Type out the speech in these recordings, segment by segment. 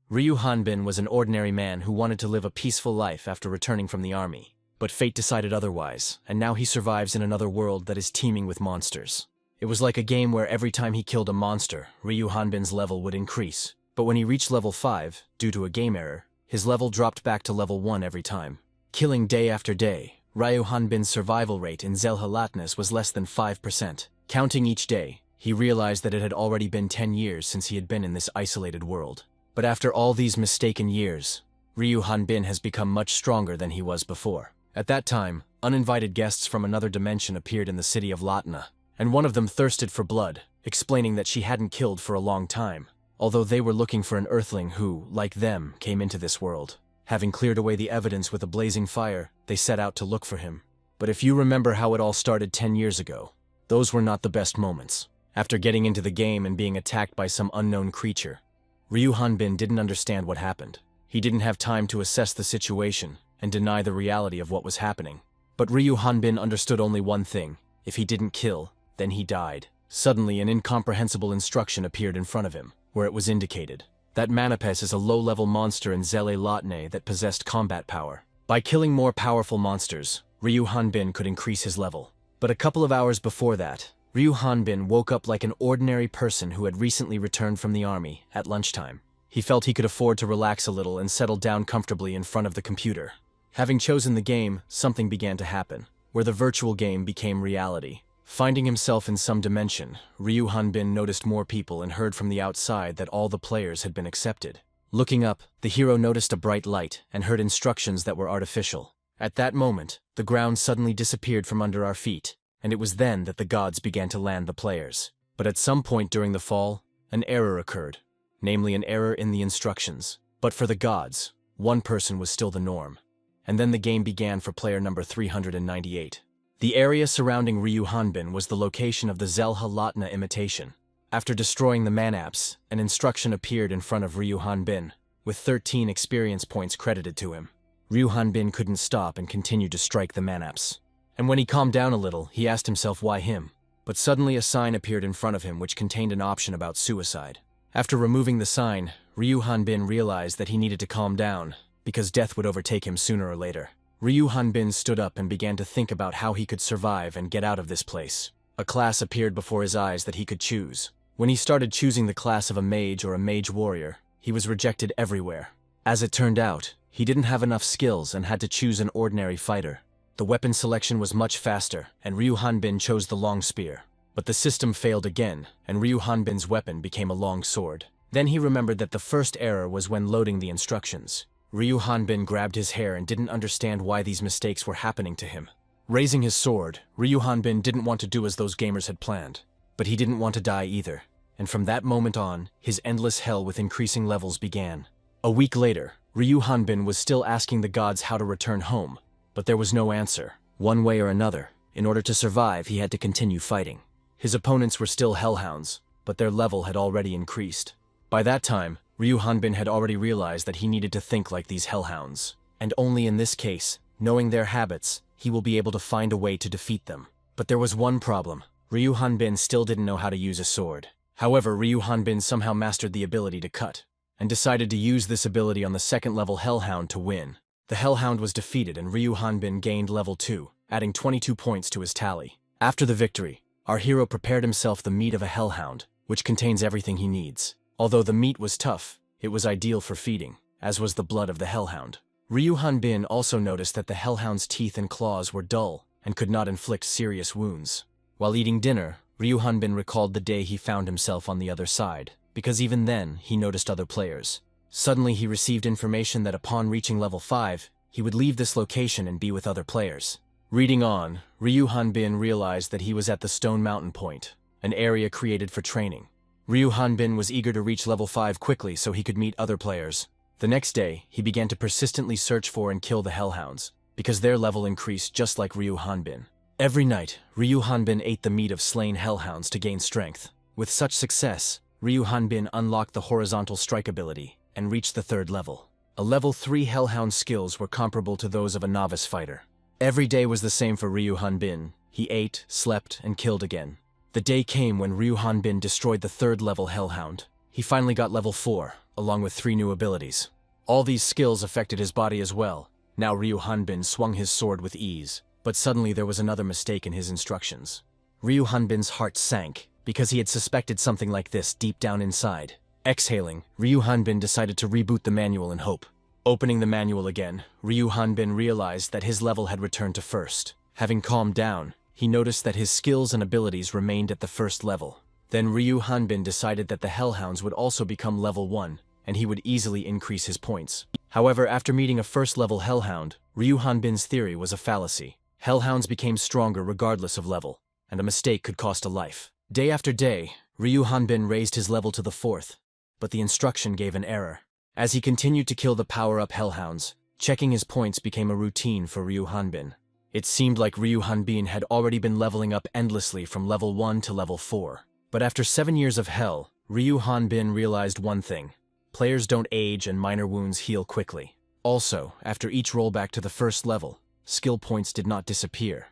Ryu Hanbin was an ordinary man who wanted to live a peaceful life after returning from the army. But fate decided otherwise, and now he survives in another world that is teeming with monsters. It was like a game where every time he killed a monster, Ryu Hanbin's level would increase. But when he reached level 5, due to a game error, his level dropped back to level 1 every time. Killing day after day, Ryu Hanbin's survival rate in Zelhalatness was less than 5%. Counting each day, he realized that it had already been 10 years since he had been in this isolated world. But after all these mistaken years, Ryu Hanbin has become much stronger than he was before. At that time, uninvited guests from another dimension appeared in the city of Latna, and one of them thirsted for blood, explaining that she hadn't killed for a long time, although they were looking for an earthling who, like them, came into this world. Having cleared away the evidence with a blazing fire, they set out to look for him. But if you remember how it all started 10 years ago, those were not the best moments. After getting into the game and being attacked by some unknown creature, Ryu Hanbin didn't understand what happened. He didn't have time to assess the situation and deny the reality of what was happening. But Ryu Hanbin understood only one thing: if he didn't kill, then he died. Suddenly, an incomprehensible instruction appeared in front of him, where it was indicated that Manipes is a low-level monster in Zele Latne that possessed combat power. By killing more powerful monsters, Ryu Hanbin could increase his level. But a couple of hours before that, Ryu Hanbin woke up like an ordinary person who had recently returned from the army at lunchtime. He felt he could afford to relax a little and settle down comfortably in front of the computer. Having chosen the game, something began to happen, where the virtual game became reality. Finding himself in some dimension, Ryu Hanbin noticed more people and heard from the outside that all the players had been accepted. Looking up, the hero noticed a bright light and heard instructions that were artificial. At that moment, the ground suddenly disappeared from under our feet, and it was then that the gods began to land the players. But at some point during the fall, an error occurred, namely an error in the instructions. But for the gods, one person was still the norm. And then the game began for player number 398. The area surrounding Ryu Hanbin was the location of the Zelha Latna imitation. After destroying the manaps, an instruction appeared in front of Ryu Hanbin, with 13 experience points credited to him. Ryu Hanbin couldn't stop and continued to strike the manaps. And when he calmed down a little, he asked himself why him. But suddenly a sign appeared in front of him which contained an option about suicide. After removing the sign, Ryu Hanbin realized that he needed to calm down, because death would overtake him sooner or later. Ryu Hanbin stood up and began to think about how he could survive and get out of this place. A class appeared before his eyes that he could choose. When he started choosing the class of a mage or a mage warrior, he was rejected everywhere. As it turned out, he didn't have enough skills and had to choose an ordinary fighter. The weapon selection was much faster, and Ryu Hanbin chose the long spear. But the system failed again, and Ryu Hanbin's weapon became a long sword. Then he remembered that the first error was when loading the instructions. Ryu Hanbin grabbed his hair and didn't understand why these mistakes were happening to him. Raising his sword, Ryu Hanbin didn't want to do as those gamers had planned. But he didn't want to die either. And from that moment on, his endless hell with increasing levels began. A week later, Ryu Hanbin was still asking the gods how to return home. But there was no answer. One way or another, in order to survive, he had to continue fighting. His opponents were still hellhounds, but their level had already increased. By that time, Ryu Hanbin had already realized that he needed to think like these hellhounds. And only in this case, knowing their habits, he will be able to find a way to defeat them. But there was one problem. Ryu Hanbin still didn't know how to use a sword. However, Ryu Hanbin somehow mastered the ability to cut, and decided to use this ability on the second-level Hellhound to win. The Hellhound was defeated and Ryu Hanbin gained level 2, adding 22 points to his tally. After the victory, our hero prepared himself the meat of a Hellhound, which contains everything he needs. Although the meat was tough, it was ideal for feeding, as was the blood of the Hellhound. Ryu Hanbin also noticed that the Hellhound's teeth and claws were dull and could not inflict serious wounds. While eating dinner, Ryu Hanbin recalled the day he found himself on the other side, because even then, he noticed other players. Suddenly, he received information that upon reaching level 5, he would leave this location and be with other players. Reading on, Ryu Hanbin realized that he was at the Stone Mountain Point, an area created for training. Ryu Hanbin was eager to reach level 5 quickly so he could meet other players. The next day, he began to persistently search for and kill the Hellhounds, because their level increased just like Ryu Hanbin. Every night, Ryu Hanbin ate the meat of slain Hellhounds to gain strength. With such success, Ryu Hanbin unlocked the horizontal strike ability and reached the 3rd level. A level 3 Hellhound skills were comparable to those of a novice fighter. Every day was the same for Ryu Hanbin. He ate, slept, and killed again. The day came when Ryu Hanbin destroyed the 3rd level Hellhound. he finally got level 4, along with 3 new abilities. All these skills affected his body as well. Now Ryu Hanbin swung his sword with ease, but suddenly there was another mistake in his instructions. Ryu Hanbin's heart sank, because he had suspected something like this deep down inside. Exhaling, Ryu Hanbin decided to reboot the manual in hope. Opening the manual again, Ryu Hanbin realized that his level had returned to first. Having calmed down, he noticed that his skills and abilities remained at the first level. Then Ryu Hanbin decided that the Hellhounds would also become level 1, and he would easily increase his points. However, after meeting a first-level Hellhound, Ryu Hanbin's theory was a fallacy. Hellhounds became stronger regardless of level, and a mistake could cost a life. Day after day, Ryu Hanbin raised his level to the 4th, but the instruction gave an error. As he continued to kill the power-up Hellhounds, checking his points became a routine for Ryu Hanbin. It seemed like Ryu Hanbin had already been leveling up endlessly from level 1 to level 4. But after 7 years of hell, Ryu Hanbin realized one thing. Players don't age and minor wounds heal quickly. Also, after each rollback to the first level, skill points did not disappear.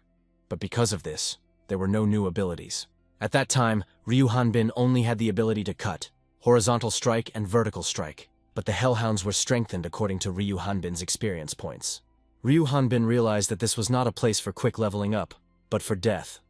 But because of this, there were no new abilities. At that time, Ryu Hanbin only had the ability to cut, horizontal strike and vertical strike. But the Hellhounds were strengthened according to Ryu Hanbin's experience points. Ryu Hanbin realized that this was not a place for quick leveling up, but for death.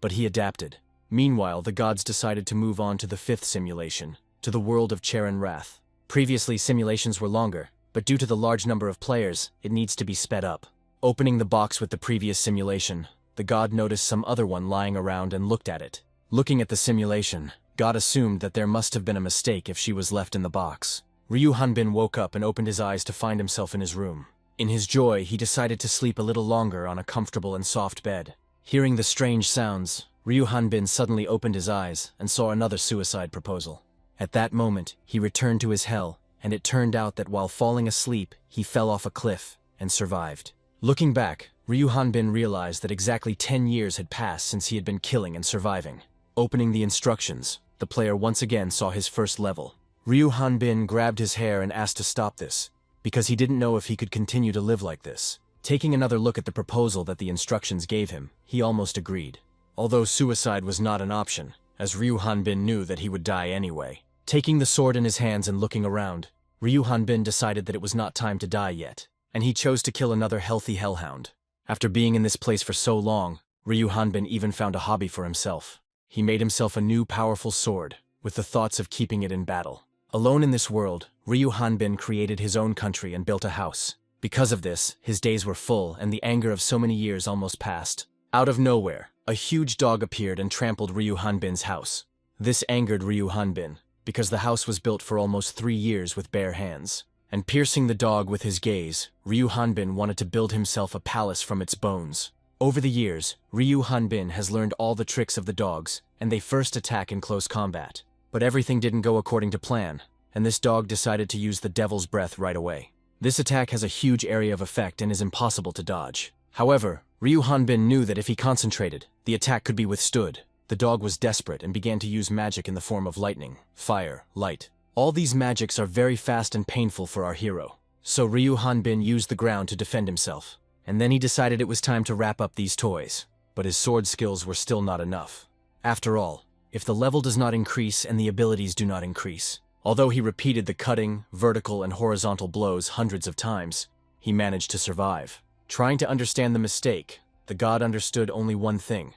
But he adapted. Meanwhile, the gods decided to move on to the 5th simulation, to the world of Charon Wrath. Previously, simulations were longer, but due to the large number of players, it needs to be sped up. Opening the box with the previous simulation, the god noticed some other one lying around and looked at it. Looking at the simulation, God assumed that there must have been a mistake if she was left in the box. Ryu Hanbin woke up and opened his eyes to find himself in his room. In his joy, he decided to sleep a little longer on a comfortable and soft bed. Hearing the strange sounds, Ryu Hanbin suddenly opened his eyes and saw another suicide proposal. At that moment, he returned to his hell, and it turned out that while falling asleep, he fell off a cliff and survived. Looking back, Ryu Hanbin realized that exactly 10 years had passed since he had been killing and surviving. Opening the instructions, the player once again saw his first level. Ryu Hanbin grabbed his hair and asked to stop this, because he didn't know if he could continue to live like this. Taking another look at the proposal that the instructions gave him, he almost agreed. Although suicide was not an option, as Ryu Hanbin knew that he would die anyway. Taking the sword in his hands and looking around, Ryu Hanbin decided that it was not time to die yet, and he chose to kill another healthy hellhound. After being in this place for so long, Ryu Hanbin even found a hobby for himself. He made himself a new powerful sword, with the thoughts of keeping it in battle. Alone in this world, Ryu Hanbin created his own country and built a house. Because of this, his days were full and the anger of so many years almost passed. Out of nowhere, a huge dog appeared and trampled Ryu Hanbin's house. This angered Ryu Hanbin, because the house was built for almost 3 years with bare hands. And piercing the dog with his gaze, Ryu Hanbin wanted to build himself a palace from its bones. Over the years, Ryu Hanbin has learned all the tricks of the dogs, and they first attack in close combat. But everything didn't go according to plan, and this dog decided to use the Devil's Breath right away. This attack has a huge area of effect and is impossible to dodge. However, Ryu Hanbin knew that if he concentrated, the attack could be withstood. The dog was desperate and began to use magic in the form of lightning, fire, light. All these magics are very fast and painful for our hero. So Ryu Hanbin used the ground to defend himself. And then he decided it was time to wrap up these toys. But his sword skills were still not enough. After all, if the level does not increase and the abilities do not increase, although he repeated the cutting, vertical, and horizontal blows hundreds of times, he managed to survive. Trying to understand the mistake, the god understood only one thing.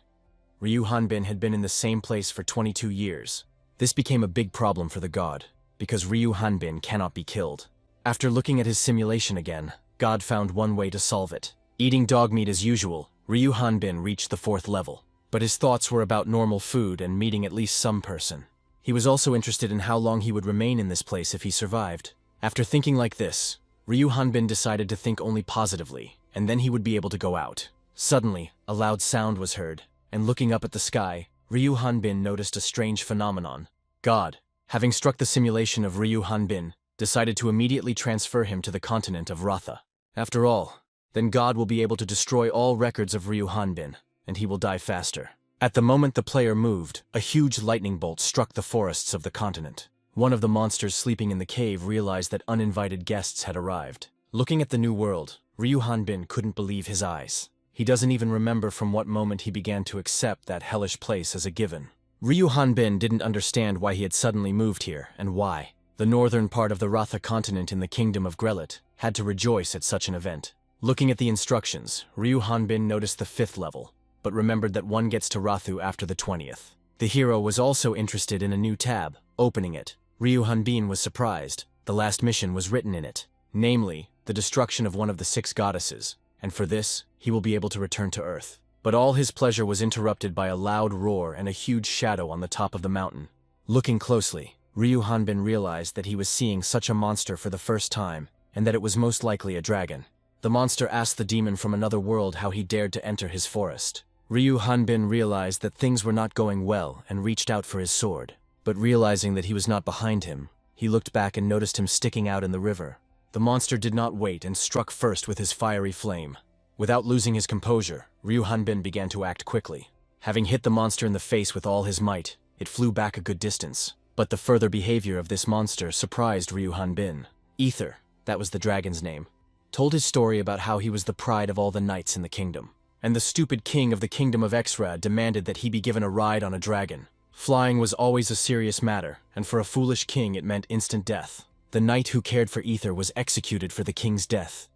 Ryu Hanbin had been in the same place for 22 years. This became a big problem for the god, because Ryu Hanbin cannot be killed. After looking at his simulation again, God found one way to solve it. Eating dog meat as usual, Ryu Hanbin reached the 4th level. But his thoughts were about normal food and meeting at least some person. He was also interested in how long he would remain in this place if he survived. After thinking like this, Ryu Hanbin decided to think only positively, and then he would be able to go out. Suddenly, a loud sound was heard, and looking up at the sky, Ryu Hanbin noticed a strange phenomenon. God, having struck the simulation of Ryu Hanbin, decided to immediately transfer him to the continent of Ratha. After all, then God will be able to destroy all records of Ryu Hanbin, and he will die faster. At the moment the player moved, a huge lightning bolt struck the forests of the continent. One of the monsters sleeping in the cave realized that uninvited guests had arrived. Looking at the new world, Ryu Hanbin couldn't believe his eyes. He doesn't even remember from what moment he began to accept that hellish place as a given. Ryu Hanbin didn't understand why he had suddenly moved here, and why. The northern part of the Ratha continent in the kingdom of Grelit had to rejoice at such an event. Looking at the instructions, Ryu Hanbin noticed the 5th level, but remembered that one gets to Rathu after the 20th. The hero was also interested in a new tab. Opening it, Ryu Hanbin was surprised. The last mission was written in it, namely, the destruction of one of the 6 goddesses, and for this, he will be able to return to Earth. But all his pleasure was interrupted by a loud roar and a huge shadow on the top of the mountain. Looking closely, Ryu Hanbin realized that he was seeing such a monster for the first time, and that it was most likely a dragon. The monster asked the demon from another world how he dared to enter his forest. Ryu Hanbin realized that things were not going well and reached out for his sword. But realizing that he was not behind him, he looked back and noticed him sticking out in the river. The monster did not wait and struck first with his fiery flame. Without losing his composure, Ryu Hanbin began to act quickly. Having hit the monster in the face with all his might, it flew back a good distance. But the further behavior of this monster surprised Ryu Hanbin. Ether, that was the dragon's name, told his story about how he was the pride of all the knights in the kingdom. And the stupid king of the kingdom of Exra demanded that he be given a ride on a dragon. Flying was always a serious matter, and for a foolish king it meant instant death. The knight who cared for Ether was executed for the king's death,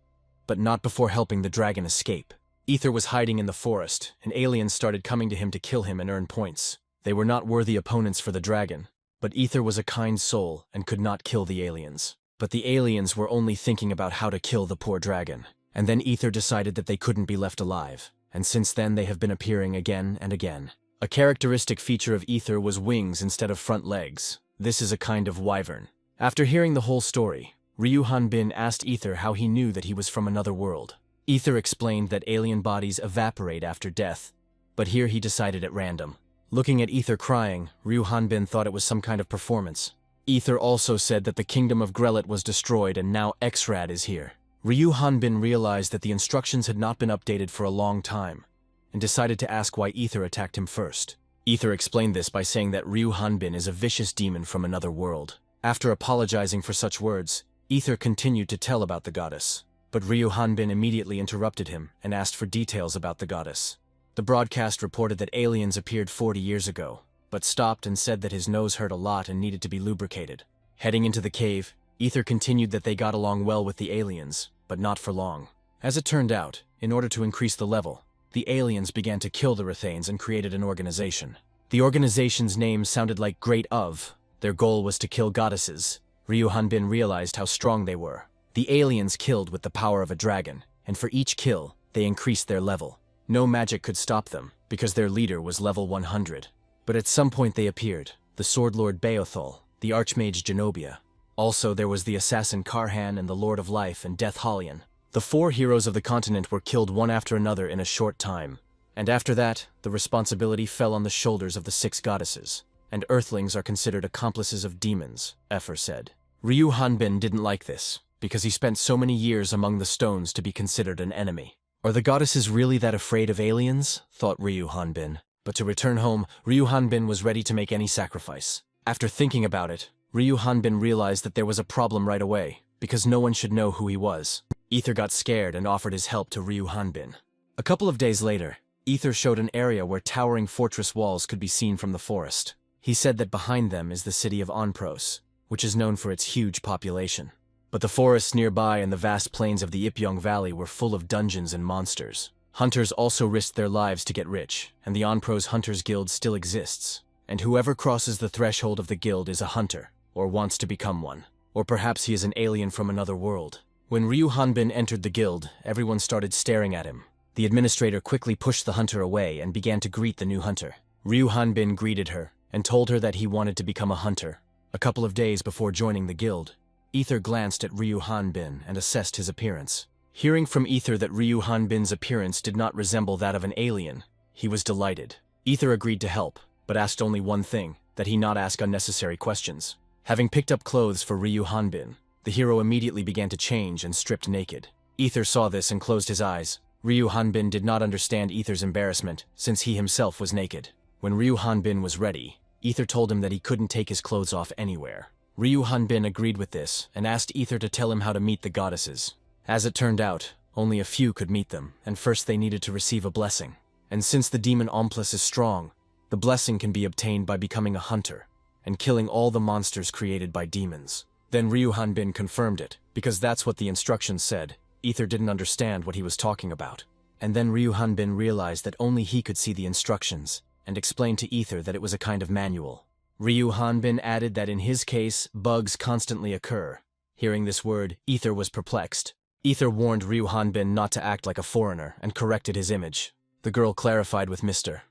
but not before helping the dragon escape. Ether was hiding in the forest, and aliens started coming to him to kill him and earn points. They were not worthy opponents for the dragon, but Ether was a kind soul and could not kill the aliens. But the aliens were only thinking about how to kill the poor dragon. And then Ether decided that they couldn't be left alive, and since then they have been appearing again and again. A characteristic feature of Ether was wings instead of front legs. This is a kind of wyvern. After hearing the whole story, Ryu Hanbin asked Ether how he knew that he was from another world. Ether explained that alien bodies evaporate after death, but here he decided at random. Looking at Ether crying, Ryu Hanbin thought it was some kind of performance. Ether also said that the kingdom of Grelit was destroyed and now Xrad is here. Ryu Hanbin realized that the instructions had not been updated for a long time, and decided to ask why Ether attacked him first. Ether explained this by saying that Ryu Hanbin is a vicious demon from another world. After apologizing for such words, Ether continued to tell about the goddess. But Ryu Hanbin immediately interrupted him and asked for details about the goddess. The broadcast reported that aliens appeared 40 years ago, but stopped and said that his nose hurt a lot and needed to be lubricated. Heading into the cave, Ether continued that they got along well with the aliens, but not for long. As it turned out, in order to increase the level, the aliens began to kill the Rathanes and created an organization. The organization's name sounded like Great Of. Their goal was to kill goddesses. Ryu Hanbin realized how strong they were. The aliens killed with the power of a dragon, and for each kill, they increased their level. No magic could stop them, because their leader was level 100. But at some point they appeared, the Sword Lord Beothol, the Archmage Genobia. Also there was the assassin Karhan and the Lord of Life and Death Halion. The 4 heroes of the continent were killed one after another in a short time. And after that, the responsibility fell on the shoulders of the 6 goddesses. And earthlings are considered accomplices of demons, Efer said. Ryu Hanbin didn't like this, because he spent so many years among the stones to be considered an enemy. Are the goddesses really that afraid of aliens? Thought Ryu Hanbin. But to return home, Ryu Hanbin was ready to make any sacrifice. After thinking about it, Ryu Hanbin realized that there was a problem right away, because no one should know who he was. Ether got scared and offered his help to Ryu Hanbin. A couple of days later, Ether showed an area where towering fortress walls could be seen from the forest. He said that behind them is the city of Onpros, which is known for its huge population. But the forests nearby and the vast plains of the Ipyong Valley were full of dungeons and monsters. Hunters also risked their lives to get rich, and the Onpros Hunters Guild still exists. And whoever crosses the threshold of the guild is a hunter, or wants to become one. Or perhaps he is an alien from another world. When Ryu Hanbin entered the guild, everyone started staring at him. The administrator quickly pushed the hunter away and began to greet the new hunter. Ryu Hanbin greeted her, and told her that he wanted to become a hunter. A couple of days before joining the guild, Ether glanced at Ryu Hanbin and assessed his appearance. Hearing from Ether that Ryu Hanbin's appearance did not resemble that of an alien, he was delighted. Ether agreed to help, but asked only one thing, that he not ask unnecessary questions. Having picked up clothes for Ryu Hanbin, the hero immediately began to change and stripped naked. Ether saw this and closed his eyes. Ryu Hanbin did not understand Ether's embarrassment, since he himself was naked. When Ryu Hanbin was ready, Ether told him that he couldn't take his clothes off anywhere. Ryu Hanbin agreed with this and asked Ether to tell him how to meet the goddesses. As it turned out, only a few could meet them, and first they needed to receive a blessing. And since the demon Omplus is strong, The blessing can be obtained by becoming a hunter and killing all the monsters created by demons. Then Ryu Hanbin confirmed it, because that's what the instructions said. Ether didn't understand what he was talking about. And then Ryu Hanbin realized that only he could see the instructions, and explained to Ether that it was a kind of manual. Ryu Hanbin added that in his case, bugs constantly occur. Hearing this word, Ether was perplexed. Ether warned Ryu Hanbin not to act like a foreigner and corrected his image. The girl clarified with Mr.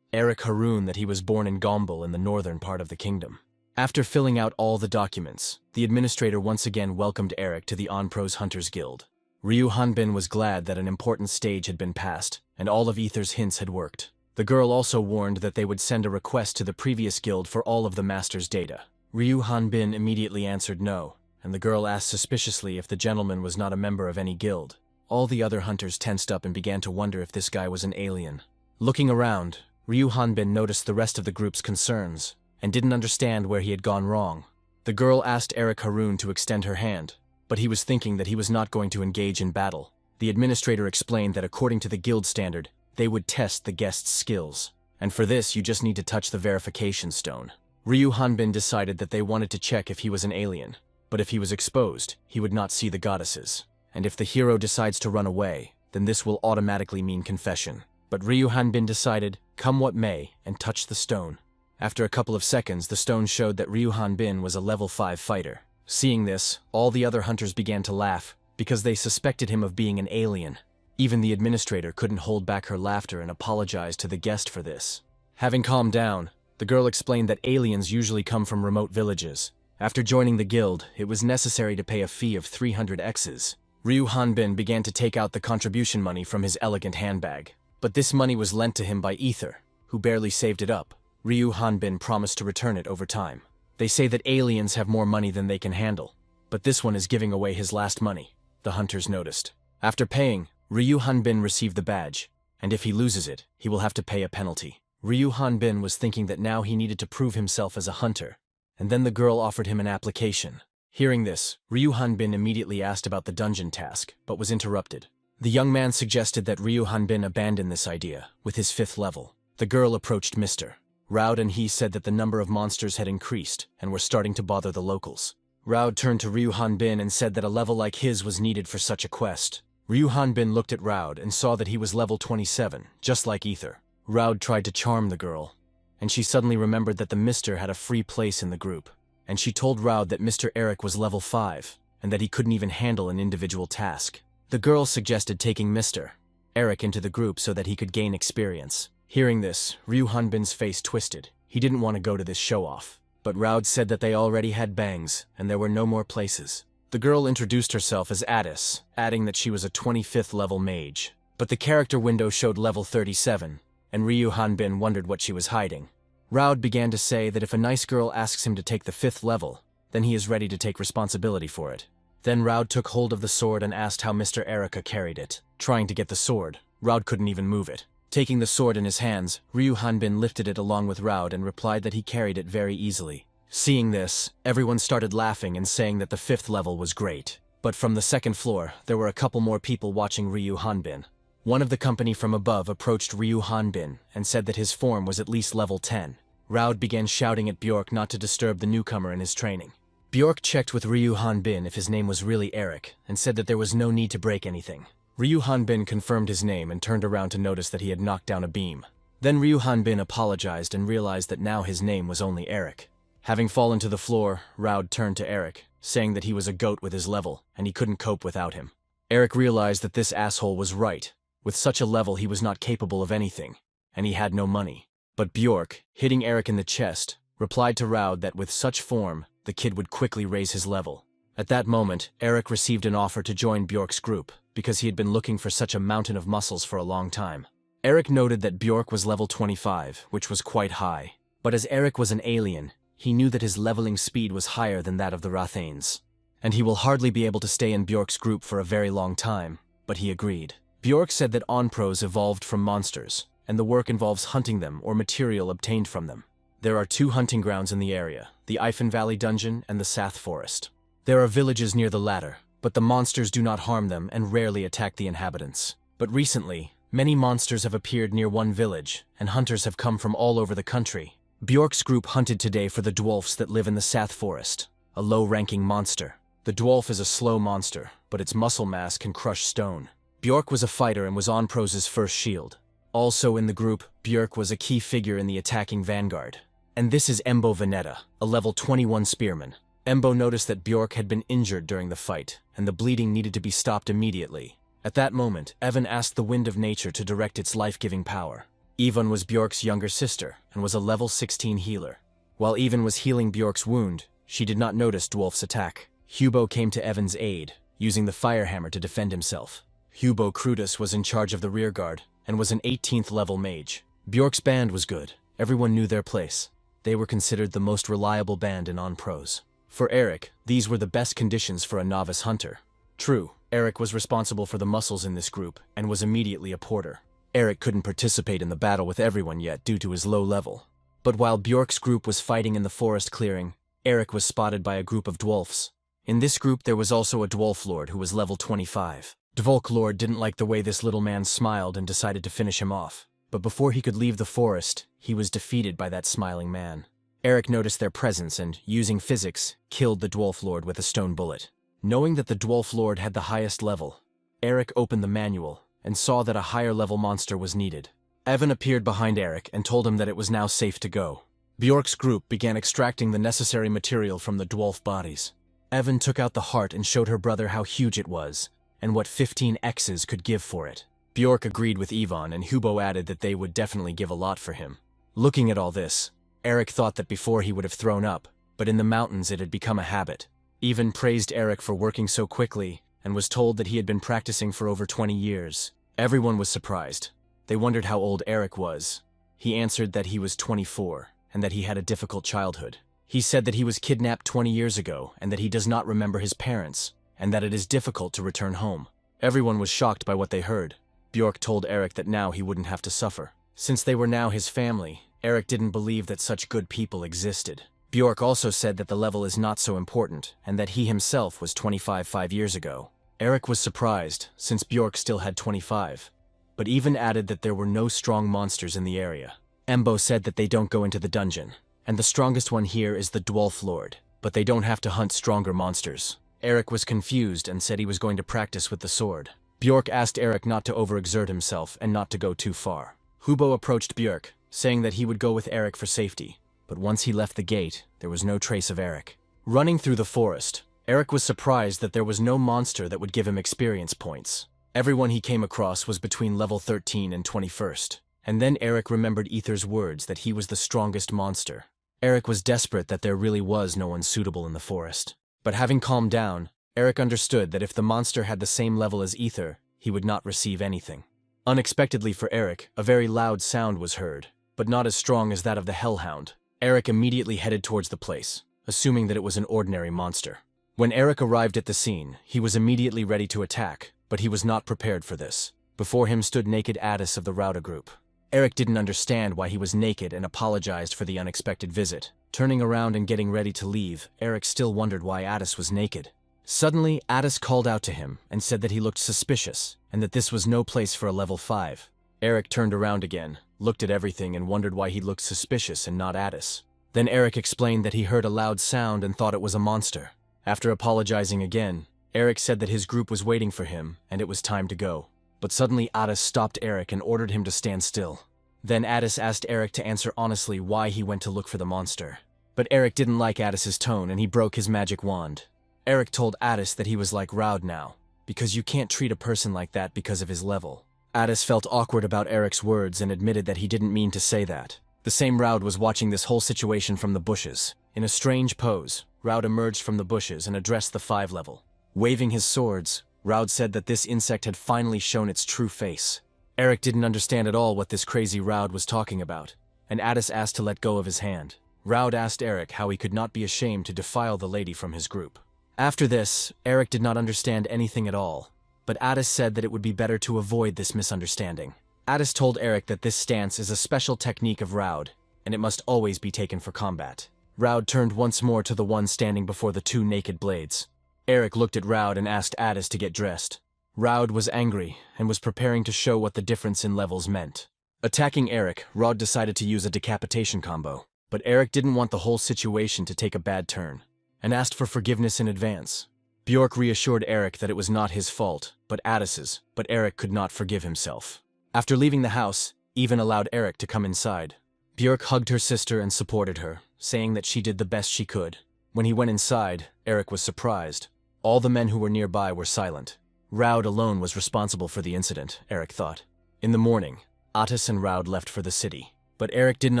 Eric Haroon that he was born in Gombel in the northern part of the kingdom. After filling out all the documents, the administrator once again welcomed Eric to the Onpros Hunters Guild. Ryu Hanbin was glad that an important stage had been passed, and all of Ether's hints had worked. The girl also warned that they would send a request to the previous guild for all of the master's data. Ryu Hanbin immediately answered no, and the girl asked suspiciously if the gentleman was not a member of any guild. All the other hunters tensed up and began to wonder if this guy was an alien. Looking around, Ryu Hanbin noticed the rest of the group's concerns, and didn't understand where he had gone wrong. The girl asked Eric Haroon to extend her hand, but he was thinking that he was not going to engage in battle. The administrator explained that according to the guild standard, they would test the guest's skills, and for this you just need to touch the verification stone. Ryu Hanbin decided that they wanted to check if he was an alien, but if he was exposed, he would not see the goddesses. And if the hero decides to run away, then this will automatically mean confession. But Ryu Hanbin decided, come what may, and touched the stone. After a couple of seconds, the stone showed that Ryu Hanbin was a level 5 fighter. Seeing this, all the other hunters began to laugh, because they suspected him of being an alien. Even the administrator couldn't hold back her laughter and apologized to the guest for this. Having calmed down, the girl explained that aliens usually come from remote villages. After joining the guild, it was necessary to pay a fee of 300 X's. Ryu Hanbin began to take out the contribution money from his elegant handbag. But this money was lent to him by Ether, who barely saved it up. Ryu Hanbin promised to return it over time. They say that aliens have more money than they can handle, but this one is giving away his last money, the hunters noticed. After paying, Ryu Hanbin received the badge, and if he loses it, he will have to pay a penalty. Ryu Hanbin was thinking that now he needed to prove himself as a hunter, and then the girl offered him an application. Hearing this, Ryu Hanbin immediately asked about the dungeon task, but was interrupted. The young man suggested that Ryu Hanbin abandon this idea, with his 5th level. The girl approached Mr. Raud and he said that the number of monsters had increased and were starting to bother the locals. Raud turned to Ryu Hanbin and said that a level like his was needed for such a quest. Ryu Hanbin looked at Raud and saw that he was level 27, just like Ether. Raud tried to charm the girl, and she suddenly remembered that the Mr. had a free place in the group, and she told Raud that Mr. Eric was level 5, and that he couldn't even handle an individual task. The girl suggested taking Mr. Eric into the group so that he could gain experience. Hearing this, Ryu Hanbin's face twisted. He didn't want to go to this show-off. But Raud said that they already had bangs, and there were no more places. The girl introduced herself as Addis, adding that she was a 25th level mage. But the character window showed level 37, and Ryu Hanbin wondered what she was hiding. Raud began to say that if a nice girl asks him to take the 5th level, then he is ready to take responsibility for it. Then Raud took hold of the sword and asked how Mr. Erica carried it. Trying to get the sword, Raud couldn't even move it. Taking the sword in his hands, Ryu Hanbin lifted it along with Raud and replied that he carried it very easily. Seeing this, everyone started laughing and saying that the 5th level was great. But from the 2nd floor, there were a couple more people watching Ryu Hanbin. One of the company from above approached Ryu Hanbin and said that his form was at least level 10. Raud began shouting at Bjork not to disturb the newcomer in his training. Bjork checked with Ryu Hanbin if his name was really Eric and said that there was no need to break anything. Ryu Hanbin confirmed his name and turned around to notice that he had knocked down a beam. Then Ryu Hanbin apologized and realized that now his name was only Eric. Having fallen to the floor, Raud turned to Eric, saying that he was a goat with his level and he couldn't cope without him. Eric realized that this asshole was right. With such a level he was not capable of anything, and he had no money. But Bjork, hitting Eric in the chest, replied to Raud that with such form, the kid would quickly raise his level. At that moment, Eric received an offer to join Bjork's group, because he had been looking for such a mountain of muscles for a long time. Eric noted that Bjork was level 25, which was quite high. But as Eric was an alien, he knew that his leveling speed was higher than that of the Rathanes. And he will hardly be able to stay in Bjork's group for a very long time, but he agreed. Bjork said that Onpros evolved from monsters, and the work involves hunting them or material obtained from them. There are 2 hunting grounds in the area, the Ifan Valley Dungeon and the Sath Forest. There are villages near the latter, but the monsters do not harm them and rarely attack the inhabitants. But recently, Many monsters have appeared near one village, and hunters have come from all over the country. Bjork's group hunted today for the dwarfs that live in the South Forest, a low-ranking monster. The dwarf is a slow monster, but its muscle mass can crush stone. Bjork was a fighter and was Onprose's first shield. Also in the group, Bjork was a key figure in the attacking vanguard. And this is Embo Veneta, a level 21 spearman. Embo noticed that Bjork had been injured during the fight, and the bleeding needed to be stopped immediately. At that moment, Evan asked the wind of nature to direct its life-giving power. Yvonne was Bjork's younger sister, and was a level 16 healer. While Yvonne was healing Bjork's wound, she did not notice Dwolf's attack. Hubo came to Evan's aid, using the firehammer to defend himself. Hubo Crutus was in charge of the rearguard, and was an 18th level mage. Bjork's band was good. Everyone knew their place. They were considered the most reliable band in Onprose. For Eric, these were the best conditions for a novice hunter. True, Eric was responsible for the muscles in this group, and was immediately a porter. Eric couldn't participate in the battle with everyone yet due to his low level. But while Bjork's group was fighting in the forest clearing, Eric was spotted by a group of dwarfs. In this group there was also a dwarf lord who was level 25. Dvolk Lord didn't like the way this little man smiled and decided to finish him off. But before he could leave the forest, he was defeated by that smiling man. Eric noticed their presence and, using physics, killed the Dwarf Lord with a stone bullet. Knowing that the Dwarf Lord had the highest level, Eric opened the manual and saw that a higher level monster was needed. Evan appeared behind Eric and told him that it was now safe to go. Bjork's group began extracting the necessary material from the dwarf bodies. Evan took out the heart and showed her brother how huge it was, and what 15 X's could give for it. Bjork agreed with Yvonne, and Hubo added that they would definitely give a lot for him. Looking at all this, Eric thought that before he would have thrown up, but in the mountains it had become a habit. Yvonne praised Eric for working so quickly, and was told that he had been practicing for over 20 years. Everyone was surprised. They wondered how old Eric was. He answered that he was 24, and that he had a difficult childhood. He said that he was kidnapped 20 years ago, and that he does not remember his parents, and that it is difficult to return home. Everyone was shocked by what they heard. Bjork told Eric that now he wouldn't have to suffer. Since they were now his family, Eric didn't believe that such good people existed. Bjork also said that the level is not so important, and that he himself was 25 5 years ago. Eric was surprised, since Bjork still had 25, but even added that there were no strong monsters in the area. Embo said that they don't go into the dungeon, and the strongest one here is the Dwarf Lord, but they don't have to hunt stronger monsters. Eric was confused and said he was going to practice with the sword. Bjork asked Eric not to overexert himself and not to go too far. Hubo approached Bjork, saying that he would go with Eric for safety, but once he left the gate, there was no trace of Eric. Running through the forest, Eric was surprised that there was no monster that would give him experience points. Everyone he came across was between level 13 and 21st, and then Eric remembered Ether's words that he was the strongest monster. Eric was desperate that there really was no one suitable in the forest. But having calmed down, Eric understood that if the monster had the same level as Ether, he would not receive anything. Unexpectedly for Eric, a very loud sound was heard, but not as strong as that of the Hellhound. Eric immediately headed towards the place, assuming that it was an ordinary monster. When Eric arrived at the scene, he was immediately ready to attack, but he was not prepared for this. Before him stood naked Addis of the Rauda group. Eric didn't understand why he was naked and apologized for the unexpected visit. Turning around and getting ready to leave, Eric still wondered why Addis was naked. Suddenly, Addis called out to him and said that he looked suspicious, and that this was no place for a level 5. Eric turned around again, looked at everything and wondered why he looked suspicious and not Addis. Then Eric explained that he heard a loud sound and thought it was a monster. After apologizing again, Eric said that his group was waiting for him and it was time to go. But suddenly Addis stopped Eric and ordered him to stand still. Then Addis asked Eric to answer honestly why he went to look for the monster. But Eric didn't like Addis's tone and he broke his magic wand. Eric told Addis that he was like Raud now, because you can't treat a person like that because of his level. Addis felt awkward about Eric's words and admitted that he didn't mean to say that. The same Raud was watching this whole situation from the bushes. In a strange pose, Raud emerged from the bushes and addressed the 5 level. Waving his swords, Raud said that this insect had finally shown its true face. Eric didn't understand at all what this crazy Raud was talking about, and Addis asked to let go of his hand. Raud asked Eric how he could not be ashamed to defile the lady from his group. After this, Eric did not understand anything at all, but Addis said that it would be better to avoid this misunderstanding. Addis told Eric that this stance is a special technique of Raud, and it must always be taken for combat. Raud turned once more to the one standing before the 2 naked blades. Eric looked at Raud and asked Addis to get dressed. Raud was angry and was preparing to show what the difference in levels meant. Attacking Eric, Raud decided to use a decapitation combo, but Eric didn't want the whole situation to take a bad turn, and asked for forgiveness in advance. Bjork reassured Eric that it was not his fault, but Addis's, but Eric could not forgive himself. After leaving the house, Even allowed Eric to come inside. Bjork hugged her sister and supported her, saying that she did the best she could. When he went inside, Eric was surprised. All the men who were nearby were silent. Raud alone was responsible for the incident, Eric thought. In the morning, Addis and Raud left for the city. But Eric didn't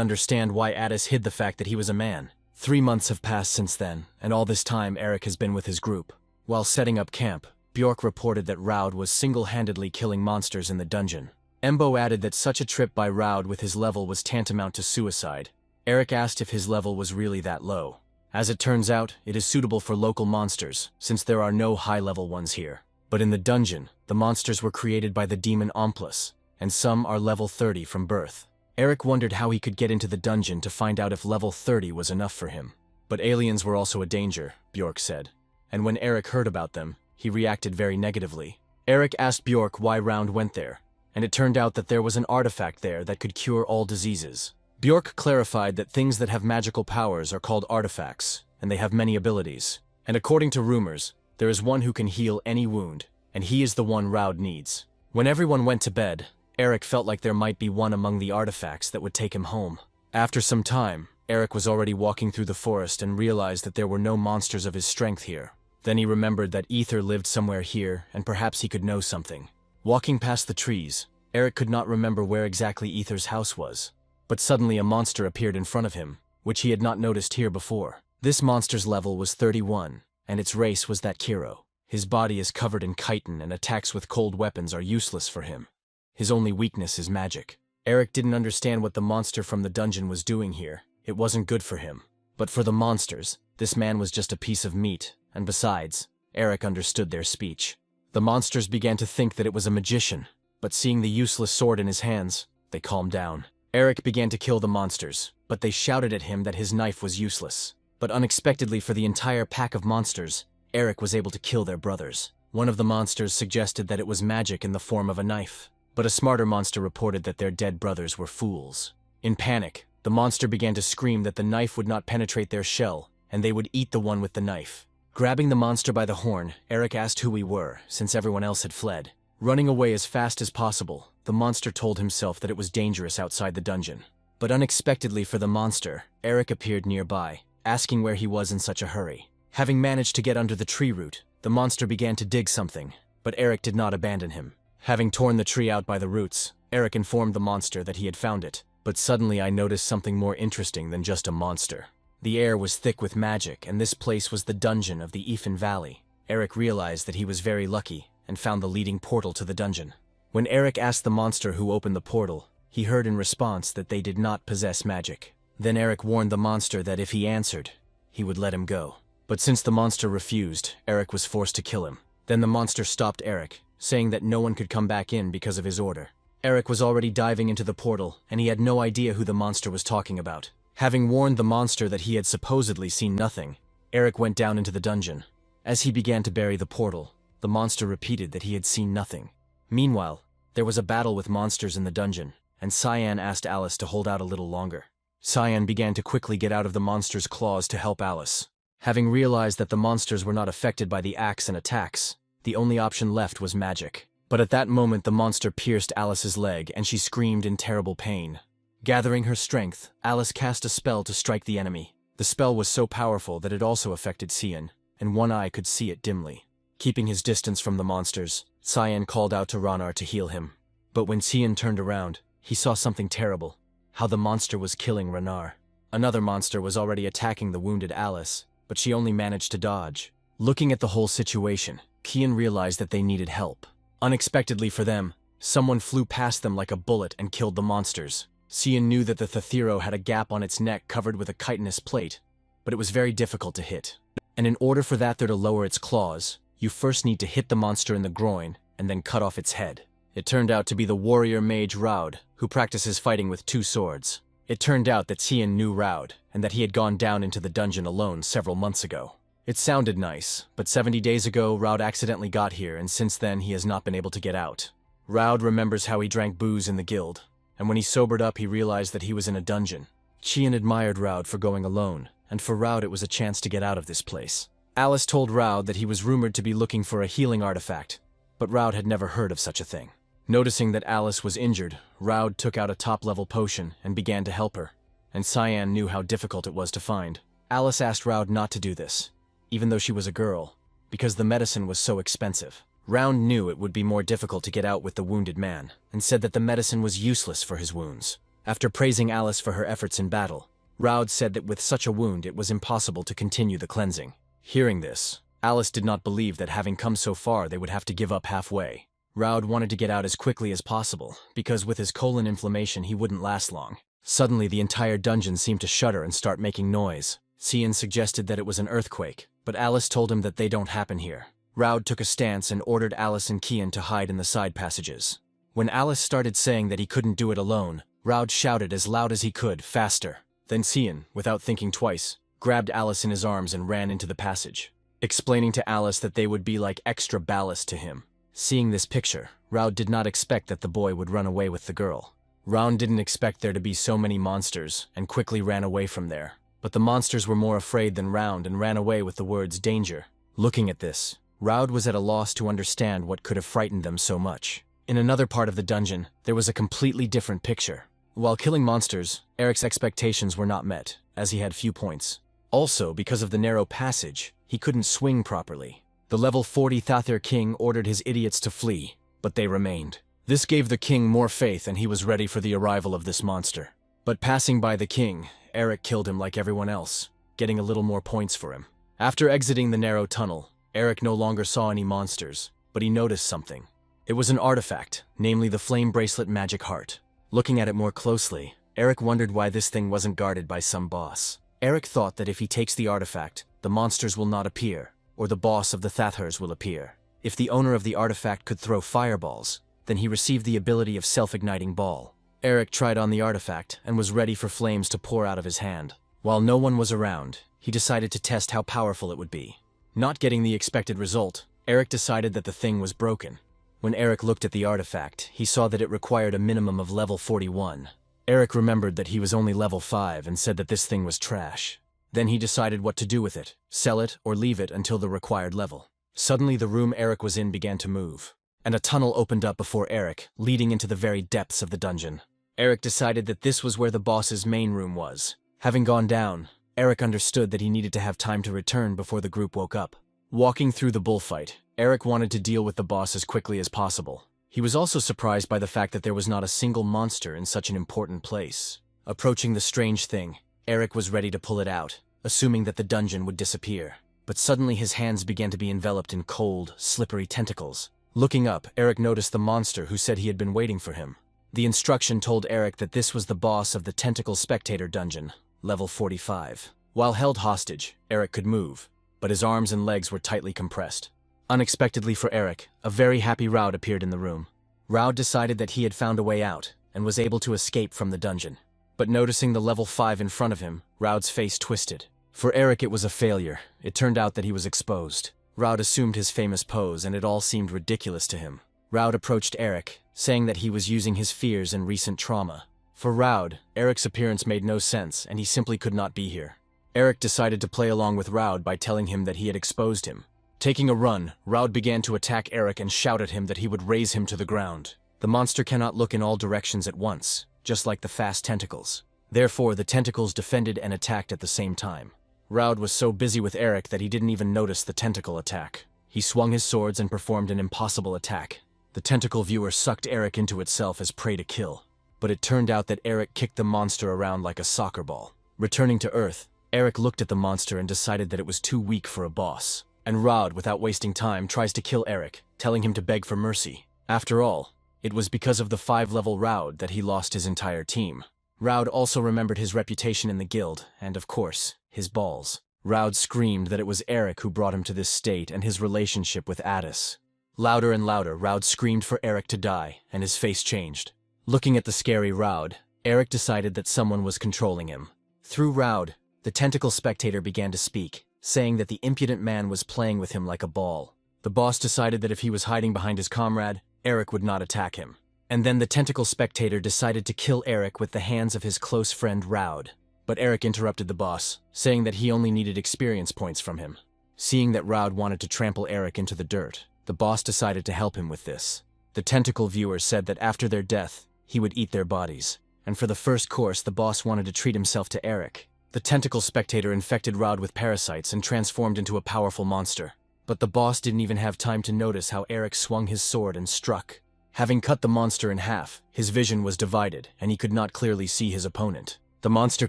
understand why Addis hid the fact that he was a man. 3 months have passed since then, and all this time Eric has been with his group. While setting up camp, Bjork reported that Raud was single-handedly killing monsters in the dungeon. Embo added that such a trip by Raud with his level was tantamount to suicide. Eric asked if his level was really that low. As it turns out, it is suitable for local monsters, since there are no high-level ones here. But in the dungeon, the monsters were created by the demon Omplus, and some are level 30 from birth. Eric wondered how he could get into the dungeon to find out if level 30 was enough for him. But aliens were also a danger, Bjork said. And when Eric heard about them, he reacted very negatively. Eric asked Bjork why Raud went there, and it turned out that there was an artifact there that could cure all diseases. Bjork clarified that things that have magical powers are called artifacts, and they have many abilities. And according to rumors, there is one who can heal any wound, and he is the one Raud needs. When everyone went to bed, Eric felt like there might be one among the artifacts that would take him home. After some time, Eric was already walking through the forest and realized that there were no monsters of his strength here. Then he remembered that Ether lived somewhere here, and perhaps he could know something. Walking past the trees, Eric could not remember where exactly Ether's house was. But suddenly a monster appeared in front of him, which he had not noticed here before. This monster's level was 31, and its race was that Kiro. His body is covered in chitin, and attacks with cold weapons are useless for him. His only weakness is magic. Eric didn't understand what the monster from the dungeon was doing here. It wasn't good for him. But for the monsters, this man was just a piece of meat, and besides, Eric understood their speech. The monsters began to think that it was a magician, but seeing the useless sword in his hands, they calmed down. Eric began to kill the monsters, but they shouted at him that his knife was useless. But unexpectedly for the entire pack of monsters, Eric was able to kill their brothers. One of the monsters suggested that it was magic in the form of a knife, but a smarter monster reported that their dead brothers were fools. In panic, the monster began to scream that the knife would not penetrate their shell, and they would eat the one with the knife. Grabbing the monster by the horn, Eric asked who we were, since everyone else had fled. Running away as fast as possible, the monster told himself that it was dangerous outside the dungeon. But unexpectedly for the monster, Eric appeared nearby, asking where he was in such a hurry. Having managed to get under the tree root, the monster began to dig something, but Eric did not abandon him. Having torn the tree out by the roots, Eric informed the monster that he had found it. But suddenly I noticed something more interesting than just a monster. The air was thick with magic, and this place was the dungeon of the Ethan Valley. Eric realized that he was very lucky, and found the leading portal to the dungeon. When Eric asked the monster who opened the portal, he heard in response that they did not possess magic. Then Eric warned the monster that if he answered, he would let him go. But since the monster refused, Eric was forced to kill him. Then the monster stopped Eric, saying that no one could come back in because of his order. Eric was already diving into the portal, and he had no idea who the monster was talking about. Having warned the monster that he had supposedly seen nothing, Eric went down into the dungeon. As he began to bury the portal, the monster repeated that he had seen nothing. Meanwhile, there was a battle with monsters in the dungeon, and Cyan asked Alice to hold out a little longer. Cyan began to quickly get out of the monster's claws to help Alice. Having realized that the monsters were not affected by the axe and attacks, the only option left was magic. But at that moment the monster pierced Alice's leg, and she screamed in terrible pain. Gathering her strength, Alice cast a spell to strike the enemy. The spell was so powerful that it also affected Cyan, and one eye could see it dimly. Keeping his distance from the monsters, Cyan called out to Ranar to heal him. But when Cyan turned around, he saw something terrible. How the monster was killing Ranar. Another monster was already attacking the wounded Alice, but she only managed to dodge. Looking at the whole situation, Cyan realized that they needed help. Unexpectedly for them, someone flew past them like a bullet and killed the monsters. Cyan knew that the Thethero had a gap on its neck covered with a chitinous plate, but it was very difficult to hit. And in order for that there to lower its claws, you first need to hit the monster in the groin and then cut off its head. It turned out to be the warrior mage Raud, who practices fighting with 2 swords. It turned out that Cyan knew Raud, and that he had gone down into the dungeon alone several months ago. It sounded nice, but 70 days ago, Raud accidentally got here, and since then he has not been able to get out. Raud remembers how he drank booze in the guild, and when he sobered up he realized that he was in a dungeon. Qian admired Raud for going alone, and for Raud it was a chance to get out of this place. Alice told Raud that he was rumored to be looking for a healing artifact, but Raud had never heard of such a thing. Noticing that Alice was injured, Raud took out a top-level potion and began to help her, and Cyan knew how difficult it was to find. Alice asked Raud not to do this, even though she was a girl, because the medicine was so expensive. Raud knew it would be more difficult to get out with the wounded man, and said that the medicine was useless for his wounds. After praising Alice for her efforts in battle, Raud said that with such a wound it was impossible to continue the cleansing. Hearing this, Alice did not believe that having come so far they would have to give up halfway. Raud wanted to get out as quickly as possible, because with his colon inflammation he wouldn't last long. Suddenly the entire dungeon seemed to shudder and start making noise. Qian suggested that it was an earthquake, but Alice told him that they don't happen here. Raud took a stance and ordered Alice and Qian to hide in the side passages. When Alice started saying that he couldn't do it alone, Raud shouted as loud as he could, "Faster!" Then Qian, without thinking twice, grabbed Alice in his arms and ran into the passage, explaining to Alice that they would be like extra ballast to him. Seeing this picture, Raud did not expect that the boy would run away with the girl. Raud didn't expect there to be so many monsters, and quickly ran away from there. But the monsters were more afraid than Raud and ran away with the words "danger." Looking at this, Raud was at a loss to understand what could have frightened them so much. In another part of the dungeon, there was a completely different picture. While killing monsters, Eric's expectations were not met, as he had few points. Also, because of the narrow passage, he couldn't swing properly. The level 40 Thather king ordered his idiots to flee, but they remained. This gave the king more faith and he was ready for the arrival of this monster. But passing by the king, Eric killed him like everyone else, getting a little more points for him. After exiting the narrow tunnel, Eric no longer saw any monsters, but he noticed something. It was an artifact, namely the flame bracelet magic heart. Looking at it more closely, Eric wondered why this thing wasn't guarded by some boss. Eric thought that if he takes the artifact, the monsters will not appear, or the boss of the Thathers will appear. If the owner of the artifact could throw fireballs, then he received the ability of self-igniting ball. Eric tried on the artifact and was ready for flames to pour out of his hand. While no one was around, he decided to test how powerful it would be. Not getting the expected result, Eric decided that the thing was broken. When Eric looked at the artifact, he saw that it required a minimum of level 41. Eric remembered that he was only level 5 and said that this thing was trash. Then he decided what to do with it, sell it or leave it until the required level. Suddenly the room Eric was in began to move, and a tunnel opened up before Eric, leading into the very depths of the dungeon. Eric decided that this was where the boss's main room was. Having gone down, Eric understood that he needed to have time to return before the group woke up. Walking through the bullfight, Eric wanted to deal with the boss as quickly as possible. He was also surprised by the fact that there was not a single monster in such an important place. Approaching the strange thing, Eric was ready to pull it out, assuming that the dungeon would disappear. But suddenly his hands began to be enveloped in cold, slippery tentacles. Looking up, Eric noticed the monster who said he had been waiting for him. The instruction told Eric that this was the boss of the Tentacle Spectator dungeon, level 45. While held hostage, Eric could move, but his arms and legs were tightly compressed. Unexpectedly for Eric, a very happy Raud appeared in the room. Raud decided that he had found a way out, and was able to escape from the dungeon. But noticing the level 5 in front of him, Raud's face twisted. For Eric it was a failure. It turned out that he was exposed. Raud assumed his famous pose and it all seemed ridiculous to him. Raud approached Eric, saying that he was using his fears and recent trauma. For Raud, Eric's appearance made no sense and he simply could not be here. Eric decided to play along with Raud by telling him that he had exposed him. Taking a run, Raud began to attack Eric and shout at him that he would raze him to the ground. The monster cannot look in all directions at once, just like the fast tentacles. Therefore, the tentacles defended and attacked at the same time. Raud was so busy with Eric that he didn't even notice the tentacle attack. He swung his swords and performed an impossible attack. The tentacle viewer sucked Eric into itself as prey to kill. But it turned out that Eric kicked the monster around like a soccer ball. Returning to Earth, Eric looked at the monster and decided that it was too weak for a boss. And Raud, without wasting time, tries to kill Eric, telling him to beg for mercy. After all, it was because of the 5-level Raud that he lost his entire team. Raud also remembered his reputation in the guild, and of course, his balls. Raud screamed that it was Eric who brought him to this state and his relationship with Addis. Louder and louder, Raud screamed for Eric to die, and his face changed. Looking at the scary Raud, Eric decided that someone was controlling him. Through Raud, the tentacle spectator began to speak, saying that the impudent man was playing with him like a ball. The boss decided that if he was hiding behind his comrade, Eric would not attack him. And then the tentacle spectator decided to kill Eric with the hands of his close friend Raud. But Eric interrupted the boss, saying that he only needed experience points from him. Seeing that Raud wanted to trample Eric into the dirt, the boss decided to help him with this. The tentacle viewer said that after their death, he would eat their bodies. And for the first course, the boss wanted to treat himself to Eric. The tentacle spectator infected Raud with parasites and transformed into a powerful monster. But the boss didn't even have time to notice how Eric swung his sword and struck. Having cut the monster in half, his vision was divided, and he could not clearly see his opponent. The monster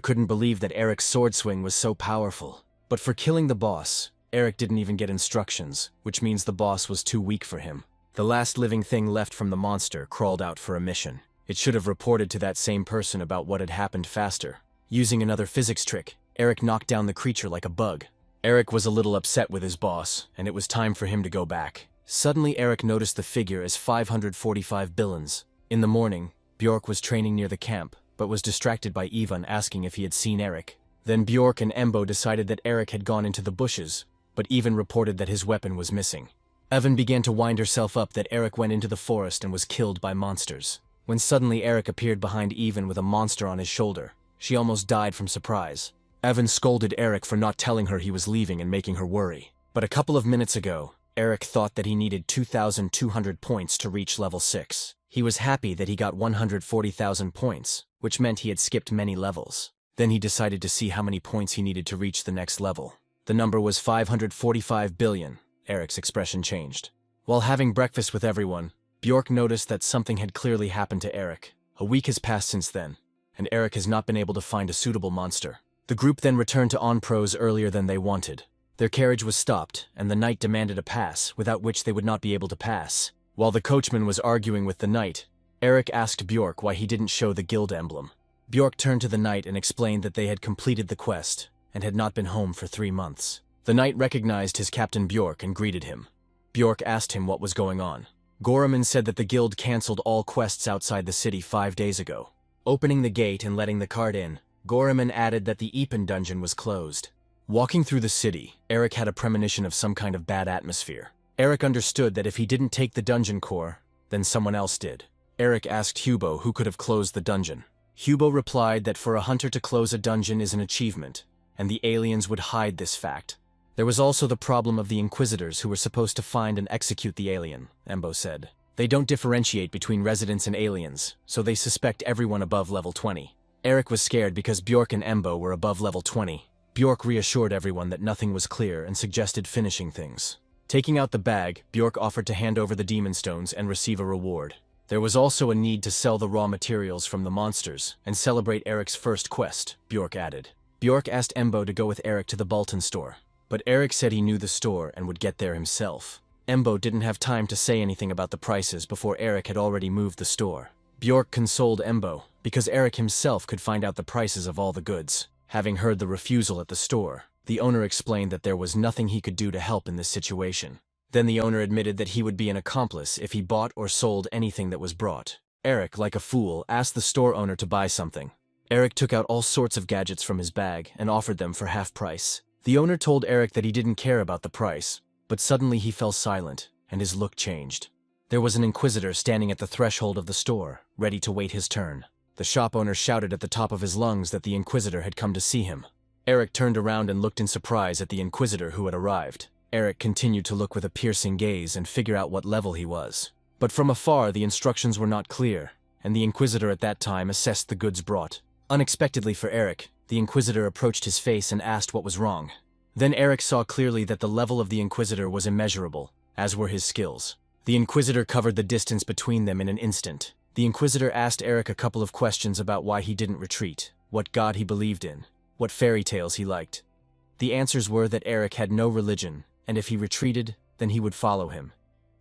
couldn't believe that Eric's sword swing was so powerful. But for killing the boss, Eric didn't even get instructions, which means the boss was too weak for him. The last living thing left from the monster crawled out for a mission. It should have reported to that same person about what had happened faster. Using another physics trick, Eric knocked down the creature like a bug. Eric was a little upset with his boss, and it was time for him to go back. Suddenly, Eric noticed the figure as 545 billions. In the morning, Bjork was training near the camp, but was distracted by Ivan asking if he had seen Eric. Then Bjork and Embo decided that Eric had gone into the bushes, but Ivan reported that his weapon was missing. Evan began to wind herself up that Eric went into the forest and was killed by monsters. When suddenly Eric appeared behind Ivan with a monster on his shoulder, she almost died from surprise. Evan scolded Eric for not telling her he was leaving and making her worry. But a couple of minutes ago, Eric thought that he needed 2,200 points to reach level 6. He was happy that he got 140,000 points, which meant he had skipped many levels. Then he decided to see how many points he needed to reach the next level. The number was 545 billion. Eric's expression changed. While having breakfast with everyone, Bjork noticed that something had clearly happened to Eric. A week has passed since then, and Eric has not been able to find a suitable monster. The group then returned to Onpros earlier than they wanted. Their carriage was stopped, and the knight demanded a pass, without which they would not be able to pass. While the coachman was arguing with the knight, Eric asked Bjork why he didn't show the guild emblem. Bjork turned to the knight and explained that they had completed the quest, and had not been home for 3 months. The knight recognized his captain Bjork and greeted him. Bjork asked him what was going on. Goraman said that the guild cancelled all quests outside the city 5 days ago. Opening the gate and letting the cart in, Goraman added that the Epen dungeon was closed. Walking through the city, Eric had a premonition of some kind of bad atmosphere. Eric understood that if he didn't take the dungeon core, then someone else did. Eric asked Hubo who could have closed the dungeon. Hubo replied that for a hunter to close a dungeon is an achievement, and the aliens would hide this fact. There was also the problem of the Inquisitors who were supposed to find and execute the alien, Embo said. They don't differentiate between residents and aliens, so they suspect everyone above level 20. Eric was scared because Bjork and Embo were above level 20. Bjork reassured everyone that nothing was clear and suggested finishing things. Taking out the bag, Bjork offered to hand over the demon stones and receive a reward. There was also a need to sell the raw materials from the monsters and celebrate Eric's first quest, Bjork added. Bjork asked Embo to go with Eric to the Bolton store, but Eric said he knew the store and would get there himself. Embo didn't have time to say anything about the prices before Eric had already moved the store. Bjork consoled Embo, because Eric himself could find out the prices of all the goods. Having heard the refusal at the store, the owner explained that there was nothing he could do to help in this situation. Then the owner admitted that he would be an accomplice if he bought or sold anything that was brought. Eric, like a fool, asked the store owner to buy something. Eric took out all sorts of gadgets from his bag and offered them for half price. The owner told Eric that he didn't care about the price, but suddenly he fell silent, and his look changed. There was an Inquisitor standing at the threshold of the store, ready to wait his turn. The shop owner shouted at the top of his lungs that the Inquisitor had come to see him. Eric turned around and looked in surprise at the Inquisitor who had arrived. Eric continued to look with a piercing gaze and figure out what level he was. But from afar the instructions were not clear, and the Inquisitor at that time assessed the goods brought. Unexpectedly for Eric, the Inquisitor approached his face and asked what was wrong. Then Eric saw clearly that the level of the Inquisitor was immeasurable, as were his skills. The Inquisitor covered the distance between them in an instant. The Inquisitor asked Eric a couple of questions about why he didn't retreat, what god he believed in, what fairy tales he liked. The answers were that Eric had no religion, and if he retreated, then he would follow him.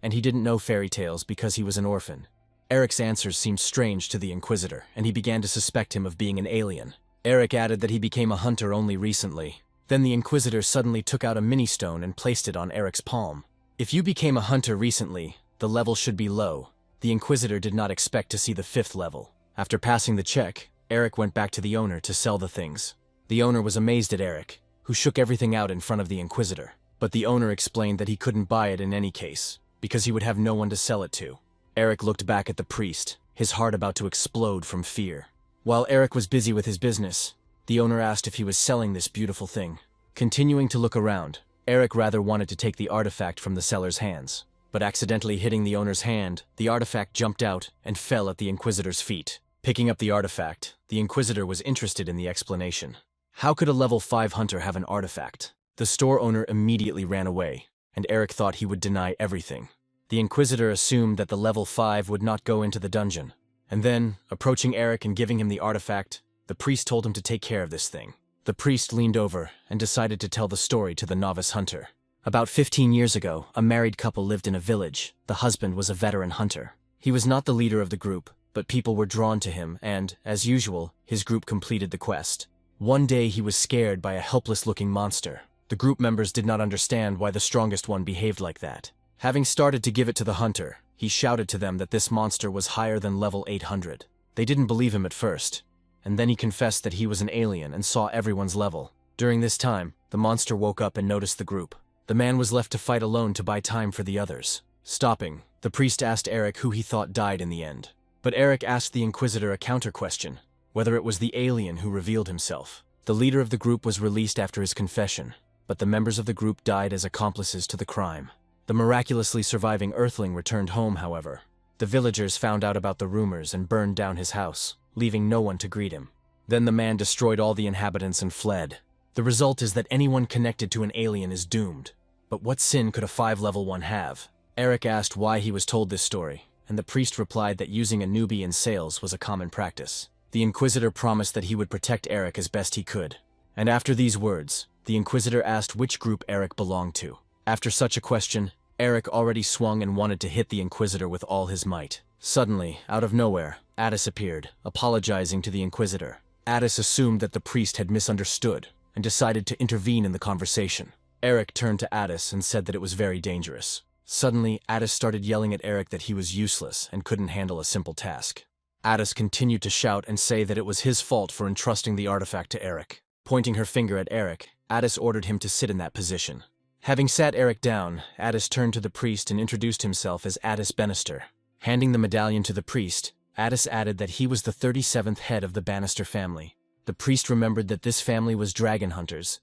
And he didn't know fairy tales because he was an orphan. Eric's answers seemed strange to the Inquisitor, and he began to suspect him of being an alien. Eric added that he became a hunter only recently. Then the Inquisitor suddenly took out a mini-stone and placed it on Eric's palm. If you became a hunter recently, the level should be low. The Inquisitor did not expect to see the 5th level. After passing the check, Eric went back to the owner to sell the things. The owner was amazed at Eric, who shook everything out in front of the Inquisitor. But the owner explained that he couldn't buy it in any case, because he would have no one to sell it to. Eric looked back at the priest, his heart about to explode from fear. While Eric was busy with his business, the owner asked if he was selling this beautiful thing. Continuing to look around, Eric rather wanted to take the artifact from the seller's hands. But accidentally hitting the owner's hand, the artifact jumped out and fell at the Inquisitor's feet. Picking up the artifact, the Inquisitor was interested in the explanation. How could a level 5 hunter have an artifact? The store owner immediately ran away, and Eric thought he would deny everything. The Inquisitor assumed that the level 5 would not go into the dungeon. And then, approaching Eric and giving him the artifact, the priest told him to take care of this thing. The priest leaned over and decided to tell the story to the novice hunter. About 15 years ago, a married couple lived in a village. The husband was a veteran hunter. He was not the leader of the group, but people were drawn to him and, as usual, his group completed the quest. One day he was scared by a helpless-looking monster. The group members did not understand why the strongest one behaved like that. Having started to give it to the hunter, he shouted to them that this monster was higher than level 800. They didn't believe him at first, and then he confessed that he was an alien and saw everyone's level. During this time, the monster woke up and noticed the group. The man was left to fight alone to buy time for the others. Stopping, the priest asked Eric who he thought died in the end. But Eric asked the Inquisitor a counter-question, whether it was the alien who revealed himself. The leader of the group was released after his confession, but the members of the group died as accomplices to the crime. The miraculously surviving Earthling returned home, however. The villagers found out about the rumors and burned down his house, leaving no one to greet him. Then the man destroyed all the inhabitants and fled. The result is that anyone connected to an alien is doomed. But what sin could a 5 level 1 have? Eric asked why he was told this story, and the priest replied that using a newbie in sales was a common practice. The Inquisitor promised that he would protect Eric as best he could. And after these words, the Inquisitor asked which group Eric belonged to. After such a question, Eric already swung and wanted to hit the Inquisitor with all his might. Suddenly, out of nowhere, Addis appeared, apologizing to the Inquisitor. Addis assumed that the priest had misunderstood and decided to intervene in the conversation. Eric turned to Addis and said that it was very dangerous. Suddenly, Addis started yelling at Eric that he was useless and couldn't handle a simple task. Addis continued to shout and say that it was his fault for entrusting the artifact to Eric. Pointing her finger at Eric, Addis ordered him to sit in that position. Having sat Eric down, Addis turned to the priest and introduced himself as Addis Bannister. Handing the medallion to the priest, Addis added that he was the 37th head of the Bannister family. The priest remembered that this family was dragon hunters,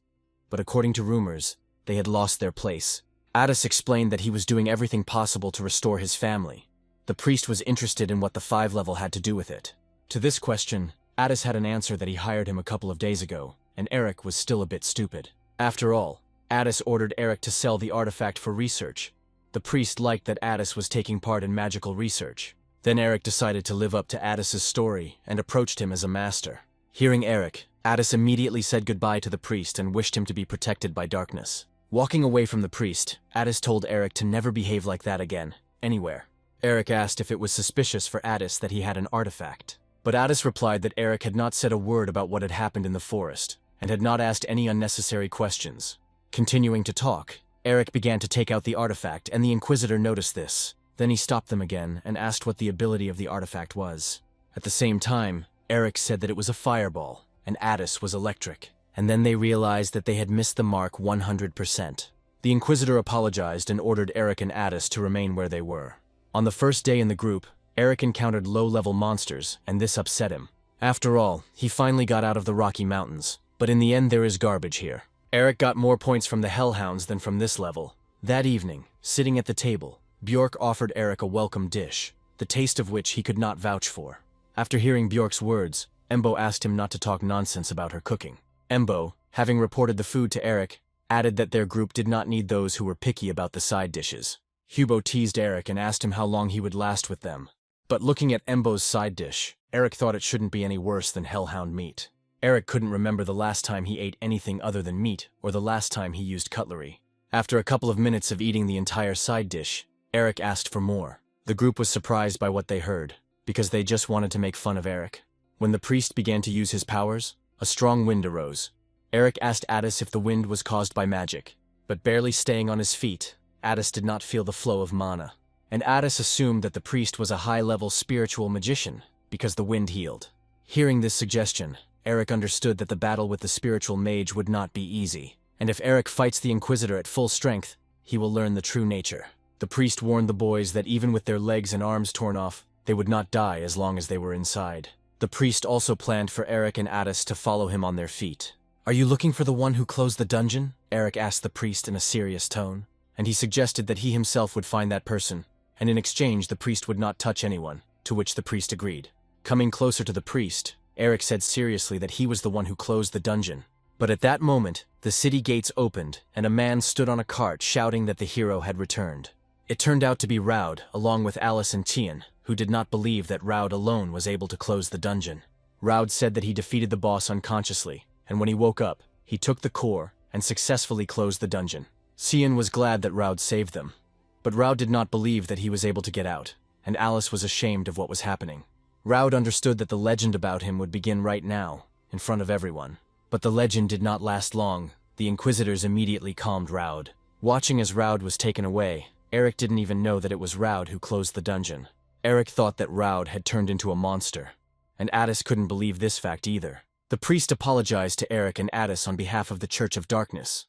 but according to rumors, they had lost their place. Addis explained that he was doing everything possible to restore his family. The priest was interested in what the 5 level had to do with it. To this question, Addis had an answer that he hired him a couple of days ago, and Eric was still a bit stupid. After all, Addis ordered Eric to sell the artifact for research. The priest liked that Addis was taking part in magical research. Then Eric decided to live up to Addis's story and approached him as a master. Hearing Eric, Addis immediately said goodbye to the priest and wished him to be protected by darkness. Walking away from the priest, Addis told Eric to never behave like that again, anywhere. Eric asked if it was suspicious for Addis that he had an artifact. But Addis replied that Eric had not said a word about what had happened in the forest, and had not asked any unnecessary questions. Continuing to talk, Eric began to take out the artifact, and the Inquisitor noticed this. Then he stopped them again and asked what the ability of the artifact was. At the same time, Eric said that it was a fireball, and Addis was electric. And then they realized that they had missed the mark 100%. The Inquisitor apologized and ordered Eric and Addis to remain where they were. On the first day in the group, Eric encountered low-level monsters, and this upset him. After all, he finally got out of the Rocky Mountains, but in the end there is garbage here. Eric got more points from the Hellhounds than from this level. That evening, sitting at the table, Bjork offered Eric a welcome dish, the taste of which he could not vouch for. After hearing Bjork's words, Embo asked him not to talk nonsense about her cooking. Embo, having reported the food to Eric, added that their group did not need those who were picky about the side dishes. Hubo teased Eric and asked him how long he would last with them. But looking at Embo's side dish, Eric thought it shouldn't be any worse than hellhound meat. Eric couldn't remember the last time he ate anything other than meat or the last time he used cutlery. After a couple of minutes of eating the entire side dish, Eric asked for more. The group was surprised by what they heard, because they just wanted to make fun of Eric. When the priest began to use his powers, a strong wind arose. Eric asked Addis if the wind was caused by magic, but barely staying on his feet, Addis did not feel the flow of mana. And Addis assumed that the priest was a high-level spiritual magician, because the wind healed. Hearing this suggestion, Eric understood that the battle with the spiritual mage would not be easy, and if Eric fights the Inquisitor at full strength, he will learn the true nature. The priest warned the boys that even with their legs and arms torn off, they would not die as long as they were inside. The priest also planned for Eric and Addis to follow him on their feet. "Are you looking for the one who closed the dungeon?" Eric asked the priest in a serious tone, and he suggested that he himself would find that person, and in exchange the priest would not touch anyone, to which the priest agreed. Coming closer to the priest, Eric said seriously that he was the one who closed the dungeon. But at that moment, the city gates opened, and a man stood on a cart shouting that the hero had returned. It turned out to be Raud, along with Alice and Tian, who did not believe that Raud alone was able to close the dungeon. Raud said that he defeated the boss unconsciously, and when he woke up, he took the core and successfully closed the dungeon. Tian was glad that Raud saved them, but Raud did not believe that he was able to get out, and Alice was ashamed of what was happening. Raud understood that the legend about him would begin right now, in front of everyone. But the legend did not last long. The Inquisitors immediately calmed Raud. Watching as Raud was taken away, Eric didn't even know that it was Raud who closed the dungeon. Eric thought that Raud had turned into a monster, and Addis couldn't believe this fact either. The priest apologized to Eric and Addis on behalf of the Church of Darkness,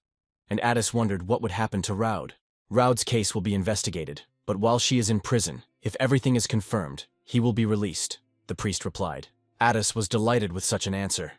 and Addis wondered what would happen to Raud. Raud's case will be investigated, but while she is in prison, if everything is confirmed, he will be released, the priest replied. Addis was delighted with such an answer,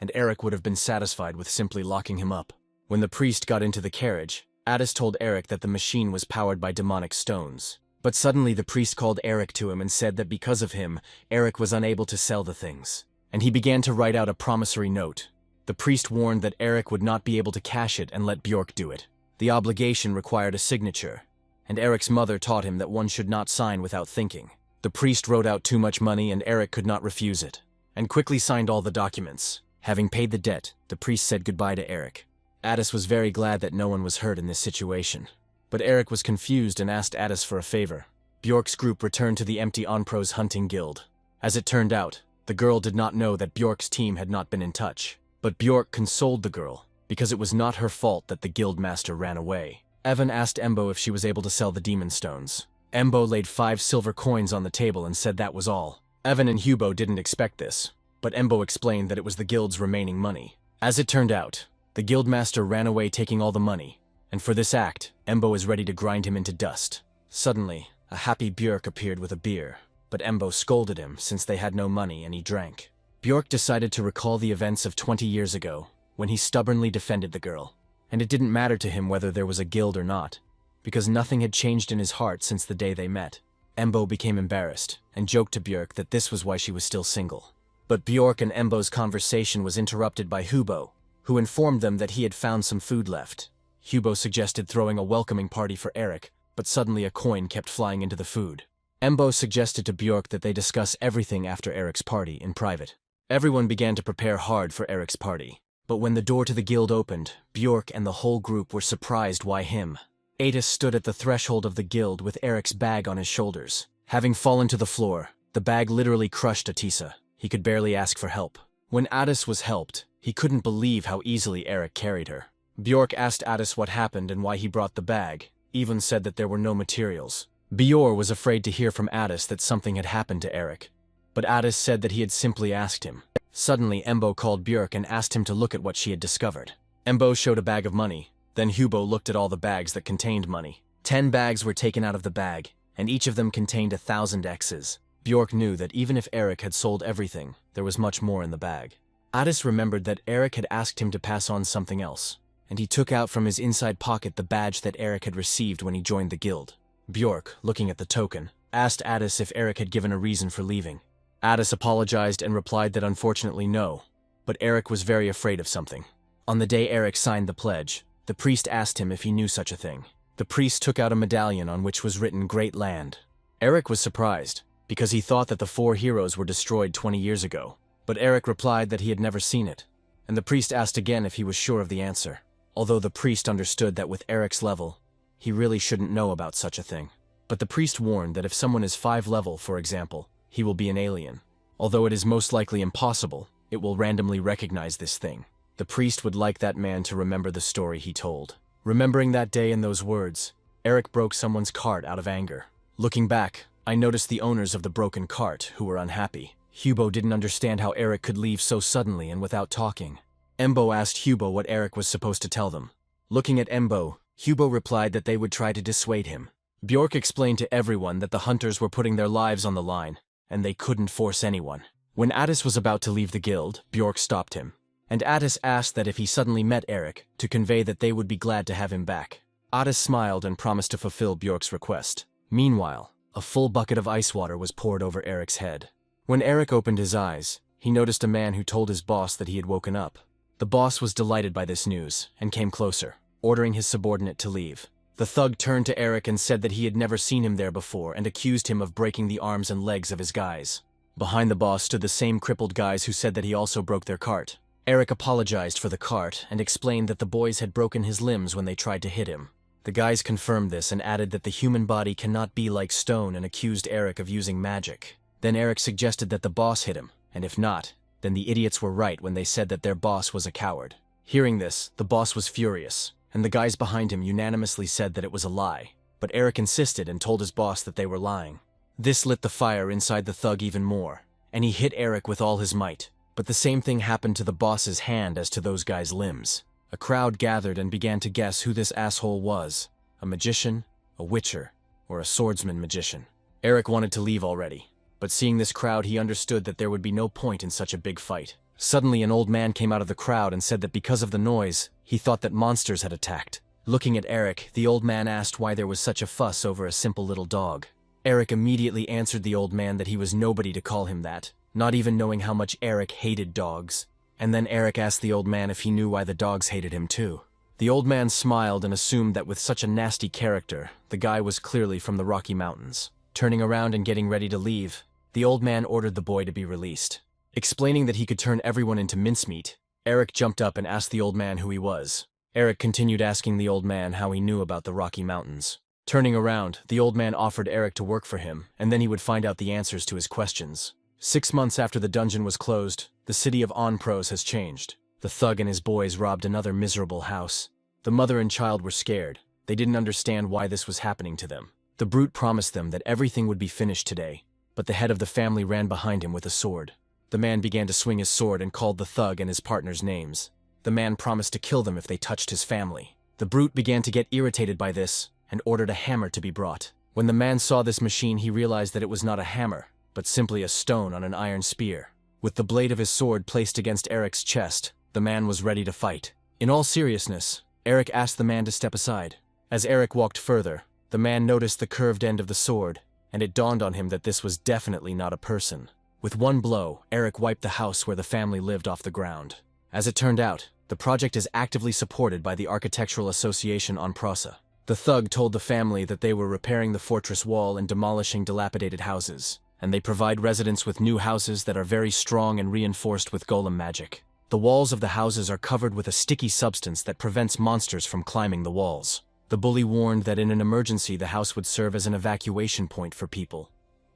and Eric would have been satisfied with simply locking him up. When the priest got into the carriage, Addis told Eric that the machine was powered by demonic stones. But suddenly the priest called Eric to him and said that because of him, Eric was unable to sell the things. And he began to write out a promissory note. The priest warned that Eric would not be able to cash it and let Bjork do it. The obligation required a signature, and Eric's mother taught him that one should not sign without thinking. The priest wrote out too much money and Eric could not refuse it, and quickly signed all the documents. Having paid the debt, the priest said goodbye to Eric. Addis was very glad that no one was hurt in this situation. But Eric was confused and asked Addis for a favor. Bjork's group returned to the empty Onpro's hunting guild. As it turned out, the girl did not know that Bjork's team had not been in touch. But Bjork consoled the girl, because it was not her fault that the guild master ran away. Evan asked Embo if she was able to sell the demon stones. Embo laid 5 silver coins on the table and said that was all. Evan and Hubo didn't expect this, but Embo explained that it was the guild's remaining money. As it turned out, the guildmaster ran away taking all the money, and for this act, Embo is ready to grind him into dust. Suddenly, a happy Björk appeared with a beer, but Embo scolded him since they had no money and he drank. Björk decided to recall the events of 20 years ago, when he stubbornly defended the girl. And it didn't matter to him whether there was a guild or not, because nothing had changed in his heart since the day they met. Embo became embarrassed, and joked to Björk that this was why she was still single. But Björk and Embo's conversation was interrupted by Hubo, who informed them that he had found some food left. Hubo suggested throwing a welcoming party for Eric, but suddenly a coin kept flying into the food. Embo suggested to Björk that they discuss everything after Eric's party in private. Everyone began to prepare hard for Eric's party. But when the door to the guild opened, Björk and the whole group were surprised why him. Adis stood at the threshold of the guild with Eric's bag on his shoulders. Having fallen to the floor, the bag literally crushed Atisa. He could barely ask for help. When Addis was helped, he couldn't believe how easily Eric carried her. Björk asked Addis what happened and why he brought the bag, even said that there were no materials. Björk was afraid to hear from Addis that something had happened to Eric, but Addis said that he had simply asked him. Suddenly, Embo called Björk and asked him to look at what she had discovered. Embo showed a bag of money. Then Hubo looked at all the bags that contained money. 10 bags were taken out of the bag, and each of them contained 1,000 X's. Björk knew that even if Eric had sold everything, there was much more in the bag. Addis remembered that Eric had asked him to pass on something else, and he took out from his inside pocket the badge that Eric had received when he joined the guild. Björk, looking at the token, asked Addis if Eric had given a reason for leaving. Addis apologized and replied that unfortunately no, but Eric was very afraid of something. On the day Eric signed the pledge, the priest asked him if he knew such a thing. The priest took out a medallion on which was written Great Land. Eric was surprised, because he thought that the 4 heroes were destroyed 20 years ago. But Eric replied that he had never seen it, and the priest asked again if he was sure of the answer. Although the priest understood that with Eric's level, he really shouldn't know about such a thing. But the priest warned that if someone is 5 level, for example, he will be an alien. Although it is most likely impossible, it will randomly recognize this thing. The priest would like that man to remember the story he told. Remembering that day and those words, Eric broke someone's cart out of anger. Looking back, I noticed the owners of the broken cart who were unhappy. Hubo didn't understand how Eric could leave so suddenly and without talking. Embo asked Hubo what Eric was supposed to tell them. Looking at Embo, Hubo replied that they would try to dissuade him. Bjork explained to everyone that the hunters were putting their lives on the line, and they couldn't force anyone. When Addis was about to leave the guild, Bjork stopped him. And Addis asked that if he suddenly met Eric, to convey that they would be glad to have him back. Addis smiled and promised to fulfill Bjork's request. Meanwhile, a full bucket of ice water was poured over Eric's head. When Eric opened his eyes, he noticed a man who told his boss that he had woken up. The boss was delighted by this news, and came closer, ordering his subordinate to leave. The thug turned to Eric and said that he had never seen him there before and accused him of breaking the arms and legs of his guys. Behind the boss stood the same crippled guys who said that he also broke their cart. Eric apologized for the cart and explained that the boys had broken his limbs when they tried to hit him. The guys confirmed this and added that the human body cannot be like stone and accused Eric of using magic. Then Eric suggested that the boss hit him, and if not, then the idiots were right when they said that their boss was a coward. Hearing this, the boss was furious, and the guys behind him unanimously said that it was a lie, but Eric insisted and told his boss that they were lying. This lit the fire inside the thug even more, and he hit Eric with all his might, but the same thing happened to the boss's hand as to those guys' limbs. A crowd gathered and began to guess who this asshole was, a magician, a witcher, or a swordsman magician. Eric wanted to leave already, but seeing this crowd he understood that there would be no point in such a big fight. Suddenly an old man came out of the crowd and said that because of the noise, he thought that monsters had attacked. Looking at Eric, the old man asked why there was such a fuss over a simple little dog. Eric immediately answered the old man that he was nobody to call him that, not even knowing how much Eric hated dogs. And then Eric asked the old man if he knew why the dogs hated him too. The old man smiled and assumed that with such a nasty character, the guy was clearly from the Rocky Mountains. Turning around and getting ready to leave, the old man ordered the boy to be released. Explaining that he could turn everyone into mincemeat, Eric jumped up and asked the old man who he was. Eric continued asking the old man how he knew about the Rocky Mountains. Turning around, the old man offered Eric to work for him, and then he would find out the answers to his questions. 6 months after the dungeon was closed, the city of Onpros has changed. The thug and his boys robbed another miserable house. The mother and child were scared. They didn't understand why this was happening to them. The brute promised them that everything would be finished today, but the head of the family ran behind him with a sword. The man began to swing his sword and called the thug and his partners names. The man promised to kill them if they touched his family. The brute began to get irritated by this and ordered a hammer to be brought. When the man saw this machine, he realized that it was not a hammer, but simply a stone on an iron spear. With the blade of his sword placed against Eric's chest, the man was ready to fight. In all seriousness, Eric asked the man to step aside. As Eric walked further, the man noticed the curved end of the sword, and it dawned on him that this was definitely not a person. With one blow, Eric wiped the house where the family lived off the ground. As it turned out, the project is actively supported by the Architectural Association on Prosa. The thug told the family that they were repairing the fortress wall and demolishing dilapidated houses, and they provide residents with new houses that are very strong and reinforced with golem magic. The walls of the houses are covered with a sticky substance that prevents monsters from climbing the walls. The bully warned that in an emergency the house would serve as an evacuation point for people,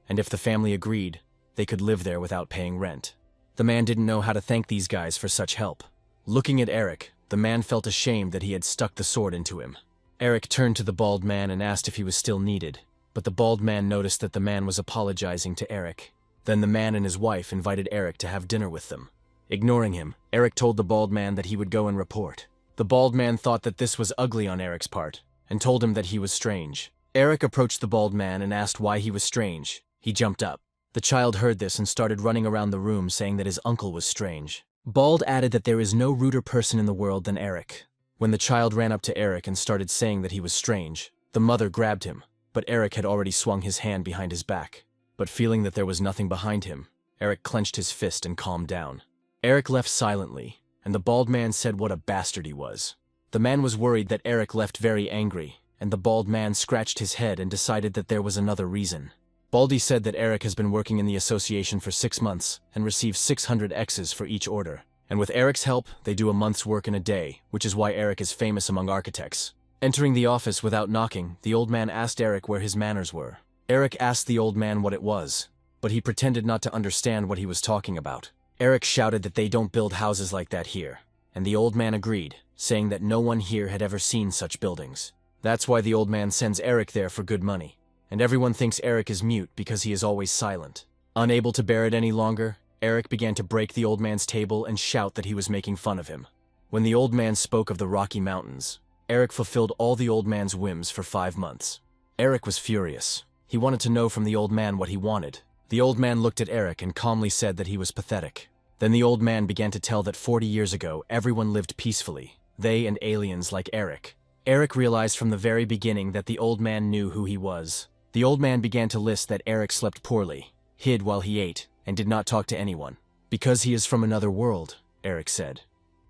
and if the family agreed, they could live there without paying rent. The man didn't know how to thank these guys for such help. Looking at Eric, the man felt ashamed that he had stuck the sword into him. Eric turned to the bald man and asked if he was still needed, but the bald man noticed that the man was apologizing to Eric. Then the man and his wife invited Eric to have dinner with them. Ignoring him, Eric told the bald man that he would go and report. The bald man thought that this was ugly on Eric's part, and told him that he was strange. Eric approached the bald man and asked why he was strange. He jumped up. The child heard this and started running around the room saying that his uncle was strange. Bald added that there is no ruder person in the world than Eric. When the child ran up to Eric and started saying that he was strange, the mother grabbed him, but Eric had already swung his hand behind his back. But feeling that there was nothing behind him, Eric clenched his fist and calmed down. Eric left silently, and the bald man said what a bastard he was. The man was worried that Eric left very angry, and the bald man scratched his head and decided that there was another reason. Baldy said that Eric has been working in the association for 6 months and receives 600 X's for each order. And with Eric's help, they do a month's work in a day, which is why Eric is famous among architects. Entering the office without knocking, the old man asked Eric where his manners were. Eric asked the old man what it was, but he pretended not to understand what he was talking about. Eric shouted that they don't build houses like that here, and the old man agreed, saying that no one here had ever seen such buildings. That's why the old man sends Eric there for good money, and everyone thinks Eric is mute because he is always silent. Unable to bear it any longer, Eric began to break the old man's table and shout that he was making fun of him. When the old man spoke of the Rocky Mountains, Eric fulfilled all the old man's whims for 5 months. Eric was furious. He wanted to know from the old man what he wanted. The old man looked at Eric and calmly said that he was pathetic. Then the old man began to tell that 40 years ago everyone lived peacefully, they and aliens like Eric. Eric realized from the very beginning that the old man knew who he was. The old man began to list that Eric slept poorly, hid while he ate, and did not talk to anyone. Because he is from another world, Eric said.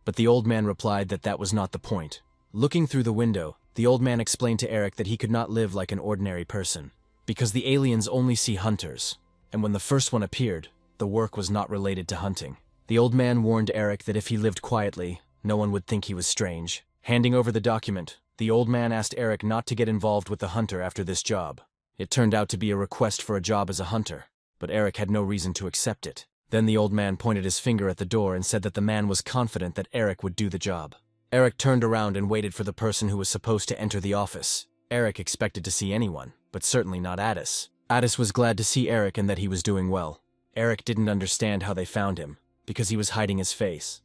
But the old man replied that that was not the point. Looking through the window, the old man explained to Eric that he could not live like an ordinary person, because the aliens only see hunters, and when the first one appeared, the work was not related to hunting. The old man warned Eric that if he lived quietly, no one would think he was strange. Handing over the document, the old man asked Eric not to get involved with the hunter after this job. It turned out to be a request for a job as a hunter, but Eric had no reason to accept it. Then the old man pointed his finger at the door and said that the man was confident that Eric would do the job. Eric turned around and waited for the person who was supposed to enter the office. Eric expected to see anyone, but certainly not Addis. Addis was glad to see Eric and that he was doing well. Eric didn't understand how they found him, because he was hiding his face.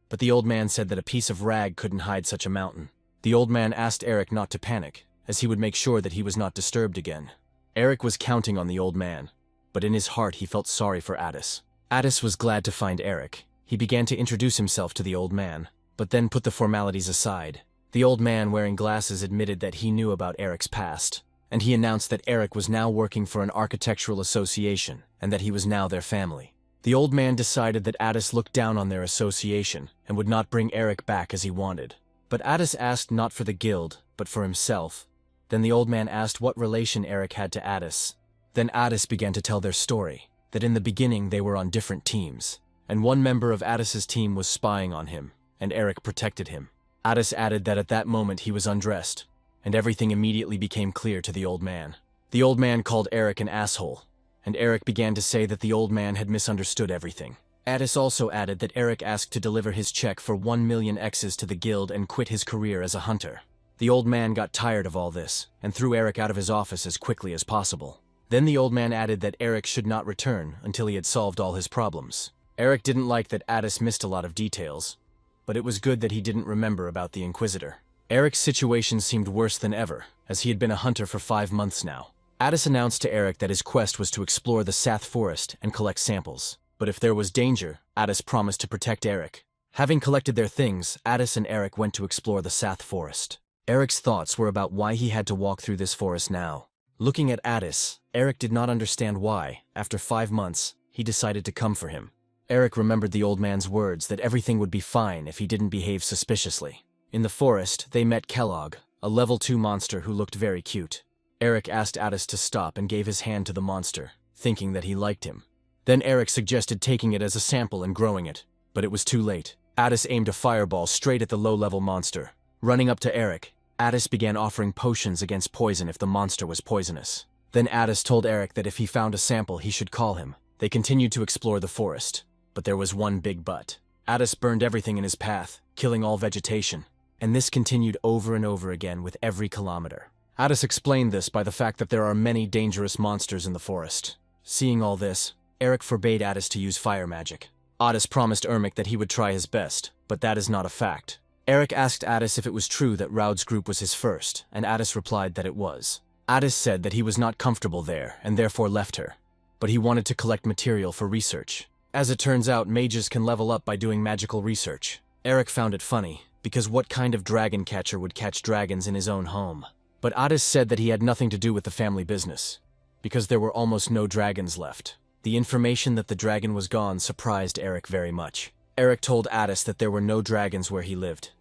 But the old man said that a piece of rag couldn't hide such a mountain. The old man asked Eric not to panic, as he would make sure that he was not disturbed again. Eric was counting on the old man, but in his heart he felt sorry for Addis. Addis was glad to find Eric. He began to introduce himself to the old man, but then put the formalities aside. The old man wearing glasses admitted that he knew about Eric's past, and he announced that Eric was now working for an architectural association and that he was now their family. The old man decided that Addis looked down on their association and would not bring Eric back as he wanted. But Addis asked not for the guild, but for himself. Then the old man asked what relation Eric had to Addis. Then Addis began to tell their story, that in the beginning they were on different teams, and one member of Addis's team was spying on him, and Eric protected him. Addis added that at that moment he was undressed, and everything immediately became clear to the old man. The old man called Eric an asshole, and Eric began to say that the old man had misunderstood everything. Addis also added that Eric asked to deliver his check for 1 million X's to the guild and quit his career as a hunter. The old man got tired of all this, and threw Eric out of his office as quickly as possible. Then the old man added that Eric should not return until he had solved all his problems. Eric didn't like that Addis missed a lot of details, but it was good that he didn't remember about the Inquisitor. Eric's situation seemed worse than ever, as he had been a hunter for 5 months now. Addis announced to Eric that his quest was to explore the Sath Forest and collect samples. But if there was danger, Addis promised to protect Eric. Having collected their things, Addis and Eric went to explore the Sath Forest. Eric's thoughts were about why he had to walk through this forest now. Looking at Addis, Eric did not understand why, after 5 months, he decided to come for him. Eric remembered the old man's words that everything would be fine if he didn't behave suspiciously. In the forest, they met Kellogg, a level 2 monster who looked very cute. Eric asked Addis to stop and gave his hand to the monster, thinking that he liked him. Then Eric suggested taking it as a sample and growing it, but it was too late. Addis aimed a fireball straight at the low-level monster. Running up to Eric, Addis began offering potions against poison if the monster was poisonous. Then Addis told Eric that if he found a sample, he should call him. They continued to explore the forest, but there was one big but. Addis burned everything in his path, killing all vegetation, and this continued over and over again with every kilometer. Addis explained this by the fact that there are many dangerous monsters in the forest. Seeing all this, Eric forbade Addis to use fire magic. Addis promised Ermic that he would try his best, but that is not a fact. Eric asked Addis if it was true that Raud's group was his first, and Addis replied that it was. Addis said that he was not comfortable there, and therefore left her, but he wanted to collect material for research. As it turns out, mages can level up by doing magical research. Eric found it funny, because what kind of dragon catcher would catch dragons in his own home? But Addis said that he had nothing to do with the family business, because there were almost no dragons left. The information that the dragon was gone surprised Eric very much. Eric told Addis that there were no dragons where he lived,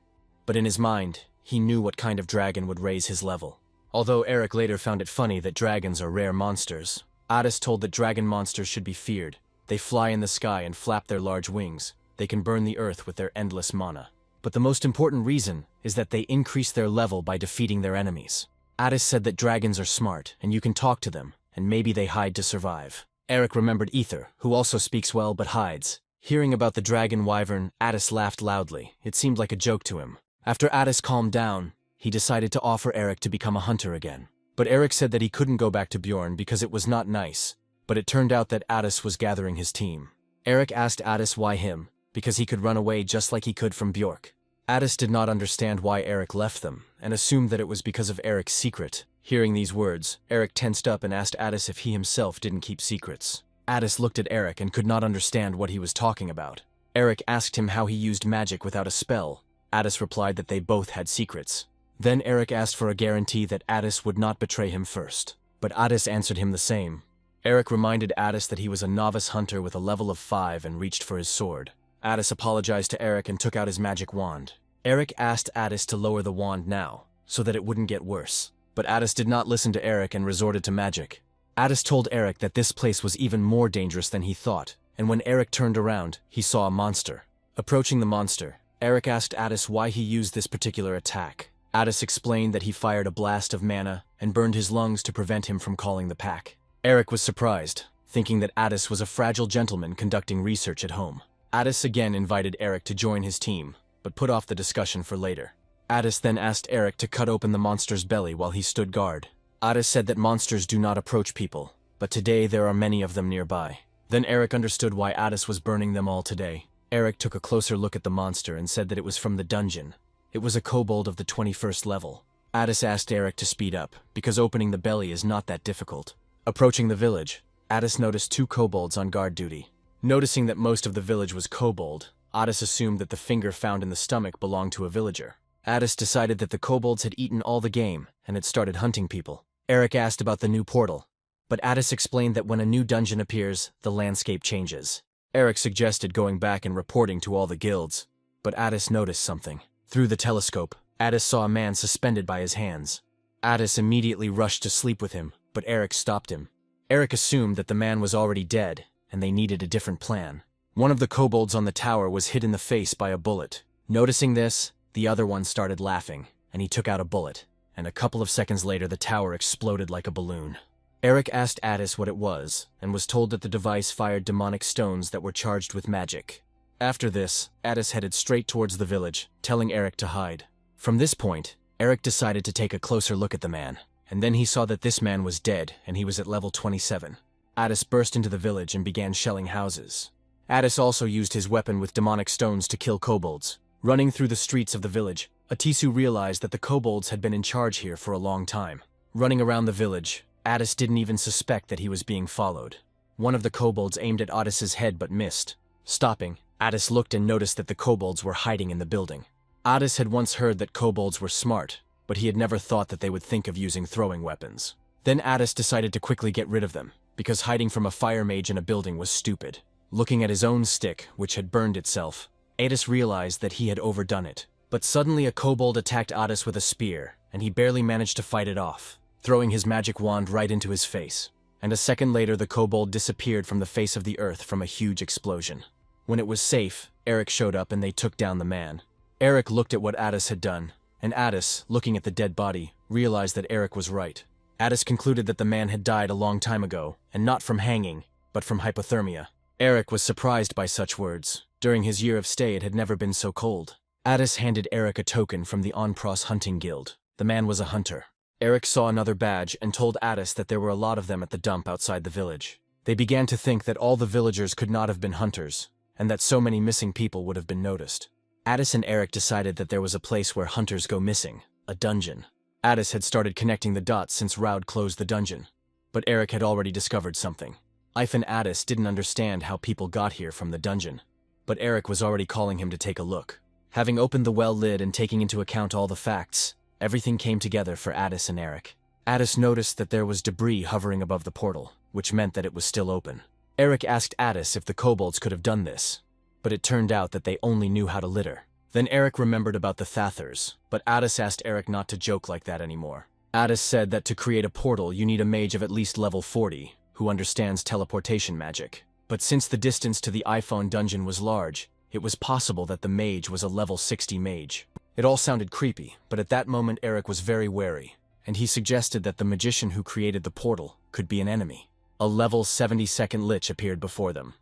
but in his mind, he knew what kind of dragon would raise his level. Although Eric later found it funny that dragons are rare monsters, Addis told that dragon monsters should be feared. They fly in the sky and flap their large wings. They can burn the earth with their endless mana. But the most important reason is that they increase their level by defeating their enemies. Addis said that dragons are smart, and you can talk to them, and maybe they hide to survive. Eric remembered Ether, who also speaks well but hides. Hearing about the dragon wyvern, Addis laughed loudly. It seemed like a joke to him. After Addis calmed down, he decided to offer Eric to become a hunter again. But Eric said that he couldn't go back to Bjorn because it was not nice, but it turned out that Addis was gathering his team. Eric asked Addis why him, because he could run away just like he could from Bjork. Addis did not understand why Eric left them, and assumed that it was because of Eric's secret. Hearing these words, Eric tensed up and asked Addis if he himself didn't keep secrets. Addis looked at Eric and could not understand what he was talking about. Eric asked him how he used magic without a spell. Addis replied that they both had secrets. Then Eric asked for a guarantee that Addis would not betray him first. But Addis answered him the same. Eric reminded Addis that he was a novice hunter with a level of 5 and reached for his sword. Addis apologized to Eric and took out his magic wand. Eric asked Addis to lower the wand now, so that it wouldn't get worse. But Addis did not listen to Eric and resorted to magic. Addis told Eric that this place was even more dangerous than he thought, and when Eric turned around, he saw a monster. Approaching the monster, Eric asked Addis why he used this particular attack. Addis explained that he fired a blast of mana and burned his lungs to prevent him from calling the pack. Eric was surprised, thinking that Addis was a fragile gentleman conducting research at home. Addis again invited Eric to join his team, but put off the discussion for later. Addis then asked Eric to cut open the monster's belly while he stood guard. Addis said that monsters do not approach people, but today there are many of them nearby. Then Eric understood why Addis was burning them all today. Eric took a closer look at the monster and said that it was from the dungeon. It was a kobold of the 21st level. Addis asked Eric to speed up, because opening the belly is not that difficult. Approaching the village, Addis noticed 2 kobolds on guard duty. Noticing that most of the village was kobold, Addis assumed that the finger found in the stomach belonged to a villager. Addis decided that the kobolds had eaten all the game and had started hunting people. Eric asked about the new portal, but Addis explained that when a new dungeon appears, the landscape changes. Eric suggested going back and reporting to all the guilds, but Addis noticed something. Through the telescope, Addis saw a man suspended by his hands. Addis immediately rushed to sleep with him, but Eric stopped him. Eric assumed that the man was already dead, and they needed a different plan. One of the kobolds on the tower was hit in the face by a bullet. Noticing this, the other one started laughing, and he took out a bullet, and a couple of seconds later the tower exploded like a balloon. Eric asked Addis what it was, and was told that the device fired demonic stones that were charged with magic. After this, Addis headed straight towards the village, telling Eric to hide. From this point, Eric decided to take a closer look at the man, and then he saw that this man was dead and he was at level 27. Addis burst into the village and began shelling houses. Addis also used his weapon with demonic stones to kill kobolds. Running through the streets of the village, Atisu realized that the kobolds had been in charge here for a long time. Running around the village, Addis didn't even suspect that he was being followed. One of the kobolds aimed at Addis's head but missed. Stopping, Addis looked and noticed that the kobolds were hiding in the building. Addis had once heard that kobolds were smart, but he had never thought that they would think of using throwing weapons. Then Addis decided to quickly get rid of them, because hiding from a fire mage in a building was stupid. Looking at his own stick, which had burned itself, Addis realized that he had overdone it. But suddenly a kobold attacked Addis with a spear, and he barely managed to fight it off, throwing his magic wand right into his face. And a second later the kobold disappeared from the face of the earth from a huge explosion. When it was safe, Eric showed up and they took down the man. Eric looked at what Addis had done, and Addis, looking at the dead body, realized that Eric was right. Addis concluded that the man had died a long time ago, and not from hanging, but from hypothermia. Eric was surprised by such words. During his year of stay it had never been so cold. Addis handed Eric a token from the Onpros hunting guild. The man was a hunter. Eric saw another badge and told Addis that there were a lot of them at the dump outside the village. They began to think that all the villagers could not have been hunters, and that so many missing people would have been noticed. Addis and Eric decided that there was a place where hunters go missing, a dungeon. Addis had started connecting the dots since Raud closed the dungeon, but Eric had already discovered something. Ife and Addis didn't understand how people got here from the dungeon, but Eric was already calling him to take a look. Having opened the well lid and taking into account all the facts, everything came together for Addis and Eric. Addis noticed that there was debris hovering above the portal, which meant that it was still open. Eric asked Addis if the kobolds could have done this, but it turned out that they only knew how to litter. Then Eric remembered about the Thathers, but Addis asked Eric not to joke like that anymore. Addis said that to create a portal you need a mage of at least level 40, who understands teleportation magic. But since the distance to the iPhone dungeon was large, it was possible that the mage was a level 60 mage. It all sounded creepy, but at that moment Eric was very wary, and he suggested that the magician who created the portal could be an enemy. A level 72nd lich appeared before them.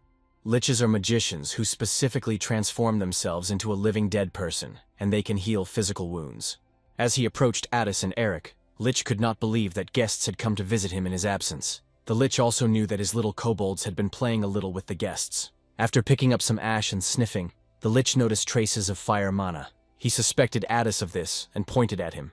Liches are magicians who specifically transform themselves into a living dead person, and they can heal physical wounds. As he approached Addis and Eric, Lich could not believe that guests had come to visit him in his absence. The Lich also knew that his little kobolds had been playing a little with the guests. After picking up some ash and sniffing, the Lich noticed traces of fire mana. He suspected Addis of this and pointed at him.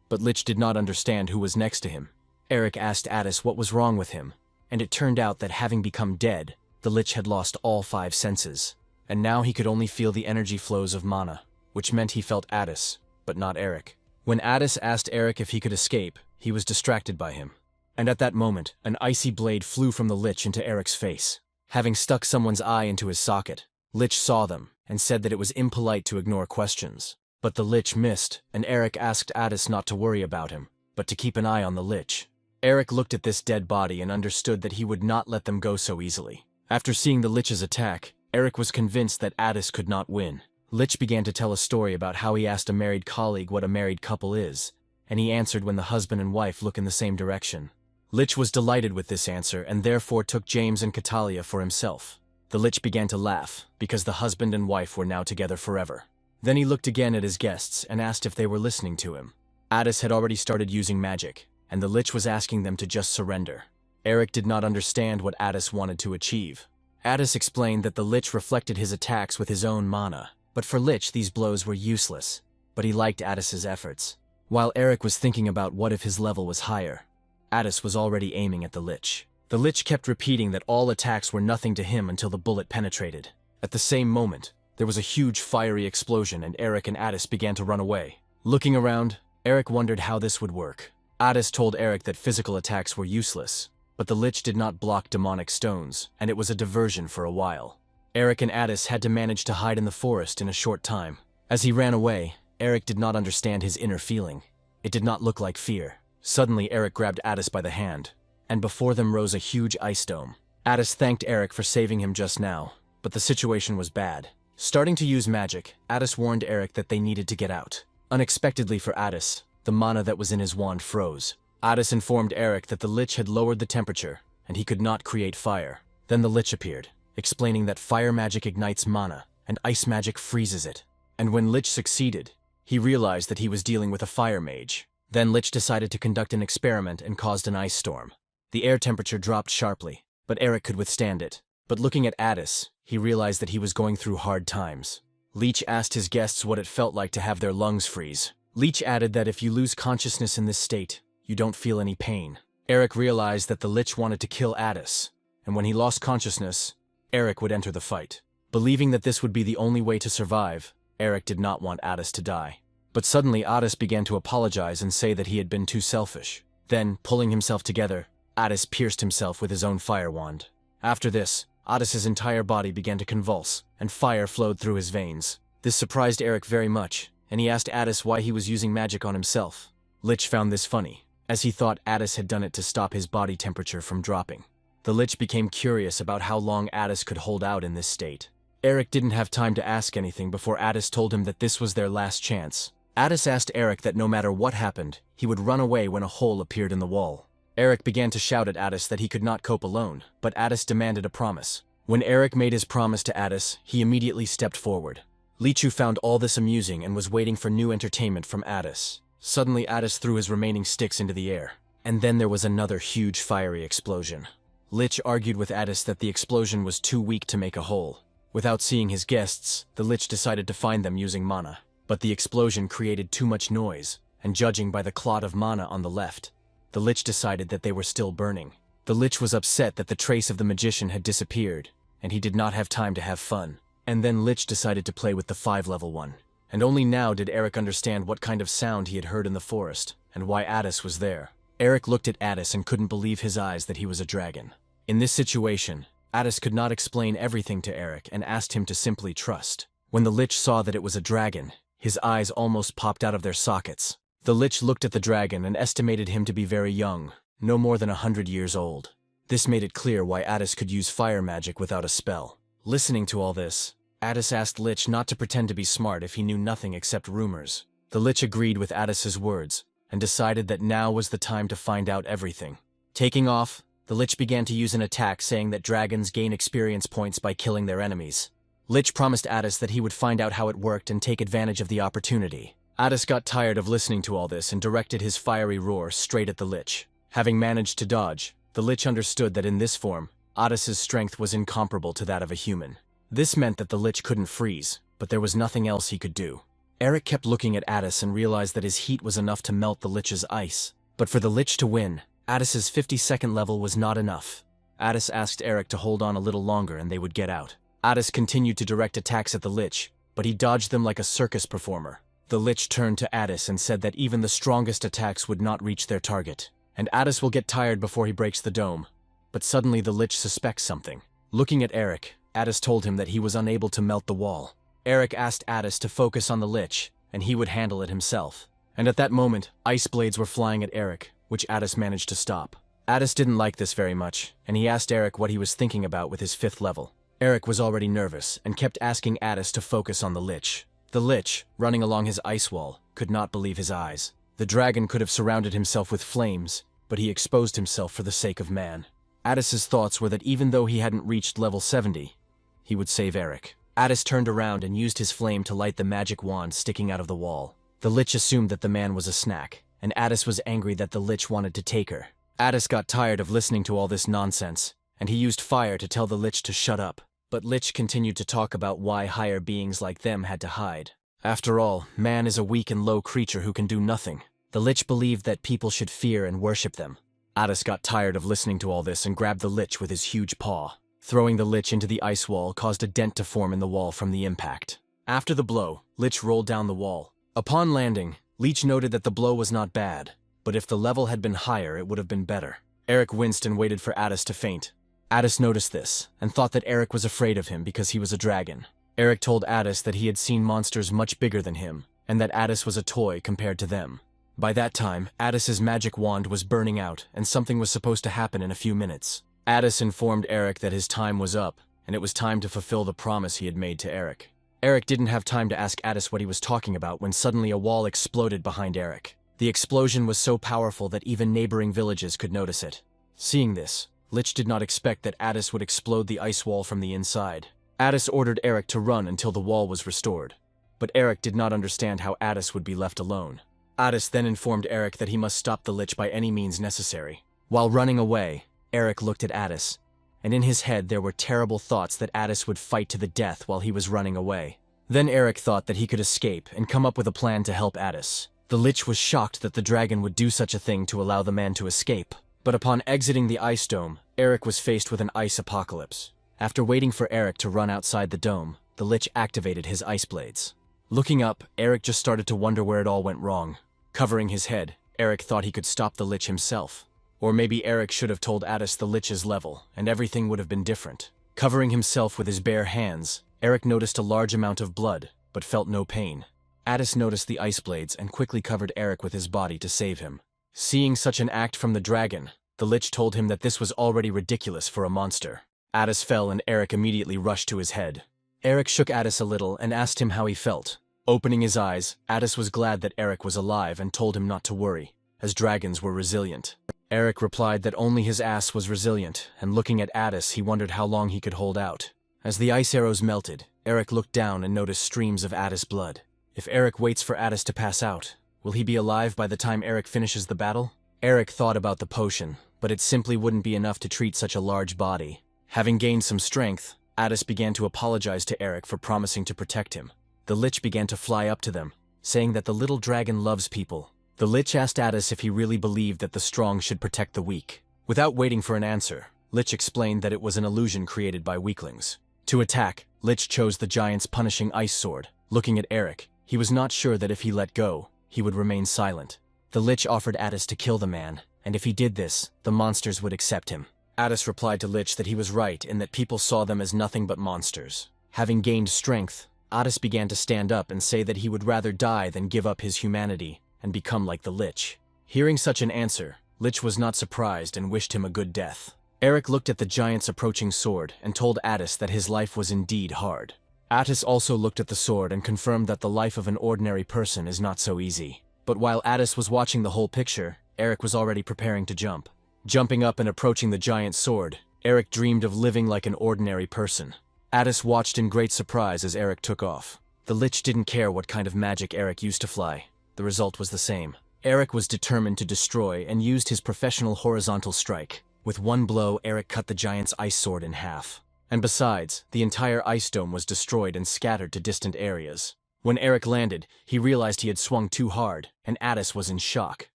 But Lich did not understand who was next to him. Eric asked Addis what was wrong with him, and it turned out that having become dead, the Lich had lost all 5 senses, and now he could only feel the energy flows of mana, which meant he felt Addis, but not Eric. When Addis asked Eric if he could escape, he was distracted by him. And at that moment, an icy blade flew from the Lich into Eric's face. Having stuck someone's eye into his socket, Lich saw them and said that it was impolite to ignore questions. But the Lich missed, and Eric asked Addis not to worry about him, but to keep an eye on the Lich. Eric looked at this dead body and understood that he would not let them go so easily. After seeing the Lich's attack, Eric was convinced that Addis could not win. Lich began to tell a story about how he asked a married colleague what a married couple is, and he answered when the husband and wife look in the same direction. Lich was delighted with this answer and therefore took James and Catalia for himself. The Lich began to laugh, because the husband and wife were now together forever. Then he looked again at his guests and asked if they were listening to him. Addis had already started using magic, and the Lich was asking them to just surrender. Eric did not understand what Addis wanted to achieve. Addis explained that the Lich reflected his attacks with his own mana, but for Lich these blows were useless, but he liked Addis's efforts. While Eric was thinking about what if his level was higher, Addis was already aiming at the Lich. The Lich kept repeating that all attacks were nothing to him until the bullet penetrated. At the same moment, there was a huge fiery explosion and Eric and Addis began to run away. Looking around, Eric wondered how this would work. Addis told Eric that physical attacks were useless, but the Lich did not block demonic stones, and it was a diversion for a while. Eric and Addis had to manage to hide in the forest in a short time. As he ran away, Eric did not understand his inner feeling. It did not look like fear. Suddenly, Eric grabbed Addis by the hand, and before them rose a huge ice dome. Addis thanked Eric for saving him just now, but the situation was bad. Starting to use magic, Addis warned Eric that they needed to get out. Unexpectedly for Addis, the mana that was in his wand froze. Addis informed Eric that the Lich had lowered the temperature, and he could not create fire. Then the Lich appeared, explaining that fire magic ignites mana, and ice magic freezes it. And when Lich succeeded, he realized that he was dealing with a fire mage. Then Lich decided to conduct an experiment and caused an ice storm. The air temperature dropped sharply, but Eric could withstand it. But looking at Addis, he realized that he was going through hard times. Lich asked his guests what it felt like to have their lungs freeze. Lich added that if you lose consciousness in this state, you don't feel any pain. Eric realized that the Lich wanted to kill Addis, and when he lost consciousness, Eric would enter the fight. Believing that this would be the only way to survive, Eric did not want Addis to die. But suddenly Addis began to apologize and say that he had been too selfish. Then, pulling himself together, Addis pierced himself with his own fire wand. After this, Addis's entire body began to convulse, and fire flowed through his veins. This surprised Eric very much, and he asked Addis why he was using magic on himself. Lich found this funny, as he thought Addis had done it to stop his body temperature from dropping. The Lich became curious about how long Addis could hold out in this state. Eric didn't have time to ask anything before Addis told him that this was their last chance. Addis asked Eric that no matter what happened, he would run away when a hole appeared in the wall. Eric began to shout at Addis that he could not cope alone, but Addis demanded a promise. When Eric made his promise to Addis, he immediately stepped forward. Lichu found all this amusing and was waiting for new entertainment from Addis. Suddenly Addis threw his remaining sticks into the air, and then there was another huge fiery explosion. Lich argued with Addis that the explosion was too weak to make a hole. Without seeing his guests, the Lich decided to find them using mana. But the explosion created too much noise, and judging by the clot of mana on the left, the Lich decided that they were still burning. The Lich was upset that the trace of the magician had disappeared, and he did not have time to have fun. And then Lich decided to play with the 5-level one. And only now did Eric understand what kind of sound he had heard in the forest, and why Addis was there. Eric looked at Addis and couldn't believe his eyes that he was a dragon. In this situation, Addis could not explain everything to Eric and asked him to simply trust. When the Lich saw that it was a dragon, his eyes almost popped out of their sockets. The Lich looked at the dragon and estimated him to be very young, no more than 100 years old. This made it clear why Addis could use fire magic without a spell. Listening to all this, Addis asked Lich not to pretend to be smart if he knew nothing except rumors. The Lich agreed with Addis's words, and decided that now was the time to find out everything. Taking off, the Lich began to use an attack saying that dragons gain experience points by killing their enemies. Lich promised Addis that he would find out how it worked and take advantage of the opportunity. Addis got tired of listening to all this and directed his fiery roar straight at the Lich. Having managed to dodge, The Lich understood that in this form, Addis's strength was incomparable to that of a human. This meant that the Lich couldn't freeze, but there was nothing else he could do. Eric kept looking at Addis and realized that his heat was enough to melt the Lich's ice. But for the Lich to win, Addis's 52nd level was not enough. Addis asked Eric to hold on a little longer and they would get out. Addis continued to direct attacks at the Lich, but he dodged them like a circus performer. The Lich turned to Addis and said that even the strongest attacks would not reach their target, and Addis will get tired before he breaks the dome. But suddenly the Lich suspects something. Looking at Eric, Addis told him that he was unable to melt the wall. Eric asked Addis to focus on the Lich, and he would handle it himself. And at that moment, ice blades were flying at Eric, which Addis managed to stop. Addis didn't like this very much, and he asked Eric what he was thinking about with his 5th level. Eric was already nervous, and kept asking Addis to focus on the Lich. The Lich, running along his ice wall, could not believe his eyes. The dragon could have surrounded himself with flames, but he exposed himself for the sake of man. Addis's thoughts were that even though he hadn't reached level 70, he would save Eric. Addis turned around and used his flame to light the magic wand sticking out of the wall. The Lich assumed that the man was a snack, and Addis was angry that the Lich wanted to take her. Addis got tired of listening to all this nonsense, and he used fire to tell the Lich to shut up. But Lich continued to talk about why higher beings like them had to hide. After all, man is a weak and low creature who can do nothing. The Lich believed that people should fear and worship them. Addis got tired of listening to all this and grabbed the Lich with his huge paw. Throwing the Lich into the ice wall caused a dent to form in the wall from the impact. After the blow, Lich rolled down the wall. Upon landing, Lich noted that the blow was not bad, but if the level had been higher, it would have been better. Eric winced and waited for Addis to faint. Addis noticed this, and thought that Eric was afraid of him because he was a dragon. Eric told Addis that he had seen monsters much bigger than him, and that Addis was a toy compared to them. By that time, Addis's magic wand was burning out, and something was supposed to happen in a few minutes. Addis informed Eric that his time was up, and it was time to fulfill the promise he had made to Eric. Eric didn't have time to ask Addis what he was talking about when suddenly a wall exploded behind Eric. The explosion was so powerful that even neighboring villages could notice it. Seeing this, Lich did not expect that Addis would explode the ice wall from the inside. Addis ordered Eric to run until the wall was restored. But Eric did not understand how Addis would be left alone. Addis then informed Eric that he must stop the Lich by any means necessary. While running away, Eric looked at Addis, and in his head there were terrible thoughts that Addis would fight to the death while he was running away. Then Eric thought that he could escape and come up with a plan to help Addis. The Lich was shocked that the dragon would do such a thing to allow the man to escape. But upon exiting the ice dome, Eric was faced with an ice apocalypse. After waiting for Eric to run outside the dome, the Lich activated his ice blades. Looking up, Eric just started to wonder where it all went wrong. Covering his head, Eric thought he could stop the Lich himself. Or maybe Eric should have told Addis the Lich's level, and everything would have been different. Covering himself with his bare hands, Eric noticed a large amount of blood, but felt no pain. Addis noticed the ice blades and quickly covered Eric with his body to save him. Seeing such an act from the dragon, the Lich told him that this was already ridiculous for a monster. Addis fell and Eric immediately rushed to his head. Eric shook Addis a little and asked him how he felt. Opening his eyes, Addis was glad that Eric was alive and told him not to worry, as dragons were resilient. Eric replied that only his ass was resilient, and looking at Addis he wondered how long he could hold out. As the ice arrows melted, Eric looked down and noticed streams of Addis blood. If Eric waits for Addis to pass out, will he be alive by the time Eric finishes the battle? Eric thought about the potion, but it simply wouldn't be enough to treat such a large body. Having gained some strength, Addis began to apologize to Eric for promising to protect him. The Lich began to fly up to them, saying that the little dragon loves people. The Lich asked Addis if he really believed that the strong should protect the weak. Without waiting for an answer, Lich explained that it was an illusion created by weaklings. To attack, Lich chose the giant's punishing ice sword. Looking at Eric, he was not sure that if he let go, he would remain silent. The Lich offered Addis to kill the man, and if he did this, the monsters would accept him. Addis replied to Lich that he was right in that people saw them as nothing but monsters. Having gained strength, Addis began to stand up and say that he would rather die than give up his humanity and become like the Lich. Hearing such an answer, Lich was not surprised and wished him a good death. Eric looked at the giant's approaching sword and told Addis that his life was indeed hard. Addis also looked at the sword and confirmed that the life of an ordinary person is not so easy. But while Addis was watching the whole picture, Eric was already preparing to jump. Jumping up and approaching the giant's sword, Eric dreamed of living like an ordinary person. Addis watched in great surprise as Eric took off. The Lich didn't care what kind of magic Eric used to fly. The result was the same. Eric was determined to destroy and used his professional horizontal strike. With one blow, Eric cut the giant's ice sword in half. And besides, the entire ice dome was destroyed and scattered to distant areas. When Eric landed, he realized he had swung too hard, and Addis was in shock.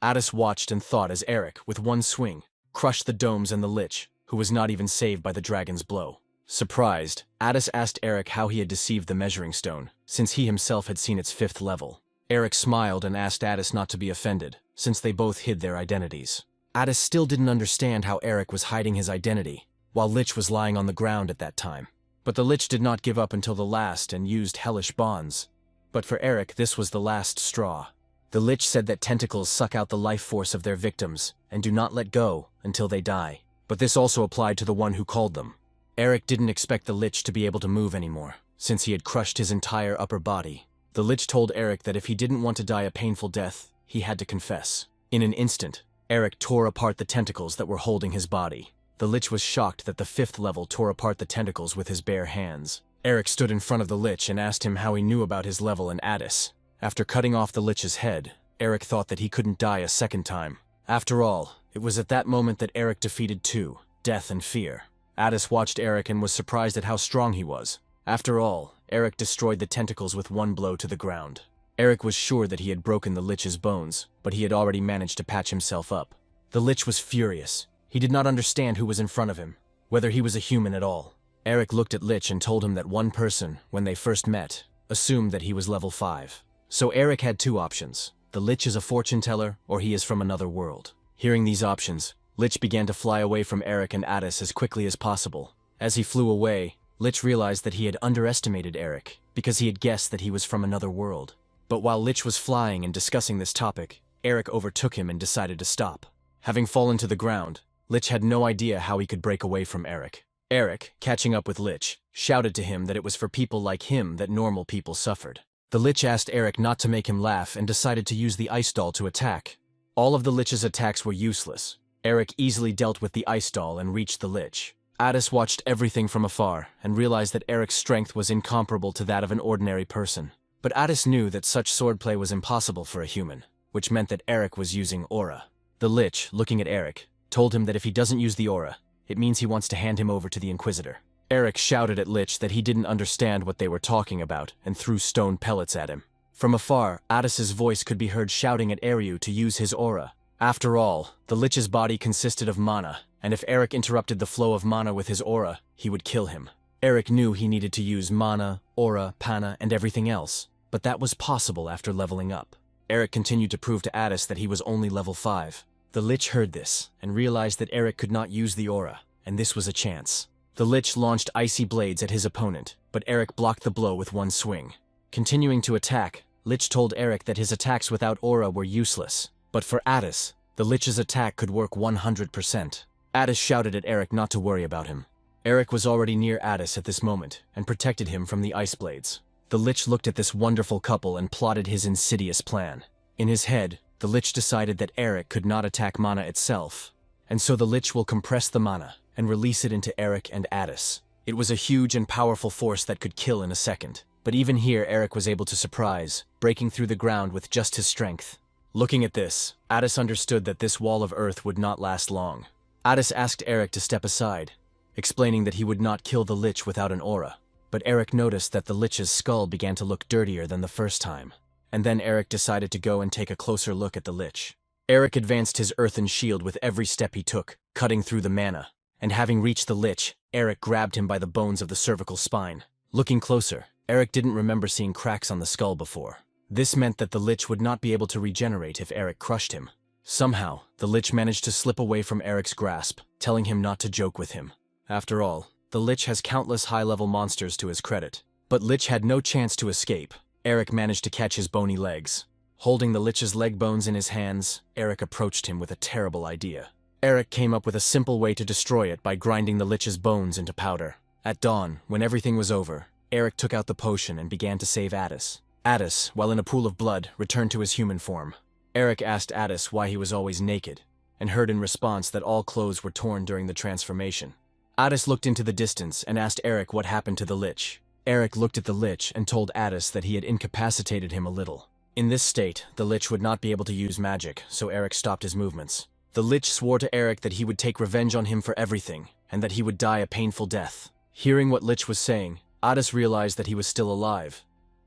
Addis watched and thought as Eric, with one swing, crushed the domes and the Lich, who was not even saved by the dragon's blow. Surprised, Addis asked Eric how he had deceived the measuring stone, since he himself had seen its 5th level. Eric smiled and asked Addis not to be offended, since they both hid their identities. Addis still didn't understand how Eric was hiding his identity, while Lich was lying on the ground at that time. But the Lich did not give up until the last and used hellish bonds. But for Eric, this was the last straw. The Lich said that tentacles suck out the life force of their victims and do not let go until they die. But this also applied to the one who called them. Eric didn't expect the Lich to be able to move anymore, since he had crushed his entire upper body. The Lich told Eric that if he didn't want to die a painful death, he had to confess. In an instant, Eric tore apart the tentacles that were holding his body. The Lich was shocked that the 5th level tore apart the tentacles with his bare hands. Eric stood in front of the Lich and asked him how he knew about his level and Addis. After cutting off the Lich's head, Eric thought that he couldn't die a second time. After all, it was at that moment that Eric defeated two, death and fear. Addis watched Eric and was surprised at how strong he was. After all, Eric destroyed the tentacles with one blow to the ground. Eric was sure that he had broken the Lich's bones, but he had already managed to patch himself up. The Lich was furious. He did not understand who was in front of him, whether he was a human at all. Eric looked at Lich and told him that one person, when they first met, assumed that he was level 5. So Eric had two options. The Lich is a fortune teller, or he is from another world. Hearing these options, Lich began to fly away from Eric and Addis as quickly as possible. As he flew away, Lich realized that he had underestimated Eric, because he had guessed that he was from another world. But while Lich was flying and discussing this topic, Eric overtook him and decided to stop. Having fallen to the ground, Lich had no idea how he could break away from Eric. Eric, catching up with Lich, shouted to him that it was for people like him that normal people suffered. The Lich asked Eric not to make him laugh and decided to use the ice doll to attack. All of the Lich's attacks were useless. Eric easily dealt with the ice doll and reached the Lich. Addis watched everything from afar and realized that Eric's strength was incomparable to that of an ordinary person. But Addis knew that such swordplay was impossible for a human, which meant that Eric was using aura. The Lich, looking at Eric, told him that if he doesn't use the aura, it means he wants to hand him over to the Inquisitor. Eric shouted at Lich that he didn't understand what they were talking about and threw stone pellets at him. From afar, Addis's voice could be heard shouting at Eriu to use his aura. After all, the Lich's body consisted of mana, and if Eric interrupted the flow of mana with his aura, he would kill him. Eric knew he needed to use mana, aura, pana, and everything else, but that was possible after leveling up. Eric continued to prove to Addis that he was only level 5. The Lich heard this, and realized that Eric could not use the aura, and this was a chance. The Lich launched icy blades at his opponent, but Eric blocked the blow with one swing. Continuing to attack, Lich told Eric that his attacks without aura were useless. But for Addis, the Lich's attack could work 100%. Addis shouted at Eric not to worry about him. Eric was already near Addis at this moment, and protected him from the ice blades. The Lich looked at this wonderful couple and plotted his insidious plan. In his head, the Lich decided that Eric could not attack mana itself, and so the Lich will compress the mana and release it into Eric and Addis. It was a huge and powerful force that could kill in a second. But even here, Eric was able to surprise, breaking through the ground with just his strength. Looking at this, Addis understood that this wall of earth would not last long. Addis asked Eric to step aside, explaining that he would not kill the Lich without an aura. But Eric noticed that the Lich's skull began to look dirtier than the first time. And then Eric decided to go and take a closer look at the Lich. Eric advanced his earthen shield with every step he took, cutting through the mana. And having reached the Lich, Eric grabbed him by the bones of the cervical spine. Looking closer, Eric didn't remember seeing cracks on the skull before. This meant that the Lich would not be able to regenerate if Eric crushed him. Somehow, the Lich managed to slip away from Eric's grasp, telling him not to joke with him. After all, the Lich has countless high-level monsters to his credit. But Lich had no chance to escape. Eric managed to catch his bony legs. Holding the Lich's leg bones in his hands, Eric approached him with a terrible idea. Eric came up with a simple way to destroy it by grinding the Lich's bones into powder. At dawn, when everything was over, Eric took out the potion and began to save Addis. Addis, while in a pool of blood, returned to his human form. Eric asked Addis why he was always naked, and heard in response that all clothes were torn during the transformation. Addis looked into the distance and asked Eric what happened to the Lich. Eric looked at the Lich and told Addis that he had incapacitated him a little. In this state, the Lich would not be able to use magic, so Eric stopped his movements. The Lich swore to Eric that he would take revenge on him for everything, and that he would die a painful death. Hearing what Lich was saying, Addis realized that he was still alive.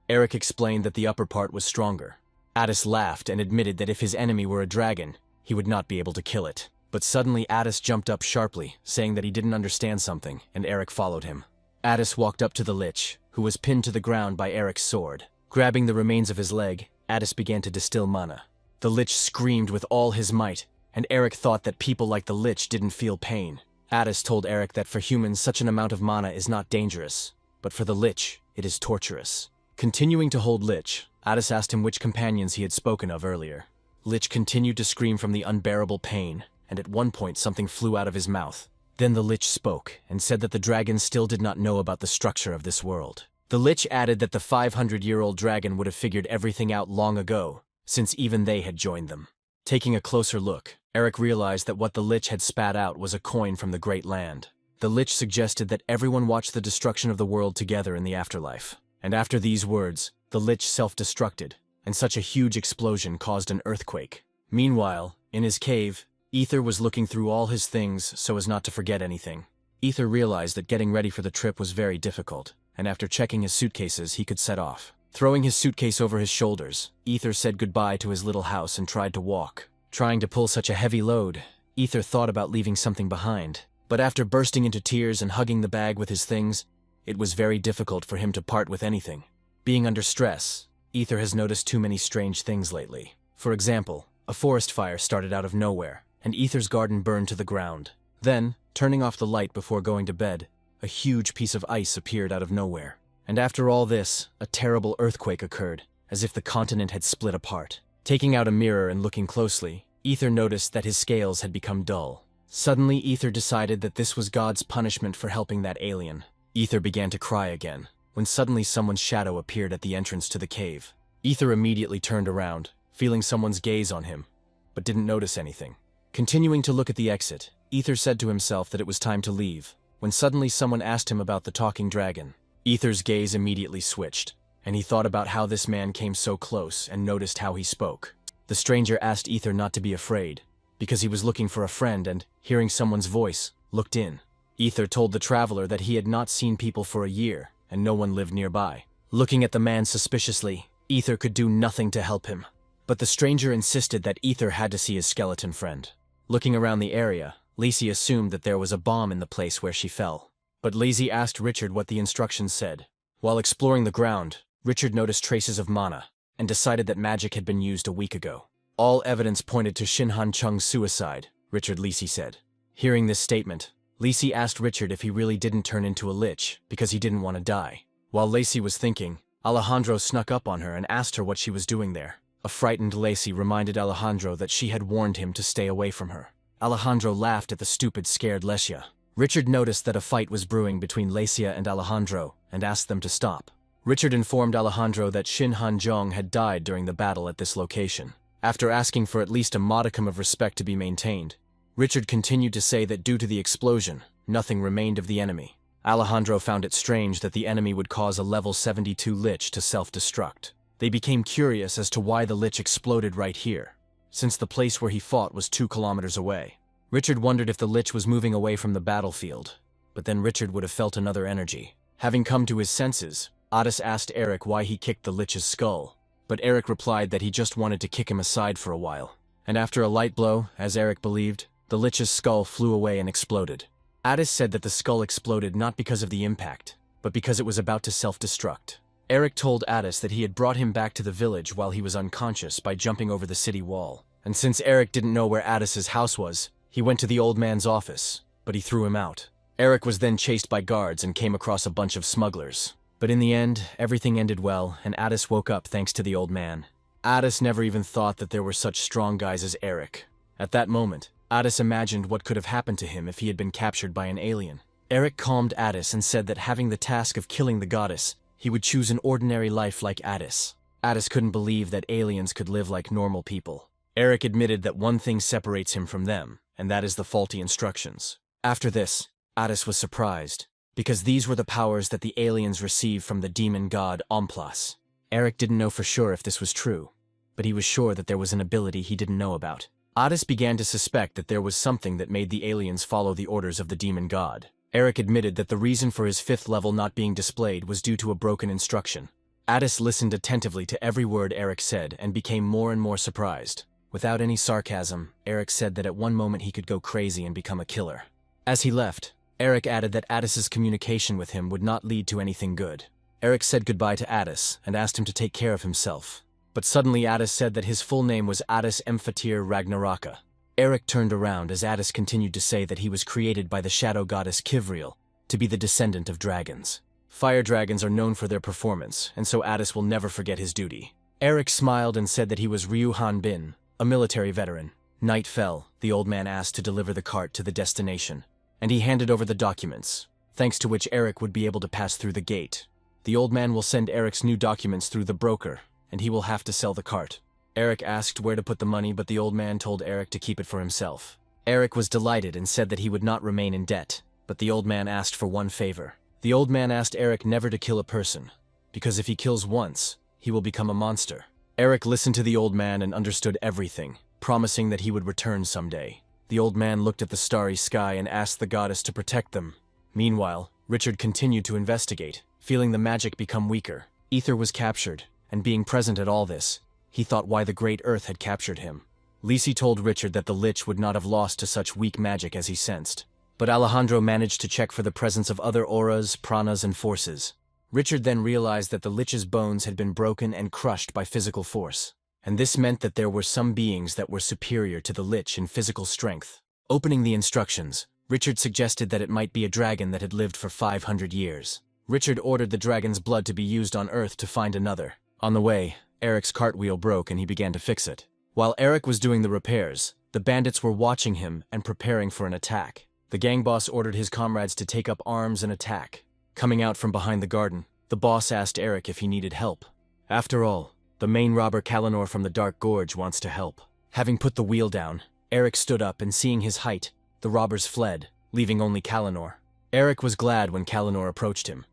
Eric explained that the upper part was stronger. Addis laughed and admitted that if his enemy were a dragon, he would not be able to kill it. But suddenly Addis jumped up sharply, saying that he didn't understand something, and Eric followed him. Addis walked up to the Lich, who was pinned to the ground by Eric's sword. Grabbing the remains of his leg, Addis began to distill mana. The Lich screamed with all his might, and Eric thought that people like the Lich didn't feel pain. Addis told Eric that for humans such an amount of mana is not dangerous, but for the Lich, it is torturous. Continuing to hold Lich, Addis asked him which companions he had spoken of earlier. Lich continued to scream from the unbearable pain, and at one point something flew out of his mouth. Then the Lich spoke, and said that the dragon still did not know about the structure of this world. The Lich added that the 500-year-old dragon would have figured everything out long ago, since even they had joined them. Taking a closer look, Eric realized that what the Lich had spat out was a coin from the Great Land. The Lich suggested that everyone watch the destruction of the world together in the afterlife. And after these words, the Lich self-destructed, and such a huge explosion caused an earthquake. Meanwhile, in his cave, Ether was looking through all his things so as not to forget anything. Ether realized that getting ready for the trip was very difficult, and after checking his suitcases, he could set off. Throwing his suitcase over his shoulders, Ether said goodbye to his little house and tried to walk. Trying to pull such a heavy load, Ether thought about leaving something behind. But after bursting into tears and hugging the bag with his things, it was very difficult for him to part with anything. Being under stress, Ether has noticed too many strange things lately. For example, a forest fire started out of nowhere, and Ether's garden burned to the ground. Then, turning off the light before going to bed, a huge piece of ice appeared out of nowhere. And after all this, a terrible earthquake occurred, as if the continent had split apart. Taking out a mirror and looking closely, Ether noticed that his scales had become dull. Suddenly, Ether decided that this was God's punishment for helping that alien. Ether began to cry again, when suddenly someone's shadow appeared at the entrance to the cave. Ether immediately turned around, feeling someone's gaze on him, but didn't notice anything. Continuing to look at the exit, Ether said to himself that it was time to leave, when suddenly someone asked him about the talking dragon. Ether's gaze immediately switched, and he thought about how this man came so close and noticed how he spoke. The stranger asked Ether not to be afraid, because he was looking for a friend and, hearing someone's voice, looked in. Ether told the traveler that he had not seen people for a year, and no one lived nearby. Looking at the man suspiciously, Ether could do nothing to help him. But the stranger insisted that Ether had to see his skeleton friend. Looking around the area, Lacey assumed that there was a bomb in the place where she fell. But Lacey asked Richard what the instructions said. While exploring the ground, Richard noticed traces of mana, and decided that magic had been used a week ago. All evidence pointed to Shinhan Chung's suicide, Richard Lacey said. Hearing this statement, Lacey asked Richard if he really didn't turn into a lich because he didn't want to die. While Lacey was thinking, Alejandro snuck up on her and asked her what she was doing there. A frightened Lacey reminded Alejandro that she had warned him to stay away from her. Alejandro laughed at the stupid, scared Lecia. Richard noticed that a fight was brewing between Lecia and Alejandro and asked them to stop. Richard informed Alejandro that Shinhan Zhong had died during the battle at this location. After asking for at least a modicum of respect to be maintained, Richard continued to say that due to the explosion, nothing remained of the enemy. Alejandro found it strange that the enemy would cause a level 72 lich to self-destruct. They became curious as to why the lich exploded right here, since the place where he fought was 2 kilometers away. Richard wondered if the lich was moving away from the battlefield, but then Richard would have felt another energy. Having come to his senses, Addis asked Eric why he kicked the lich's skull, but Eric replied that he just wanted to kick him aside for a while. And after a light blow, as Eric believed, the lich's skull flew away and exploded. Addis said that the skull exploded not because of the impact, but because it was about to self-destruct. Eric told Addis that he had brought him back to the village while he was unconscious by jumping over the city wall. And since Eric didn't know where Addis's house was, he went to the old man's office, but he threw him out. Eric was then chased by guards and came across a bunch of smugglers. But in the end, everything ended well, and Addis woke up thanks to the old man. Addis never even thought that there were such strong guys as Eric. At that moment, Addis imagined what could have happened to him if he had been captured by an alien. Eric calmed Addis and said that having the task of killing the goddess, he would choose an ordinary life like Addis. Addis couldn't believe that aliens could live like normal people. Eric admitted that one thing separates him from them, and that is the faulty instructions. After this, Addis was surprised, because these were the powers that the aliens received from the demon god Omplas. Eric didn't know for sure if this was true, but he was sure that there was an ability he didn't know about. Otis began to suspect that there was something that made the aliens follow the orders of the demon god. Eric admitted that the reason for his 5th level not being displayed was due to a broken instruction. Otis listened attentively to every word Eric said and became more and more surprised. Without any sarcasm, Eric said that at one moment he could go crazy and become a killer. As he left, Eric added that Otis's communication with him would not lead to anything good. Eric said goodbye to Otis and asked him to take care of himself. But suddenly Otis said that his full name was Otis Emphatir Ragnaraka. Eric turned around as Otis continued to say that he was created by the shadow goddess Kivriel to be the descendant of dragons. Fire dragons are known for their performance, and so Otis will never forget his duty. Eric smiled and said that he was Ryu Han Bin, a military veteran. Night fell. The old man asked to deliver the cart to the destination, and he handed over the documents, thanks to which Eric would be able to pass through the gate. The old man will send Eric's new documents through the broker, and he will have to sell the cart. Eric asked where to put the money, but the old man told Eric to keep it for himself. Eric was delighted and said that he would not remain in debt, but the old man asked for one favor. The old man asked Eric never to kill a person, because if he kills once, he will become a monster. Eric listened to the old man and understood everything, promising that he would return someday. The old man looked at the starry sky and asked the goddess to protect them. Meanwhile, Richard continued to investigate, feeling the magic become weaker. Ether was captured, and being present at all this, he thought why the Great Earth had captured him. Lisi told Richard that the Lich would not have lost to such weak magic as he sensed. But Alejandro managed to check for the presence of other auras, pranas, and forces. Richard then realized that the Lich's bones had been broken and crushed by physical force. And this meant that there were some beings that were superior to the Lich in physical strength. Opening the instructions, Richard suggested that it might be a dragon that had lived for 500 years. Richard ordered the dragon's blood to be used on Earth to find another. On the way, Eric's cartwheel broke and he began to fix it. While Eric was doing the repairs, the bandits were watching him and preparing for an attack. The gang boss ordered his comrades to take up arms and attack. Coming out from behind the garden, the boss asked Eric if he needed help. After all, the main robber Kalinor from the Dark Gorge wants to help. Having put the wheel down, Eric stood up and seeing his height, the robbers fled, leaving only Kalinor. Eric was glad when Kalinor approached him,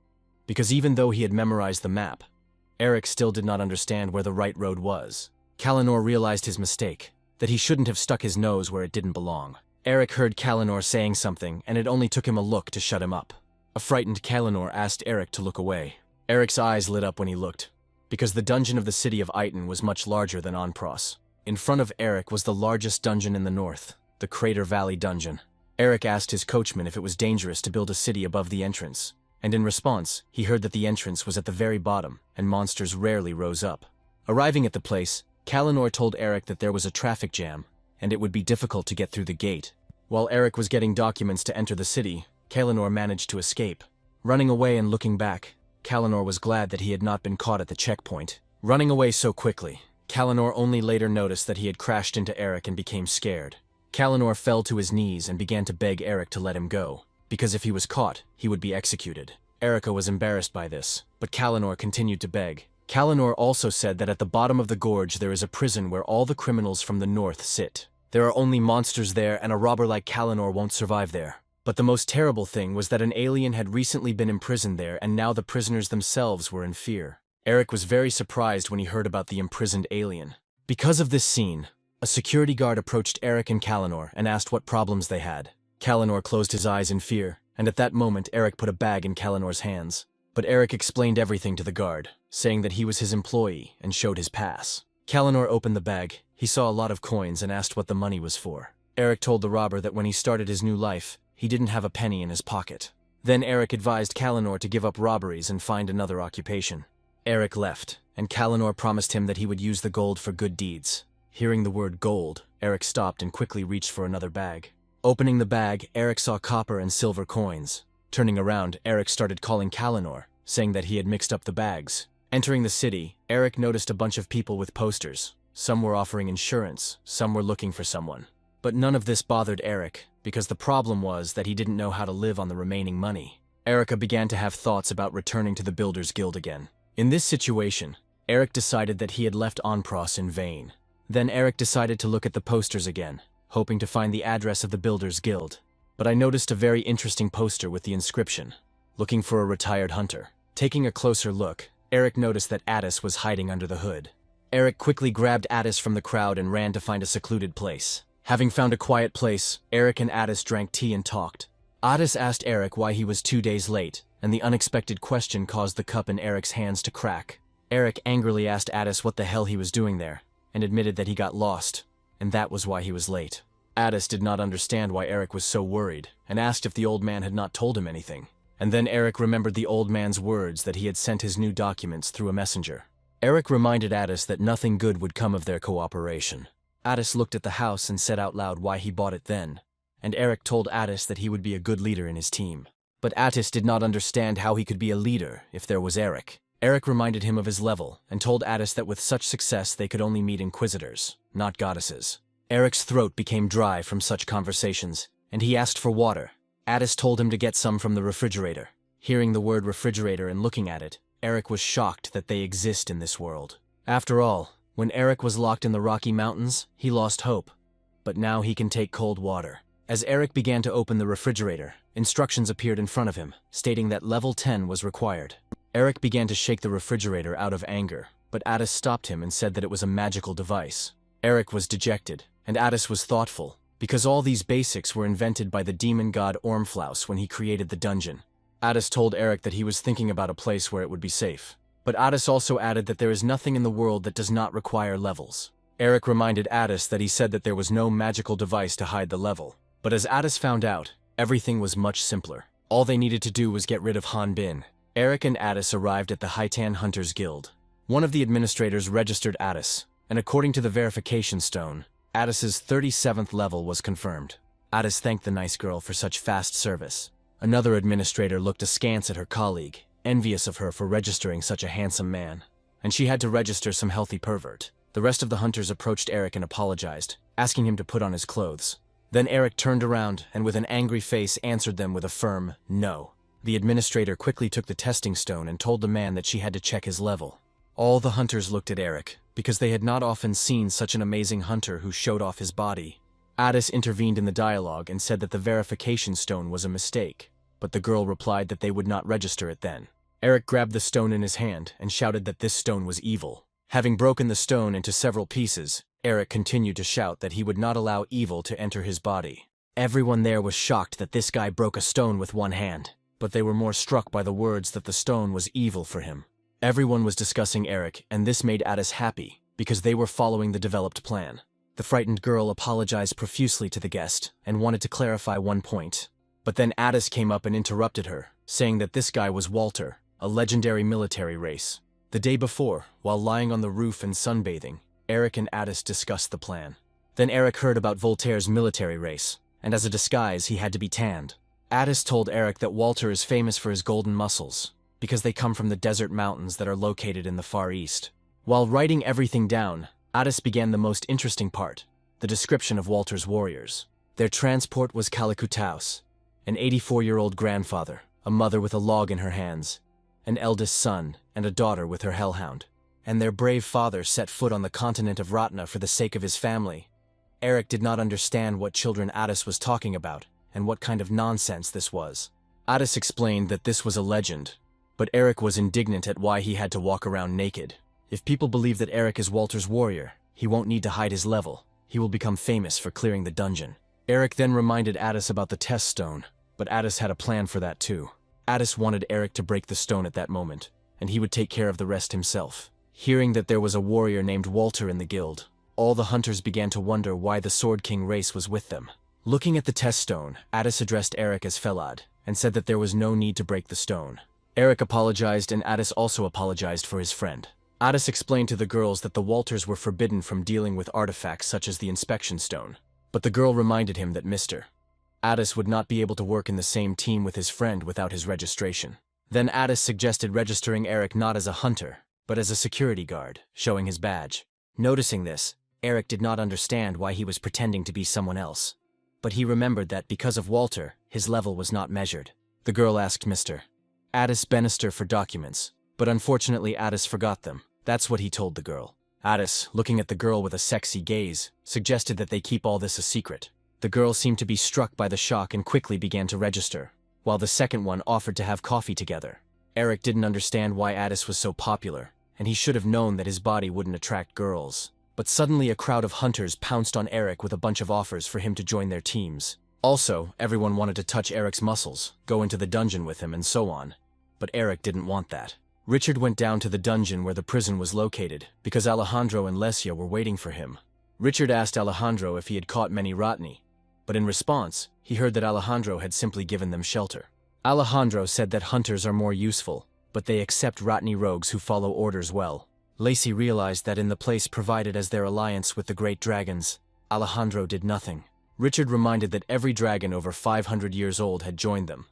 because even though he had memorized the map, Eric still did not understand where the right road was. Kalinor realized his mistake, that he shouldn't have stuck his nose where it didn't belong. Eric heard Kalinor saying something, and it only took him a look to shut him up. A frightened Kalinor asked Eric to look away. Eric's eyes lit up when he looked, because the dungeon of the city of Iton was much larger than Onpros. In front of Eric was the largest dungeon in the north, the Crater Valley Dungeon. Eric asked his coachman if it was dangerous to build a city above the entrance, and in response, he heard that the entrance was at the very bottom, and monsters rarely rose up. Arriving at the place, Kalinor told Eric that there was a traffic jam, and it would be difficult to get through the gate. While Eric was getting documents to enter the city, Kalinor managed to escape. Running away and looking back, Kalinor was glad that he had not been caught at the checkpoint. Running away so quickly, Kalinor only later noticed that he had crashed into Eric and became scared. Kalinor fell to his knees and began to beg Eric to let him go, because if he was caught, he would be executed. Erica was embarrassed by this, but Kalinor continued to beg. Kalinor also said that at the bottom of the gorge there is a prison where all the criminals from the north sit. There are only monsters there, and a robber like Kalinor won't survive there. But the most terrible thing was that an alien had recently been imprisoned there, and now the prisoners themselves were in fear. Eric was very surprised when he heard about the imprisoned alien. Because of this scene, a security guard approached Eric and Kalinor and asked what problems they had. Kalinor closed his eyes in fear, and at that moment Eric put a bag in Kalinor's hands. But Eric explained everything to the guard, saying that he was his employee and showed his pass. Kalinor opened the bag. He saw a lot of coins and asked what the money was for. Eric told the robber that when he started his new life, he didn't have a penny in his pocket. Then Eric advised Kalinor to give up robberies and find another occupation. Eric left, and Kalinor promised him that he would use the gold for good deeds. Hearing the word gold, Eric stopped and quickly reached for another bag. Opening the bag, Eric saw copper and silver coins. Turning around, Eric started calling Kalinor, saying that he had mixed up the bags. Entering the city, Eric noticed a bunch of people with posters. Some were offering insurance, some were looking for someone. But none of this bothered Eric, because the problem was that he didn't know how to live on the remaining money. Erica began to have thoughts about returning to the Builders Guild again. In this situation, Eric decided that he had left Onpros in vain. Then Eric decided to look at the posters again, hoping to find the address of the Builders Guild. But I noticed a very interesting poster with the inscription, "Looking for a retired hunter." Taking a closer look, Eric noticed that Addis was hiding under the hood. Eric quickly grabbed Addis from the crowd and ran to find a secluded place. Having found a quiet place, Eric and Addis drank tea and talked. Addis asked Eric why he was 2 days late, and the unexpected question caused the cup in Eric's hands to crack. Eric angrily asked Addis what the hell he was doing there, and admitted that he got lost, and that was why he was late. Addis did not understand why Eric was so worried, and asked if the old man had not told him anything. And then Eric remembered the old man's words that he had sent his new documents through a messenger. Eric reminded Addis that nothing good would come of their cooperation. Addis looked at the house and said out loud why he bought it then, and Eric told Addis that he would be a good leader in his team. But Addis did not understand how he could be a leader if there was Eric. Eric reminded him of his level, and told Addis that with such success they could only meet inquisitors, not goddesses. Eric's throat became dry from such conversations, and he asked for water. Addis told him to get some from the refrigerator. Hearing the word refrigerator and looking at it, Eric was shocked that they exist in this world. After all, when Eric was locked in the Rocky Mountains, he lost hope. But now he can take cold water. As Eric began to open the refrigerator, instructions appeared in front of him, stating that level 10 was required. Eric began to shake the refrigerator out of anger, but Addis stopped him and said that it was a magical device. Eric was dejected, and Addis was thoughtful, because all these basics were invented by the demon god Ormflaus when he created the dungeon. Addis told Eric that he was thinking about a place where it would be safe. But Addis also added that there is nothing in the world that does not require levels. Eric reminded Addis that he said that there was no magical device to hide the level. But as Addis found out, everything was much simpler. All they needed to do was get rid of Han Bin. Eric and Addis arrived at the Haitan Hunters Guild. One of the administrators registered Addis, and according to the verification stone, Addis's 37th level was confirmed. Addis thanked the nice girl for such fast service. Another administrator looked askance at her colleague, envious of her for registering such a handsome man. And she had to register some healthy pervert. The rest of the hunters approached Eric and apologized, asking him to put on his clothes. Then Eric turned around and with an angry face answered them with a firm no. The administrator quickly took the testing stone and told the man that she had to check his level. All the hunters looked at Eric, because they had not often seen such an amazing hunter who showed off his body. Addis intervened in the dialogue and said that the verification stone was a mistake, but the girl replied that they would not register it then. Eric grabbed the stone in his hand and shouted that this stone was evil. Having broken the stone into several pieces, Eric continued to shout that he would not allow evil to enter his body. Everyone there was shocked that this guy broke a stone with one hand, but they were more struck by the words that the stone was evil for him. Everyone was discussing Eric, and this made Addis happy, because they were following the developed plan. The frightened girl apologized profusely to the guest, and wanted to clarify one point. But then Addis came up and interrupted her, saying that this guy was Walter, a legendary military race. The day before, while lying on the roof and sunbathing, Eric and Addis discussed the plan. Then Eric heard about Voltaire's military race, and as a disguise he had to be tanned. Addis told Eric that Walter is famous for his golden muscles, because they come from the desert mountains that are located in the Far East. While writing everything down, Addis began the most interesting part, the description of Walter's warriors. Their transport was Kalikutaus, an 84-year-old grandfather, a mother with a log in her hands, an eldest son, and a daughter with her hellhound. And their brave father set foot on the continent of Ratna for the sake of his family. Eric did not understand what children Addis was talking about, and what kind of nonsense this was. Addis explained that this was a legend, but Eric was indignant at why he had to walk around naked. If people believe that Eric is Walter's warrior, he won't need to hide his level. He will become famous for clearing the dungeon. Eric then reminded Addis about the test stone, but Addis had a plan for that too. Addis wanted Eric to break the stone at that moment, and he would take care of the rest himself. Hearing that there was a warrior named Walter in the guild, all the hunters began to wonder why the Sword King race was with them. Looking at the test stone, Addis addressed Eric as Felad, and said that there was no need to break the stone. Eric apologized and Addis also apologized for his friend. Addis explained to the girls that the Walters were forbidden from dealing with artifacts such as the inspection stone, but the girl reminded him that Mr. Addis would not be able to work in the same team with his friend without his registration. Then Addis suggested registering Eric not as a hunter, but as a security guard, showing his badge. Noticing this, Eric did not understand why he was pretending to be someone else. But he remembered that because of Walter, his level was not measured. The girl asked Mr. Addis Bannister for documents, but unfortunately Addis forgot them. That's what he told the girl. Addis, looking at the girl with a sexy gaze, suggested that they keep all this a secret. The girl seemed to be struck by the shock and quickly began to register, while the second one offered to have coffee together. Eric didn't understand why Addis was so popular, and he should have known that his body wouldn't attract girls. But suddenly a crowd of hunters pounced on Eric with a bunch of offers for him to join their teams. Also, everyone wanted to touch Eric's muscles, go into the dungeon with him, and so on. But Eric didn't want that. Richard went down to the dungeon where the prison was located, because Alejandro and Lesia were waiting for him. Richard asked Alejandro if he had caught many Ratni, but in response, he heard that Alejandro had simply given them shelter. Alejandro said that hunters are more useful, but they accept Ratni rogues who follow orders well. Lacey realized that in the place provided as their alliance with the great dragons, Alejandro did nothing. Richard reminded that every dragon over 500 years old had joined them,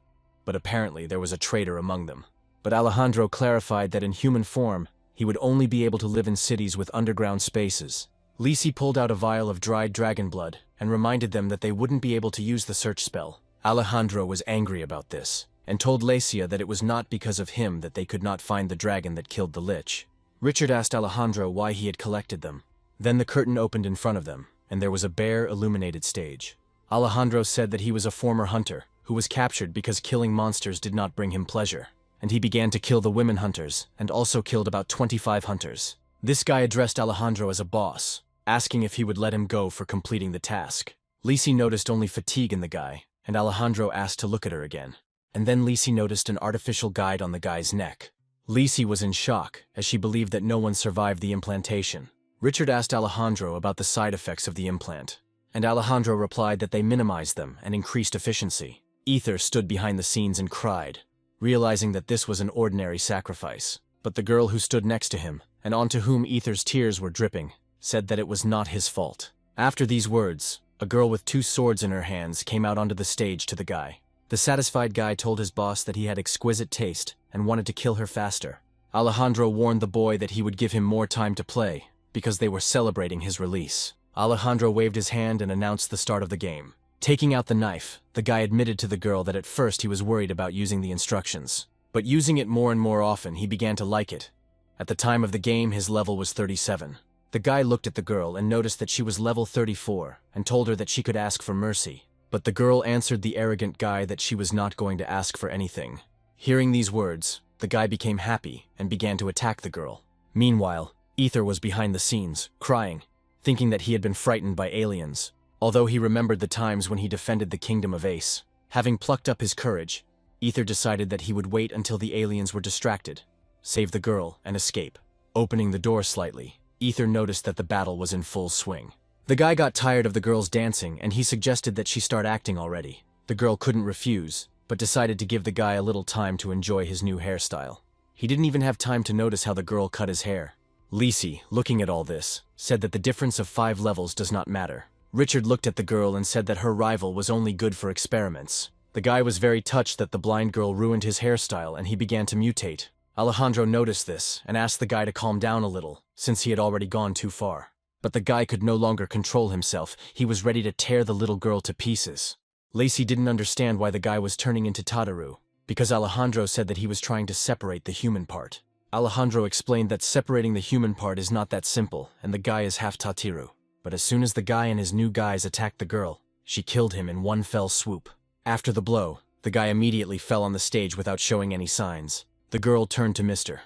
but apparently there was a traitor among them. But Alejandro clarified that in human form, he would only be able to live in cities with underground spaces. Lacey pulled out a vial of dried dragon blood and reminded them that they wouldn't be able to use the search spell. Alejandro was angry about this, and told Lesia that it was not because of him that they could not find the dragon that killed the Lich. Richard asked Alejandro why he had collected them. Then the curtain opened in front of them, and there was a bare, illuminated stage. Alejandro said that he was a former hunter, who was captured because killing monsters did not bring him pleasure, and he began to kill the women hunters, and also killed about 25 hunters. This guy addressed Alejandro as a boss, asking if he would let him go for completing the task. Lacey noticed only fatigue in the guy, and Alejandro asked to look at her again. And then Lacey noticed an artificial guide on the guy's neck. Lacey was in shock, as she believed that no one survived the implantation. Richard asked Alejandro about the side effects of the implant, and Alejandro replied that they minimized them and increased efficiency. Ether stood behind the scenes and cried, realizing that this was an ordinary sacrifice. But the girl who stood next to him, and onto whom Ether's tears were dripping, said that it was not his fault. After these words, a girl with 2 swords in her hands came out onto the stage to the guy. The satisfied guy told his boss that he had exquisite taste and wanted to kill her faster. Alejandro warned the boy that he would give him more time to play, because they were celebrating his release. Alejandro waved his hand and announced the start of the game. Taking out the knife, the guy admitted to the girl that at first he was worried about using the instructions. But using it more and more often, he began to like it. At the time of the game, his level was 37. The guy looked at the girl and noticed that she was level 34 and told her that she could ask for mercy. But the girl answered the arrogant guy that she was not going to ask for anything. Hearing these words, the guy became happy and began to attack the girl. Meanwhile, Ether was behind the scenes, crying, thinking that he had been frightened by aliens, although he remembered the times when he defended the kingdom of Ace. Having plucked up his courage, Ether decided that he would wait until the aliens were distracted, save the girl, and escape. Opening the door slightly, Ether noticed that the battle was in full swing. The guy got tired of the girl's dancing and he suggested that she start acting already. The girl couldn't refuse, but decided to give the guy a little time to enjoy his new hairstyle. He didn't even have time to notice how the girl cut his hair. Lacey, looking at all this, said that the difference of 5 levels does not matter. Richard looked at the girl and said that her rival was only good for experiments. The guy was very touched that the blind girl ruined his hairstyle and he began to mutate. Alejandro noticed this and asked the guy to calm down a little, since he had already gone too far. But the guy could no longer control himself. He was ready to tear the little girl to pieces. Lacey didn't understand why the guy was turning into Tataru, because Alejandro said that he was trying to separate the human part. Alejandro explained that separating the human part is not that simple, and the guy is half Tatiru. But as soon as the guy and his new guys attacked the girl, she killed him in one fell swoop. After the blow, the guy immediately fell on the stage without showing any signs. The girl turned to Mr.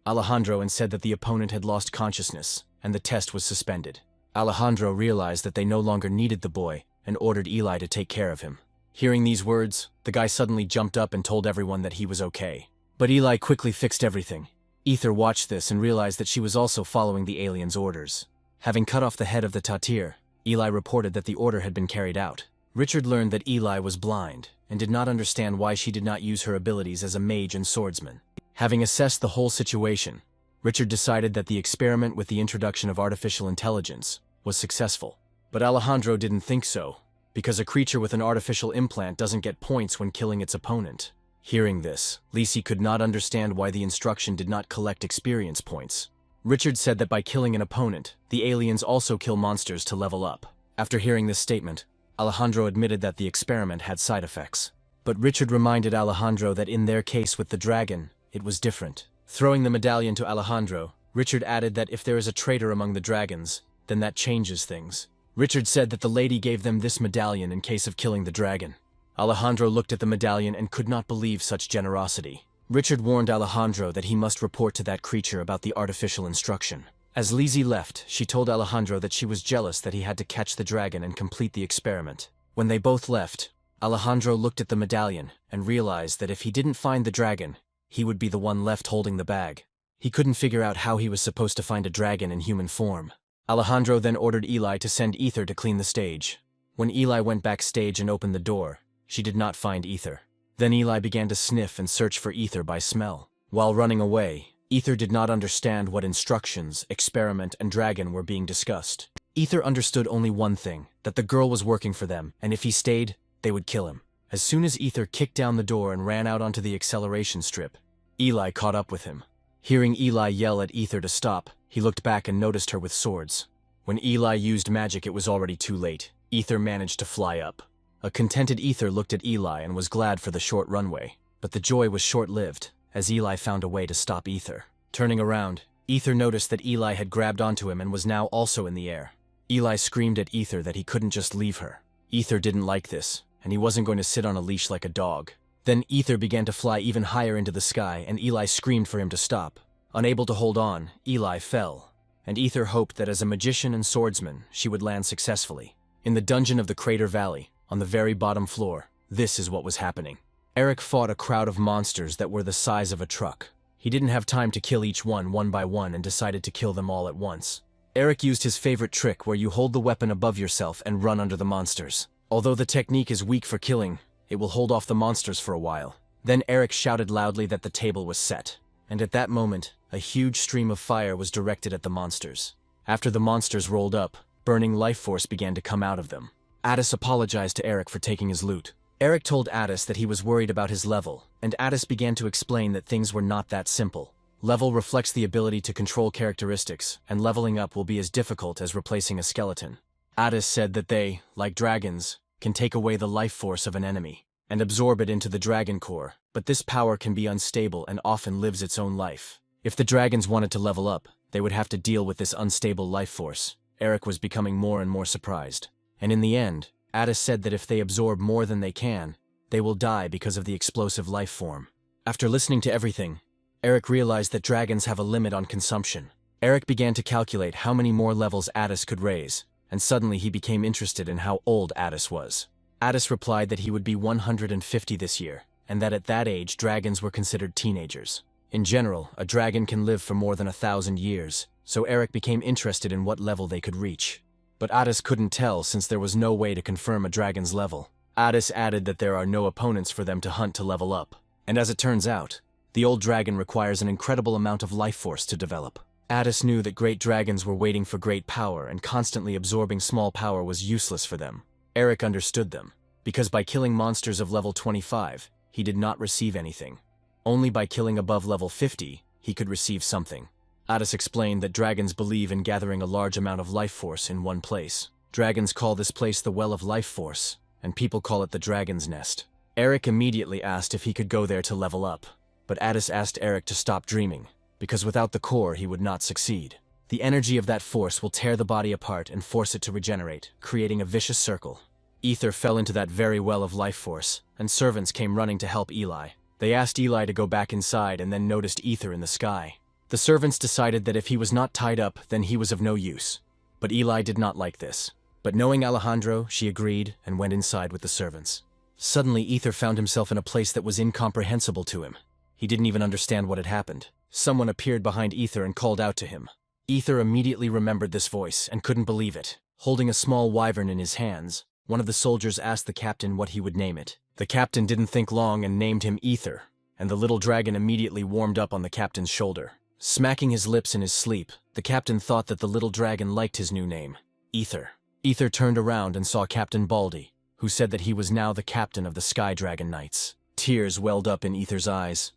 Alejandro and said that the opponent had lost consciousness, and the test was suspended. Alejandro realized that they no longer needed the boy, and ordered Eli to take care of him. Hearing these words, the guy suddenly jumped up and told everyone that he was okay. But Eli quickly fixed everything. Ether watched this and realized that she was also following the alien's orders. Having cut off the head of the Tatir, Eli reported that the order had been carried out. Richard learned that Eli was blind, and did not understand why she did not use her abilities as a mage and swordsman. Having assessed the whole situation, Richard decided that the experiment with the introduction of artificial intelligence was successful. But Alejandro didn't think so, because a creature with an artificial implant doesn't get points when killing its opponent. Hearing this, Lacey could not understand why the instruction did not collect experience points. Richard said that by killing an opponent, the aliens also kill monsters to level up. After hearing this statement, Alejandro admitted that the experiment had side effects. But Richard reminded Alejandro that in their case with the dragon, it was different. Throwing the medallion to Alejandro, Richard added that if there is a traitor among the dragons, then that changes things. Richard said that the lady gave them this medallion in case of killing the dragon. Alejandro looked at the medallion and could not believe such generosity. Richard warned Alejandro that he must report to that creature about the artificial instruction. As Lizzie left, she told Alejandro that she was jealous that he had to catch the dragon and complete the experiment. When they both left, Alejandro looked at the medallion and realized that if he didn't find the dragon, he would be the one left holding the bag. He couldn't figure out how he was supposed to find a dragon in human form. Alejandro then ordered Eli to send Ether to clean the stage. When Eli went backstage and opened the door, she did not find Ether. Then Eli began to sniff and search for Ether by smell. While running away, Ether did not understand what instructions, experiment, and dragon were being discussed. Ether understood only one thing, that the girl was working for them, and if he stayed, they would kill him. As soon as Ether kicked down the door and ran out onto the acceleration strip, Eli caught up with him. Hearing Eli yell at Ether to stop, he looked back and noticed her with swords. When Eli used magic, it was already too late. Ether managed to fly up. A contented Ether looked at Eli and was glad for the short runway. But the joy was short-lived, as Eli found a way to stop Ether. Turning around, Ether noticed that Eli had grabbed onto him and was now also in the air. Eli screamed at Ether that he couldn't just leave her. Ether didn't like this, and he wasn't going to sit on a leash like a dog. Then Ether began to fly even higher into the sky, and Eli screamed for him to stop. Unable to hold on, Eli fell, and Ether hoped that as a magician and swordsman, she would land successfully. In the dungeon of the Crater Valley, on the very bottom floor, this is what was happening. Eric fought a crowd of monsters that were the size of a truck. He didn't have time to kill each one by one and decided to kill them all at once. Eric used his favorite trick where you hold the weapon above yourself and run under the monsters. Although the technique is weak for killing, it will hold off the monsters for a while. Then Eric shouted loudly that the table was set. And at that moment, a huge stream of fire was directed at the monsters. After the monsters rolled up, burning life force began to come out of them. Addis apologized to Eric for taking his loot. Eric told Addis that he was worried about his level, and Addis began to explain that things were not that simple. Level reflects the ability to control characteristics, and leveling up will be as difficult as replacing a skeleton. Addis said that they, like dragons, can take away the life force of an enemy and absorb it into the dragon core, but this power can be unstable and often lives its own life. If the dragons wanted to level up, they would have to deal with this unstable life force. Eric was becoming more and more surprised. And in the end, Addis said that if they absorb more than they can, they will die because of the explosive life form. After listening to everything, Eric realized that dragons have a limit on consumption. Eric began to calculate how many more levels Addis could raise, and suddenly he became interested in how old Addis was. Addis replied that he would be 150 this year, and that at that age dragons were considered teenagers. In general, a dragon can live for more than 1,000 years, so Eric became interested in what level they could reach. But Addis couldn't tell since there was no way to confirm a dragon's level. Addis added that there are no opponents for them to hunt to level up. And as it turns out, the old dragon requires an incredible amount of life force to develop. Addis knew that great dragons were waiting for great power, and constantly absorbing small power was useless for them. Eric understood them, because by killing monsters of level 25, he did not receive anything. Only by killing above level 50, he could receive something. Addis explained that dragons believe in gathering a large amount of life force in one place. Dragons call this place the Well of Life Force, and people call it the Dragon's Nest. Eric immediately asked if he could go there to level up, but Addis asked Eric to stop dreaming, because without the core he would not succeed. The energy of that force will tear the body apart and force it to regenerate, creating a vicious circle. Ether fell into that very well of life force, and servants came running to help Eli. They asked Eli to go back inside and then noticed Ether in the sky. The servants decided that if he was not tied up, then he was of no use. But Eli did not like this. But knowing Alejandro, she agreed and went inside with the servants. Suddenly, Ether found himself in a place that was incomprehensible to him. He didn't even understand what had happened. Someone appeared behind Ether and called out to him. Ether immediately remembered this voice and couldn't believe it. Holding a small wyvern in his hands, one of the soldiers asked the captain what he would name it. The captain didn't think long and named him Ether, and the little dragon immediately warmed up on the captain's shoulder. Smacking his lips in his sleep, the captain thought that the little dragon liked his new name, Ether. Ether turned around and saw Captain Baldy, who said that he was now the captain of the Sky Dragon Knights. Tears welled up in Ether's eyes.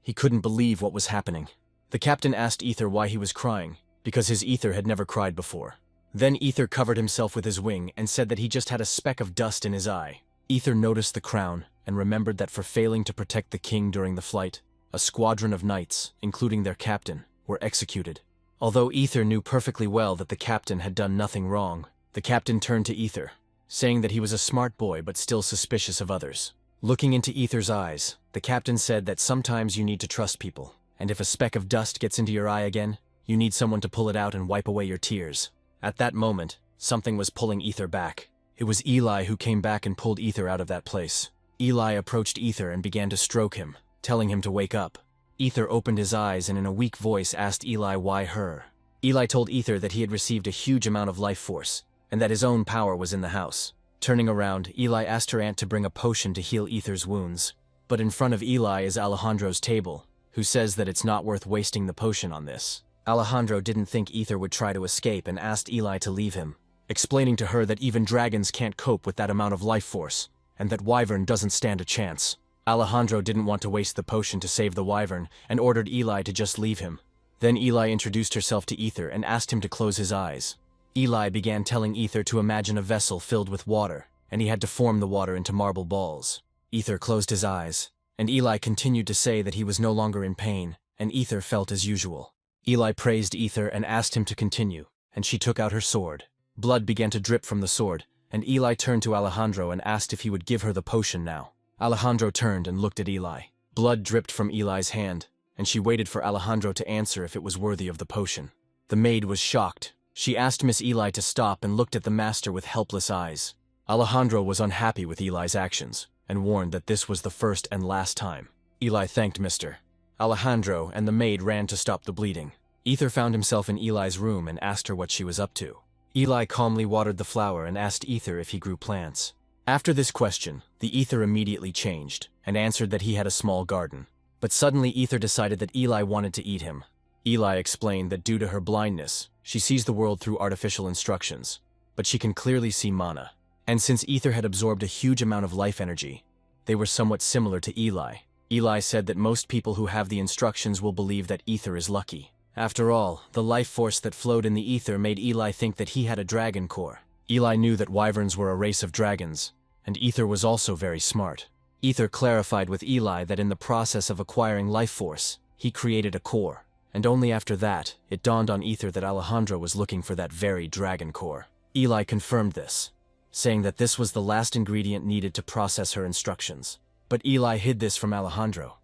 He couldn't believe what was happening. The captain asked Ether why he was crying, because his Ether had never cried before. Then Ether covered himself with his wing and said that he just had a speck of dust in his eye. Ether noticed the crown and remembered that for failing to protect the king during the flight, a squadron of knights, including their captain, were executed. Although Ether knew perfectly well that the captain had done nothing wrong, the captain turned to Ether, saying that he was a smart boy but still suspicious of others. Looking into Ether's eyes, the captain said that sometimes you need to trust people, and if a speck of dust gets into your eye again, You need someone to pull it out and wipe away your tears. At that moment, something was pulling Ether back. It was Eli who came back and pulled Ether out of that place. Eli approached Ether and began to stroke him, telling him to wake up. Ether opened his eyes and in a weak voice asked Eli why her. Eli told Ether that he had received a huge amount of life force, and that his own power was in the house. Turning around, Eli asked her aunt to bring a potion to heal Ether's wounds. But in front of Eli is Alejandro's table, who says that it's not worth wasting the potion on this. Alejandro didn't think Ether would try to escape and asked Eli to leave him, explaining to her that even dragons can't cope with that amount of life force, and that Wyvern doesn't stand a chance. Alejandro didn't want to waste the potion to save the Wyvern and ordered Eli to just leave him. Then Eli introduced herself to Ether and asked him to close his eyes. Eli began telling Ether to imagine a vessel filled with water, and he had to form the water into marble balls. Ether closed his eyes, and Eli continued to say that he was no longer in pain, and Ether felt as usual. Eli praised Ether and asked him to continue, and she took out her sword. Blood began to drip from the sword, and Eli turned to Alejandro and asked if he would give her the potion now. Alejandro turned and looked at Eli. Blood dripped from Eli's hand, and she waited for Alejandro to answer if it was worthy of the potion. The maid was shocked. She asked Miss Eli to stop and looked at the master with helpless eyes. Alejandro was unhappy with Eli's actions, and warned that this was the first and last time. Eli thanked Mr. Alejandro, and the maid ran to stop the bleeding. Ether found himself in Eli's room and asked her what she was up to. Eli calmly watered the flower and asked Ether if he grew plants. After this question, the Ether immediately changed, and answered that he had a small garden. But suddenly Ether decided that Eli wanted to eat him. Eli explained that due to her blindness, she sees the world through artificial instructions, but she can clearly see mana. And since Ether had absorbed a huge amount of life energy, they were somewhat similar to Eli. Eli said that most people who have the instructions will believe that Ether is lucky. After all, the life force that flowed in the Ether made Eli think that he had a dragon core. Eli knew that wyverns were a race of dragons, and Ether was also very smart. Ether clarified with Eli that in the process of acquiring life force, he created a core, and only after that, it dawned on Ether that Alejandro was looking for that very dragon core. Eli confirmed this, saying that this was the last ingredient needed to process her instructions. But Eli hid this from Alejandro.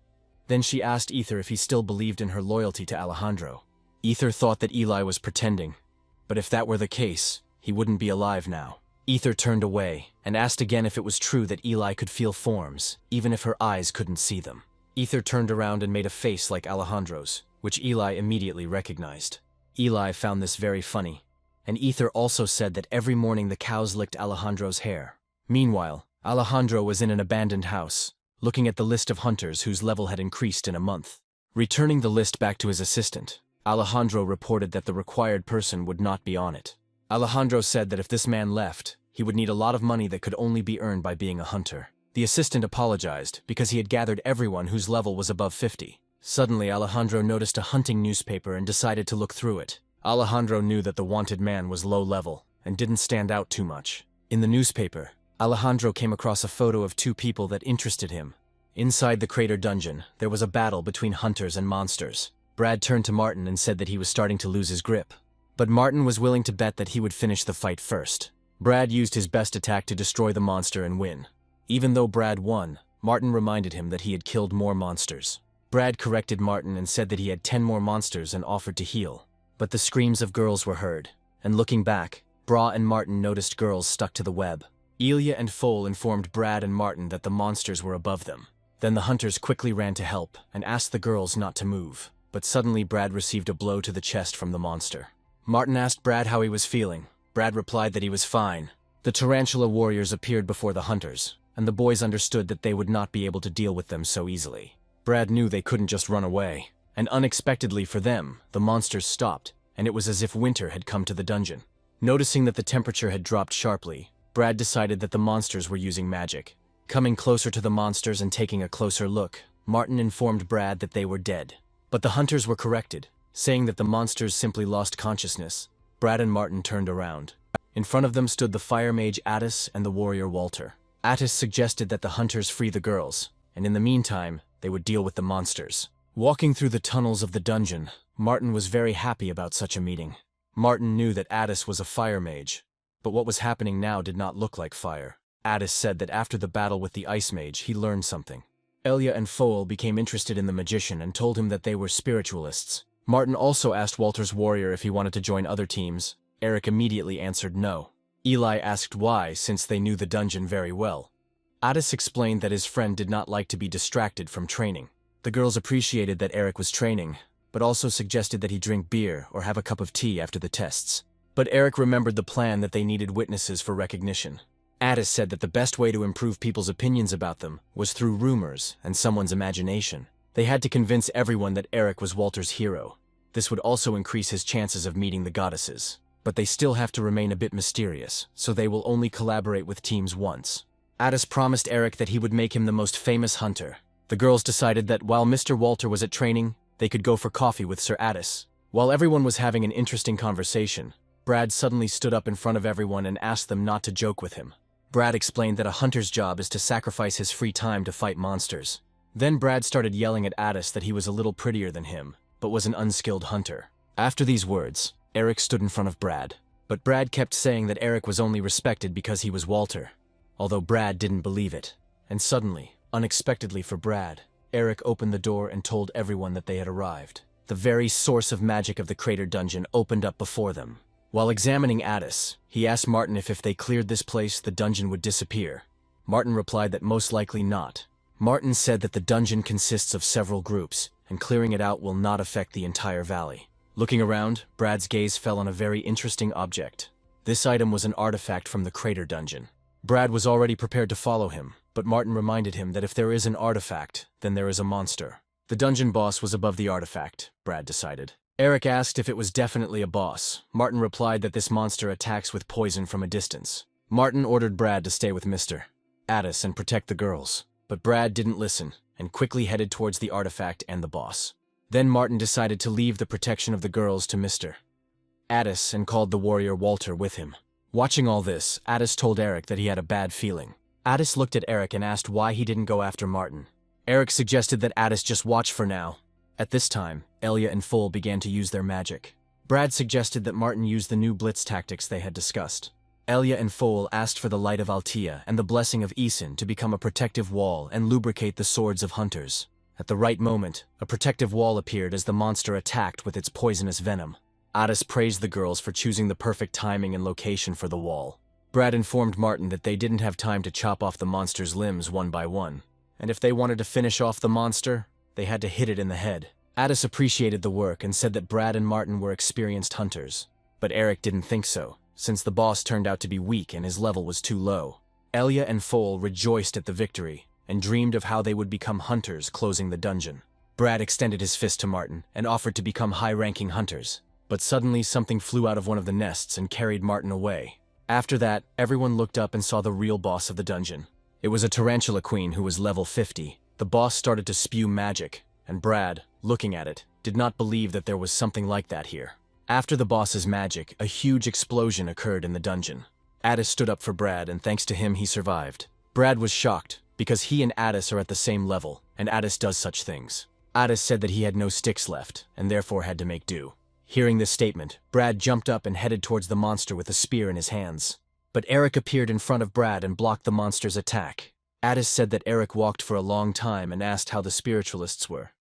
Then she asked Ether if he still believed in her loyalty to Alejandro. Ether thought that Eli was pretending, but if that were the case, he wouldn't be alive now. Ether turned away and asked again if it was true that Eli could feel forms, even if her eyes couldn't see them. Ether turned around and made a face like Alejandro's, which Eli immediately recognized. Eli found this very funny, and Ether also said that every morning the cows licked Alejandro's hair. Meanwhile, Alejandro was in an abandoned house, looking at the list of hunters whose level had increased in a month. Returning the list back to his assistant, Alejandro reported that the required person would not be on it. Alejandro said that if this man left, he would need a lot of money that could only be earned by being a hunter. The assistant apologized because he had gathered everyone whose level was above 50. Suddenly, Alejandro noticed a hunting newspaper and decided to look through it. Alejandro knew that the wanted man was low level and didn't stand out too much. In the newspaper, Alejandro came across a photo of two people that interested him. Inside the crater dungeon, there was a battle between hunters and monsters. Brad turned to Martin and said that he was starting to lose his grip. But Martin was willing to bet that he would finish the fight first. Brad used his best attack to destroy the monster and win. Even though Brad won, Martin reminded him that he had killed more monsters. Brad corrected Martin and said that he had 10 more monsters and offered to heal. But the screams of girls were heard, and looking back, Bra and Martin noticed girls stuck to the web. Ilya and Foal informed Brad and Martin that the monsters were above them. Then the hunters quickly ran to help and asked the girls not to move. But suddenly Brad received a blow to the chest from the monster. Martin asked Brad how he was feeling. Brad replied that he was fine. The tarantula warriors appeared before the hunters, and the boys understood that they would not be able to deal with them so easily. Brad knew they couldn't just run away, and unexpectedly for them, the monsters stopped, and it was as if winter had come to the dungeon. Noticing that the temperature had dropped sharply, Brad decided that the monsters were using magic. Coming closer to the monsters and taking a closer look, Martin informed Brad that they were dead. But the hunters were corrected, saying that the monsters simply lost consciousness. Brad and Martin turned around. In front of them stood the fire mage Attis and the warrior Walter. Attis suggested that the hunters free the girls, and in the meantime, they would deal with the monsters. Walking through the tunnels of the dungeon, Martin was very happy about such a meeting. Martin knew that Attis was a fire mage, but what was happening now did not look like fire. Attis said that after the battle with the ice mage, he learned something. Ilya and Foal became interested in the magician and told him that they were spiritualists, Martin also asked Walter's warrior if he wanted to join other teams. Eric immediately answered no. Eli asked why, since they knew the dungeon very well. Addis explained that his friend did not like to be distracted from training. The girls appreciated that Eric was training, but also suggested that he drink beer or have a cup of tea after the tests. But Eric remembered the plan that they needed witnesses for recognition. Addis said that the best way to improve people's opinions about them was through rumors and someone's imagination. They had to convince everyone that Eric was Walter's hero. This would also increase his chances of meeting the goddesses. But they still have to remain a bit mysterious, so they will only collaborate with teams once. Addis promised Eric that he would make him the most famous hunter. The girls decided that while Mr. Walter was at training, they could go for coffee with Sir Addis. While everyone was having an interesting conversation, Brad suddenly stood up in front of everyone and asked them not to joke with him. Brad explained that a hunter's job is to sacrifice his free time to fight monsters. Then Brad started yelling at Addis that he was a little prettier than him, but was an unskilled hunter. After these words, Eric stood in front of Brad. But Brad kept saying that Eric was only respected because he was Walter, although Brad didn't believe it. And suddenly, unexpectedly for Brad, Eric opened the door and told everyone that they had arrived. The very source of magic of the crater dungeon opened up before them. While examining Addis, he asked Martin if they cleared this place, the dungeon would disappear. Martin replied that most likely not. Martin said that the dungeon consists of several groups, and clearing it out will not affect the entire valley. Looking around, Brad's gaze fell on a very interesting object. This item was an artifact from the crater dungeon. Brad was already prepared to follow him, but Martin reminded him that if there is an artifact, then there is a monster. The dungeon boss was above the artifact, Brad decided. Eric asked if it was definitely a boss. Martin replied that this monster attacks with poison from a distance. Martin ordered Brad to stay with Mr. Addis and protect the girls. But Brad didn't listen, and quickly headed towards the artifact and the boss. Then Martin decided to leave the protection of the girls to Mr. Addis and called the warrior Walter with him. Watching all this, Addis told Eric that he had a bad feeling. Addis looked at Eric and asked why he didn't go after Martin. Eric suggested that Addis just watch for now. At this time, Elia and Full began to use their magic. Brad suggested that Martin use the new blitz tactics they had discussed. Elia and Foal asked for the light of Altea and the blessing of Isin to become a protective wall and lubricate the swords of hunters. At the right moment, a protective wall appeared as the monster attacked with its poisonous venom. Addis praised the girls for choosing the perfect timing and location for the wall. Brad informed Martin that they didn't have time to chop off the monster's limbs one by one, and if they wanted to finish off the monster, they had to hit it in the head. Addis appreciated the work and said that Brad and Martin were experienced hunters, but Eric didn't think so, since the boss turned out to be weak and his level was too low. Elia and Foal rejoiced at the victory and dreamed of how they would become hunters closing the dungeon. Brad extended his fist to Martin and offered to become high-ranking hunters, but suddenly something flew out of one of the nests and carried Martin away. After that, everyone looked up and saw the real boss of the dungeon. It was a tarantula queen who was level 50. The boss started to spew magic, and Brad, looking at it, did not believe that there was something like that here. After the boss's magic, a huge explosion occurred in the dungeon. Addis stood up for Brad, and thanks to him he survived. Brad was shocked, because he and Addis are at the same level, and Addis does such things. Addis said that he had no sticks left, and therefore had to make do. Hearing this statement, Brad jumped up and headed towards the monster with a spear in his hands. But Eric appeared in front of Brad and blocked the monster's attack. Addis said that Eric walked for a long time and asked how the spiritualists were.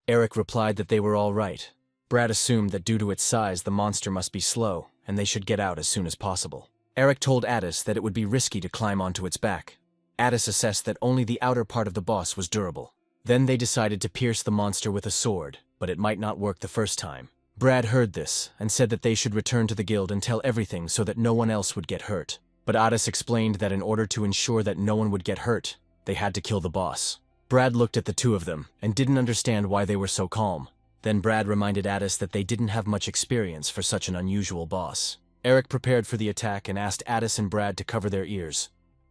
Eric replied that they were all right. Brad assumed that due to its size the monster must be slow, and they should get out as soon as possible. Eric told Addis that it would be risky to climb onto its back. Addis assessed that only the outer part of the boss was durable. Then they decided to pierce the monster with a sword, but it might not work the first time. Brad heard this and said that they should return to the guild and tell everything so that no one else would get hurt. But Addis explained that in order to ensure that no one would get hurt, they had to kill the boss. Brad looked at the two of them and didn't understand why they were so calm. Then Brad reminded Addis that they didn't have much experience for such an unusual boss. Eric prepared for the attack and asked Addis and Brad to cover their ears.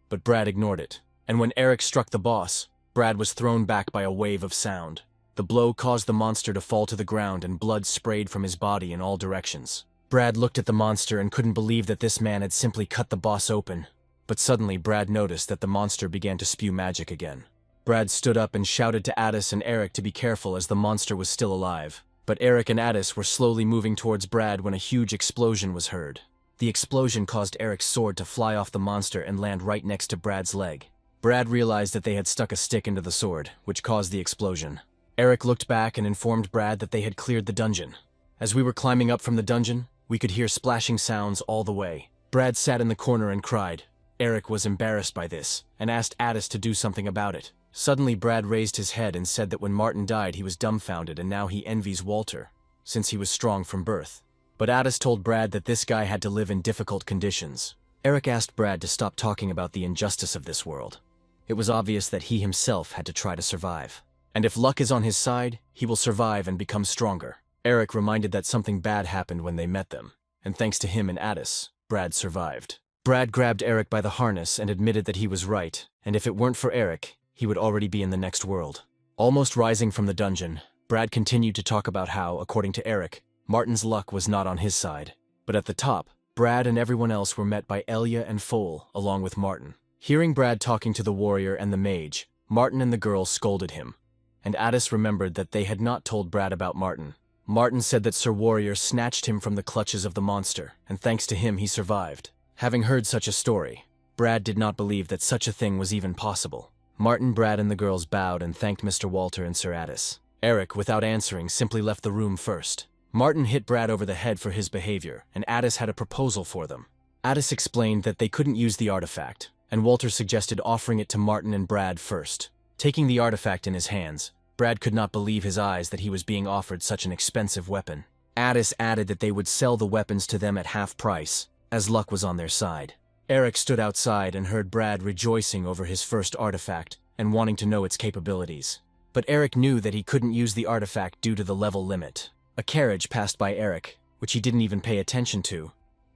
But Brad ignored it. And when Eric struck the boss, Brad was thrown back by a wave of sound. The blow caused the monster to fall to the ground and blood sprayed from his body in all directions. Brad looked at the monster and couldn't believe that this man had simply cut the boss open. But suddenly Brad noticed that the monster began to spew magic again. Brad stood up and shouted to Addis and Eric to be careful as the monster was still alive. But Eric and Addis were slowly moving towards Brad when a huge explosion was heard. The explosion caused Eric's sword to fly off the monster and land right next to Brad's leg. Brad realized that they had stuck a stick into the sword, which caused the explosion. Eric looked back and informed Brad that they had cleared the dungeon. As we were climbing up from the dungeon, we could hear splashing sounds all the way. Brad sat in the corner and cried. Eric was embarrassed by this, and asked Addis to do something about it. Suddenly Brad raised his head and said that when Martin died he was dumbfounded and now he envies Walter, since he was strong from birth. But Addis told Brad that this guy had to live in difficult conditions. Eric asked Brad to stop talking about the injustice of this world. It was obvious that he himself had to try to survive. And if luck is on his side, he will survive and become stronger. Eric reminded that something bad happened when they met them, and thanks to him and Addis, Brad survived. Brad grabbed Eric by the harness and admitted that he was right, and if it weren't for Eric, he would already be in the next world. Almost rising from the dungeon, Brad continued to talk about how, according to Eric, Martin's luck was not on his side. But at the top, Brad and everyone else were met by Elia and Foal, along with Martin. Hearing Brad talking to the warrior and the mage, Martin and the girl scolded him. And Addis remembered that they had not told Brad about Martin. Martin said that Sir Warrior snatched him from the clutches of the monster, and thanks to him he survived. Having heard such a story, Brad did not believe that such a thing was even possible. Martin, Brad, and the girls bowed and thanked Mr. Walter and Sir Addis. Eric, without answering, simply left the room first. Martin hit Brad over the head for his behavior, and Addis had a proposal for them. Addis explained that they couldn't use the artifact, and Walter suggested offering it to Martin and Brad first. Taking the artifact in his hands, Brad could not believe his eyes that he was being offered such an expensive weapon. Addis added that they would sell the weapons to them at half price, as luck was on their side. Eric stood outside and heard Brad rejoicing over his first artifact and wanting to know its capabilities. But Eric knew that he couldn't use the artifact due to the level limit. A carriage passed by Eric, which he didn't even pay attention to,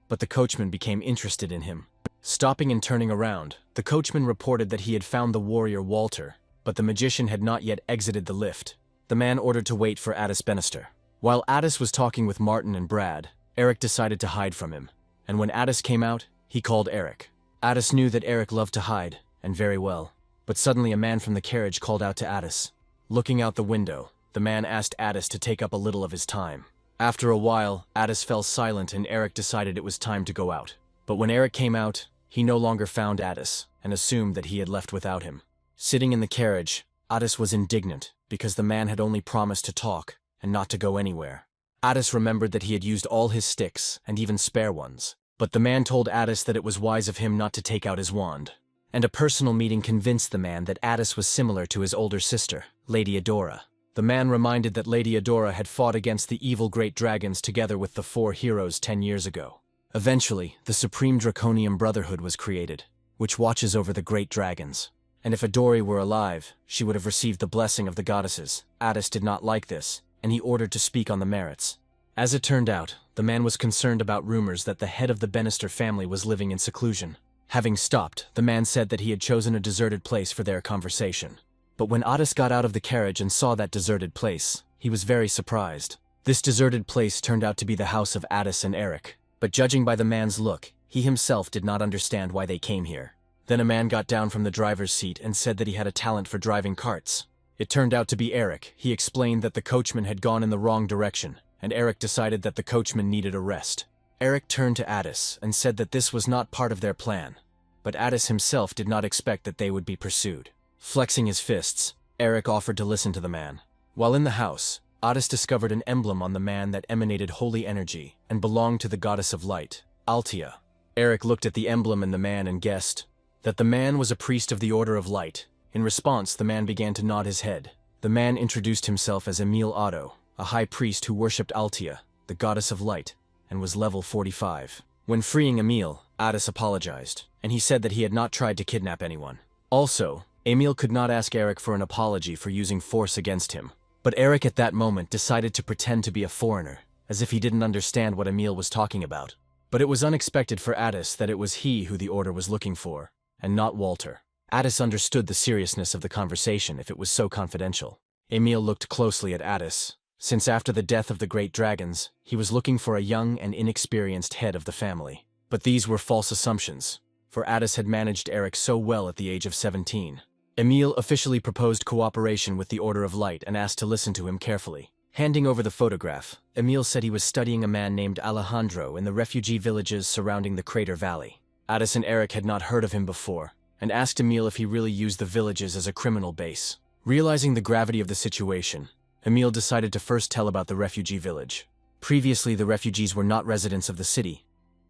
but the coachman became interested in him. Stopping and turning around, the coachman reported that he had found the warrior Walter, but the magician had not yet exited the lift. The man ordered to wait for Addis Bannister. While Addis was talking with Martin and Brad, Eric decided to hide from him, and when Addis came out, he called Eric. Addis knew that Eric loved to hide, and very well, but suddenly a man from the carriage called out to Addis. Looking out the window, the man asked Addis to take up a little of his time. After a while, Addis fell silent and Eric decided it was time to go out. But when Eric came out, he no longer found Addis, and assumed that he had left without him. Sitting in the carriage, Addis was indignant because the man had only promised to talk and not to go anywhere. Addis remembered that he had used all his sticks and even spare ones, but the man told Addis that it was wise of him not to take out his wand. And a personal meeting convinced the man that Addis was similar to his older sister, Lady Adora. The man reminded that Lady Adora had fought against the evil great dragons together with the 4 heroes 10 years ago. Eventually, the Supreme Draconian Brotherhood was created, which watches over the great dragons. And if Adori were alive, she would have received the blessing of the goddesses. Addis did not like this, and he ordered to speak on the merits. As it turned out, the man was concerned about rumors that the head of the Bannister family was living in seclusion. Having stopped, the man said that he had chosen a deserted place for their conversation. But when Addis got out of the carriage and saw that deserted place, he was very surprised. This deserted place turned out to be the house of Addis and Eric, but judging by the man's look, he himself did not understand why they came here. Then a man got down from the driver's seat and said that he had a talent for driving carts. It turned out to be Eric. He explained that the coachman had gone in the wrong direction, and Eric decided that the coachman needed a rest. Eric turned to Addis and said that this was not part of their plan, but Addis himself did not expect that they would be pursued. Flexing his fists, Eric offered to listen to the man. While in the house, Addis discovered an emblem on the man that emanated holy energy and belonged to the goddess of light, Altia. Eric looked at the emblem and the man and guessed that the man was a priest of the Order of Light. In response, the man began to nod his head. The man introduced himself as Emil Otto, a high priest who worshipped Altia, the goddess of light, and was level 45. When freeing Emil, Addis apologized, and he said that he had not tried to kidnap anyone. Also, Emil could not ask Eric for an apology for using force against him. But Eric at that moment decided to pretend to be a foreigner, as if he didn't understand what Emil was talking about. But it was unexpected for Addis that it was he who the order was looking for, and not Walter. Addis understood the seriousness of the conversation if it was so confidential. Emil looked closely at Addis, since after the death of the great dragons, he was looking for a young and inexperienced head of the family. But these were false assumptions, for Addis had managed Eric so well at the age of 17. Emil officially proposed cooperation with the Order of Light and asked to listen to him carefully. Handing over the photograph, Emil said he was studying a man named Alejandro in the refugee villages surrounding the Crater Valley. Addis and Eric had not heard of him before, and asked Emil if he really used the villages as a criminal base, Realizing the gravity of the situation, Emil decided to first tell about the refugee village. Previously, the refugees were not residents of the city,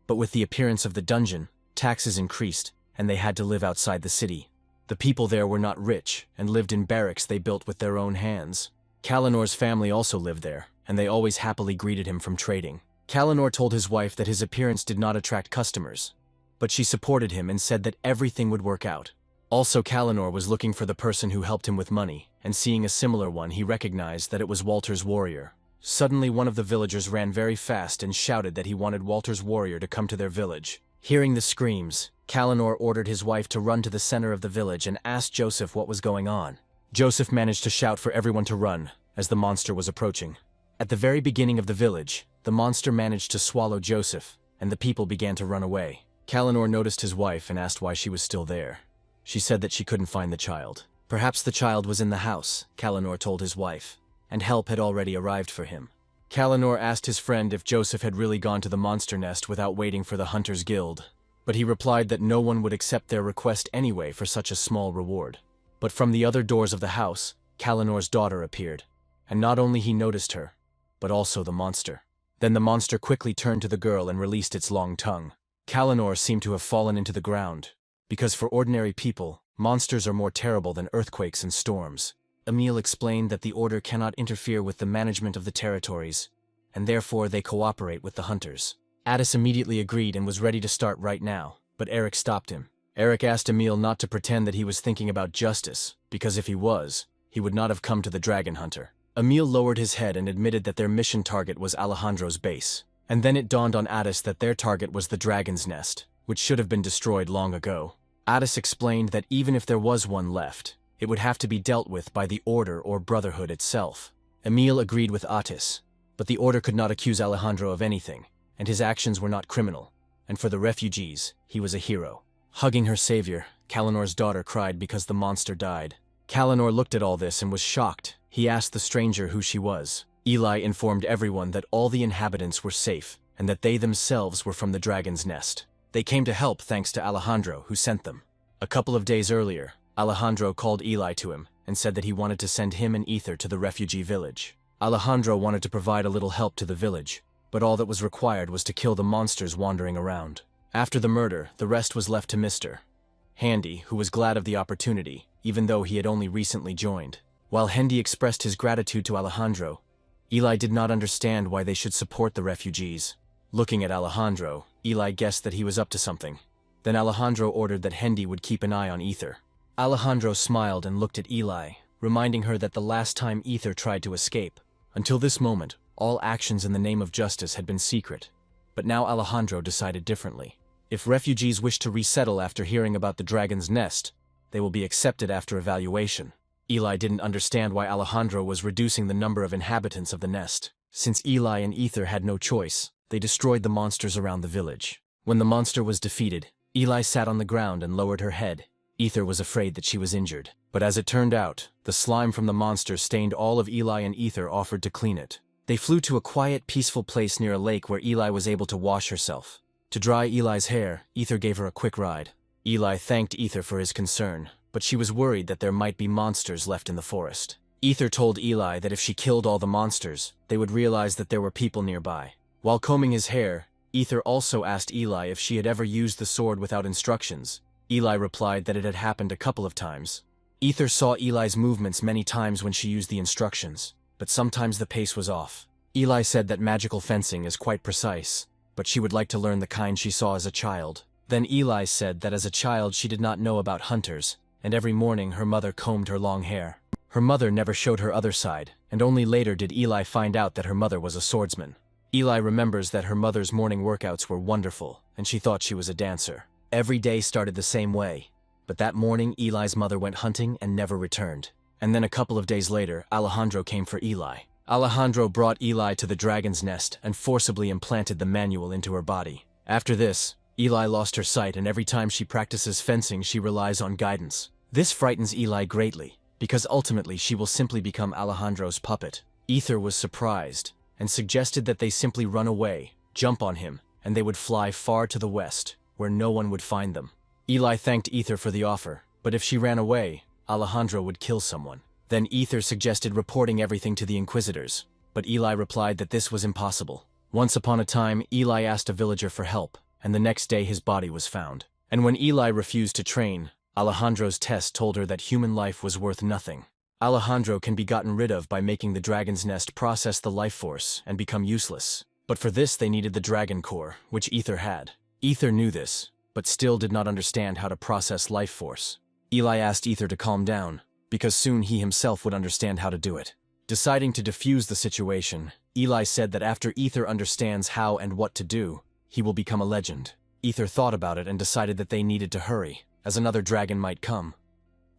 but with the appearance of the dungeon, taxes increased, and they had to live outside the city. The people there were not rich, and lived in barracks they built with their own hands. Kalinor's family also lived there, and they always happily greeted him from trading. Kalinor told his wife that his appearance did not attract customers, but she supported him and said that everything would work out. Also, Kalinor was looking for the person who helped him with money, and seeing a similar one, he recognized that it was Walter's warrior. Suddenly, one of the villagers ran very fast and shouted that he wanted Walter's warrior to come to their village. Hearing the screams, Kalinor ordered his wife to run to the center of the village and asked Joseph what was going on. Joseph managed to shout for everyone to run, as the monster was approaching. At the very beginning of the village, the monster managed to swallow Joseph, and the people began to run away. Kalinor noticed his wife and asked why she was still there. She said that she couldn't find the child. Perhaps the child was in the house, Kalinor told his wife, and help had already arrived for him. Kalinor asked his friend if Joseph had really gone to the monster nest without waiting for the Hunters Guild, but he replied that no one would accept their request anyway for such a small reward. But from the other doors of the house, Kalinor's daughter appeared, and not only he noticed her, but also the monster. Then the monster quickly turned to the girl and released its long tongue. Kalinor seemed to have fallen into the ground, because for ordinary people, monsters are more terrible than earthquakes and storms. Emil explained that the Order cannot interfere with the management of the territories, and therefore they cooperate with the hunters. Addis immediately agreed and was ready to start right now, but Eric stopped him. Eric asked Emil not to pretend that he was thinking about justice, because if he was, he would not have come to the dragon hunter. Emil lowered his head and admitted that their mission target was Alejandro's base. And then it dawned on Addis that their target was the dragon's nest, which should have been destroyed long ago. Addis explained that even if there was one left, it would have to be dealt with by the Order or Brotherhood itself. Emil agreed with Addis, but the Order could not accuse Alejandro of anything, and his actions were not criminal, and for the refugees, he was a hero. Hugging her savior, Kalinor's daughter cried because the monster died. Kalinor looked at all this and was shocked. He asked the stranger who she was. Eli informed everyone that all the inhabitants were safe, and that they themselves were from the dragon's nest. They came to help thanks to Alejandro, who sent them. A couple of days earlier, Alejandro called Eli to him and said that he wanted to send him and Ether to the refugee village. Alejandro wanted to provide a little help to the village, but all that was required was to kill the monsters wandering around. After the murder, the rest was left to Mr. Handy, who was glad of the opportunity, even though he had only recently joined. While Handy expressed his gratitude to Alejandro, Eli did not understand why they should support the refugees. Looking at Alejandro, Eli guessed that he was up to something. Then Alejandro ordered that Handy would keep an eye on Ether. Alejandro smiled and looked at Eli, reminding her that the last time Ether tried to escape. Until this moment, all actions in the name of justice had been secret. But now Alejandro decided differently. If refugees wish to resettle after hearing about the dragon's nest, they will be accepted after evaluation. Eli didn't understand why Alejandro was reducing the number of inhabitants of the nest. Since Eli and Ether had no choice, they destroyed the monsters around the village. When the monster was defeated, Eli sat on the ground and lowered her head. Ether was afraid that she was injured. But as it turned out, the slime from the monster stained all of Eli, and Ether offered to clean it. They flew to a quiet, peaceful place near a lake where Eli was able to wash herself. To dry Eli's hair, Ether gave her a quick ride. Eli thanked Ether for his concern, but she was worried that there might be monsters left in the forest. Ether told Eli that if she killed all the monsters, they would realize that there were people nearby. While combing his hair, Ether also asked Eli if she had ever used the sword without instructions. Eli replied that it had happened a couple of times. Ether saw Eli's movements many times when she used the instructions, but sometimes the pace was off. Eli said that magical fencing is quite precise, but she would like to learn the kind she saw as a child. Then Eli said that as a child she did not know about hunters, and every morning her mother combed her long hair. Her mother never showed her other side, and only later did Eli find out that her mother was a swordsman. Eli remembers that her mother's morning workouts were wonderful, and she thought she was a dancer. Every day started the same way, but that morning Eli's mother went hunting and never returned. And then a couple of days later, Alejandro came for Eli. Alejandro brought Eli to the dragon's nest and forcibly implanted the manual into her body. After this, Eli lost her sight, and every time she practices fencing she relies on guidance. This frightens Eli greatly, because ultimately she will simply become Alejandro's puppet. Ether was surprised, and suggested that they simply run away, jump on him, and they would fly far to the west, where no one would find them. Eli thanked Ether for the offer, but if she ran away, Alejandro would kill someone. Then Ether suggested reporting everything to the Inquisitors, but Eli replied that this was impossible. Once upon a time, Eli asked a villager for help, and the next day his body was found. And when Eli refused to train, Alejandro's test told her that human life was worth nothing. Alejandro can be gotten rid of by making the dragon's nest process the life force and become useless. But for this they needed the dragon core, which Ether had. Ether knew this, but still did not understand how to process life force. Eli asked Ether to calm down, because soon he himself would understand how to do it. Deciding to defuse the situation, Eli said that after Ether understands how and what to do, he will become a legend. Ether thought about it and decided that they needed to hurry, as another dragon might come.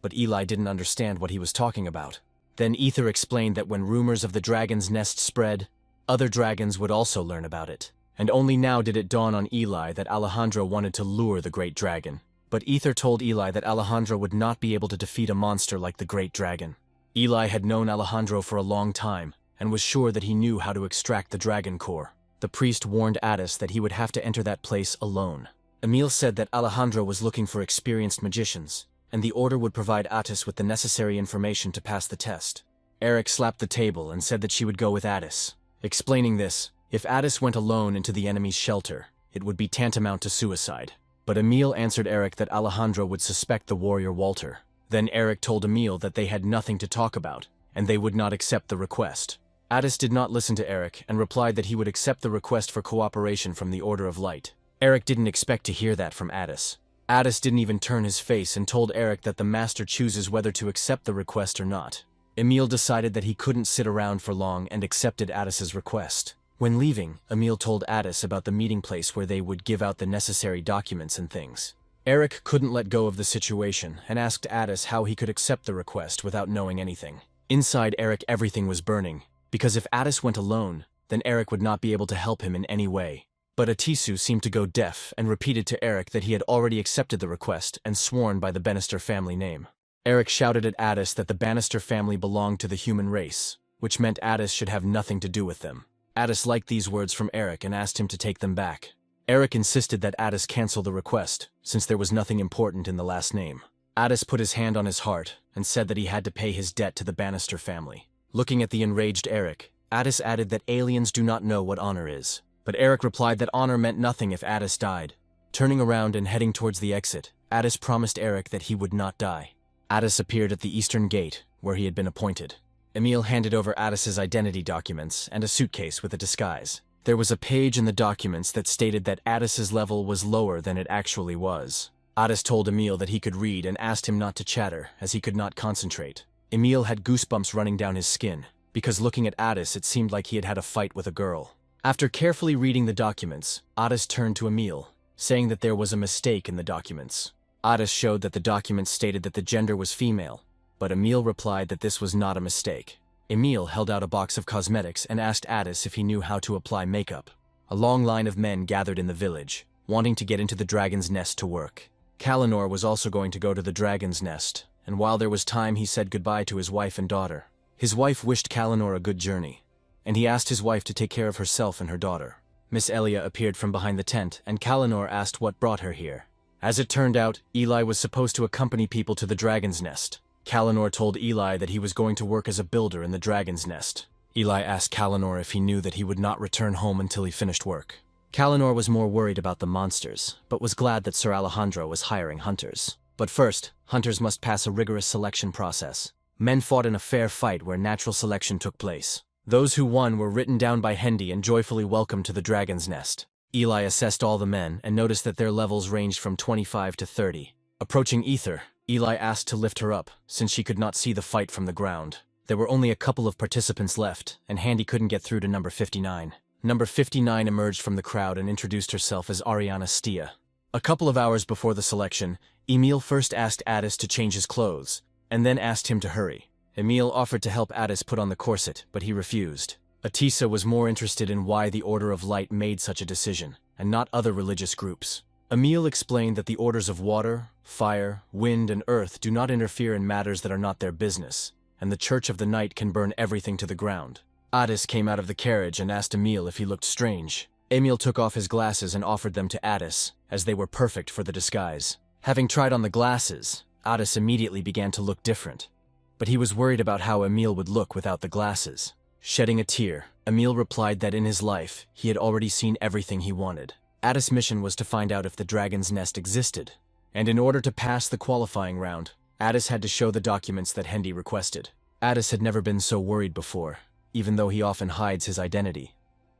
But Eli didn't understand what he was talking about. Then Ether explained that when rumors of the dragon's nest spread, other dragons would also learn about it. And only now did it dawn on Eli that Alejandro wanted to lure the great dragon. But Ether told Eli that Alejandro would not be able to defeat a monster like the great dragon. Eli had known Alejandro for a long time, and was sure that he knew how to extract the dragon core. The priest warned Addis that he would have to enter that place alone. Emil said that Alejandro was looking for experienced magicians, and the order would provide Addis with the necessary information to pass the test. Eric slapped the table and said that she would go with Addis. Explaining this, if Addis went alone into the enemy's shelter, it would be tantamount to suicide. But Emil answered Eric that Alejandro would suspect the warrior Walter. Then Eric told Emil that they had nothing to talk about, and they would not accept the request. Addis did not listen to Eric and replied that he would accept the request for cooperation from the Order of Light. Eric didn't expect to hear that from Addis. Addis didn't even turn his face and told Eric that the master chooses whether to accept the request or not. Emil decided that he couldn't sit around for long and accepted Addis's request. When leaving, Emil told Addis about the meeting place where they would give out the necessary documents and things. Eric couldn't let go of the situation and asked Addis how he could accept the request without knowing anything. Inside Eric everything was burning, because if Addis went alone, then Eric would not be able to help him in any way. But Atisu seemed to go deaf and repeated to Eric that he had already accepted the request and sworn by the Bannister family name. Eric shouted at Addis that the Bannister family belonged to the human race, which meant Addis should have nothing to do with them. Addis liked these words from Eric and asked him to take them back. Eric insisted that Addis cancel the request, since there was nothing important in the last name. Addis put his hand on his heart and said that he had to pay his debt to the Bannister family. Looking at the enraged Eric, Addis added that aliens do not know what honor is. But Eric replied that honor meant nothing if Addis died. Turning around and heading towards the exit, Addis promised Eric that he would not die. Addis appeared at the eastern gate, where he had been appointed. Emil handed over Addis's identity documents and a suitcase with a disguise. There was a page in the documents that stated that Addis's level was lower than it actually was. Addis told Emil that he could read and asked him not to chatter, as he could not concentrate. Emil had goosebumps running down his skin, because looking at Addis it seemed like he had had a fight with a girl. After carefully reading the documents, Addis turned to Emil, saying that there was a mistake in the documents. Addis showed that the documents stated that the gender was female, but Emil replied that this was not a mistake. Emil held out a box of cosmetics and asked Addis if he knew how to apply makeup. A long line of men gathered in the village, wanting to get into the dragon's nest to work. Kalinor was also going to go to the dragon's nest, and while there was time he said goodbye to his wife and daughter. His wife wished Kalinor a good journey, and he asked his wife to take care of herself and her daughter. Miss Elia appeared from behind the tent, and Kalinor asked what brought her here. As it turned out, Eli was supposed to accompany people to the dragon's nest. Kalinor told Eli that he was going to work as a builder in the dragon's nest. Eli asked Kalinor if he knew that he would not return home until he finished work. Kalinor was more worried about the monsters, but was glad that Sir Alejandro was hiring hunters. But first, hunters must pass a rigorous selection process. Men fought in a fair fight where natural selection took place. Those who won were written down by Hendy and joyfully welcomed to the dragon's nest. Eli assessed all the men and noticed that their levels ranged from 25 to 30. Approaching Ether, Eli asked to lift her up, since she could not see the fight from the ground. There were only a couple of participants left, and Handy couldn't get through to number 59. Number 59 emerged from the crowd and introduced herself as Ariana Stia. A couple of hours before the selection, Emil first asked Addis to change his clothes, and then asked him to hurry. Emil offered to help Addis put on the corset, but he refused. Atisa was more interested in why the Order of Light made such a decision, and not other religious groups. Emil explained that the orders of water, fire, wind, and earth do not interfere in matters that are not their business, and the Church of the Night can burn everything to the ground. Addis came out of the carriage and asked Emil if he looked strange. Emil took off his glasses and offered them to Addis, as they were perfect for the disguise. Having tried on the glasses, Addis immediately began to look different. but he was worried about how Emil would look without the glasses. Shedding a tear, Emil replied that in his life, he had already seen everything he wanted. Addis' mission was to find out if the dragon's nest existed, and in order to pass the qualifying round, Addis had to show the documents that Hendy requested. Addis had never been so worried before, even though he often hides his identity.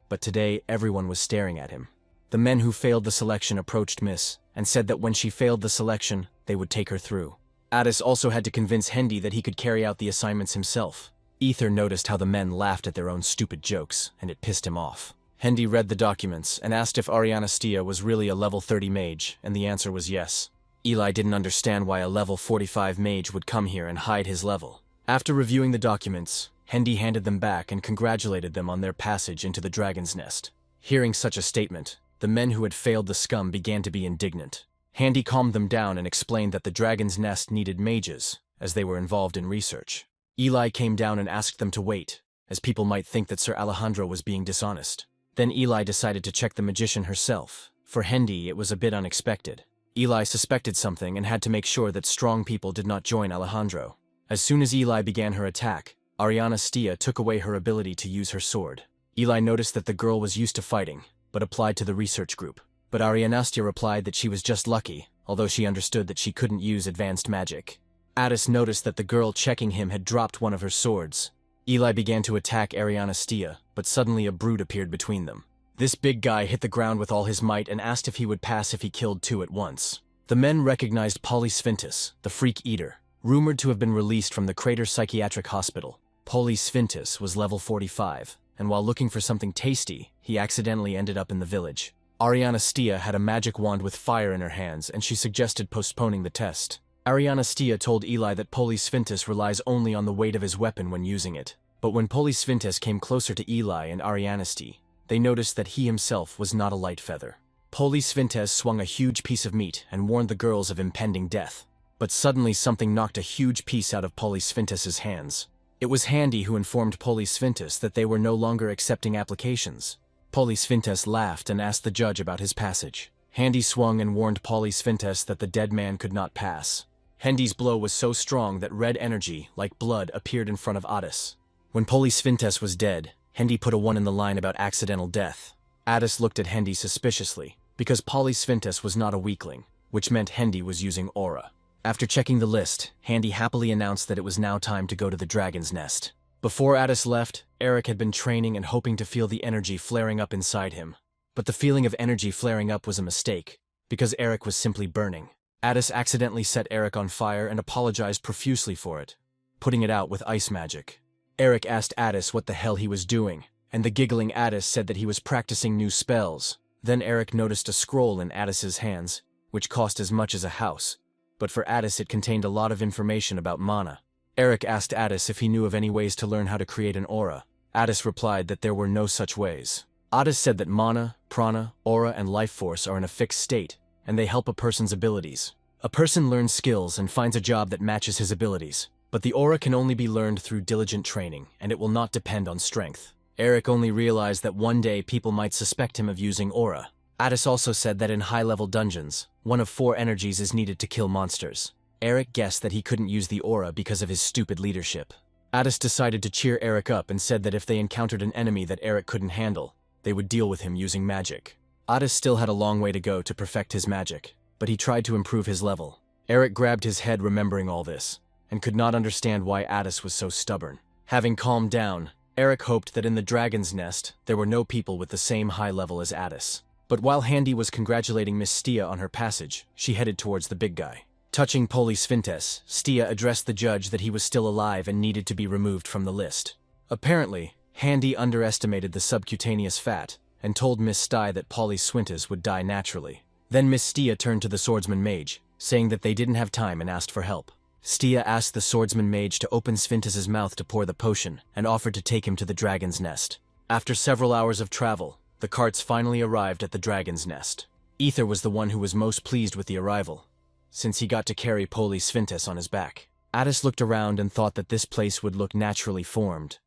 But today, everyone was staring at him. The men who failed the selection approached Miss and said that when she failed the selection, they would take her through. Addis also had to convince Hendy that he could carry out the assignments himself. Ether noticed how the men laughed at their own stupid jokes, and it pissed him off. Hendy read the documents and asked if Ariana Stia was really a level 30 mage, and the answer was yes. Eli didn't understand why a level 45 mage would come here and hide his level. After reviewing the documents, Hendy handed them back and congratulated them on their passage into the dragon's nest. Hearing such a statement, the men who had failed the scum began to be indignant. Hendy calmed them down and explained that the dragon's nest needed mages, as they were involved in research. Eli came down and asked them to wait, as people might think that Sir Alejandro was being dishonest. Then Eli decided to check the magician herself. For Hendy, it was a bit unexpected. Eli suspected something and had to make sure that strong people did not join Alejandro. As soon as Eli began her attack, Ariana Stia took away her ability to use her sword. Eli noticed that the girl was used to fighting, but applied to the research group. But Ariana Stia replied that she was just lucky, although she understood that she couldn't use advanced magic. Addis noticed that the girl checking him had dropped one of her swords. Eli began to attack Ariana Stia, but suddenly a brute appeared between them. This big guy hit the ground with all his might and asked if he would pass if he killed two at once. The men recognized Polysfintus, the freak eater, rumored to have been released from the Crater Psychiatric Hospital. Polysfintus was level 45, and while looking for something tasty, he accidentally ended up in the village. Ariana Stia had a magic wand with fire in her hands, and she suggested postponing the test. Ariana Stia told Eli that Polysfintus relies only on the weight of his weapon when using it. But when Polysfintus came closer to Eli and Ariana Stia, they noticed that he himself was not a light feather. Polysfintus swung a huge piece of meat and warned the girls of impending death. But suddenly something knocked a huge piece out of Polysfintus's hands. It was Hendy who informed Polysfintus that they were no longer accepting applications. Polysfintus laughed and asked the judge about his passage. Hendy swung and warned Polysfintus that the dead man could not pass. Hendy's blow was so strong that red energy, like blood, appeared in front of Addis. When Polysfintus was dead, Hendy put a 1 in the line about accidental death. Addis looked at Hendy suspiciously, because Polysfintus was not a weakling, which meant Hendy was using aura. After checking the list, Hendy happily announced that it was now time to go to the dragon's nest. Before Addis left, Eric had been training and hoping to feel the energy flaring up inside him. But the feeling of energy flaring up was a mistake, because Eric was simply burning. Addis accidentally set Eric on fire and apologized profusely for it, putting it out with ice magic. Eric asked Addis what the hell he was doing, and the giggling Addis said that he was practicing new spells. Then Eric noticed a scroll in Addis's hands, which cost as much as a house, but for Addis it contained a lot of information about mana. Eric asked Addis if he knew of any ways to learn how to create an aura. Addis replied that there were no such ways. Addis said that mana, prana, aura, and life force are in a fixed state, and they help a person's abilities. A person learns skills and finds a job that matches his abilities, but the aura can only be learned through diligent training, and it will not depend on strength. Eric only realized that one day people might suspect him of using aura. Addis also said that in high-level dungeons, one of 4 energies is needed to kill monsters. Eric guessed that he couldn't use the aura because of his stupid leadership. Addis decided to cheer Eric up and said that if they encountered an enemy that Eric couldn't handle, they would deal with him using magic. Addis still had a long way to go to perfect his magic, but he tried to improve his level. Eric grabbed his head remembering all this, and could not understand why Addis was so stubborn. Having calmed down, Eric hoped that in the dragon's nest, there were no people with the same high level as Addis. But while Hendy was congratulating Miss Stia on her passage, she headed towards the big guy. Touching Polysfintus, Stia addressed the judge that he was still alive and needed to be removed from the list. Apparently, Hendy underestimated the subcutaneous fat, and told Miss Stia that Polysfintus would die naturally. Then Miss Stia turned to the swordsman mage, saying that they didn't have time and asked for help. Stia asked the swordsman mage to open Sfintus's mouth to pour the potion, and offered to take him to the dragon's nest. After several hours of travel, the carts finally arrived at the dragon's nest. Ether was the one who was most pleased with the arrival, since he got to carry Polysfintus on his back. Addis looked around and thought that this place would look naturally formed,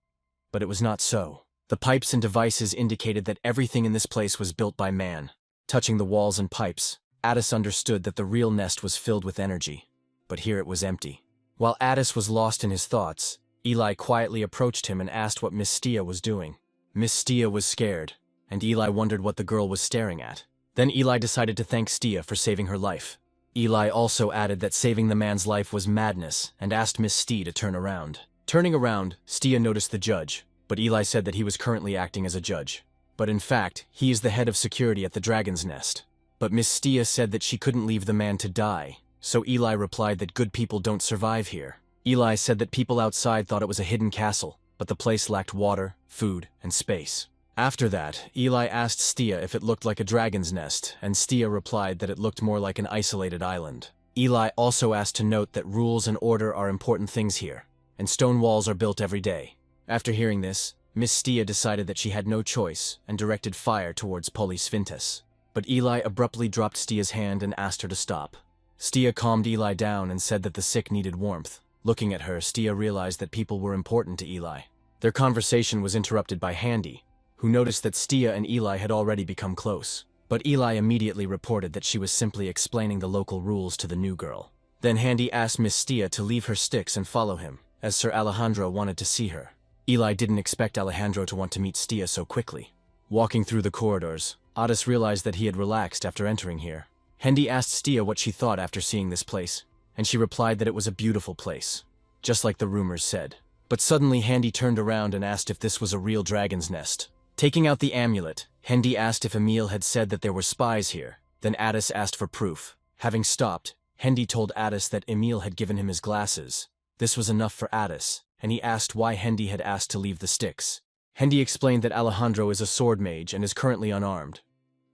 but it was not so. The pipes and devices indicated that everything in this place was built by man. Touching the walls and pipes, Addis understood that the real nest was filled with energy, but here it was empty. While Addis was lost in his thoughts, Eli quietly approached him and asked what Miss Stia was doing. Miss Stia was scared, and Eli wondered what the girl was staring at. Then Eli decided to thank Stia for saving her life. Eli also added that saving the man's life was madness and asked Miss Stia to turn around. Turning around, Stia noticed the judge, but Eli said that he was currently acting as a judge. But in fact, he is the head of security at the Dragon's Nest. But Miss Stia said that she couldn't leave the man to die, so Eli replied that good people don't survive here. Eli said that people outside thought it was a hidden castle, but the place lacked water, food, and space. After that, Eli asked Stia if it looked like a dragon's nest, and Stia replied that it looked more like an isolated island. Eli also asked to note that rules and order are important things here, and stone walls are built every day. After hearing this, Miss Stia decided that she had no choice and directed fire towards Polysfintes. But Eli abruptly dropped Stia's hand and asked her to stop. Stia calmed Eli down and said that the sick needed warmth. Looking at her, Stia realized that people were important to Eli. Their conversation was interrupted by Handy, who noticed that Stia and Eli had already become close. But Eli immediately reported that she was simply explaining the local rules to the new girl. Then Handy asked Miss Stia to leave her sticks and follow him, as Sir Alejandro wanted to see her. Eli didn't expect Alejandro to want to meet Stia so quickly. Walking through the corridors, Addis realized that he had relaxed after entering here. Handy asked Stia what she thought after seeing this place, and she replied that it was a beautiful place, just like the rumors said. But suddenly Handy turned around and asked if this was a real dragon's nest. Taking out the amulet, Handy asked if Emil had said that there were spies here. Then Addis asked for proof. Having stopped, Handy told Addis that Emil had given him his glasses. This was enough for Addis, and he asked why Handy had asked to leave the sticks. Handy explained that Alejandro is a sword mage and is currently unarmed,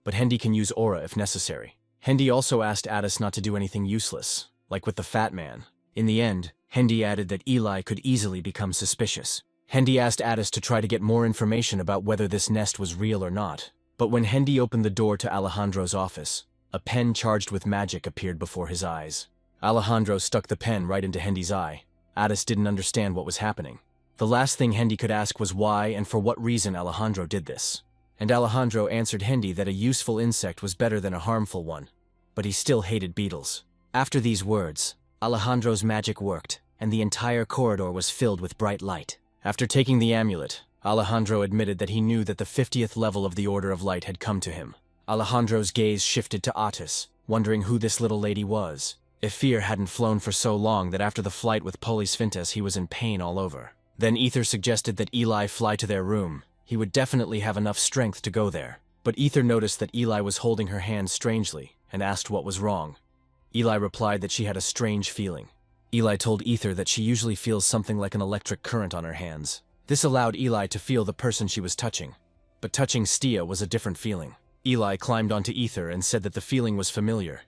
but Handy can use aura if necessary. Handy also asked Addis not to do anything useless, like with the fat man. In the end, Handy added that Eli could easily become suspicious. Handy asked Addis to try to get more information about whether this nest was real or not. But when Handy opened the door to Alejandro's office, a pen charged with magic appeared before his eyes. Alejandro stuck the pen right into Handy's eye. Addis didn't understand what was happening. The last thing Handy could ask was why and for what reason Alejandro did this. And Alejandro answered Handy that a useful insect was better than a harmful one, but he still hated beetles. After these words, Alejandro's magic worked, and the entire corridor was filled with bright light. After taking the amulet, Alejandro admitted that he knew that the 50th level of the Order of Light had come to him. Alejandro's gaze shifted to Atis, wondering who this little lady was. If fear hadn't flown for so long that after the flight with Polysfintes he was in pain all over. Then Ether suggested that Eli fly to their room. He would definitely have enough strength to go there. But Ether noticed that Eli was holding her hand strangely, and asked what was wrong. Eli replied that she had a strange feeling. Eli told Ether that she usually feels something like an electric current on her hands. This allowed Eli to feel the person she was touching. But touching Stia was a different feeling. Eli climbed onto Ether and said that the feeling was familiar,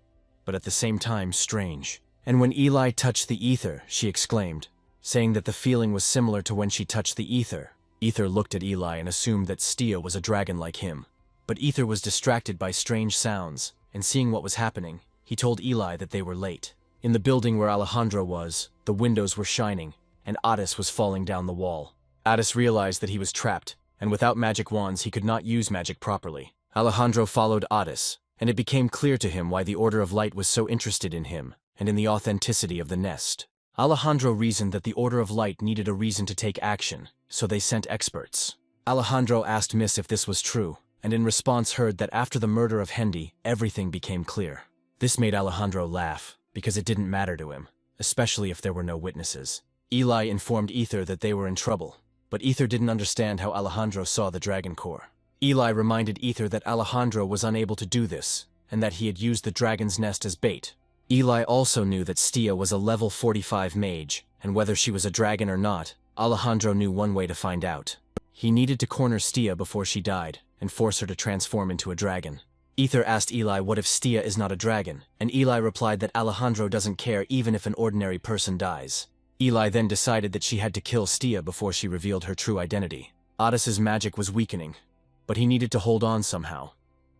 but at the same time strange. And when Eli touched the Ether, she exclaimed, saying that the feeling was similar to when she touched the Ether. Ether looked at Eli and assumed that Stia was a dragon like him. But Ether was distracted by strange sounds, and seeing what was happening, he told Eli that they were late. In the building where Alejandro was, the windows were shining, and Addis was falling down the wall. Addis realized that he was trapped, and without magic wands he could not use magic properly. Alejandro followed Addis, and it became clear to him why the Order of Light was so interested in him, and in the authenticity of the nest. Alejandro reasoned that the Order of Light needed a reason to take action, so they sent experts. Alejandro asked Miss if this was true, and in response heard that after the murder of Hendy, everything became clear. This made Alejandro laugh, because it didn't matter to him, especially if there were no witnesses. Eli informed Ether that they were in trouble, but Ether didn't understand how Alejandro saw the dragon core. Eli reminded Ether that Alejandro was unable to do this, and that he had used the dragon's nest as bait. Eli also knew that Stia was a level 45 mage, and whether she was a dragon or not, Alejandro knew one way to find out. He needed to corner Stia before she died, and force her to transform into a dragon. Ether asked Eli what if Stia is not a dragon, and Eli replied that Alejandro doesn't care even if an ordinary person dies. Eli then decided that she had to kill Stia before she revealed her true identity. Addis's magic was weakening, but he needed to hold on somehow.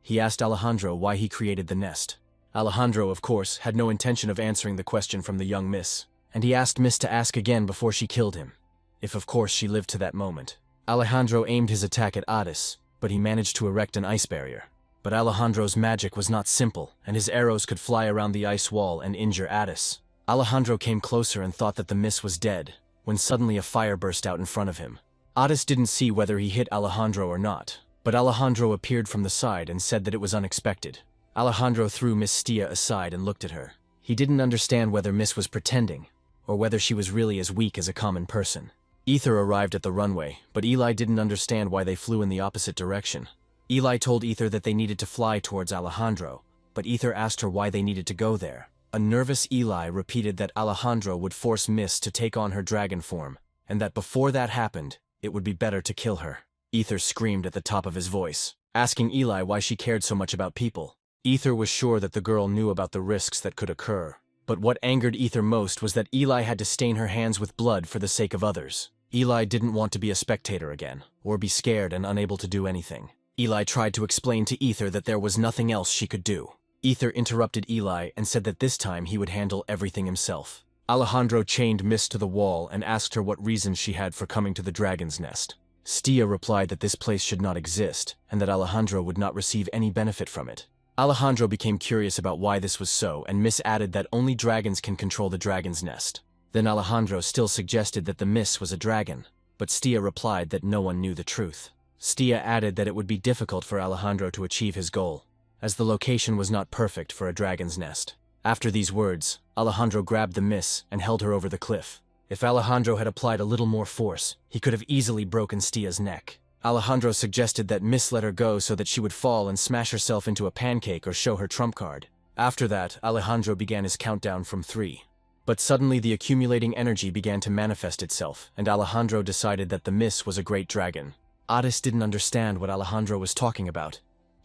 He asked Alejandro why he created the nest. Alejandro, of course, had no intention of answering the question from the young Miss, and he asked Miss to ask again before she killed him, if of course she lived to that moment. Alejandro aimed his attack at Addis, but he managed to erect an ice barrier. But Alejandro's magic was not simple, and his arrows could fly around the ice wall and injure Addis. Alejandro came closer and thought that the miss was dead, when suddenly a fire burst out in front of him. Otis didn't see whether he hit Alejandro or not, but Alejandro appeared from the side and said that it was unexpected. Alejandro threw Miss Stia aside and looked at her. He didn't understand whether Miss was pretending, or whether she was really as weak as a common person. Ether arrived at the runway, but Eli didn't understand why they flew in the opposite direction. Eli told Ether that they needed to fly towards Alejandro, but Ether asked her why they needed to go there. A nervous Eli repeated that Alejandro would force Miss to take on her dragon form, and that before that happened, it would be better to kill her. Ether screamed at the top of his voice, asking Eli why she cared so much about people. Ether was sure that the girl knew about the risks that could occur, but what angered Ether most was that Eli had to stain her hands with blood for the sake of others. Eli didn't want to be a spectator again, or be scared and unable to do anything. Eli tried to explain to Ether that there was nothing else she could do. Ether interrupted Eli and said that this time he would handle everything himself. Alejandro chained Miss to the wall and asked her what reasons she had for coming to the dragon's nest. Stia replied that this place should not exist, and that Alejandro would not receive any benefit from it. Alejandro became curious about why this was so, and Miss added that only dragons can control the dragon's nest. Then Alejandro still suggested that the Miss was a dragon, but Stia replied that no one knew the truth. Stia added that it would be difficult for Alejandro to achieve his goal, as the location was not perfect for a dragon's nest. After these words, Alejandro grabbed the Miss and held her over the cliff. If Alejandro had applied a little more force, he could have easily broken Stia's neck. Alejandro suggested that Miss let her go so that she would fall and smash herself into a pancake or show her trump card. After that, Alejandro began his countdown from 3. But suddenly the accumulating energy began to manifest itself, and Alejandro decided that the Miss was a great dragon. Otis didn't understand what Alejandro was talking about,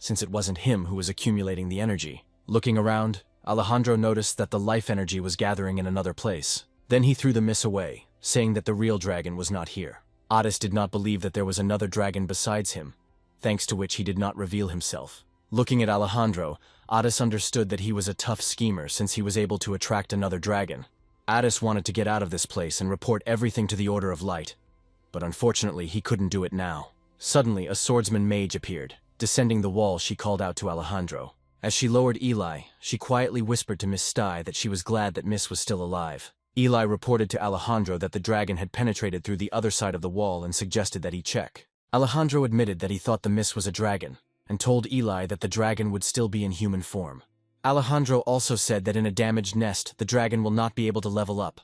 since it wasn't him who was accumulating the energy. Looking around, Alejandro noticed that the life energy was gathering in another place. Then he threw the Miss away, saying that the real dragon was not here. Otis did not believe that there was another dragon besides him, thanks to which he did not reveal himself. Looking at Alejandro, Otis understood that he was a tough schemer since he was able to attract another dragon. Otis wanted to get out of this place and report everything to the Order of Light, but unfortunately he couldn't do it now. Suddenly, a swordsman mage appeared. Descending the wall, she called out to Alejandro. As she lowered Eli, she quietly whispered to Miss Sty that she was glad that Miss was still alive. Eli reported to Alejandro that the dragon had penetrated through the other side of the wall and suggested that he check. Alejandro admitted that he thought the Miss was a dragon, and told Eli that the dragon would still be in human form. Alejandro also said that in a damaged nest, the dragon will not be able to level up,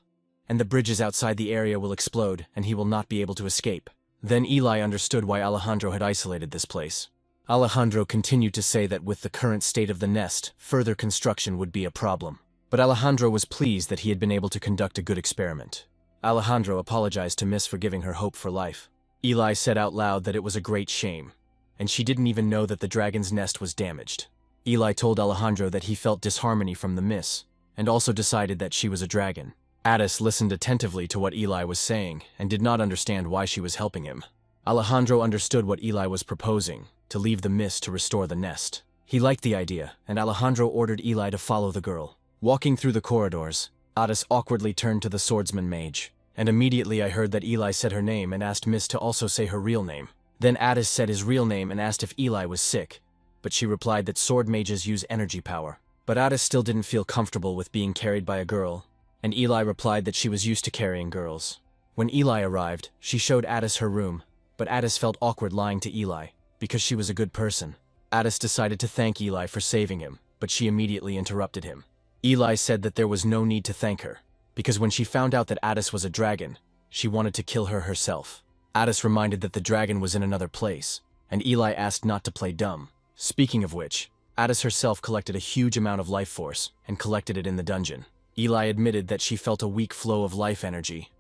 and the bridges outside the area will explode, and he will not be able to escape. Then Eli understood why Alejandro had isolated this place. Alejandro continued to say that with the current state of the nest, further construction would be a problem. But Alejandro was pleased that he had been able to conduct a good experiment. Alejandro apologized to Miss for giving her hope for life. Eli said out loud that it was a great shame, and she didn't even know that the dragon's nest was damaged. Eli told Alejandro that he felt disharmony from the Miss, and also decided that she was a dragon. Otis listened attentively to what Eli was saying, and did not understand why she was helping him. Alejandro understood what Eli was proposing, to leave the Miss to restore the nest. He liked the idea, and Alejandro ordered Eli to follow the girl. Walking through the corridors, Otis awkwardly turned to the swordsman mage, and immediately I heard that Eli said her name and asked Miss to also say her real name. Then Otis said his real name and asked if Eli was sick, but she replied that sword mages use energy power. But Otis still didn't feel comfortable with being carried by a girl, and Eli replied that she was used to carrying girls. When Eli arrived, she showed Otis her room, but Otis felt awkward lying to Eli, because she was a good person. Otis decided to thank Eli for saving him, but she immediately interrupted him. Eli said that there was no need to thank her, because when she found out that Otis was a dragon, she wanted to kill her herself. Otis reminded that the dragon was in another place, and Eli asked not to play dumb. Speaking of which, Otis herself collected a huge amount of life force and collected it in the dungeon. Eli admitted that she felt a weak flow of life energy.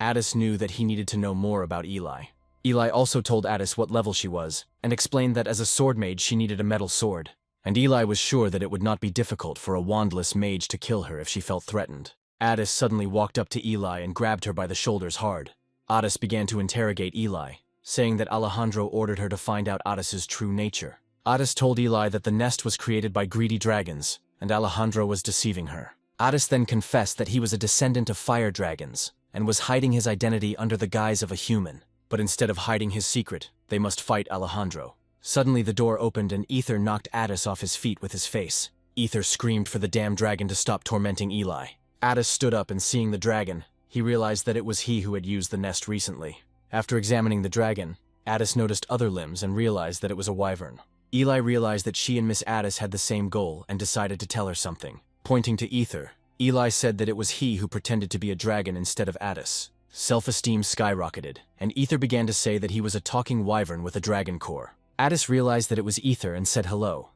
Otis knew that he needed to know more about Eli. Eli also told Otis what level she was, and explained that as a sword mage she needed a metal sword. And Eli was sure that it would not be difficult for a wandless mage to kill her if she felt threatened. Otis suddenly walked up to Eli and grabbed her by the shoulders hard. Otis began to interrogate Eli, saying that Alejandro ordered her to find out Otis's true nature. Otis told Eli that the nest was created by greedy dragons, and Alejandro was deceiving her. Otis then confessed that he was a descendant of fire dragons, and was hiding his identity under the guise of a human. But instead of hiding his secret, they must fight Alejandro. Suddenly the door opened and Ether knocked Otis off his feet with his face. Ether screamed for the damn dragon to stop tormenting Eli. Addis stood up and seeing the dragon, he realized that it was he who had used the nest recently. After examining the dragon, Addis noticed other limbs and realized that it was a wyvern. Eli realized that she and Miss Addis had the same goal and decided to tell her something. Pointing to Ether, Eli said that it was he who pretended to be a dragon instead of Addis. Self-esteem skyrocketed, and Ether began to say that he was a talking wyvern with a dragon core. Addis realized that it was Ether and said hello,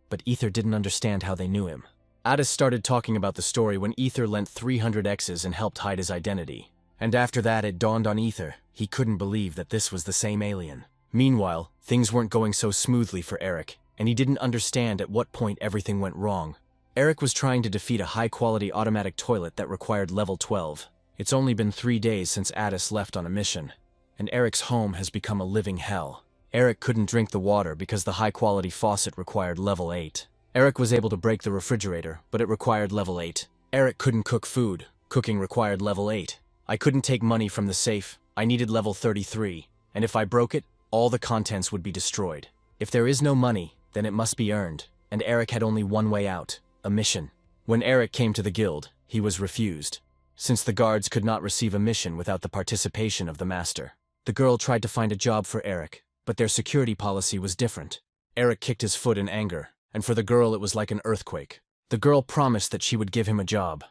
but Ether didn't understand how they knew him. Addis started talking about the story when Ether lent 300 X's and helped hide his identity. And after that it dawned on Ether, he couldn't believe that this was the same alien. Meanwhile, things weren't going so smoothly for Eric, and he didn't understand at what point everything went wrong. Eric was trying to defeat a high-quality automatic toilet that required level 12. It's only been 3 days since Addis left on a mission, and Eric's home has become a living hell. Eric couldn't drink the water because the high-quality faucet required level 8. Eric was able to break the refrigerator, but it required level 8. Eric couldn't cook food. Cooking required level 8. I couldn't take money from the safe. I needed level 33. And if I broke it, all the contents would be destroyed. If there is no money, then it must be earned. And Eric had only one way out, a mission. When Eric came to the guild, he was refused, since the guards could not receive a mission without the participation of the master. The girl tried to find a job for Eric, but their security policy was different. Eric kicked his foot in anger, and for the girl it was like an earthquake. The girl promised that she would give him a job,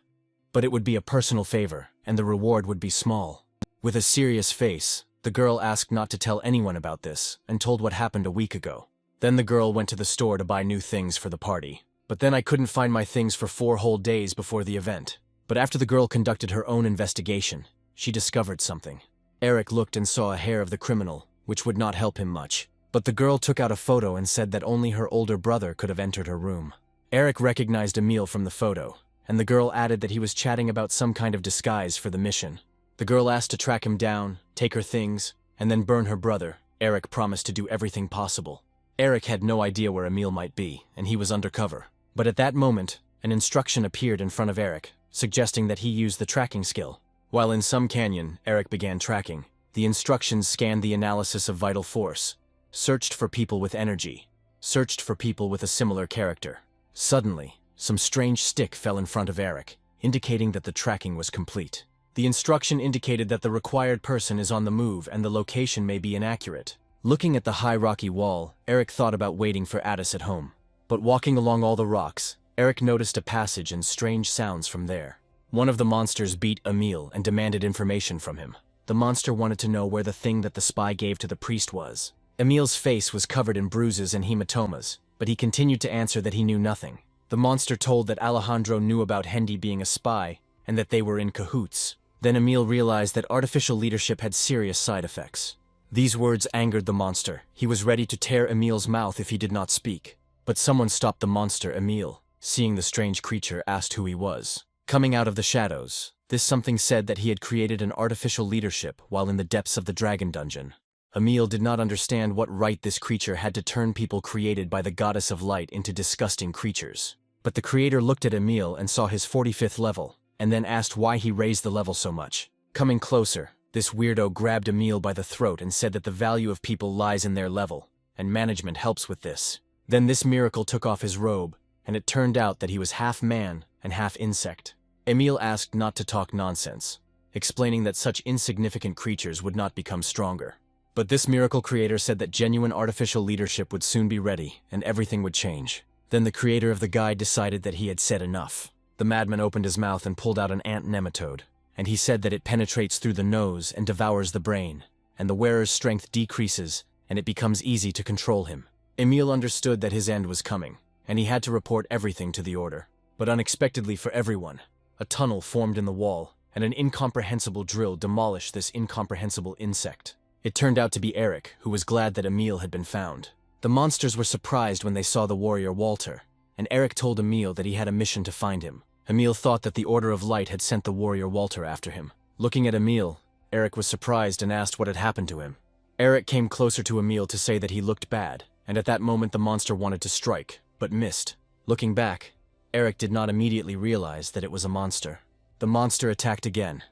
but it would be a personal favor, and the reward would be small. With a serious face, the girl asked not to tell anyone about this, and told what happened a week ago. Then the girl went to the store to buy new things for the party. But then I couldn't find my things for 4 whole days before the event. But after the girl conducted her own investigation, she discovered something. Eric looked and saw a hair of the criminal, which would not help him much. But the girl took out a photo and said that only her older brother could have entered her room. Eric recognized Emil from the photo, and the girl added that he was chatting about some kind of disguise for the mission. The girl asked to track him down, take her things, and then burn her brother. Eric promised to do everything possible. Eric had no idea where Emil might be, and he was undercover. But at that moment, an instruction appeared in front of Eric, suggesting that he use the tracking skill. While in some canyon, Eric began tracking. The instructions scanned the analysis of vital force, searched for people with energy, searched for people with a similar character. Suddenly, some strange stick fell in front of Eric, indicating that the tracking was complete. The instruction indicated that the required person is on the move and the location may be inaccurate. Looking at the high rocky wall, Eric thought about waiting for Addis at home. But walking along all the rocks, Eric noticed a passage and strange sounds from there. One of the monsters beat Emil and demanded information from him. The monster wanted to know where the thing that the spy gave to the priest was. Emil's face was covered in bruises and hematomas, but he continued to answer that he knew nothing. The monster told that Alejandro knew about Hendy being a spy and that they were in cahoots. Then Emil realized that artificial leadership had serious side effects. These words angered the monster. He was ready to tear Emil's mouth if he did not speak. But someone stopped the monster. Emil, seeing the strange creature, asked who he was. Coming out of the shadows, this something said that he had created an artificial leadership while in the depths of the dragon dungeon. Emil did not understand what right this creature had to turn people created by the goddess of light into disgusting creatures. But the creator looked at Emil and saw his 45th level, and then asked why he raised the level so much. Coming closer, this weirdo grabbed Emil by the throat and said that the value of people lies in their level, and management helps with this. Then this miracle took off his robe, and it turned out that he was half man and half insect. Emil asked not to talk nonsense, explaining that such insignificant creatures would not become stronger. But this miracle creator said that genuine artificial leadership would soon be ready, and everything would change. Then the creator of the guide decided that he had said enough. The madman opened his mouth and pulled out an ant nematode, and he said that it penetrates through the nose and devours the brain, and the wearer's strength decreases, and it becomes easy to control him. Emil understood that his end was coming, and he had to report everything to the order. But unexpectedly for everyone, a tunnel formed in the wall, and an incomprehensible drill demolished this incomprehensible insect. It turned out to be Eric, who was glad that Emil had been found. The monsters were surprised when they saw the warrior Walter, and Eric told Emil that he had a mission to find him. Emil thought that the Order of Light had sent the warrior Walter after him. Looking at Emil, Eric was surprised and asked what had happened to him. Eric came closer to Emil to say that he looked bad, and at that moment the monster wanted to strike, but missed. Looking back, Eric did not immediately realize that it was a monster. The monster attacked again.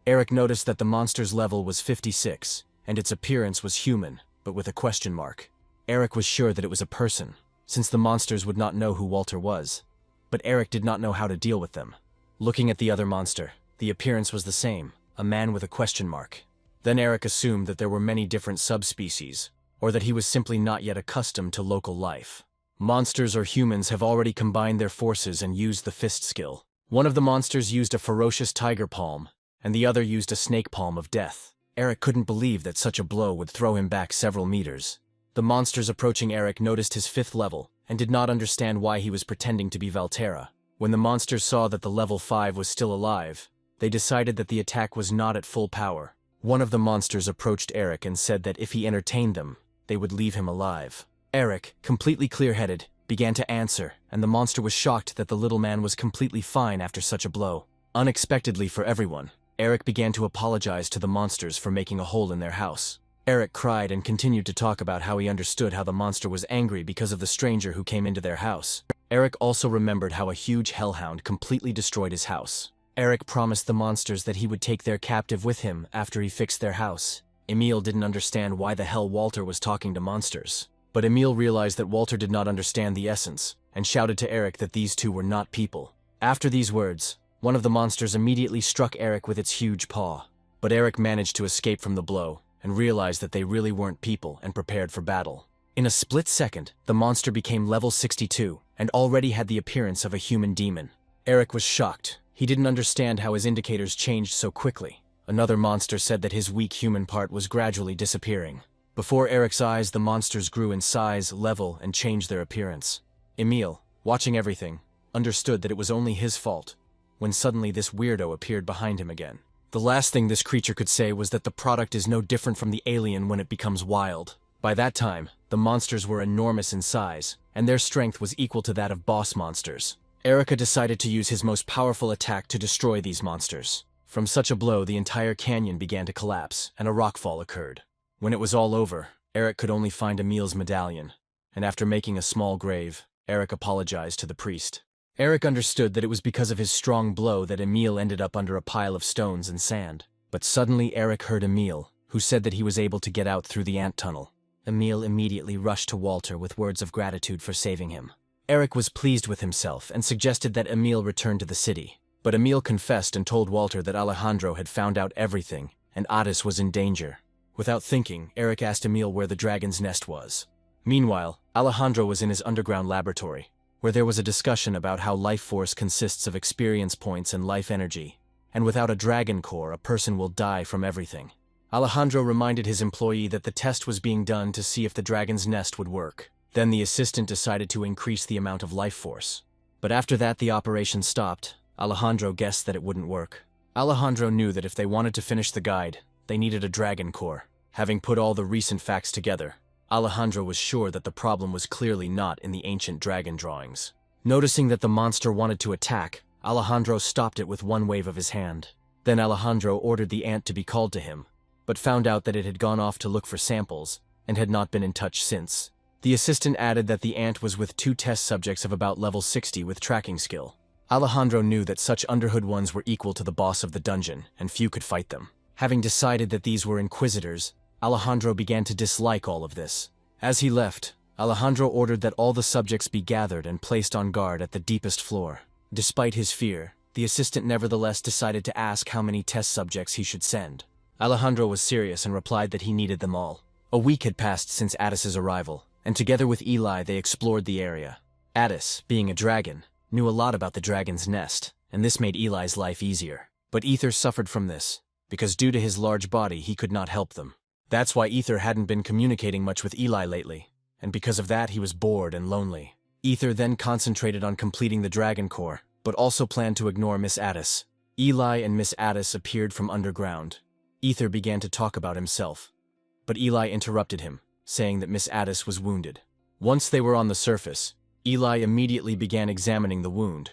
Eric noticed that the monster's level was 56, and its appearance was human, but with a question mark. Eric was sure that it was a person, since the monsters would not know who Walter was. But Eric did not know how to deal with them. Looking at the other monster, the appearance was the same, a man with a question mark. Then Eric assumed that there were many different subspecies, or that he was simply not yet accustomed to local life. Monsters or humans have already combined their forces and used the fist skill. One of the monsters used a ferocious tiger palm, and the other used a snake palm of death. Eric couldn't believe that such a blow would throw him back several meters. The monsters approaching Eric noticed his 5th level, and did not understand why he was pretending to be Valterra. When the monsters saw that the level 5 was still alive, they decided that the attack was not at full power. One of the monsters approached Eric and said that if he entertained them, they would leave him alive. Eric, completely clear-headed, began to answer, and the monster was shocked that the little man was completely fine after such a blow. Unexpectedly for everyone, Eric began to apologize to the monsters for making a hole in their house. Eric cried and continued to talk about how he understood how the monster was angry because of the stranger who came into their house. Eric also remembered how a huge hellhound completely destroyed his house. Eric promised the monsters that he would take their captive with him after he fixed their house. Emil didn't understand why the hell Walter was talking to monsters. But Emil realized that Walter did not understand the essence, and shouted to Eric that these two were not people. After these words, one of the monsters immediately struck Eric with its huge paw. But Eric managed to escape from the blow, and realized that they really weren't people and prepared for battle. In a split second, the monster became level 62, and already had the appearance of a human demon. Eric was shocked. He didn't understand how his indicators changed so quickly. Another monster said that his weak human part was gradually disappearing. Before Eric's eyes, the monsters grew in size, level, and changed their appearance. Emil, watching everything, understood that it was only his fault, when suddenly this weirdo appeared behind him again. The last thing this creature could say was that the product is no different from the alien when it becomes wild. By that time, the monsters were enormous in size, and their strength was equal to that of boss monsters. Erica decided to use his most powerful attack to destroy these monsters. From such a blow, the entire canyon began to collapse, and a rockfall occurred. When it was all over, Eric could only find Emil's medallion, and after making a small grave, Eric apologized to the priest. Eric understood that it was because of his strong blow that Emil ended up under a pile of stones and sand. But suddenly Eric heard Emil, who said that he was able to get out through the ant tunnel. Emil immediately rushed to Walter with words of gratitude for saving him. Eric was pleased with himself and suggested that Emil return to the city. But Emil confessed and told Walter that Alejandro had found out everything, and Addis was in danger. Without thinking, Eric asked Emil where the dragon's nest was. Meanwhile, Alejandro was in his underground laboratory, where there was a discussion about how life force consists of experience points and life energy, and without a dragon core, a person will die from everything. Alejandro reminded his employee that the test was being done to see if the dragon's nest would work. Then the assistant decided to increase the amount of life force. But after that the operation stopped. Alejandro guessed that it wouldn't work. Alejandro knew that if they wanted to finish the guide, they needed a dragon core. Having put all the recent facts together, Alejandro was sure that the problem was clearly not in the ancient dragon drawings. Noticing that the monster wanted to attack, Alejandro stopped it with one wave of his hand. Then Alejandro ordered the ant to be called to him, but found out that it had gone off to look for samples, and had not been in touch since. The assistant added that the ant was with 2 test subjects of about level 60 with tracking skill. Alejandro knew that such underhood ones were equal to the boss of the dungeon, and few could fight them. Having decided that these were inquisitors, Alejandro began to dislike all of this. As he left, Alejandro ordered that all the subjects be gathered and placed on guard at the deepest floor. Despite his fear, the assistant nevertheless decided to ask how many test subjects he should send. Alejandro was serious and replied that he needed them all. A week had passed since Addis's arrival, and together with Eli they explored the area. Addis, being a dragon, knew a lot about the dragon's nest, and this made Eli's life easier. But Ether suffered from this, because due to his large body he could not help them. That's why Ether hadn't been communicating much with Eli lately, and because of that he was bored and lonely. Ether then concentrated on completing the dragon core, but also planned to ignore Miss Addis. Eli and Miss Addis appeared from underground. Ether began to talk about himself, but Eli interrupted him, saying that Miss Addis was wounded. Once they were on the surface, Eli immediately began examining the wound,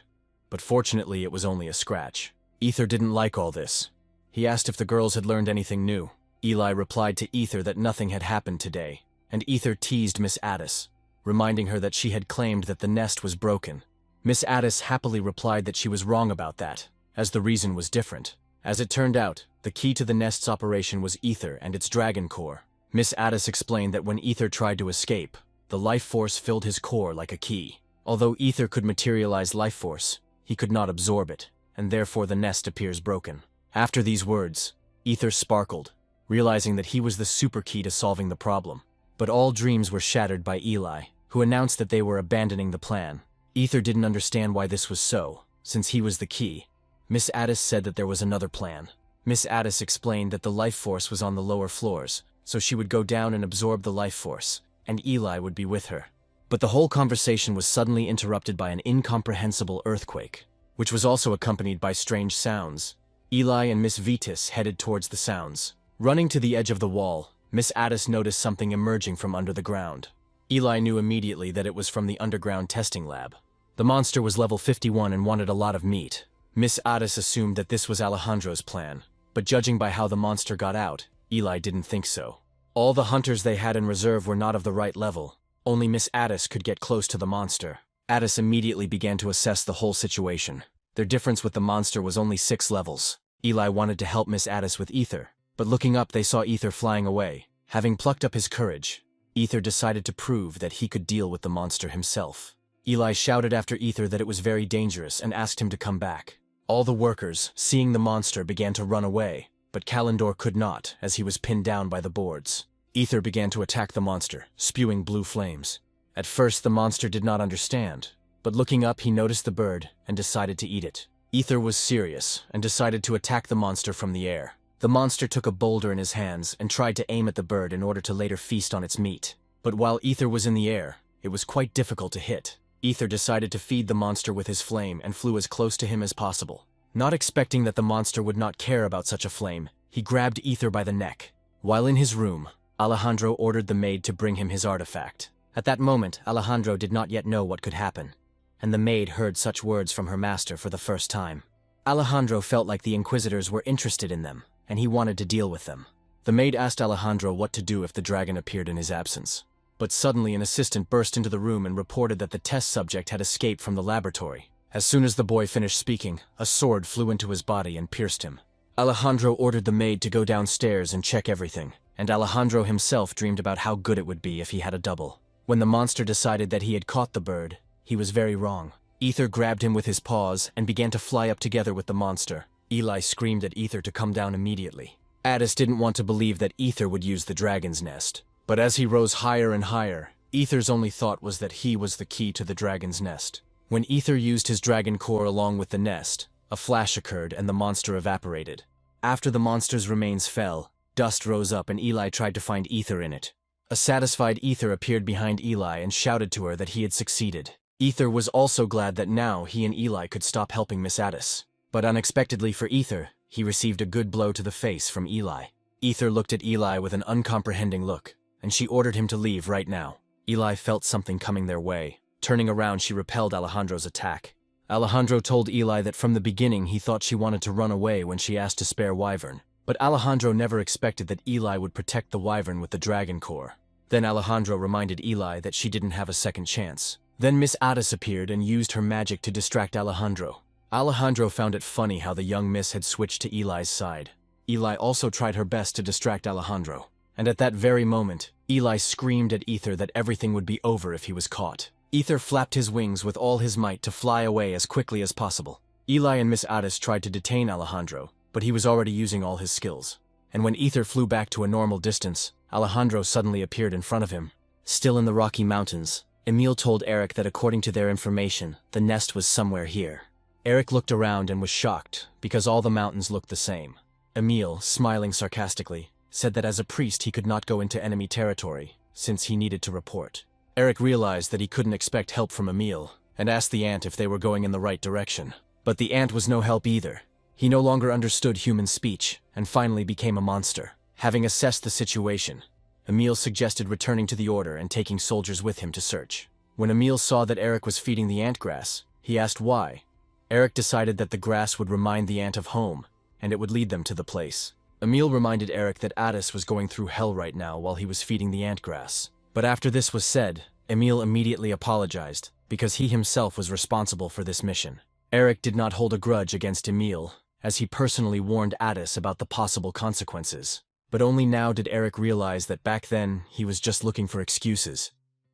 but fortunately it was only a scratch. Ether didn't like all this. He asked if the girls had learned anything new. Eli replied to Ether that nothing had happened today, and Ether teased Miss Addis, reminding her that she had claimed that the nest was broken. Miss Addis happily replied that she was wrong about that, as the reason was different. As it turned out, the key to the nest's operation was Ether and its dragon core. Miss Addis explained that when Ether tried to escape, the life force filled his core like a key. Although Ether could materialize life force, he could not absorb it, and therefore the nest appears broken. After these words, Ether sparkled, realizing that he was the super key to solving the problem. But all dreams were shattered by Eli, who announced that they were abandoning the plan. Ether didn't understand why this was so, since he was the key. Miss Addis said that there was another plan. Miss Addis explained that the life force was on the lower floors, so she would go down and absorb the life force, and Eli would be with her. But the whole conversation was suddenly interrupted by an incomprehensible earthquake, which was also accompanied by strange sounds. Eli and Miss Vetus headed towards the sounds. Running to the edge of the wall, Miss Addis noticed something emerging from under the ground. Eli knew immediately that it was from the underground testing lab. The monster was level 51 and wanted a lot of meat. Miss Addis assumed that this was Alejandro's plan, but judging by how the monster got out, Eli didn't think so. All the hunters they had in reserve were not of the right level. Only Miss Addis could get close to the monster. Addis immediately began to assess the whole situation. Their difference with the monster was only 6 levels. Eli wanted to help Miss Addis with Ether, but looking up they saw Ether flying away. Having plucked up his courage, Ether decided to prove that he could deal with the monster himself. Eli shouted after Ether that it was very dangerous and asked him to come back. All the workers, seeing the monster, began to run away, but Kalendor could not, as he was pinned down by the boards. Ether began to attack the monster, spewing blue flames. At first the monster did not understand, but looking up he noticed the bird and decided to eat it. Ether was serious and decided to attack the monster from the air. The monster took a boulder in his hands and tried to aim at the bird in order to later feast on its meat. But while Ether was in the air, it was quite difficult to hit. Ether decided to feed the monster with his flame and flew as close to him as possible. Not expecting that the monster would not care about such a flame, he grabbed Ether by the neck. While in his room, Alejandro ordered the maid to bring him his artifact. At that moment, Alejandro did not yet know what could happen, and the maid heard such words from her master for the first time. Alejandro felt like the Inquisitors were interested in them, and he wanted to deal with them. The maid asked Alejandro what to do if the dragon appeared in his absence. But suddenly an assistant burst into the room and reported that the test subject had escaped from the laboratory. As soon as the boy finished speaking, a sword flew into his body and pierced him. Alejandro ordered the maid to go downstairs and check everything, and Alejandro himself dreamed about how good it would be if he had a double. When the monster decided that he had caught the bird, he was very wrong. Ether grabbed him with his paws and began to fly up together with the monster. Eli screamed at Ether to come down immediately. Addis didn't want to believe that Ether would use the dragon's nest. But as he rose higher and higher, Ether's only thought was that he was the key to the dragon's nest. When Ether used his dragon core along with the nest, a flash occurred and the monster evaporated. After the monster's remains fell, dust rose up and Eli tried to find Ether in it. A satisfied Ether appeared behind Eli and shouted to her that he had succeeded. Ether was also glad that now he and Eli could stop helping Miss Addis. But unexpectedly for Ether, he received a good blow to the face from Eli. Ether looked at Eli with an uncomprehending look, and she ordered him to leave right now. Eli felt something coming their way. Turning around, she repelled Alejandro's attack. Alejandro told Eli that from the beginning he thought she wanted to run away when she asked to spare Wyvern. But Alejandro never expected that Eli would protect the Wyvern with the dragon core. Then Alejandro reminded Eli that she didn't have a second chance. Then Miss Addis appeared and used her magic to distract Alejandro. Alejandro found it funny how the young miss had switched to Eli's side. Eli also tried her best to distract Alejandro. And at that very moment, Eli screamed at Ether that everything would be over if he was caught. Ether flapped his wings with all his might to fly away as quickly as possible. Eli and Miss Addis tried to detain Alejandro, but he was already using all his skills. And when Ether flew back to a normal distance, Alejandro suddenly appeared in front of him. Still in the Rocky Mountains, Emil told Eric that according to their information, the nest was somewhere here. Eric looked around and was shocked, because all the mountains looked the same. Emil, smiling sarcastically, said that as a priest he could not go into enemy territory, since he needed to report. Eric realized that he couldn't expect help from Emil, and asked the ant if they were going in the right direction. But the ant was no help either. He no longer understood human speech, and finally became a monster. Having assessed the situation, Emil suggested returning to the Order and taking soldiers with him to search. When Emil saw that Eric was feeding the ant grass, he asked why. Eric decided that the grass would remind the ant of home, and it would lead them to the place. Emil reminded Eric that Addis was going through hell right now while he was feeding the ant grass. But after this was said, Emil immediately apologized, because he himself was responsible for this mission. Eric did not hold a grudge against Emil, as he personally warned Addis about the possible consequences. But only now did Eric realize that back then he was just looking for excuses,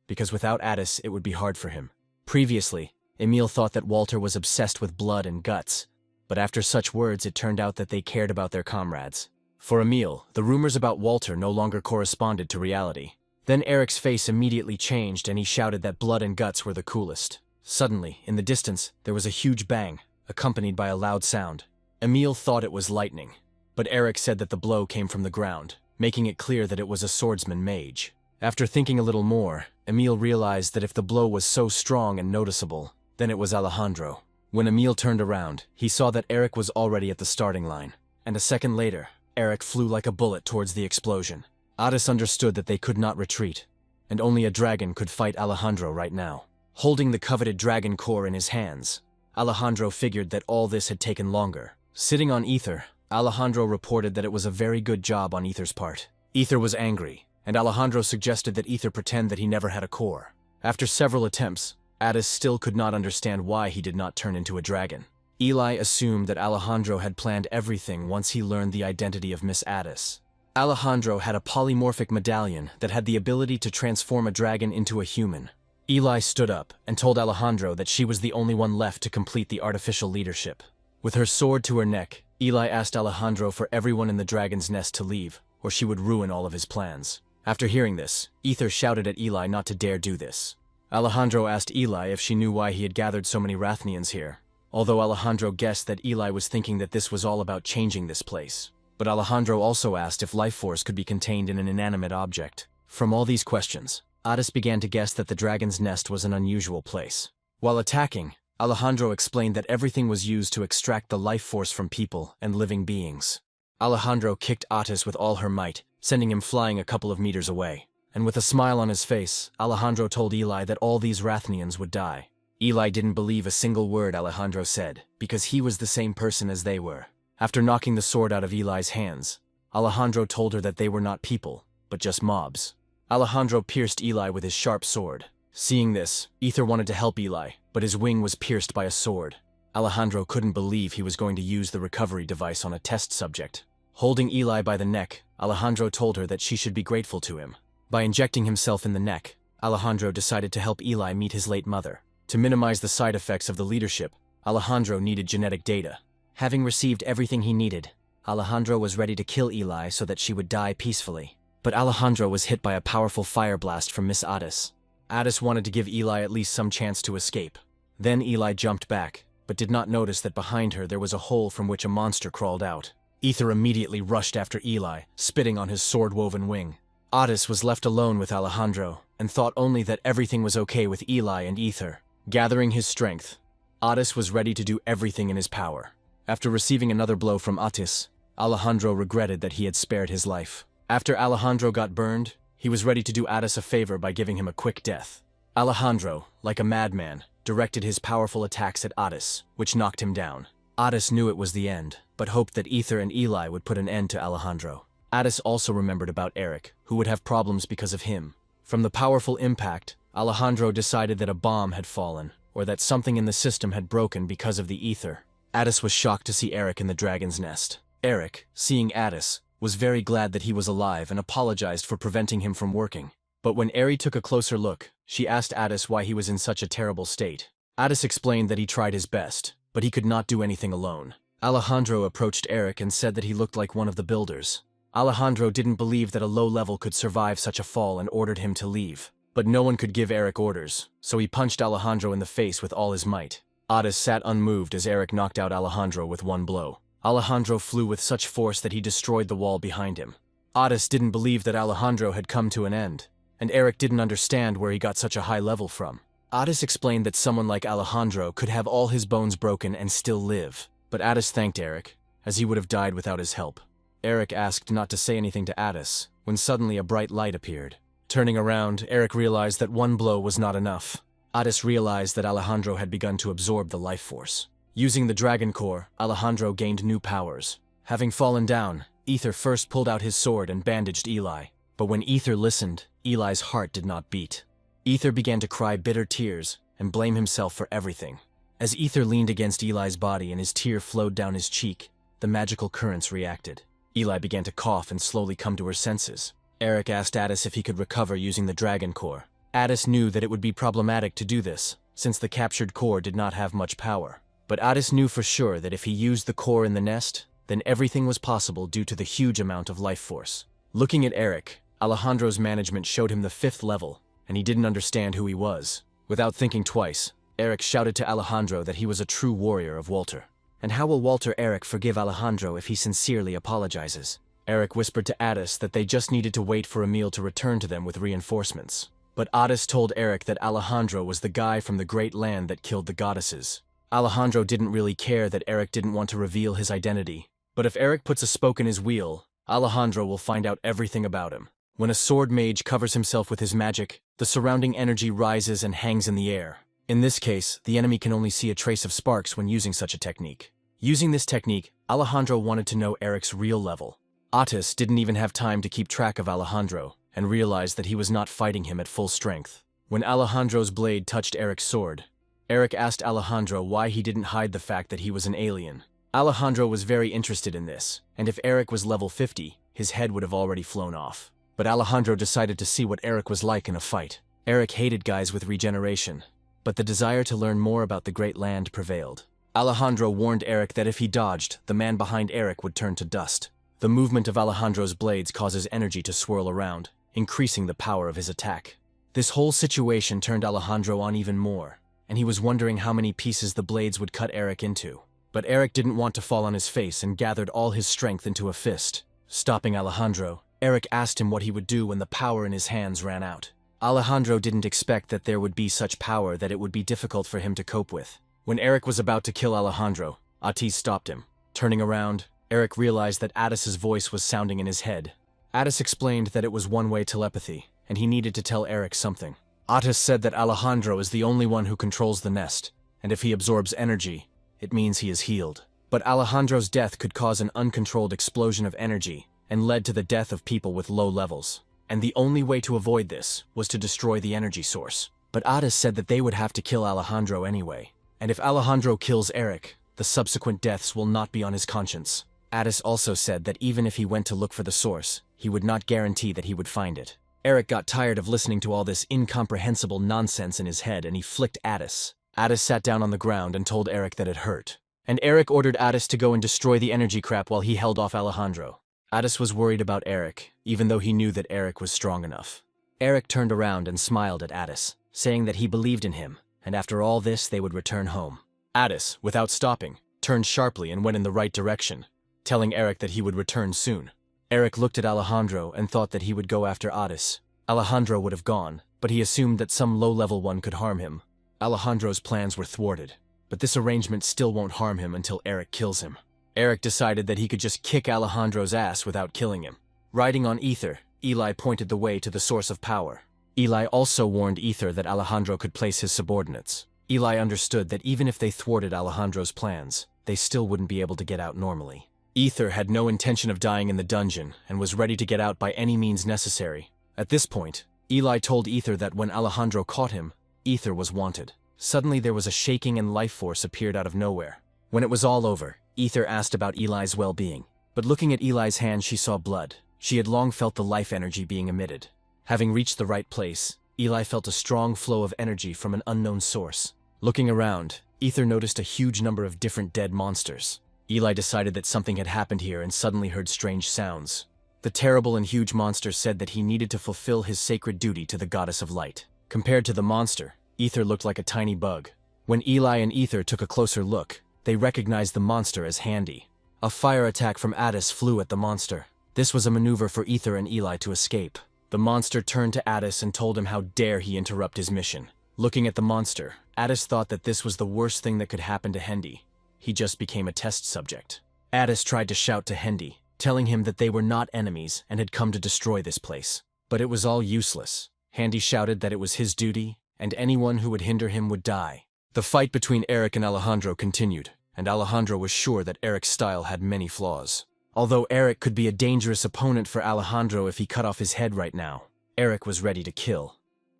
because without Addis it would be hard for him. Previously, Emil thought that Walter was obsessed with blood and guts, But after such words, it turned out that they cared about their comrades. For Emil, the rumors about Walter no longer corresponded to reality. Then Eric's face immediately changed and he shouted that blood and guts were the coolest. Suddenly, in the distance, there was a huge bang, accompanied by a loud sound. Emil thought it was lightning, but Eric said that the blow came from the ground, making it clear that it was a swordsman mage. After thinking a little more, Emil realized that if the blow was so strong and noticeable, then it was Alejandro. When Emil turned around, he saw that Eric was already at the starting line, and a second later, Eric flew like a bullet towards the explosion. Addis understood that they could not retreat, and only a dragon could fight Alejandro right now. Holding the coveted dragon core in his hands, Alejandro figured that all this had taken longer. Sitting on Ether, Alejandro reported that it was a very good job on Ether's part. Ether was angry, and Alejandro suggested that Ether pretend that he never had a core. After several attempts, Addis still could not understand why he did not turn into a dragon. Eli assumed that Alejandro had planned everything once he learned the identity of Miss Addis. Alejandro had a polymorphic medallion that had the ability to transform a dragon into a human. Eli stood up and told Alejandro that she was the only one left to complete the artificial leadership. With her sword to her neck, Eli asked Alejandro for everyone in the dragon's nest to leave, or she would ruin all of his plans. After hearing this, Ether shouted at Eli not to dare do this. Alejandro asked Eli if she knew why he had gathered so many Rathnians here, although Alejandro guessed that Eli was thinking that this was all about changing this place. But Alejandro also asked if life force could be contained in an inanimate object. From all these questions, Addis began to guess that the dragon's nest was an unusual place. While attacking, Alejandro explained that everything was used to extract the life force from people and living beings. Alejandro kicked Addis with all her might, sending him flying a couple of meters away. And with a smile on his face, Alejandro told Eli that all these Rathnians would die. Eli didn't believe a single word Alejandro said, because he was the same person as they were. After knocking the sword out of Eli's hands, Alejandro told her that they were not people, but just mobs. Alejandro pierced Eli with his sharp sword. Seeing this, Ether wanted to help Eli, but his wing was pierced by a sword. Alejandro couldn't believe he was going to use the recovery device on a test subject. Holding Eli by the neck, Alejandro told her that she should be grateful to him. By injecting himself in the neck, Alejandro decided to help Eli meet his late mother. To minimize the side effects of the leadership, Alejandro needed genetic data. Having received everything he needed, Alejandro was ready to kill Eli so that she would die peacefully. But Alejandro was hit by a powerful fire blast from Miss Addis. Addis wanted to give Eli at least some chance to escape. Then Eli jumped back, but did not notice that behind her there was a hole from which a monster crawled out. Ether immediately rushed after Eli, spitting on his sword-woven wing. Addis was left alone with Alejandro, and thought only that everything was okay with Eli and Ether. Gathering his strength, Addis was ready to do everything in his power. After receiving another blow from Addis, Alejandro regretted that he had spared his life. After Alejandro got burned, he was ready to do Addis a favor by giving him a quick death. Alejandro, like a madman, directed his powerful attacks at Addis, which knocked him down. Addis knew it was the end, but hoped that Ether and Eli would put an end to Alejandro. Addis also remembered about Eric, who would have problems because of him. From the powerful impact, Alejandro decided that a bomb had fallen, or that something in the system had broken because of the ether. Addis was shocked to see Eric in the dragon's nest. Eric, seeing Addis, was very glad that he was alive and apologized for preventing him from working. But when Eri took a closer look, she asked Addis why he was in such a terrible state. Addis explained that he tried his best, but he could not do anything alone. Alejandro approached Eric and said that he looked like one of the builders. Alejandro didn't believe that a low level could survive such a fall and ordered him to leave. But no one could give Eric orders, so he punched Alejandro in the face with all his might. Addis sat unmoved as Eric knocked out Alejandro with one blow. Alejandro flew with such force that he destroyed the wall behind him. Addis didn't believe that Alejandro had come to an end, and Eric didn't understand where he got such a high level from. Addis explained that someone like Alejandro could have all his bones broken and still live, but Addis thanked Eric, as he would have died without his help. Eric asked not to say anything to Addis, when suddenly a bright light appeared. Turning around, Eric realized that one blow was not enough. Addis realized that Alejandro had begun to absorb the life force. Using the dragon core, Alejandro gained new powers. Having fallen down, Ether first pulled out his sword and bandaged Eli. But when Ether listened, Eli's heart did not beat. Ether began to cry bitter tears and blame himself for everything. As Ether leaned against Eli's body and his tear flowed down his cheek, the magical currents reacted. Eli began to cough and slowly come to her senses. Eric asked Addis if he could recover using the dragon core. Addis knew that it would be problematic to do this, since the captured core did not have much power. But Addis knew for sure that if he used the core in the nest, then everything was possible due to the huge amount of life force. Looking at Eric, Alejandro's management showed him the 5th level, and he didn't understand who he was. Without thinking twice, Eric shouted to Alejandro that he was a true warrior of Walter. And how will Walter Eric forgive Alejandro if he sincerely apologizes? Eric whispered to Addis that they just needed to wait for Emil to return to them with reinforcements. But Addis told Eric that Alejandro was the guy from the great land that killed the goddesses. Alejandro didn't really care that Eric didn't want to reveal his identity. But if Eric puts a spoke in his wheel, Alejandro will find out everything about him. When a sword mage covers himself with his magic, the surrounding energy rises and hangs in the air. In this case, the enemy can only see a trace of sparks when using such a technique. Using this technique, Alejandro wanted to know Eric's real level. Addis didn't even have time to keep track of Alejandro, and realized that he was not fighting him at full strength. When Alejandro's blade touched Eric's sword, Eric asked Alejandro why he didn't hide the fact that he was an alien. Alejandro was very interested in this, and if Eric was level 50, his head would have already flown off. But Alejandro decided to see what Eric was like in a fight. Eric hated guys with regeneration, but the desire to learn more about the Great Land prevailed. Alejandro warned Eric that if he dodged, the man behind Eric would turn to dust. The movement of Alejandro's blades causes energy to swirl around, increasing the power of his attack. This whole situation turned Alejandro on even more, and he was wondering how many pieces the blades would cut Eric into. But Eric didn't want to fall on his face and gathered all his strength into a fist. Stopping Alejandro, Eric asked him what he would do when the power in his hands ran out. Alejandro didn't expect that there would be such power that it would be difficult for him to cope with. When Eric was about to kill Alejandro, Addis stopped him. Turning around, Eric realized that Addis's voice was sounding in his head. Addis explained that it was one-way telepathy, and he needed to tell Eric something. Addis said that Alejandro is the only one who controls the nest, and if he absorbs energy, it means he is healed. But Alejandro's death could cause an uncontrolled explosion of energy, and led to the death of people with low levels. And the only way to avoid this was to destroy the energy source. But Addis said that they would have to kill Alejandro anyway. And if Alejandro kills Eric, the subsequent deaths will not be on his conscience. Addis also said that even if he went to look for the source, he would not guarantee that he would find it. Eric got tired of listening to all this incomprehensible nonsense in his head, and he flicked Addis. Addis sat down on the ground and told Eric that it hurt. And Eric ordered Addis to go and destroy the energy crap while he held off Alejandro. Addis was worried about Eric, even though he knew that Eric was strong enough. Eric turned around and smiled at Addis, saying that he believed in him, and after all this they would return home. Addis, without stopping, turned sharply and went in the right direction, telling Eric that he would return soon. Eric looked at Alejandro and thought that he would go after Addis. Alejandro would have gone, but he assumed that some low-level one could harm him. Alejandro's plans were thwarted, but this arrangement still won't harm him until Eric kills him. Eric decided that he could just kick Alejandro's ass without killing him. Riding on Ether, Eli pointed the way to the source of power. Eli also warned Ether that Alejandro could place his subordinates. Eli understood that even if they thwarted Alejandro's plans, they still wouldn't be able to get out normally. Ether had no intention of dying in the dungeon and was ready to get out by any means necessary. At this point, Eli told Ether that when Alejandro caught him, Ether was wanted. Suddenly there was a shaking and life force appeared out of nowhere. When it was all over, Ether asked about Eli's well-being. But looking at Eli's hand, she saw blood. She had long felt the life energy being emitted. Having reached the right place, Eli felt a strong flow of energy from an unknown source. Looking around, Ether noticed a huge number of different dead monsters. Eli decided that something had happened here and suddenly heard strange sounds. The terrible and huge monster said that he needed to fulfill his sacred duty to the goddess of light. Compared to the monster, Ether looked like a tiny bug. When Eli and Ether took a closer look, they recognized the monster as Handy. A fire attack from Addis flew at the monster. This was a maneuver for Ether and Eli to escape. The monster turned to Addis and told him how dare he interrupt his mission. Looking at the monster, Addis thought that this was the worst thing that could happen to Handy. He just became a test subject. Addis tried to shout to Handy, telling him that they were not enemies and had come to destroy this place. But it was all useless. Handy shouted that it was his duty, and anyone who would hinder him would die. The fight between Eric and Alejandro continued, and Alejandro was sure that Eric's style had many flaws. Although Eric could be a dangerous opponent for Alejandro if he cut off his head right now, Eric was ready to kill.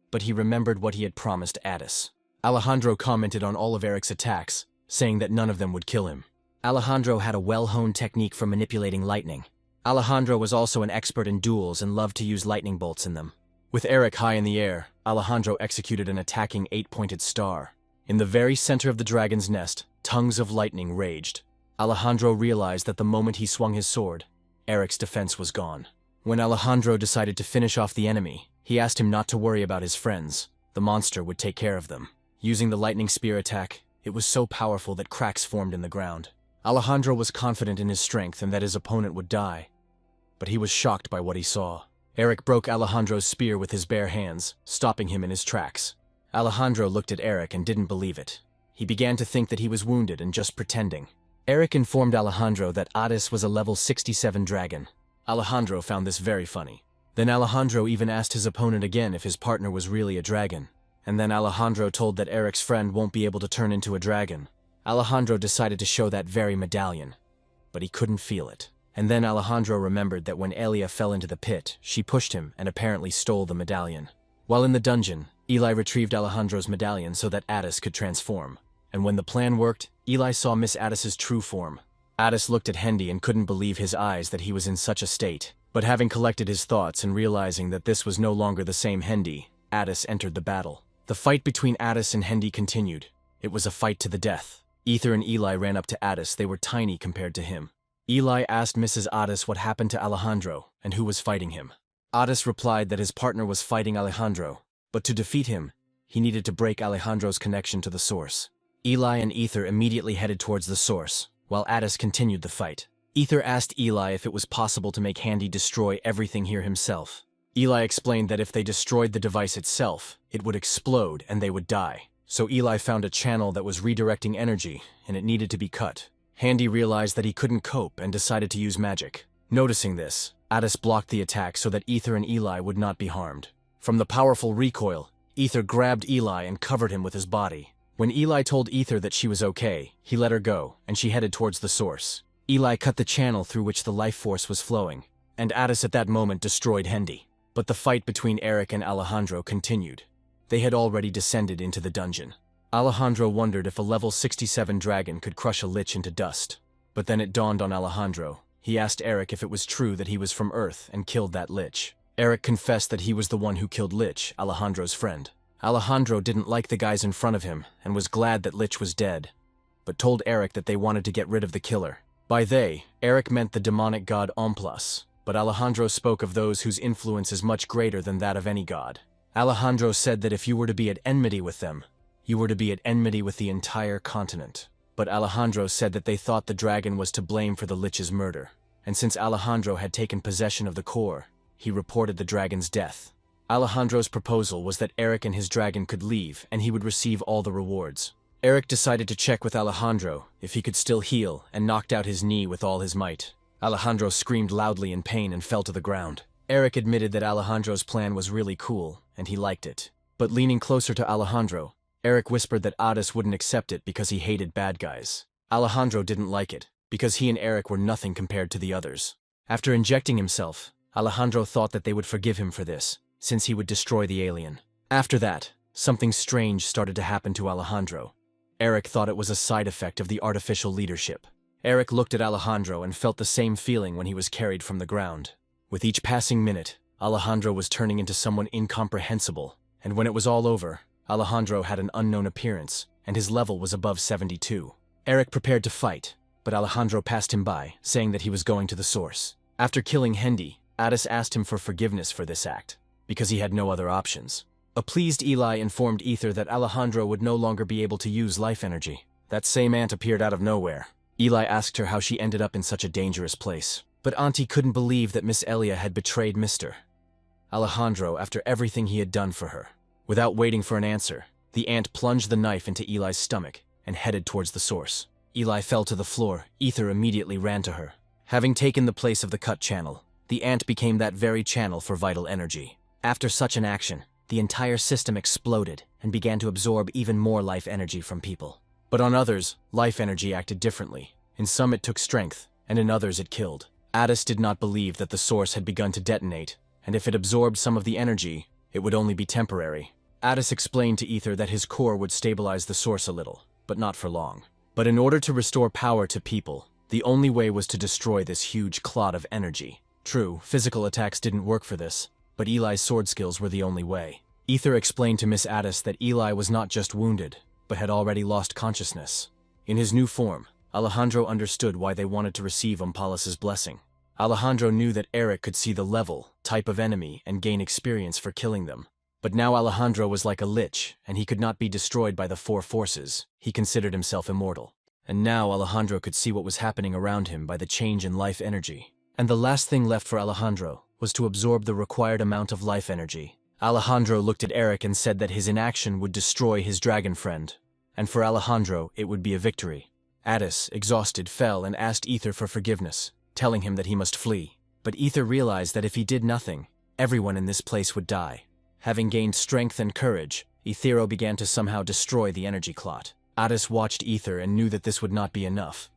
But he remembered what he had promised Addis. Alejandro commented on all of Eric's attacks, saying that none of them would kill him. Alejandro had a well-honed technique for manipulating lightning. Alejandro was also an expert in duels and loved to use lightning bolts in them. With Eric high in the air, Alejandro executed an attacking 8-pointed star. In the very center of the dragon's nest, Tongues of lightning raged. Alejandro realized that the moment he swung his sword, Eric's defense was gone. When Alejandro decided to finish off the enemy, he asked him not to worry about his friends. The monster would take care of them. Using the lightning spear attack, it was so powerful that cracks formed in the ground. Alejandro was confident in his strength and that his opponent would die, but he was shocked by what he saw. Eric broke Alejandro's spear with his bare hands, stopping him in his tracks. Alejandro looked at Eric and didn't believe it. He began to think that he was wounded and just pretending. Eric informed Alejandro that Addis was a level 67 dragon. Alejandro found this very funny. Then Alejandro even asked his opponent again if his partner was really a dragon. And then Alejandro told that Eric's friend won't be able to turn into a dragon. Alejandro decided to show that very medallion, but he couldn't feel it. And then Alejandro remembered that when Elia fell into the pit, she pushed him and apparently stole the medallion. While in the dungeon, Eli retrieved Alejandro's medallion so that Addis could transform. And when the plan worked, Eli saw Miss Addis's true form. Addis looked at Hendy and couldn't believe his eyes that he was in such a state. But having collected his thoughts and realizing that this was no longer the same Hendy, Addis entered the battle. The fight between Addis and Hendy continued. It was a fight to the death. Ether and Eli ran up to Addis. They were tiny compared to him. Eli asked Mrs. Addis what happened to Alejandro and who was fighting him. Addis replied that his partner was fighting Alejandro, but to defeat him, he needed to break Alejandro's connection to the source. Eli and Ether immediately headed towards the source, while Addis continued the fight. Ether asked Eli if it was possible to make Hendy destroy everything here himself. Eli explained that if they destroyed the device itself, it would explode and they would die. So Eli found a channel that was redirecting energy, and it needed to be cut. Hendy realized that he couldn't cope and decided to use magic. Noticing this, Addis blocked the attack so that Ether and Eli would not be harmed. From the powerful recoil, Ether grabbed Eli and covered him with his body. When Eli told Ether that she was okay, he let her go, and she headed towards the source. Eli cut the channel through which the life force was flowing, and Addis at that moment destroyed Hendy. But the fight between Eric and Alejandro continued. They had already descended into the dungeon. Alejandro wondered if a level 67 dragon could crush a lich into dust. But then it dawned on Alejandro. He asked Eric if it was true that he was from Earth and killed that lich. Eric confessed that he was the one who killed Lich, Alejandro's friend. Alejandro didn't like the guys in front of him and was glad that Lich was dead, but told Eric that they wanted to get rid of the killer. By they, Eric meant the demonic god Omplas, but Alejandro spoke of those whose influence is much greater than that of any god. Alejandro said that if you were to be at enmity with them, you were to be at enmity with the entire continent. But Alejandro said that they thought the dragon was to blame for the Lich's murder, and since Alejandro had taken possession of the core, he reported the dragon's death. Alejandro's proposal was that Eric and his dragon could leave and he would receive all the rewards. Eric decided to check with Alejandro if he could still heal and knocked out his knee with all his might. Alejandro screamed loudly in pain and fell to the ground. Eric admitted that Alejandro's plan was really cool and he liked it. But leaning closer to Alejandro, Eric whispered that Addis wouldn't accept it because he hated bad guys. Alejandro didn't like it because he and Eric were nothing compared to the others. After injecting himself, Alejandro thought that they would forgive him for this, since he would destroy the alien. After that, something strange started to happen to Alejandro. Eric thought it was a side effect of the artificial leadership. Eric looked at Alejandro and felt the same feeling when he was carried from the ground. With each passing minute, Alejandro was turning into someone incomprehensible, and when it was all over, Alejandro had an unknown appearance, and his level was above 72. Eric prepared to fight, but Alejandro passed him by, saying that he was going to the source. After killing Hendy, Addis asked him for forgiveness for this act, because he had no other options. A pleased Eli informed Ether that Alejandro would no longer be able to use life energy. That same aunt appeared out of nowhere. Eli asked her how she ended up in such a dangerous place. But Auntie couldn't believe that Miss Elia had betrayed Mr. Alejandro after everything he had done for her. Without waiting for an answer, the aunt plunged the knife into Eli's stomach and headed towards the source. Eli fell to the floor. Ether immediately ran to her. Having taken the place of the cut channel, the aunt became that very channel for vital energy. After such an action, the entire system exploded and began to absorb even more life energy from people. But on others, life energy acted differently. In some it took strength, and in others it killed. Addis did not believe that the source had begun to detonate, and if it absorbed some of the energy, it would only be temporary. Addis explained to Ether that his core would stabilize the source a little, but not for long. But in order to restore power to people, the only way was to destroy this huge clot of energy. True, physical attacks didn't work for this, but Eli's sword skills were the only way. Ether explained to Miss Addis that Eli was not just wounded, but had already lost consciousness. In his new form, Alejandro understood why they wanted to receive Umpalas's blessing. Alejandro knew that Eric could see the level, type of enemy, and gain experience for killing them. But now Alejandro was like a lich, and he could not be destroyed by the four forces. He considered himself immortal. And now Alejandro could see what was happening around him by the change in life energy. And the last thing left for Alejandro was to absorb the required amount of life energy. Alejandro looked at Eric and said that his inaction would destroy his dragon friend. And for Alejandro, it would be a victory. Addis, exhausted, fell and asked Ether for forgiveness, telling him that he must flee. But Ether realized that if he did nothing, everyone in this place would die. Having gained strength and courage, Ethero began to somehow destroy the energy clot. Addis watched Ether and knew that this would not be enough.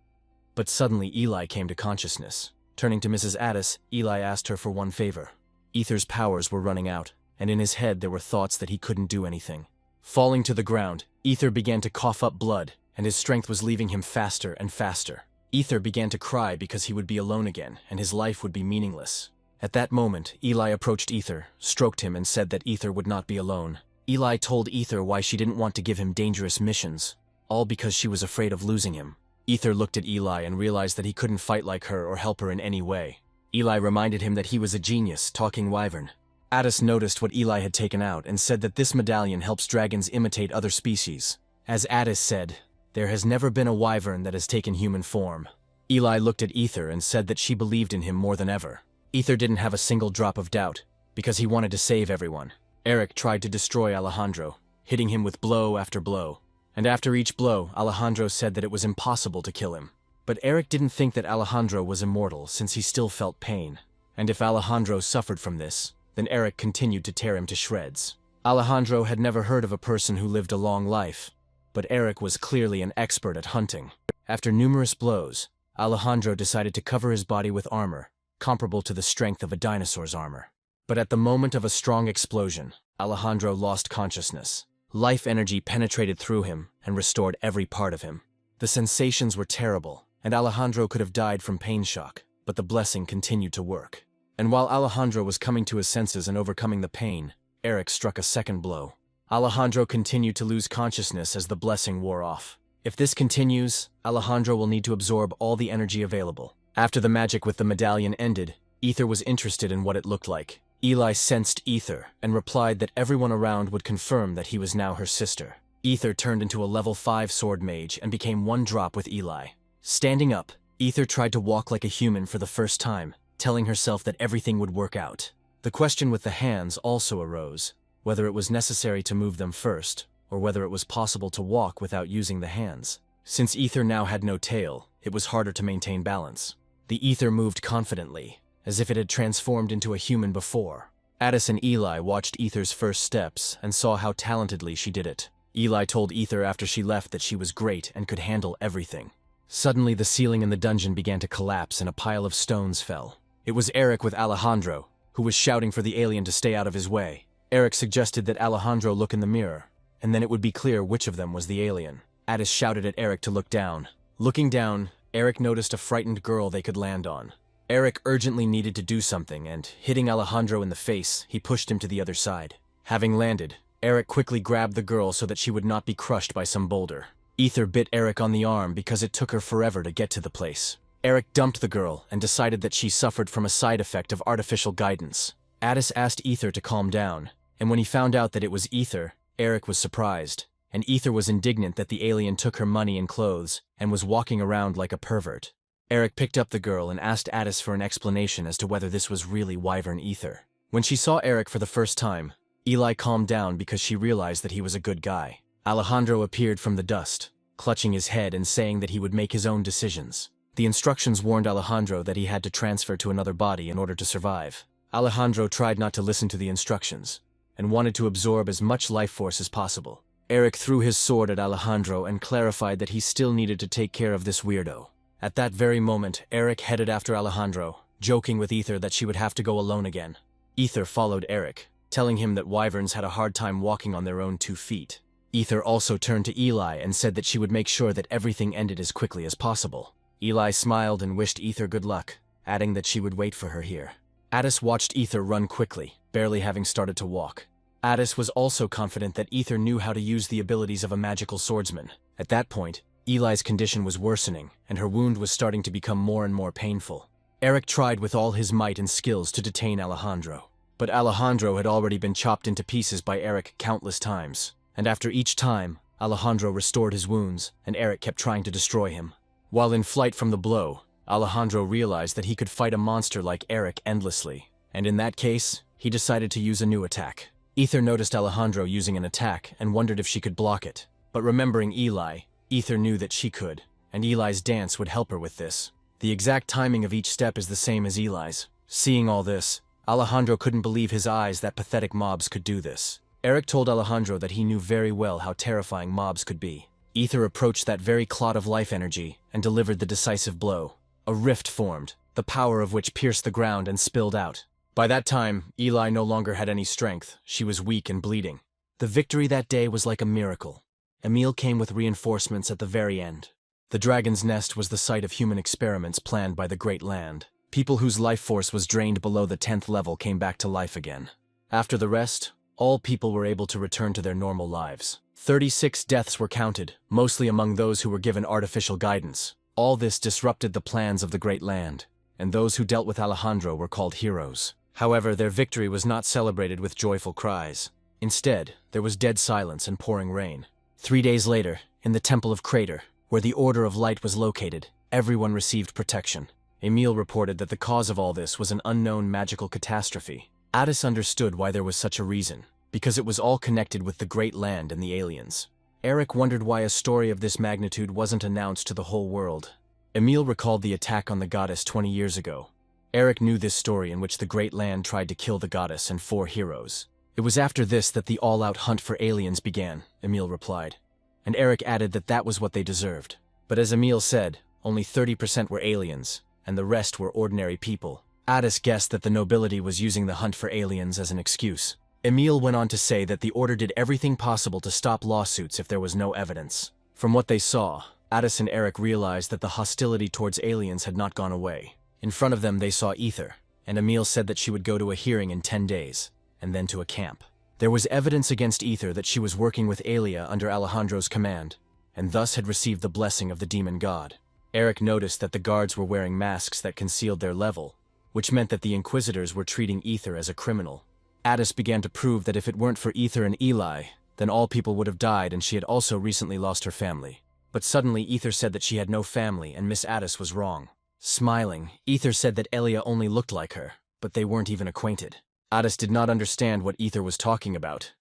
But suddenly Eli came to consciousness. Turning to Mrs. Addis, Eli asked her for one favor. Ether's powers were running out, and in his head there were thoughts that he couldn't do anything. Falling to the ground, Ether began to cough up blood, and his strength was leaving him faster and faster. Ether began to cry because he would be alone again, and his life would be meaningless. At that moment, Eli approached Ether, stroked him, and said that Ether would not be alone. Eli told Ether why she didn't want to give him dangerous missions, all because she was afraid of losing him. Ether looked at Eli and realized that he couldn't fight like her or help her in any way. Eli reminded him that he was a genius, talking wyvern. Addis noticed what Eli had taken out and said that this medallion helps dragons imitate other species. As Addis said, there has never been a wyvern that has taken human form. Eli looked at Ether and said that she believed in him more than ever. Ether didn't have a single drop of doubt, because he wanted to save everyone. Eric tried to destroy Alejandro, hitting him with blow after blow. And after each blow, Alejandro said that it was impossible to kill him. But Eric didn't think that Alejandro was immortal since he still felt pain. And if Alejandro suffered from this, then Eric continued to tear him to shreds. Alejandro had never heard of a person who lived a long life, but Eric was clearly an expert at hunting. After numerous blows, Alejandro decided to cover his body with armor, comparable to the strength of a dinosaur's armor. But at the moment of a strong explosion, Alejandro lost consciousness. Life energy penetrated through him and restored every part of him. The sensations were terrible, and Alejandro could have died from pain shock, but the blessing continued to work. And while Alejandro was coming to his senses and overcoming the pain, Eric struck a second blow. Alejandro continued to lose consciousness as the blessing wore off. If this continues, Alejandro will need to absorb all the energy available. After the magic with the medallion ended, Ether was interested in what it looked like. Eli sensed Ether and replied that everyone around would confirm that he was now her sister. Ether turned into a level 5 sword mage and became one drop with Eli. Standing up, Ether tried to walk like a human for the first time, telling herself that everything would work out. The question with the hands also arose, whether it was necessary to move them first, or whether it was possible to walk without using the hands. Since Ether now had no tail, it was harder to maintain balance. The Ether moved confidently, as if it had transformed into a human before. Addis and Eli watched Ether's first steps and saw how talentedly she did it. Eli told Ether after she left that she was great and could handle everything. Suddenly the ceiling in the dungeon began to collapse and a pile of stones fell. It was Eric with Alejandro, who was shouting for the alien to stay out of his way. Eric suggested that Alejandro look in the mirror, and then it would be clear which of them was the alien. Addis shouted at Eric to look down. Looking down, Eric noticed a frightened girl they could land on. Eric urgently needed to do something, and hitting Alejandro in the face, he pushed him to the other side. Having landed, Eric quickly grabbed the girl so that she would not be crushed by some boulder. Ether bit Eric on the arm because it took her forever to get to the place. Eric dumped the girl and decided that she suffered from a side effect of artificial guidance. Addis asked Ether to calm down, and when he found out that it was Ether, Eric was surprised, and Ether was indignant that the alien took her money and clothes and was walking around like a pervert. Eric picked up the girl and asked Addis for an explanation as to whether this was really Wyvern Ether. When she saw Eric for the first time, Eli calmed down because she realized that he was a good guy. Alejandro appeared from the dust, clutching his head and saying that he would make his own decisions. The instructions warned Alejandro that he had to transfer to another body in order to survive. Alejandro tried not to listen to the instructions, and wanted to absorb as much life force as possible. Eric threw his sword at Alejandro and clarified that he still needed to take care of this weirdo. At that very moment, Eric headed after Alejandro, joking with Ether that she would have to go alone again. Ether followed Eric, telling him that wyverns had a hard time walking on their own 2 feet. Ether also turned to Eli and said that she would make sure that everything ended as quickly as possible. Eli smiled and wished Ether good luck, adding that she would wait for her here. Addis watched Ether run quickly, barely having started to walk. Addis was also confident that Ether knew how to use the abilities of a magical swordsman. At that point, Eli's condition was worsening, and her wound was starting to become more and more painful. Eric tried with all his might and skills to detain Alejandro. But Alejandro had already been chopped into pieces by Eric countless times, and after each time, Alejandro restored his wounds, and Eric kept trying to destroy him. While in flight from the blow, Alejandro realized that he could fight a monster like Eric endlessly, and in that case, he decided to use a new attack. Ether noticed Alejandro using an attack and wondered if she could block it, but remembering Eli, Ether knew that she could, and Eli's dance would help her with this. The exact timing of each step is the same as Eli's. Seeing all this, Alejandro couldn't believe his eyes that pathetic mobs could do this. Eric told Alejandro that he knew very well how terrifying mobs could be. Ether approached that very clot of life energy and delivered the decisive blow. A rift formed, the power of which pierced the ground and spilled out. By that time, Eli no longer had any strength. She was weak and bleeding. The victory that day was like a miracle. Emil came with reinforcements at the very end. The dragon's nest was the site of human experiments planned by the Great Land. People whose life force was drained below the 10th level came back to life again. After the rest, all people were able to return to their normal lives. 36 deaths were counted, mostly among those who were given artificial guidance. All this disrupted the plans of the Great Land, and those who dealt with Alejandro were called heroes. However, their victory was not celebrated with joyful cries. Instead, there was dead silence and pouring rain. 3 days later, in the Temple of Crater, where the Order of Light was located, everyone received protection. Emil reported that the cause of all this was an unknown magical catastrophe. Addis understood why there was such a reason, because it was all connected with the Great Land and the aliens. Eric wondered why a story of this magnitude wasn't announced to the whole world. Emil recalled the attack on the goddess 20 years ago. Eric knew this story in which the Great Land tried to kill the goddess and 4 heroes. It was after this that the all-out hunt for aliens began, Emil replied. And Eric added that that was what they deserved. But as Emil said, only 30% were aliens, and the rest were ordinary people. Addis guessed that the nobility was using the hunt for aliens as an excuse. Emil went on to say that the Order did everything possible to stop lawsuits if there was no evidence. From what they saw, Addis and Eric realized that the hostility towards aliens had not gone away. In front of them they saw Ether, and Emil said that she would go to a hearing in 10 days, and then to a camp. There was evidence against Ether that she was working with Alia under Alejandro's command, and thus had received the blessing of the demon god. Eric noticed that the guards were wearing masks that concealed their level, which meant that the Inquisitors were treating Ether as a criminal. Addis began to prove that if it weren't for Ether and Eli, then all people would have died, and she had also recently lost her family. But suddenly Ether said that she had no family, and Miss Addis was wrong. Smiling, Ether said that Elia only looked like her, but they weren't even acquainted. Addis did not understand what Ether was talking about.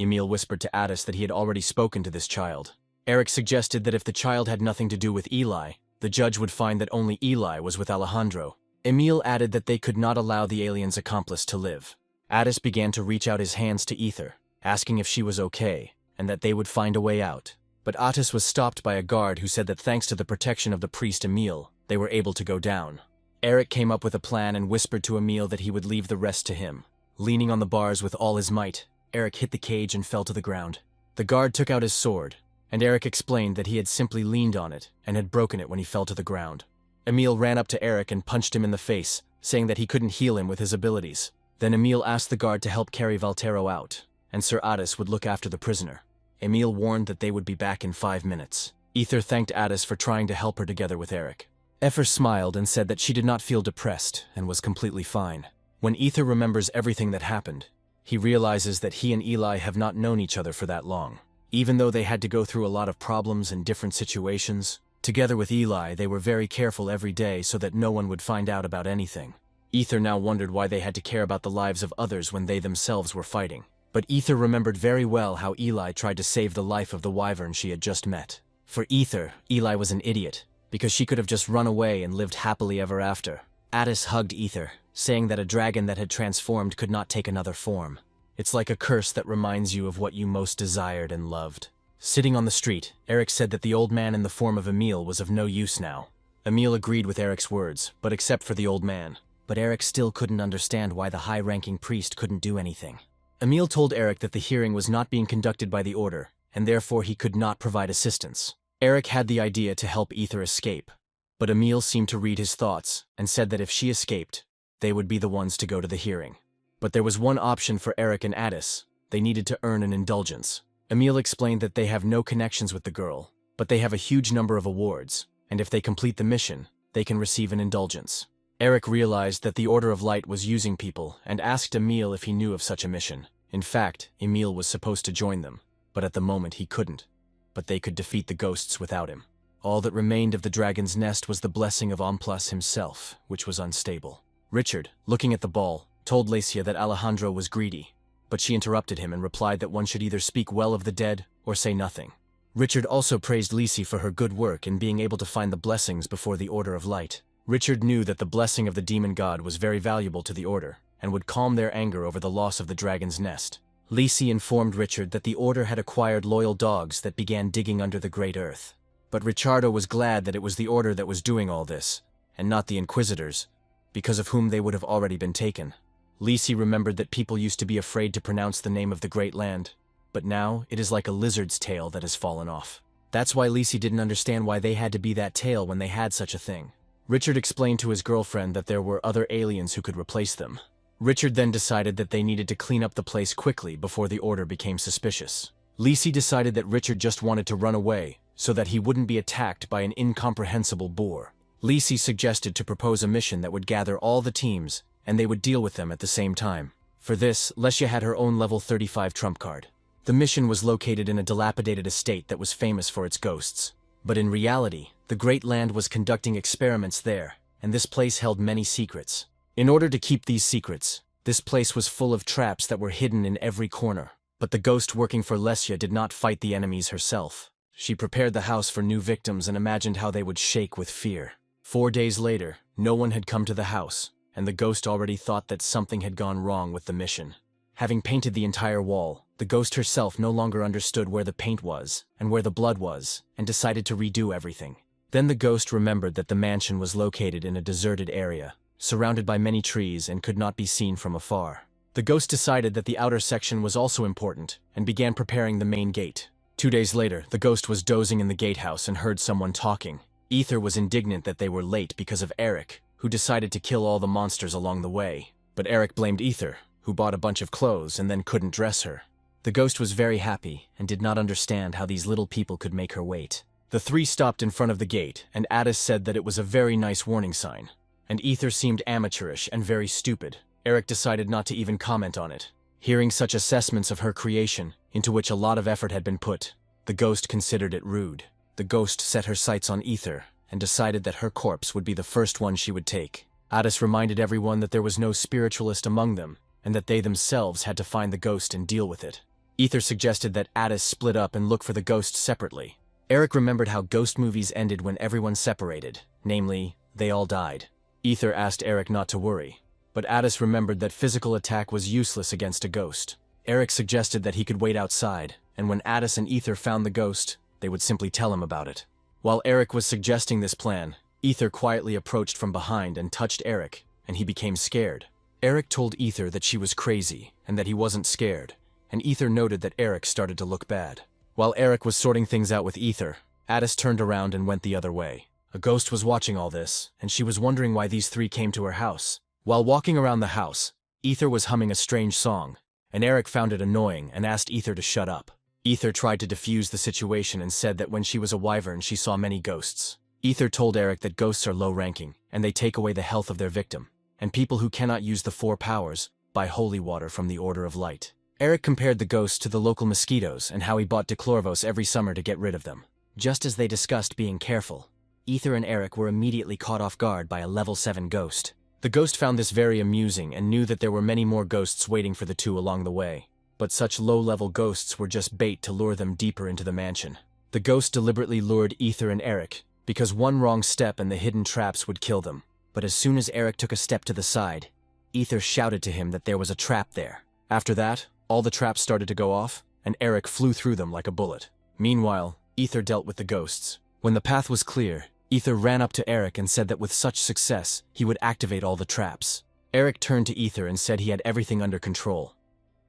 Emil whispered to Addis that he had already spoken to this child. Eric suggested that if the child had nothing to do with Eli, the judge would find that only Eli was with Alejandro. Emil added that they could not allow the alien's accomplice to live. Addis began to reach out his hands to Ether, asking if she was okay, and that they would find a way out. But Addis was stopped by a guard who said that thanks to the protection of the priest Emil, they were able to go down. Eric came up with a plan and whispered to Emil that he would leave the rest to him. Leaning on the bars with all his might, Eric hit the cage and fell to the ground. The guard took out his sword, and Eric explained that he had simply leaned on it and had broken it when he fell to the ground. Emil ran up to Eric and punched him in the face, saying that he couldn't heal him with his abilities. Then Emil asked the guard to help carry Valtero out, and Sir Addis would look after the prisoner. Emil warned that they would be back in 5 minutes. Ether thanked Addis for trying to help her together with Eric. Ether smiled and said that she did not feel depressed and was completely fine. When Ether remembers everything that happened, he realizes that he and Eli have not known each other for that long. Even though they had to go through a lot of problems and different situations, together with Eli they were very careful every day so that no one would find out about anything. Ether now wondered why they had to care about the lives of others when they themselves were fighting. But Ether remembered very well how Eli tried to save the life of the wyvern she had just met. For Ether, Eli was an idiot, because she could have just run away and lived happily ever after. Addis hugged Ether, saying that a dragon that had transformed could not take another form. It's like a curse that reminds you of what you most desired and loved. Sitting on the street, Eric said that the old man in the form of Emil was of no use now. Emil agreed with Eric's words, but except for the old man. But Eric still couldn't understand why the high-ranking priest couldn't do anything. Emil told Eric that the hearing was not being conducted by the Order, and therefore he could not provide assistance. Eric had the idea to help Ether escape, but Emil seemed to read his thoughts and said that if she escaped, they would be the ones to go to the hearing. But there was one option for Eric and Addis. They needed to earn an indulgence. Emil explained that they have no connections with the girl, but they have a huge number of awards, and if they complete the mission, they can receive an indulgence. Eric realized that the Order of Light was using people and asked Emil if he knew of such a mission. In fact, Emil was supposed to join them, but at the moment he couldn't. But they could defeat the ghosts without him. All that remained of the dragon's nest was the blessing of Omplus himself, which was unstable. Richard, looking at the ball, told Lacia that Alejandro was greedy, but she interrupted him and replied that one should either speak well of the dead or say nothing. Richard also praised Lisi for her good work in being able to find the blessings before the Order of Light. Richard knew that the blessing of the demon god was very valuable to the Order, and would calm their anger over the loss of the dragon's nest. Lisi informed Richard that the Order had acquired loyal dogs that began digging under the great earth. But Ricciardo was glad that it was the Order that was doing all this, and not the Inquisitors, because of whom they would have already been taken. Lisi remembered that people used to be afraid to pronounce the name of the Great Land, but now it is like a lizard's tail that has fallen off. That's why Lisi didn't understand why they had to be that tail when they had such a thing. Richard explained to his girlfriend that there were other aliens who could replace them. Richard then decided that they needed to clean up the place quickly before the Order became suspicious. Lisi decided that Richard just wanted to run away so that he wouldn't be attacked by an incomprehensible boar. Lisi suggested to propose a mission that would gather all the teams and they would deal with them at the same time. For this, Lesia had her own level 35 trump card. The mission was located in a dilapidated estate that was famous for its ghosts. But in reality, the Great Land was conducting experiments there, and this place held many secrets. In order to keep these secrets, this place was full of traps that were hidden in every corner. But the ghost working for Lesia did not fight the enemies herself. She prepared the house for new victims and imagined how they would shake with fear. 4 days later, no one had come to the house, and the ghost already thought that something had gone wrong with the mission. Having painted the entire wall, the ghost herself no longer understood where the paint was and where the blood was, and decided to redo everything. Then the ghost remembered that the mansion was located in a deserted area, surrounded by many trees and could not be seen from afar. The ghost decided that the outer section was also important and began preparing the main gate. 2 days later, the ghost was dozing in the gatehouse and heard someone talking. Ether was indignant that they were late because of Eric, who decided to kill all the monsters along the way. But Eric blamed Ether, who bought a bunch of clothes and then couldn't dress her. The ghost was very happy and did not understand how these little people could make her wait. The three stopped in front of the gate, and Addis said that it was a very nice warning sign. And Ether seemed amateurish and very stupid. Eric decided not to even comment on it. Hearing such assessments of her creation, into which a lot of effort had been put, the ghost considered it rude. The ghost set her sights on Ether and decided that her corpse would be the first one she would take. Addis reminded everyone that there was no spiritualist among them, and that they themselves had to find the ghost and deal with it. Ether suggested that Addis split up and look for the ghost separately. Eric remembered how ghost movies ended when everyone separated, namely, they all died. Ether asked Eric not to worry, but Addis remembered that physical attack was useless against a ghost. Eric suggested that he could wait outside, and when Addis and Ether found the ghost, they would simply tell him about it. While Eric was suggesting this plan, Ether quietly approached from behind and touched Eric, and he became scared. Eric told Ether that she was crazy and that he wasn't scared, and Ether noted that Eric started to look bad. While Eric was sorting things out with Ether, Addis turned around and went the other way. A ghost was watching all this, and she was wondering why these three came to her house. While walking around the house, Ether was humming a strange song, and Eric found it annoying and asked Ether to shut up. Ether tried to defuse the situation and said that when she was a wyvern she saw many ghosts. Ether told Eric that ghosts are low-ranking, and they take away the health of their victim, and people who cannot use the 4 powers buy holy water from the Order of Light. Eric compared the ghosts to the local mosquitoes and how he bought Declorvos every summer to get rid of them. Just as they discussed being careful, Ether and Eric were immediately caught off guard by a level 7 ghost. The ghost found this very amusing and knew that there were many more ghosts waiting for the two along the way. But such low-level ghosts were just bait to lure them deeper into the mansion. The ghost deliberately lured Ether and Eric, because one wrong step and the hidden traps would kill them. But as soon as Eric took a step to the side, Ether shouted to him that there was a trap there. After that, all the traps started to go off, and Eric flew through them like a bullet. Meanwhile, Ether dealt with the ghosts. When the path was clear, Ether ran up to Eric and said that with such success, he would activate all the traps. Eric turned to Ether and said he had everything under control.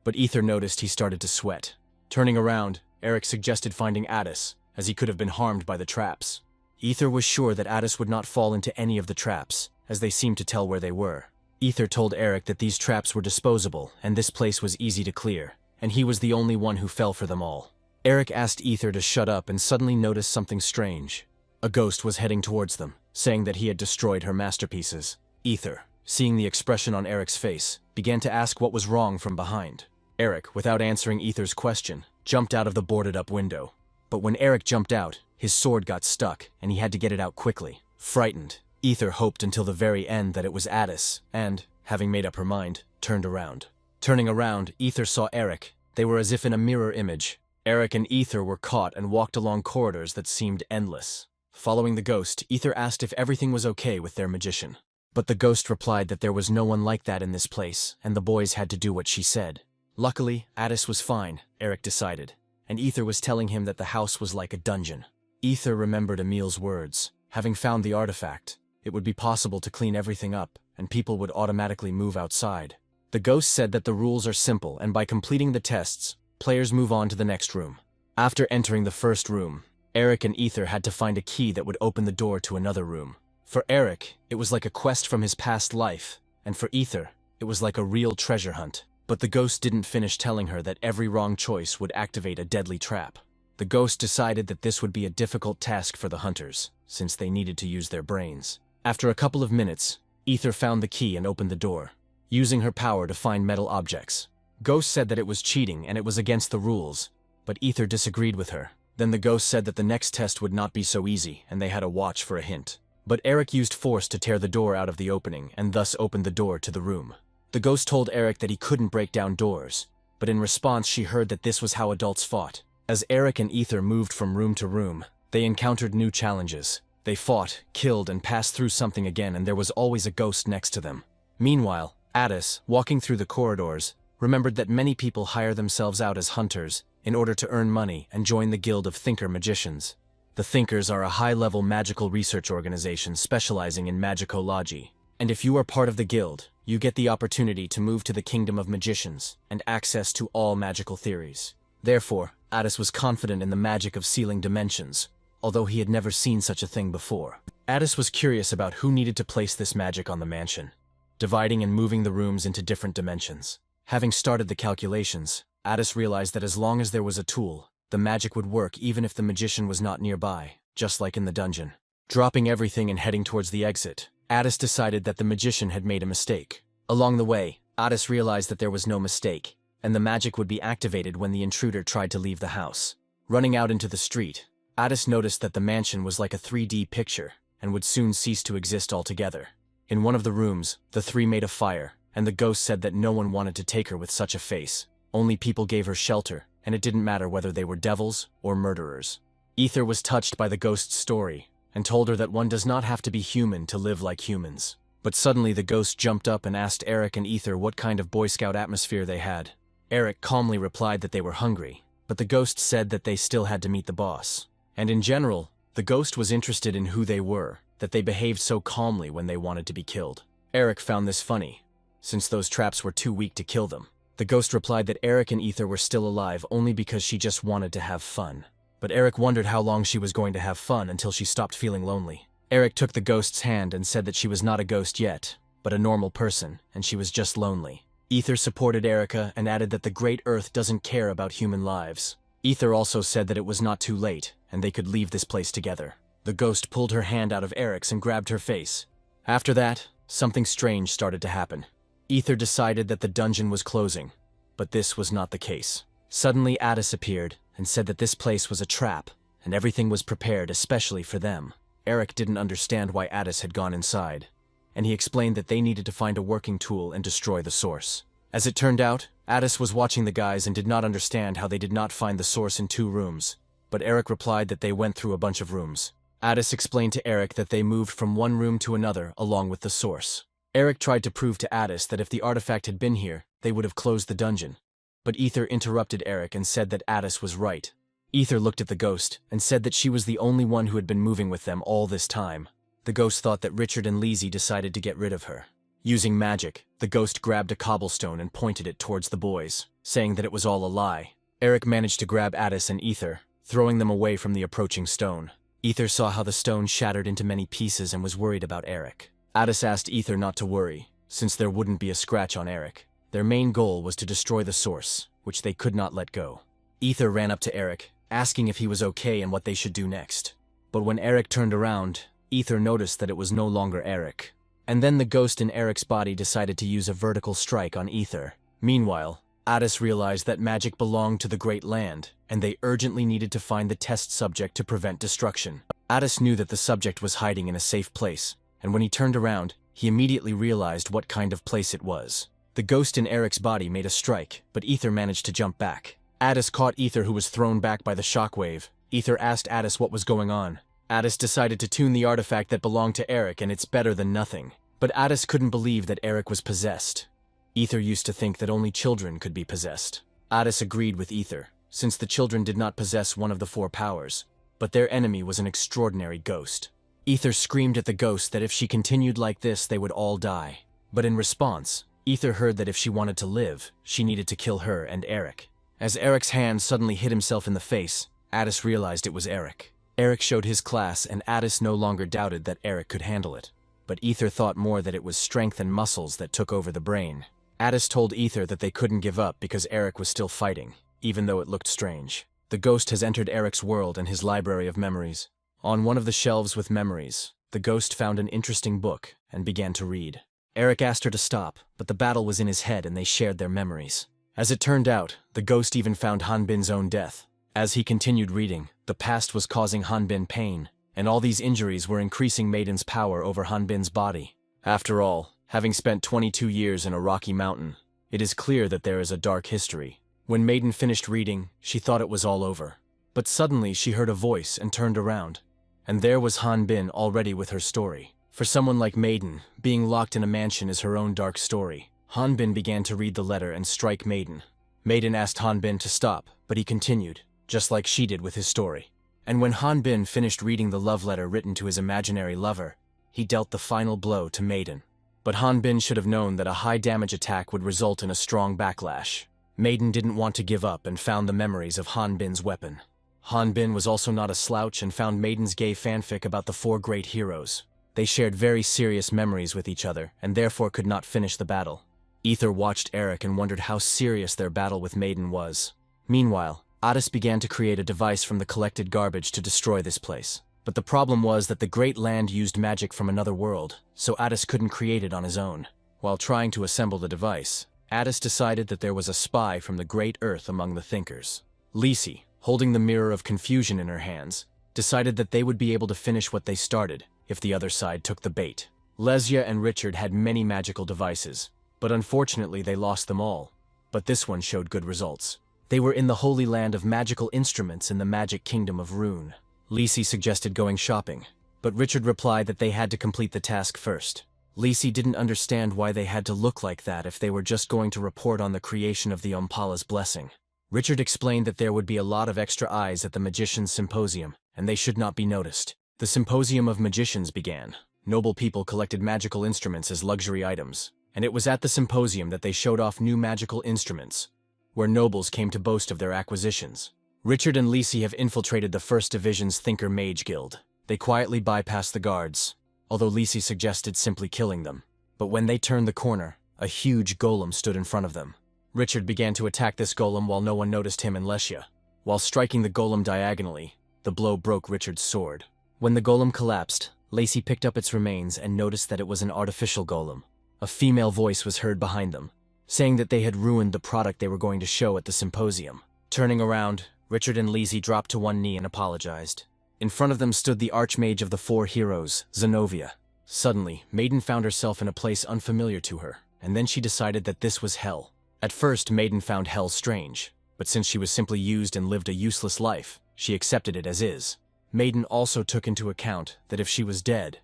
But Ether noticed he started to sweat. Turning around, Eric suggested finding Addis, as he could have been harmed by the traps. Ether was sure that Addis would not fall into any of the traps, as they seemed to tell where they were. Ether told Eric that these traps were disposable, and this place was easy to clear, and he was the only one who fell for them all. Eric asked Ether to shut up and suddenly noticed something strange. A ghost was heading towards them, saying that he had destroyed her masterpieces. Ether, seeing the expression on Eric's face, began to ask what was wrong from behind. Eric, without answering Ether's question, jumped out of the boarded-up window. But when Eric jumped out, his sword got stuck, and he had to get it out quickly. Frightened, Ether hoped until the very end that it was Addis, and, having made up her mind, turned around. Turning around, Ether saw Eric. They were as if in a mirror image. Eric and Ether were caught and walked along corridors that seemed endless. Following the ghost, Ether asked if everything was okay with their magician. But the ghost replied that there was no one like that in this place, and the boys had to do what she said. Luckily, Addis was fine, Eric decided, and Ether was telling him that the house was like a dungeon. Ether remembered Emil's words. Having found the artifact, it would be possible to clean everything up, and people would automatically move outside. The ghost said that the rules are simple, and by completing the tests, players move on to the next room. After entering the first room, Eric and Ether had to find a key that would open the door to another room. For Eric, it was like a quest from his past life, and for Ether, it was like a real treasure hunt. But the ghost didn't finish telling her that every wrong choice would activate a deadly trap. The ghost decided that this would be a difficult task for the hunters, since they needed to use their brains. After a couple of minutes, Ether found the key and opened the door, using her power to find metal objects. Ghost said that it was cheating and it was against the rules, but Ether disagreed with her. Then the ghost said that the next test would not be so easy, and they had to watch for a hint. But Eric used force to tear the door out of the opening, and thus opened the door to the room. The ghost told Eric that he couldn't break down doors, but in response she heard that this was how adults fought. As Eric and Ether moved from room to room, they encountered new challenges. They fought, killed, and passed through something again, and there was always a ghost next to them. Meanwhile, Addis, walking through the corridors, remembered that many people hire themselves out as hunters in order to earn money and join the Guild of Thinker Magicians. The Thinkers are a high-level magical research organization specializing in magicology, and if you are part of the guild, you get the opportunity to move to the Kingdom of Magicians and access to all magical theories. Therefore, Addis was confident in the magic of sealing dimensions, although he had never seen such a thing before. Addis was curious about who needed to place this magic on the mansion, dividing and moving the rooms into different dimensions. Having started the calculations, Addis realized that as long as there was a tool, the magic would work even if the magician was not nearby, just like in the dungeon. Dropping everything and heading towards the exit, Addis decided that the magician had made a mistake. Along the way, Addis realized that there was no mistake, and the magic would be activated when the intruder tried to leave the house. Running out into the street, Addis noticed that the mansion was like a 3D picture, and would soon cease to exist altogether. In one of the rooms, the three made a fire, and the ghost said that no one wanted to take her with such a face. Only people gave her shelter, and it didn't matter whether they were devils or murderers. Ether was touched by the ghost's story, and told her that one does not have to be human to live like humans. But suddenly the ghost jumped up and asked Eric and Ether what kind of Boy Scout atmosphere they had. Eric calmly replied that they were hungry, but the ghost said that they still had to meet the boss. And in general, the ghost was interested in who they were, that they behaved so calmly when they wanted to be killed. Eric found this funny, since those traps were too weak to kill them. The ghost replied that Eric and Ether were still alive only because she just wanted to have fun. But Eric wondered how long she was going to have fun until she stopped feeling lonely. Eric took the ghost's hand and said that she was not a ghost yet, but a normal person, and she was just lonely. Ether supported Erica and added that the Great Earth doesn't care about human lives. Ether also said that it was not too late, and they could leave this place together. The ghost pulled her hand out of Eric's and grabbed her face. After that, something strange started to happen. Ether decided that the dungeon was closing, but this was not the case. Suddenly Addis appeared and said that this place was a trap, and everything was prepared especially for them. Eric didn't understand why Addis had gone inside, and he explained that they needed to find a working tool and destroy the source. As it turned out, Addis was watching the guys and did not understand how they did not find the source in 2 rooms, but Eric replied that they went through a bunch of rooms. Addis explained to Eric that they moved from one room to another along with the source. Eric tried to prove to Addis that if the artifact had been here, they would have closed the dungeon. But Ether interrupted Eric and said that Addis was right. Ether looked at the ghost and said that she was the only one who had been moving with them all this time. The ghost thought that Richard and Lizzie decided to get rid of her. Using magic, the ghost grabbed a cobblestone and pointed it towards the boys, saying that it was all a lie. Eric managed to grab Addis and Ether, throwing them away from the approaching stone. Ether saw how the stone shattered into many pieces and was worried about Eric. Addis asked Ether not to worry, since there wouldn't be a scratch on Eric. Their main goal was to destroy the source, which they could not let go. Ether ran up to Eric, asking if he was okay and what they should do next. But when Eric turned around, Ether noticed that it was no longer Eric. And then the ghost in Eric's body decided to use a vertical strike on Ether. Meanwhile, Addis realized that magic belonged to the Great Land, and they urgently needed to find the test subject to prevent destruction. Addis knew that the subject was hiding in a safe place, and when he turned around, he immediately realized what kind of place it was. The ghost in Eric's body made a strike, but Ether managed to jump back. Addis caught Ether, who was thrown back by the shockwave. Ether asked Addis what was going on. Addis decided to tune the artifact that belonged to Eric, and it's better than nothing. But Addis couldn't believe that Eric was possessed. Ether used to think that only children could be possessed. Addis agreed with Ether, since the children did not possess one of the 4 powers, but their enemy was an extraordinary ghost. Ether screamed at the ghost that if she continued like this, they would all die. But in response, Ether heard that if she wanted to live, she needed to kill her and Eric. As Eric's hand suddenly hit himself in the face, Addis realized it was Eric. Eric showed his class, and Addis no longer doubted that Eric could handle it. But Ether thought more that it was strength and muscles that took over the brain. Addis told Ether that they couldn't give up because Eric was still fighting, even though it looked strange. The ghost has entered Eric's world and his library of memories. On one of the shelves with memories, the ghost found an interesting book and began to read. Eric asked her to stop, but the battle was in his head and they shared their memories. As it turned out, the ghost even found Hanbin's own death. As he continued reading, the past was causing Hanbin pain, and all these injuries were increasing Maiden's power over Hanbin's body. After all, having spent 22 years in a rocky mountain, it is clear that there is a dark history. When Maiden finished reading, she thought it was all over. But suddenly she heard a voice and turned around. And there was Hanbin already with her story. For someone like Maiden, being locked in a mansion is her own dark story. Hanbin began to read the letter and strike Maiden. Maiden asked Hanbin to stop, but he continued, just like she did with his story. And when Hanbin finished reading the love letter written to his imaginary lover, he dealt the final blow to Maiden. But Hanbin should have known that a high-damage attack would result in a strong backlash. Maiden didn't want to give up and found the memories of Hanbin's weapon. Hanbin was also not a slouch and found Maiden's gay fanfic about the 4 great heroes. They shared very serious memories with each other and therefore could not finish the battle. Ether watched Eric and wondered how serious their battle with Maiden was. Meanwhile, Addis began to create a device from the collected garbage to destroy this place. But the problem was that the Great Land used magic from another world, so Addis couldn't create it on his own. While trying to assemble the device, Addis decided that there was a spy from the Great Earth among the thinkers. Lisi, holding the Mirror of Confusion in her hands, decided that they would be able to finish what they started if the other side took the bait. Lesia and Richard had many magical devices, but unfortunately they lost them all. But this one showed good results. They were in the Holy Land of magical instruments in the magic kingdom of Rune. Lisi suggested going shopping, but Richard replied that they had to complete the task first. Lisi didn't understand why they had to look like that if they were just going to report on the creation of the Ompala's blessing. Richard explained that there would be a lot of extra eyes at the Magicians' Symposium, and they should not be noticed. The Symposium of Magicians began. Noble people collected magical instruments as luxury items, and it was at the symposium that they showed off new magical instruments, where nobles came to boast of their acquisitions. Richard and Lisi have infiltrated the 1st Division's Thinker Mage Guild. They quietly bypassed the guards, although Lisi suggested simply killing them. But when they turned the corner, a huge golem stood in front of them. Richard began to attack this golem while no one noticed him and Lesia. While striking the golem diagonally, the blow broke Richard's sword. When the golem collapsed, Lacey picked up its remains and noticed that it was an artificial golem. A female voice was heard behind them, saying that they had ruined the product they were going to show at the symposium. Turning around, Richard and Lisi dropped to one knee and apologized. In front of them stood the archmage of the 4 heroes, Zenobia. Suddenly, Maiden found herself in a place unfamiliar to her, and then she decided that this was hell. At first, Maiden found hell strange, but since she was simply used and lived a useless life, she accepted it as is. Maiden also took into account that if she was dead,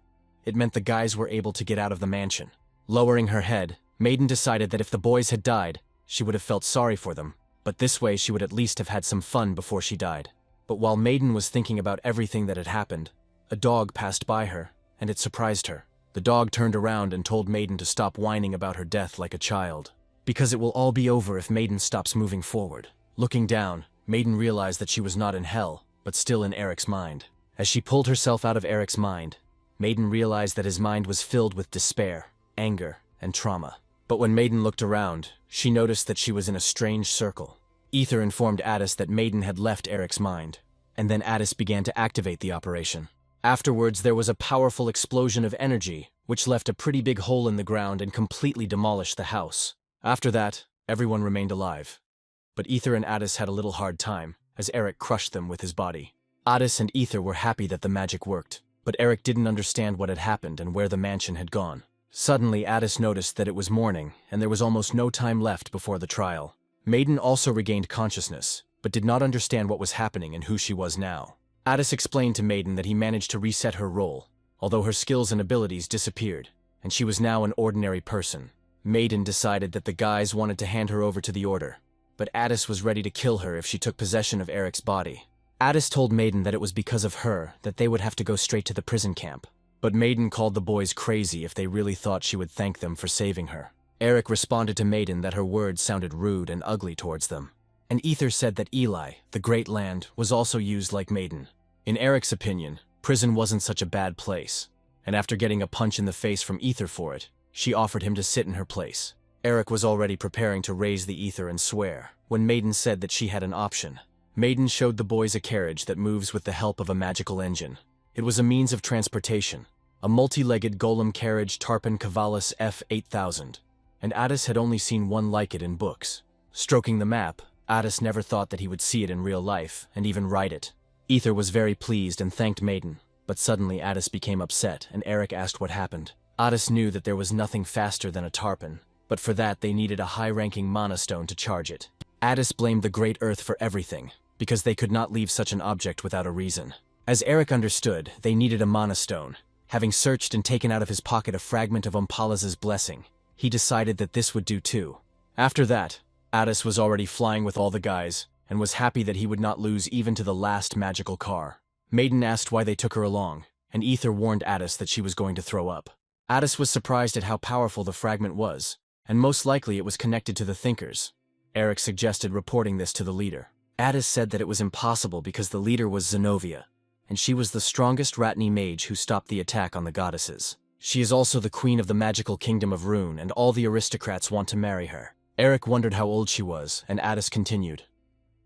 it meant the guys were able to get out of the mansion. Lowering her head, Maiden decided that if the boys had died, she would have felt sorry for them, but this way she would at least have had some fun before she died. But while Maiden was thinking about everything that had happened, a dog passed by her, and it surprised her. The dog turned around and told Maiden to stop whining about her death like a child, because it will all be over if Maiden stops moving forward. Looking down, Maiden realized that she was not in hell, but still in Eric's mind. As she pulled herself out of Eric's mind, Maiden realized that his mind was filled with despair, anger, and trauma. But when Maiden looked around, she noticed that she was in a strange circle. Ether informed Addis that Maiden had left Eric's mind, and then Addis began to activate the operation. Afterwards, there was a powerful explosion of energy, which left a pretty big hole in the ground and completely demolished the house. After that, everyone remained alive. But Ether and Addis had a little hard time, as Eric crushed them with his body. Addis and Ether were happy that the magic worked, but Eric didn't understand what had happened and where the mansion had gone. Suddenly, Addis noticed that it was morning, and there was almost no time left before the trial. Maiden also regained consciousness, but did not understand what was happening and who she was now. Addis explained to Maiden that he managed to reset her role, although her skills and abilities disappeared, and she was now an ordinary person. Maiden decided that the guys wanted to hand her over to the Order, but Addis was ready to kill her if she took possession of Eric's body. Addis told Maiden that it was because of her that they would have to go straight to the prison camp, but Maiden called the boys crazy if they really thought she would thank them for saving her. Eric responded to Maiden that her words sounded rude and ugly towards them, and Ether said that Eli, the Great Land, was also used like Maiden. In Eric's opinion, prison wasn't such a bad place, and after getting a punch in the face from Ether for it, she offered him to sit in her place. Eric was already preparing to raise the Ether and swear, when Maiden said that she had an option. Maiden showed the boys a carriage that moves with the help of a magical engine. It was a means of transportation, a multi-legged golem carriage Tarpan Cavalis F8000, and Addis had only seen one like it in books. Stroking the map, Addis never thought that he would see it in real life, and even ride it. Ether was very pleased and thanked Maiden, but suddenly Addis became upset and Eric asked what happened. Addis knew that there was nothing faster than a tarpan, but for that they needed a high-ranking mana stone to charge it. Addis blamed the Great Earth for everything, because they could not leave such an object without a reason. As Eric understood, they needed a mana stone. Having searched and taken out of his pocket a fragment of Ompalas's blessing, he decided that this would do too. After that, Addis was already flying with all the guys, and was happy that he would not lose even to the last magical car. Maiden asked why they took her along, and Ether warned Addis that she was going to throw up. Addis was surprised at how powerful the fragment was, and most likely it was connected to the Thinkers. Eric suggested reporting this to the leader. Addis said that it was impossible because the leader was Zenobia, and she was the strongest Ratni mage who stopped the attack on the goddesses. She is also the queen of the magical kingdom of Rune, and all the aristocrats want to marry her. Eric wondered how old she was, and Addis continued.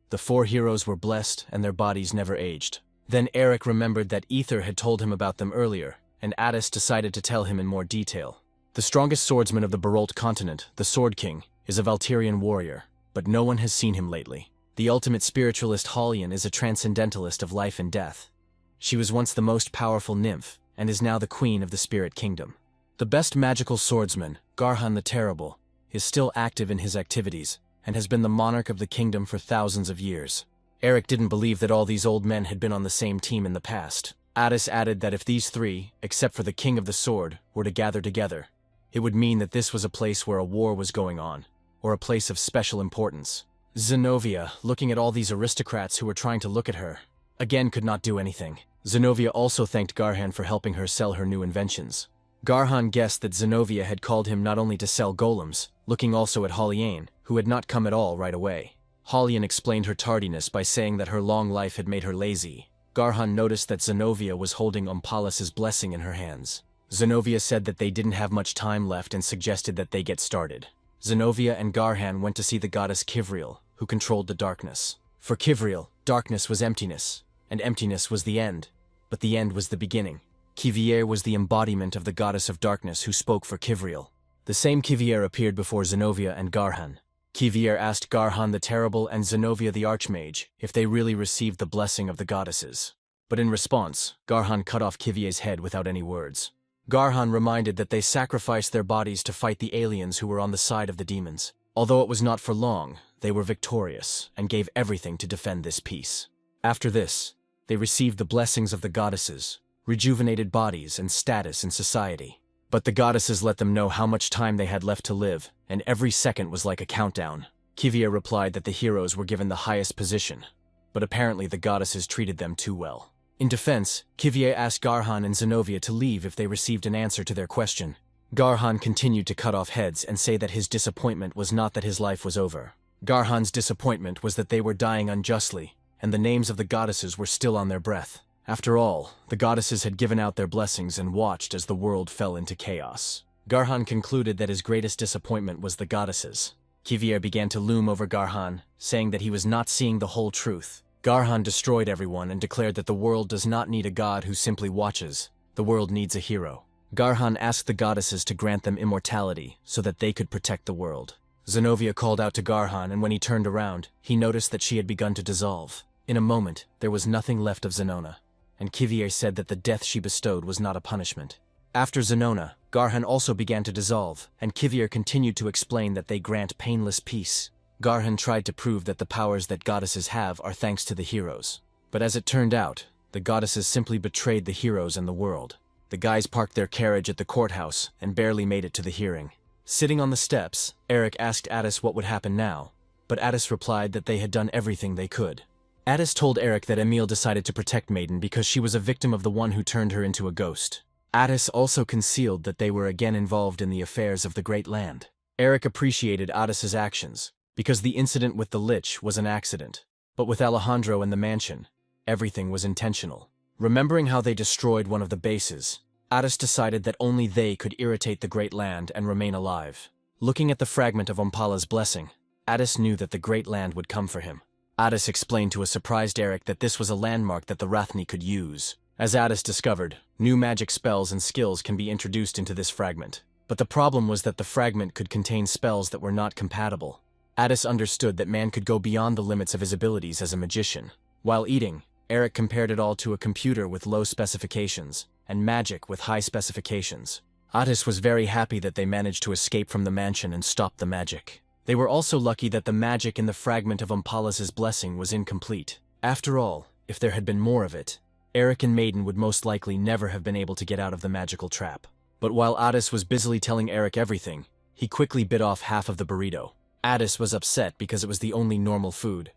The 4 heroes were blessed, and their bodies never aged. Then Eric remembered that Ether had told him about them earlier, and Addis decided to tell him in more detail. The strongest swordsman of the Barolt continent, the Sword King, is a Valtirian warrior, but no one has seen him lately. The ultimate spiritualist Halion is a transcendentalist of life and death. She was once the most powerful nymph, and is now the queen of the spirit kingdom. The best magical swordsman, Garhan the Terrible, is still active in his activities, and has been the monarch of the kingdom for thousands of years. Eric didn't believe that all these old men had been on the same team in the past. Addis added that if these 3, except for the King of the Sword, were to gather together, it would mean that this was a place where a war was going on, or a place of special importance. Zenobia, looking at all these aristocrats who were trying to look at her, again could not do anything. Zenobia also thanked Garhan for helping her sell her new inventions. Garhan guessed that Zenobia had called him not only to sell golems, looking also at Haliane, who had not come at all right away. Haliane explained her tardiness by saying that her long life had made her lazy. Garhan noticed that Zenobia was holding Ompalas's blessing in her hands. Zenobia said that they didn't have much time left and suggested that they get started. Zenobia and Garhan went to see the goddess Kivriel, who controlled the darkness. For Kivriel, darkness was emptiness, and emptiness was the end, but the end was the beginning. Kivier was the embodiment of the goddess of darkness who spoke for Kivriel. The same Kivier appeared before Zenobia and Garhan. Kivier asked Garhan the Terrible and Zenobia the Archmage if they really received the blessing of the goddesses. But in response, Garhan cut off Kivier's head without any words. Garhan reminded that they sacrificed their bodies to fight the aliens who were on the side of the demons. Although it was not for long, they were victorious and gave everything to defend this peace. After this, they received the blessings of the goddesses, rejuvenated bodies and status in society. But the goddesses let them know how much time they had left to live, and every second was like a countdown. Kivier replied that the heroes were given the highest position, but apparently the goddesses treated them too well. In defense, Kivier asked Garhan and Zenobia to leave if they received an answer to their question. Garhan continued to cut off heads and say that his disappointment was not that his life was over. Garhan's disappointment was that they were dying unjustly, and the names of the goddesses were still on their breath. After all, the goddesses had given out their blessings and watched as the world fell into chaos. Garhan concluded that his greatest disappointment was the goddesses. Kivier began to loom over Garhan, saying that he was not seeing the whole truth. Garhan destroyed everyone and declared that the world does not need a god who simply watches. The world needs a hero. Garhan asked the goddesses to grant them immortality so that they could protect the world. Zenobia called out to Garhan, and when he turned around, he noticed that she had begun to dissolve. In a moment, there was nothing left of Zenona, and Kivier said that the death she bestowed was not a punishment. After Zenona, Garhan also began to dissolve, and Kivier continued to explain that they grant painless peace. Garhan tried to prove that the powers that goddesses have are thanks to the heroes. But as it turned out, the goddesses simply betrayed the heroes and the world. The guys parked their carriage at the courthouse and barely made it to the hearing. Sitting on the steps, Eric asked Addis what would happen now, but Addis replied that they had done everything they could. Addis told Eric that Emil decided to protect Maiden because she was a victim of the one who turned her into a ghost. Addis also concealed that they were again involved in the affairs of the Great Land. Eric appreciated Addis's actions, because the incident with the Lich was an accident. But with Alejandro and the mansion, everything was intentional. Remembering how they destroyed one of the bases, Addis decided that only they could irritate the Great Land and remain alive. Looking at the fragment of Ompala's blessing, Addis knew that the Great Land would come for him. Addis explained to a surprised Eric that this was a landmark that the Rathni could use. As Addis discovered, new magic spells and skills can be introduced into this fragment. But the problem was that the fragment could contain spells that were not compatible. Addis understood that man could go beyond the limits of his abilities as a magician. While eating, Eric compared it all to a computer with low specifications, and magic with high specifications. Addis was very happy that they managed to escape from the mansion and stop the magic. They were also lucky that the magic in the fragment of Ompala's blessing was incomplete. After all, if there had been more of it, Eric and Maiden would most likely never have been able to get out of the magical trap. But while Addis was busily telling Eric everything, he quickly bit off half of the burrito. Addis was upset because it was the only normal food.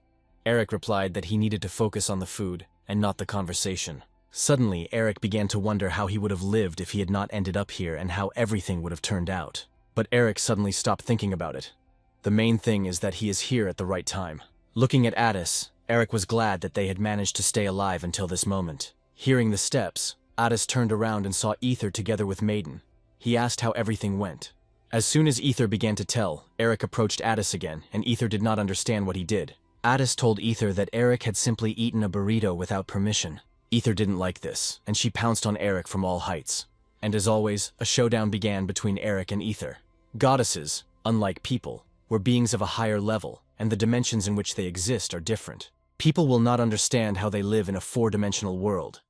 Eric replied that he needed to focus on the food and not the conversation. Suddenly, Eric began to wonder how he would have lived if he had not ended up here and how everything would have turned out. But Eric suddenly stopped thinking about it. The main thing is that he is here at the right time. Looking at Addis, Eric was glad that they had managed to stay alive until this moment. Hearing the steps, Addis turned around and saw Ether together with Maiden. He asked how everything went. As soon as Ether began to tell, Eric approached Addis again, and Ether did not understand what he did. Addis told Ether that Eric had simply eaten a burrito without permission. Ether didn't like this, and she pounced on Eric from all heights. And as always, a showdown began between Eric and Ether. Goddesses, unlike people, were beings of a higher level, and the dimensions in which they exist are different. People will not understand how they live in a four-dimensional world.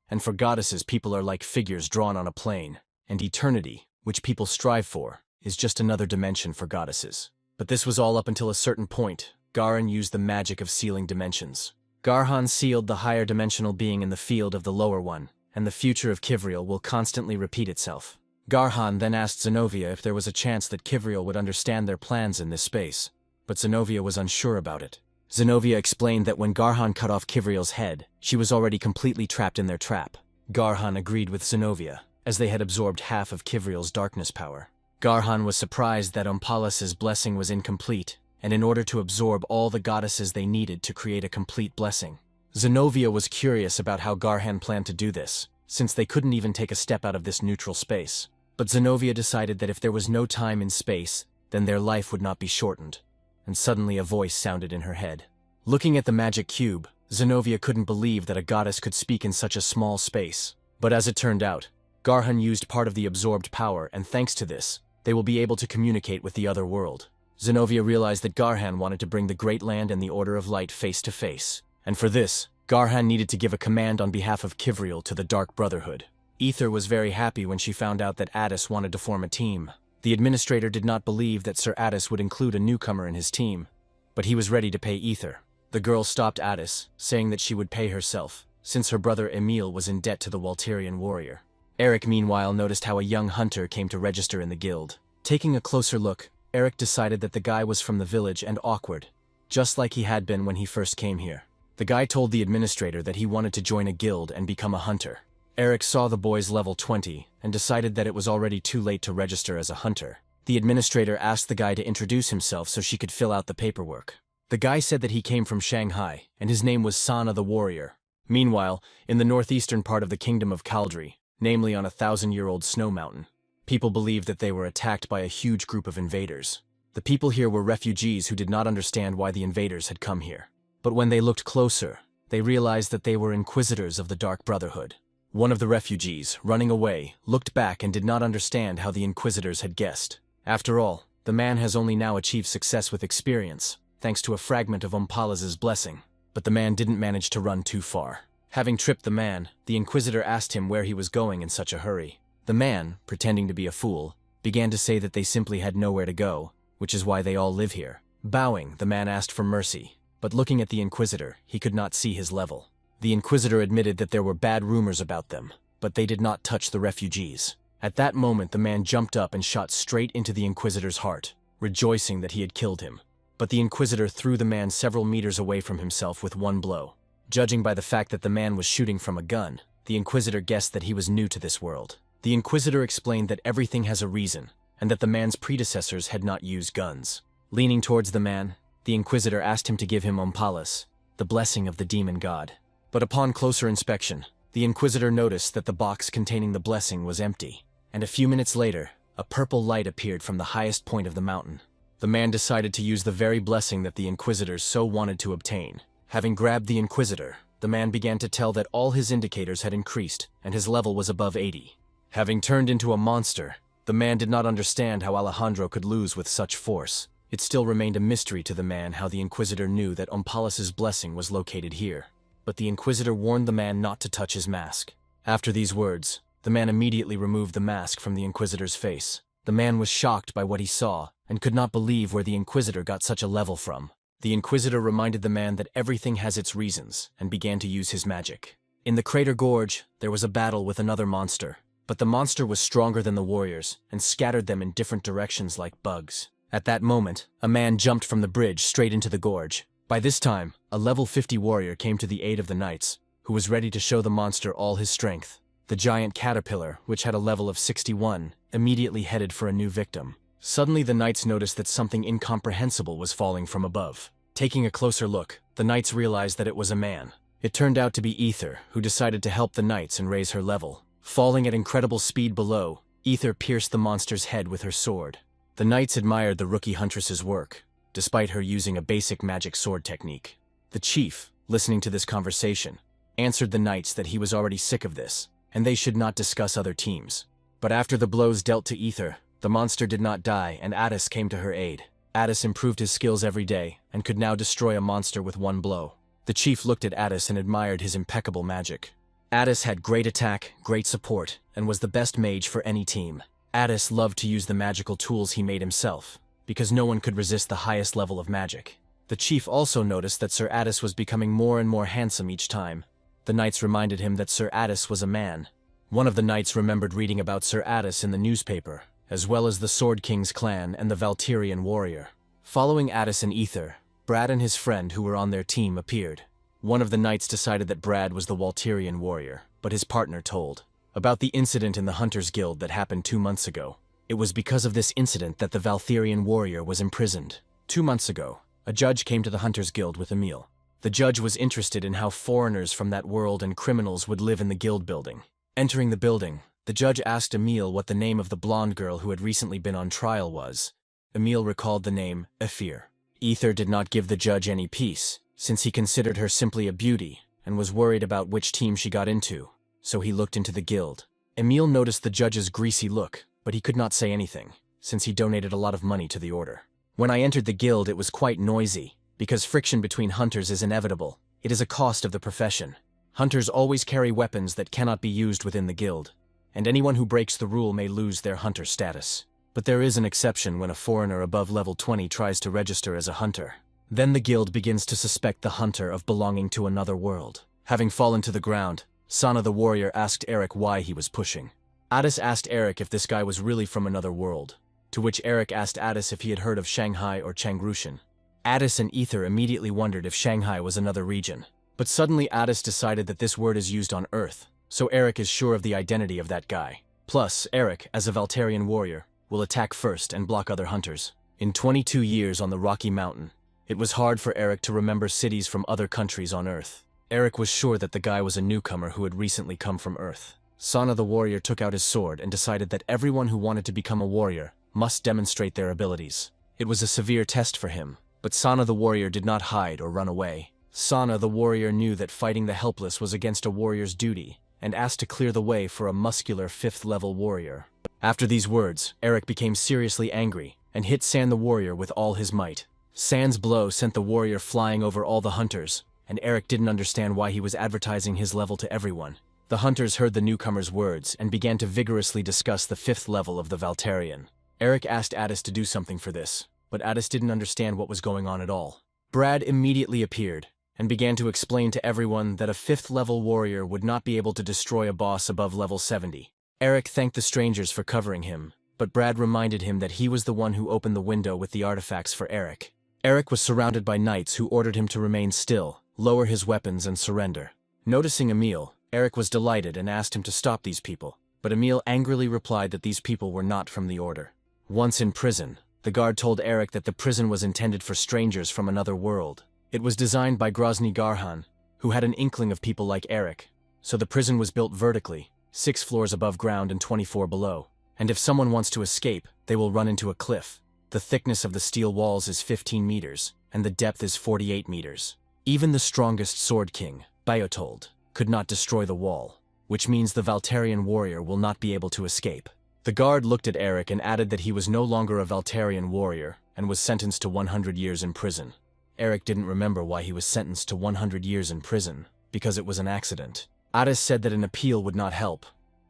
And for goddesses, people are like figures drawn on a plane, and eternity, which people strive for, is just another dimension for goddesses. But this was all up until a certain point. Garan used the magic of sealing dimensions. Garhan sealed the higher dimensional being in the field of the lower one, and the future of Kivriel will constantly repeat itself. Garhan then asked Zenobia if there was a chance that Kivriel would understand their plans in this space, but Zenobia was unsure about it. Zenobia explained that when Garhan cut off Kivriel's head, she was already completely trapped in their trap. Garhan agreed with Zenobia, as they had absorbed half of Kivriel's darkness power. Garhan was surprised that Ompala's blessing was incomplete, and in order to absorb all the goddesses they needed to create a complete blessing. Zenobia was curious about how Garhan planned to do this, since they couldn't even take a step out of this neutral space. But Zenobia decided that if there was no time in space, then their life would not be shortened. And suddenly a voice sounded in her head. Looking at the magic cube, Zenobia couldn't believe that a goddess could speak in such a small space. But as it turned out, Garhan used part of the absorbed power, and thanks to this, they will be able to communicate with the other world. Zenobia realized that Garhan wanted to bring the Great Land and the Order of Light face to face. And for this, Garhan needed to give a command on behalf of Kivriel to the Dark Brotherhood. Ether was very happy when she found out that Addis wanted to form a team. The administrator did not believe that Sir Addis would include a newcomer in his team, but he was ready to pay Ether. The girl stopped Addis, saying that she would pay herself, since her brother Emil was in debt to the Walterian warrior. Eric meanwhile noticed how a young hunter came to register in the guild. Taking a closer look, Eric decided that the guy was from the village and awkward, just like he had been when he first came here. The guy told the administrator that he wanted to join a guild and become a hunter. Eric saw the boy's level 20 and decided that it was already too late to register as a hunter. The administrator asked the guy to introduce himself so she could fill out the paperwork. The guy said that he came from Shanghai, and his name was Sana the Warrior. Meanwhile, in the northeastern part of the kingdom of Kaldri, namely on a 1,000-year-old snow mountain, people believed that they were attacked by a huge group of invaders. The people here were refugees who did not understand why the invaders had come here. But when they looked closer, they realized that they were inquisitors of the Dark Brotherhood. One of the refugees, running away, looked back and did not understand how the inquisitors had guessed. After all, the man has only now achieved success with experience, thanks to a fragment of Ompala's blessing. But the man didn't manage to run too far. Having tripped the man, the inquisitor asked him where he was going in such a hurry. The man, pretending to be a fool, began to say that they simply had nowhere to go, which is why they all live here. Bowing, the man asked for mercy, but looking at the inquisitor, he could not see his level. The inquisitor admitted that there were bad rumors about them, but they did not touch the refugees. At that moment, the man jumped up and shot straight into the inquisitor's heart, rejoicing that he had killed him. But the inquisitor threw the man several meters away from himself with one blow. Judging by the fact that the man was shooting from a gun, the inquisitor guessed that he was new to this world. The inquisitor explained that everything has a reason, and that the man's predecessors had not used guns. Leaning towards the man, the inquisitor asked him to give him Ompalas, the blessing of the demon god. But upon closer inspection, the inquisitor noticed that the box containing the blessing was empty, and a few minutes later, a purple light appeared from the highest point of the mountain. The man decided to use the very blessing that the inquisitors so wanted to obtain. Having grabbed the inquisitor, the man began to tell that all his indicators had increased and his level was above 80. Having turned into a monster, the man did not understand how Alejandro could lose with such force. It still remained a mystery to the man how the inquisitor knew that Ompalas' blessing was located here. But the inquisitor warned the man not to touch his mask. After these words, the man immediately removed the mask from the inquisitor's face. The man was shocked by what he saw and could not believe where the inquisitor got such a level from. The inquisitor reminded the man that everything has its reasons and began to use his magic. In the crater gorge, there was a battle with another monster, but the monster was stronger than the warriors and scattered them in different directions like bugs. At that moment, a man jumped from the bridge straight into the gorge. By this time, a level 50 warrior came to the aid of the knights, who was ready to show the monster all his strength. The giant caterpillar, which had a level of 61, immediately headed for a new victim. Suddenly the knights noticed that something incomprehensible was falling from above. Taking a closer look, the knights realized that it was a man. It turned out to be Ether, who decided to help the knights and raise her level. Falling at incredible speed below, Ether pierced the monster's head with her sword. The knights admired the rookie huntress's work, despite her using a basic magic sword technique. The chief, listening to this conversation, answered the knights that he was already sick of this, and they should not discuss other teams. But after the blows dealt to Ether, the monster did not die and Addis came to her aid. Addis improved his skills every day and could now destroy a monster with one blow. The chief looked at Addis and admired his impeccable magic. Addis had great attack, great support, and was the best mage for any team. Addis loved to use the magical tools he made himself, because no one could resist the highest level of magic. The chief also noticed that Sir Addis was becoming more and more handsome each time. The knights reminded him that Sir Addis was a man. One of the knights remembered reading about Sir Addis in the newspaper, as well as the Sword King's clan and the Valtirian warrior. Following Addis and Ether, Brad and his friend who were on their team appeared. One of the knights decided that Brad was the Valtirian warrior, but his partner told about the incident in the Hunters Guild that happened 2 months ago. It was because of this incident that the Valtirian warrior was imprisoned. 2 months ago, a judge came to the Hunters Guild with Emil. The judge was interested in how foreigners from that world and criminals would live in the guild building. Entering the building, the judge asked Emil what the name of the blonde girl who had recently been on trial was. Emil recalled the name Ephir. Ether did not give the judge any peace, since he considered her simply a beauty and was worried about which team she got into, so he looked into the guild. Emil noticed the judge's greasy look, but he could not say anything, since he donated a lot of money to the order. When I entered the guild, it was quite noisy, because friction between hunters is inevitable. It is a cost of the profession. Hunters always carry weapons that cannot be used within the guild, and anyone who breaks the rule may lose their hunter status. But there is an exception when a foreigner above level 20 tries to register as a hunter. Then the guild begins to suspect the hunter of belonging to another world. Having fallen to the ground, Sana the warrior asked Eric why he was pushing. Addis asked Eric if this guy was really from another world, to which Eric asked Addis if he had heard of Shanghai or Changrushan. Addis and Ether immediately wondered if Shanghai was another region. But suddenly Addis decided that this word is used on Earth, so Eric is sure of the identity of that guy. Plus, Eric, as a Valtarian warrior, will attack first and block other hunters. In 22 years on the Rocky Mountain, it was hard for Eric to remember cities from other countries on Earth. Eric was sure that the guy was a newcomer who had recently come from Earth. Sana the warrior took out his sword and decided that everyone who wanted to become a warrior must demonstrate their abilities. It was a severe test for him, but Sana the warrior did not hide or run away. Sana the warrior knew that fighting the helpless was against a warrior's duty, and asked to clear the way for a muscular 5th-level warrior. After these words, Eric became seriously angry, and hit San the warrior with all his might. San's blow sent the warrior flying over all the hunters, and Eric didn't understand why he was advertising his level to everyone. The hunters heard the newcomer's words and began to vigorously discuss the 5th level of the Valtarian. Eric asked Addis to do something for this, but Addis didn't understand what was going on at all. Brad immediately appeared and began to explain to everyone that a 5th-level warrior would not be able to destroy a boss above level 70. Eric thanked the strangers for covering him, but Brad reminded him that he was the one who opened the window with the artifacts for Eric. Eric was surrounded by knights who ordered him to remain still, lower his weapons, and surrender. Noticing Emil, Eric was delighted and asked him to stop these people, but Emil angrily replied that these people were not from the order. Once in prison, the guard told Eric that the prison was intended for strangers from another world. It was designed by Grozny Garhan, who had an inkling of people like Eric, so the prison was built vertically, 6 floors above ground and 24 below, and if someone wants to escape, they will run into a cliff. The thickness of the steel walls is 15 meters, and the depth is 48 meters. Even the strongest Sword King, Biotold, could not destroy the wall, which means the Valtarian warrior will not be able to escape. The guard looked at Eric and added that he was no longer a Valtarian warrior and was sentenced to 100 years in prison. Eric didn't remember why he was sentenced to 100 years in prison, because it was an accident. Addis said that an appeal would not help,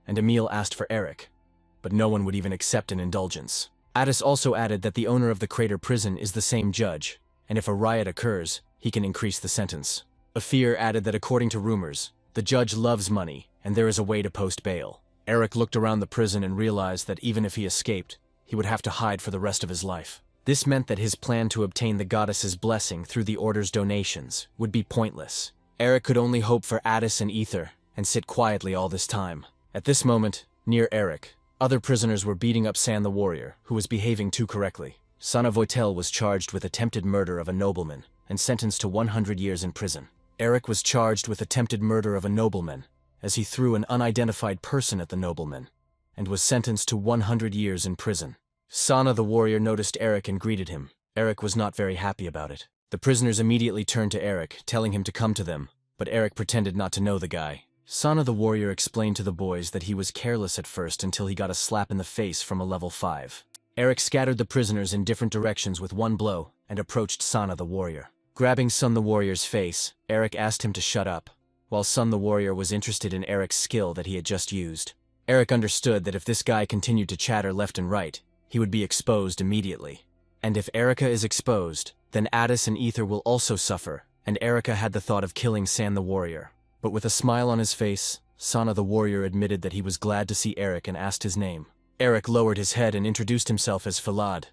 and Emil asked for Eric, but no one would even accept an indulgence. Addis also added that the owner of the crater prison is the same judge, and if a riot occurs, he can increase the sentence. Afir added that according to rumors, the judge loves money, and there is a way to post bail. Eric looked around the prison and realized that even if he escaped, he would have to hide for the rest of his life. This meant that his plan to obtain the goddess's blessing through the order's donations would be pointless. Eric could only hope for Addis and Ether, and sit quietly all this time. At this moment, near Eric, other prisoners were beating up San the warrior, who was behaving too correctly. Sana Voitel was charged with attempted murder of a nobleman, and sentenced to 100 years in prison. Eric was charged with attempted murder of a nobleman, as he threw an unidentified person at the nobleman, and was sentenced to 100 years in prison. Sana the warrior noticed Eric and greeted him. Eric was not very happy about it. The prisoners immediately turned to Eric, telling him to come to them, but Eric pretended not to know the guy. Sana the warrior explained to the boys that he was careless at first until he got a slap in the face from a level 5. Eric scattered the prisoners in different directions with one blow and approached Sana the warrior. Grabbing Sun the warrior's face, Eric asked him to shut up, while Sun the warrior was interested in Eric's skill that he had just used. Eric understood that if this guy continued to chatter left and right, he would be exposed immediately. And if Erica is exposed, then Addis and Ether will also suffer, and Erica had the thought of killing San the warrior. But with a smile on his face, Sana the warrior admitted that he was glad to see Eric and asked his name. Eric lowered his head and introduced himself as Falad,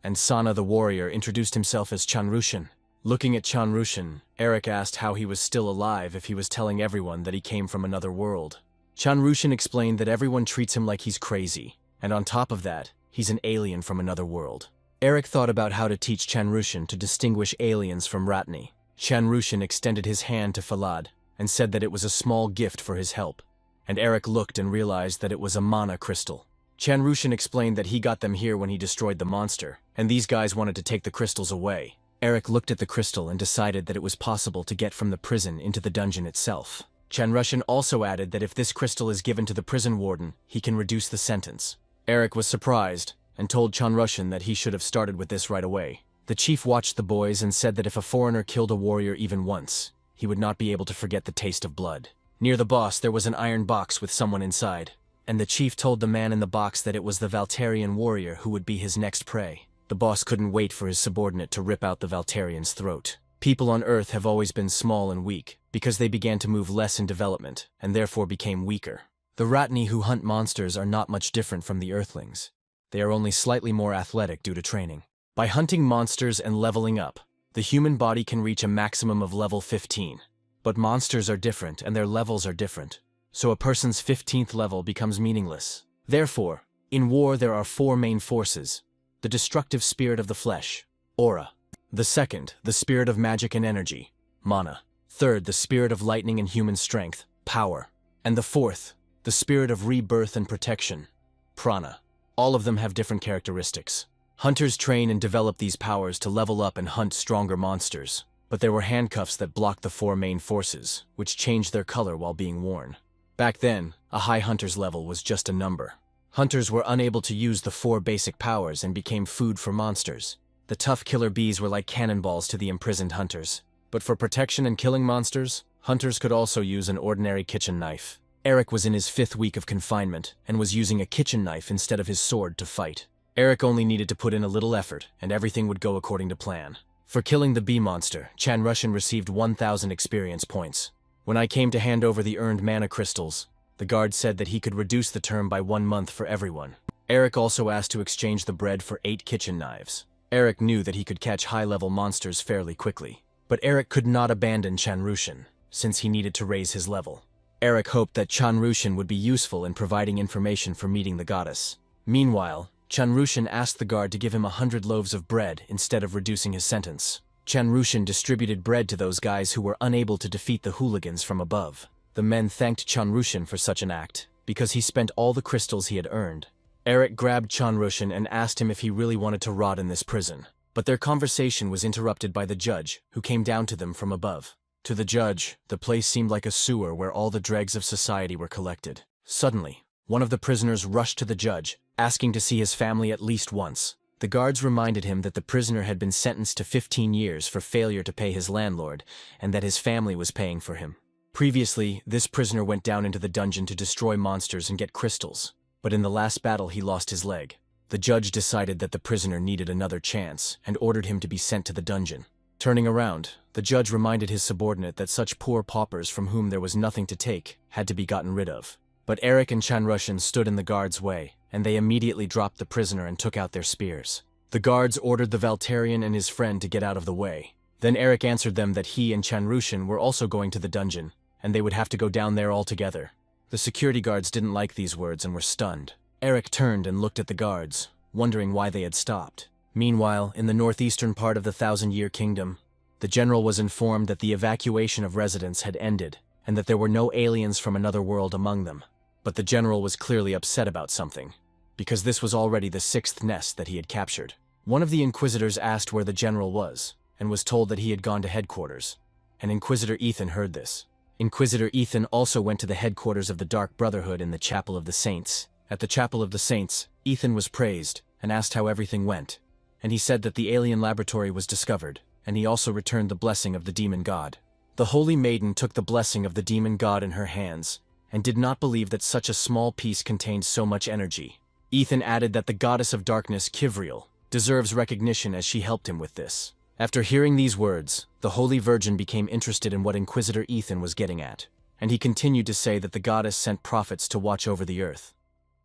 and Sana the warrior introduced himself as Chanrushan. Looking at Chanrushan, Eric asked how he was still alive if he was telling everyone that he came from another world. Chanrushan explained that everyone treats him like he's crazy, and on top of that, he's an alien from another world. Eric thought about how to teach Chanrushan to distinguish aliens from Ratni. Chanrushan extended his hand to Falad and said that it was a small gift for his help, and Eric looked and realized that it was a mana crystal. Chanrushan explained that he got them here when he destroyed the monster, and these guys wanted to take the crystals away. Eric looked at the crystal and decided that it was possible to get from the prison into the dungeon itself. Chanrushan also added that if this crystal is given to the prison warden, he can reduce the sentence. Eric was surprised and told Chanrushan that he should have started with this right away. The chief watched the boys and said that if a foreigner killed a warrior even once, he would not be able to forget the taste of blood. Near the boss there was an iron box with someone inside, and the chief told the man in the box that it was the Valtarian warrior who would be his next prey. The boss couldn't wait for his subordinate to rip out the Valtarian's throat. People on Earth have always been small and weak, because they began to move less in development, and therefore became weaker. The Ratni who hunt monsters are not much different from the Earthlings. They are only slightly more athletic due to training. By hunting monsters and leveling up, the human body can reach a maximum of level 15. But monsters are different and their levels are different, so a person's 15th level becomes meaningless. Therefore, in war there are 4 main forces: the destructive spirit of the flesh, aura; the second, the spirit of magic and energy, mana; third, the spirit of lightning and human strength, power; and the fourth, the spirit of rebirth and protection, prana. All of them have different characteristics. Hunters train and develop these powers to level up and hunt stronger monsters, but there were handcuffs that blocked the four main forces, which changed their color while being worn. Back then, a high hunter's level was just a number. Hunters were unable to use the four basic powers and became food for monsters. The tough killer bees were like cannonballs to the imprisoned hunters. But for protection and killing monsters, hunters could also use an ordinary kitchen knife. Eric was in his 5th week of confinement and was using a kitchen knife instead of his sword to fight. Eric only needed to put in a little effort, and everything would go according to plan. For killing the bee monster, Chan Rushin received 1,000 experience points. When I came to hand over the earned mana crystals, the guard said that he could reduce the term by 1 month for everyone. Eric also asked to exchange the bread for 8 kitchen knives. Eric knew that he could catch high-level monsters fairly quickly. But Eric could not abandon Chan Rushin, since he needed to raise his level. Eric hoped that Chan Rushin would be useful in providing information for meeting the goddess. Meanwhile, Chan Rushin asked the guard to give him 100 loaves of bread instead of reducing his sentence. Chan Rushin distributed bread to those guys who were unable to defeat the hooligans from above. The men thanked Chan Rushin for such an act, because he spent all the crystals he had earned. Eric grabbed Chan Rushin and asked him if he really wanted to rot in this prison. But their conversation was interrupted by the judge, who came down to them from above. To the judge, the place seemed like a sewer where all the dregs of society were collected. Suddenly, one of the prisoners rushed to the judge, asking to see his family at least once. The guards reminded him that the prisoner had been sentenced to 15 years for failure to pay his landlord, and that his family was paying for him. Previously, this prisoner went down into the dungeon to destroy monsters and get crystals, but in the last battle he lost his leg. The judge decided that the prisoner needed another chance, and ordered him to be sent to the dungeon. Turning around, the judge reminded his subordinate that such poor paupers from whom there was nothing to take had to be gotten rid of. But Eric and Chan Rushin stood in the guards' way, and they immediately dropped the prisoner and took out their spears. The guards ordered the Valtarian and his friend to get out of the way. Then Eric answered them that he and Chan Rushin were also going to the dungeon, and they would have to go down there all together. The security guards didn't like these words and were stunned. Eric turned and looked at the guards, wondering why they had stopped. Meanwhile, in the northeastern part of the Thousand-Year Kingdom, the general was informed that the evacuation of residents had ended, and that there were no aliens from another world among them. But the general was clearly upset about something, because this was already the 6th nest that he had captured. One of the inquisitors asked where the general was, and was told that he had gone to headquarters. And Inquisitor Ethan heard this. Inquisitor Ethan also went to the headquarters of the Dark Brotherhood in the Chapel of the Saints. At the Chapel of the Saints, Ethan was praised, and asked how everything went. And he said that the alien laboratory was discovered, and he also returned the blessing of the demon god. The holy maiden took the blessing of the demon god in her hands, and did not believe that such a small piece contained so much energy. Ethan added that the goddess of darkness, Kivriel, deserves recognition as she helped him with this. After hearing these words, the Holy Virgin became interested in what Inquisitor Ethan was getting at, and he continued to say that the goddess sent prophets to watch over the earth.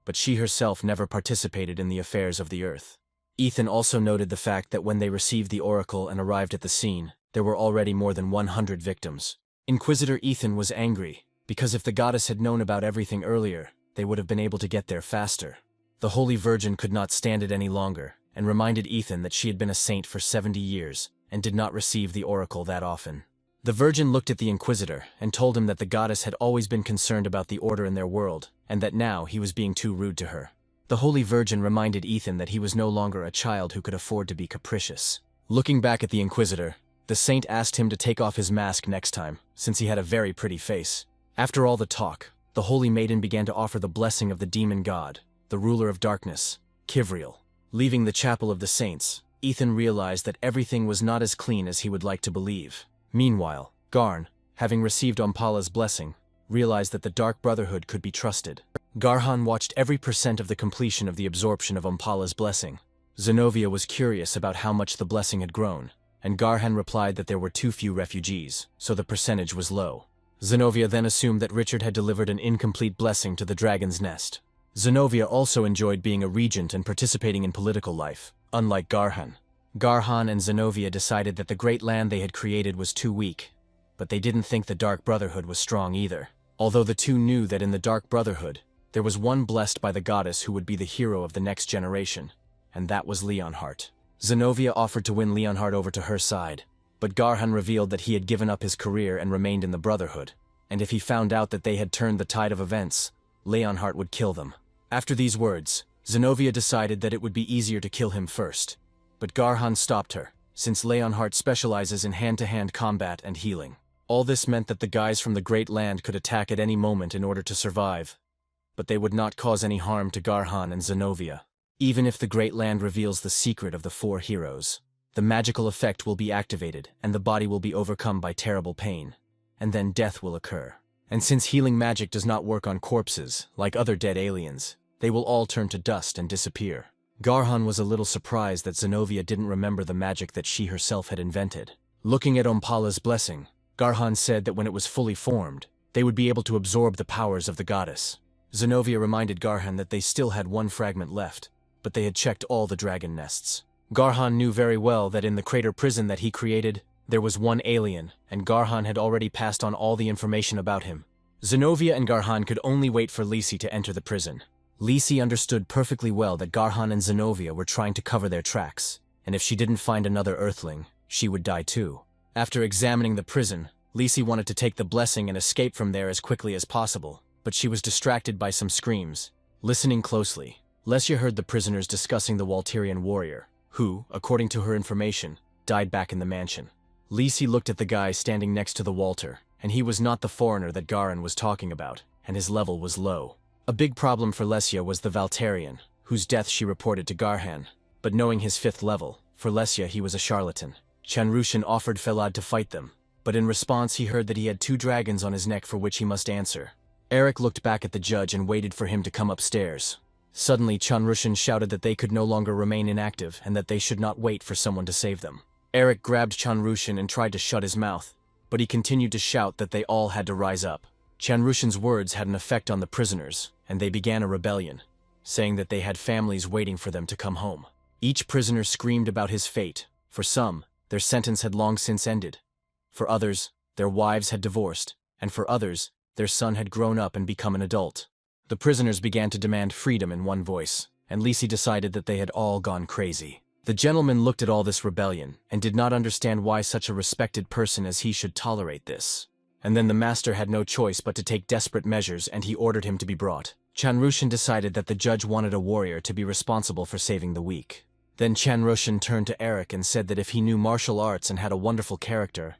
But she herself never participated in the affairs of the earth. Ethan also noted the fact that when they received the oracle and arrived at the scene, there were already more than 100 victims. Inquisitor Ethan was angry, because if the goddess had known about everything earlier, they would have been able to get there faster. The Holy Virgin could not stand it any longer, and reminded Ethan that she had been a saint for 70 years, and did not receive the oracle that often. The Virgin looked at the Inquisitor, and told him that the goddess had always been concerned about the order in their world, and that now he was being too rude to her. The Holy Virgin reminded Ethan that he was no longer a child who could afford to be capricious. Looking back at the Inquisitor, the saint asked him to take off his mask next time, since he had a very pretty face. After all the talk, the Holy Maiden began to offer the blessing of the demon god, the ruler of darkness, Kivriel. Leaving the Chapel of the Saints, Ethan realized that everything was not as clean as he would like to believe. Meanwhile, Garn, having received Ompala's blessing, realized that the Dark Brotherhood could be trusted. Garhan watched every % of the completion of the absorption of Ompala's blessing. Zenobia was curious about how much the blessing had grown, and Garhan replied that there were too few refugees, so the percentage was low. Zenobia then assumed that Richard had delivered an incomplete blessing to the dragon's nest. Zenobia also enjoyed being a regent and participating in political life, unlike Garhan. Garhan and Zenobia decided that the great land they had created was too weak, but they didn't think the Dark Brotherhood was strong either. Although the two knew that in the Dark Brotherhood, there was one blessed by the goddess who would be the hero of the next generation, and that was Leonhardt. Zenobia offered to win Leonhardt over to her side, but Garhan revealed that he had given up his career and remained in the Brotherhood, and if he found out that they had turned the tide of events, Leonhardt would kill them. After these words, Zenobia decided that it would be easier to kill him first. But Garhan stopped her, since Leonhardt specializes in hand-to-hand combat and healing. All this meant that the guys from the Great Land could attack at any moment in order to survive. But they would not cause any harm to Garhan and Zenobia. Even if the Great Land reveals the secret of the four heroes, the magical effect will be activated and the body will be overcome by terrible pain. And then death will occur. And since healing magic does not work on corpses, like other dead aliens, they will all turn to dust and disappear. Garhan was a little surprised that Zenobia didn't remember the magic that she herself had invented. Looking at Ompala's blessing, Garhan said that when it was fully formed, they would be able to absorb the powers of the goddess. Zenobia reminded Garhan that they still had one fragment left, but they had checked all the dragon nests. Garhan knew very well that in the crater prison that he created, there was one alien, and Garhan had already passed on all the information about him. Zenobia and Garhan could only wait for Lisi to enter the prison. Lisi understood perfectly well that Garhan and Zenobia were trying to cover their tracks, and if she didn't find another Earthling, she would die too. After examining the prison, Lisi wanted to take the blessing and escape from there as quickly as possible, but she was distracted by some screams. Listening closely, Lesya heard the prisoners discussing the Walterian warrior, who, according to her information, died back in the mansion. Lisi looked at the guy standing next to the Walter, and he was not the foreigner that Garin was talking about, and his level was low. A big problem for Lesya was the Valterian, whose death she reported to Garhan, but knowing his 5th level, for Lesya he was a charlatan. Chanrushan offered Felad to fight them, but in response he heard that he had 2 dragons on his neck for which he must answer. Eric looked back at the judge and waited for him to come upstairs. Suddenly Chanrushan shouted that they could no longer remain inactive and that they should not wait for someone to save them. Eric grabbed Chanrushan and tried to shut his mouth, but he continued to shout that they all had to rise up. Chanrushan's words had an effect on the prisoners, and they began a rebellion, saying that they had families waiting for them to come home. Each prisoner screamed about his fate. For some, their sentence had long since ended. For others, their wives had divorced, and for others, their son had grown up and become an adult. The prisoners began to demand freedom in one voice, and Lisi decided that they had all gone crazy. The gentleman looked at all this rebellion, and did not understand why such a respected person as he should tolerate this. And then the master had no choice but to take desperate measures, and he ordered him to be brought. Chanrushan decided that the judge wanted a warrior to be responsible for saving the weak. Then Chanrushan turned to Eric and said that if he knew martial arts and had a wonderful character,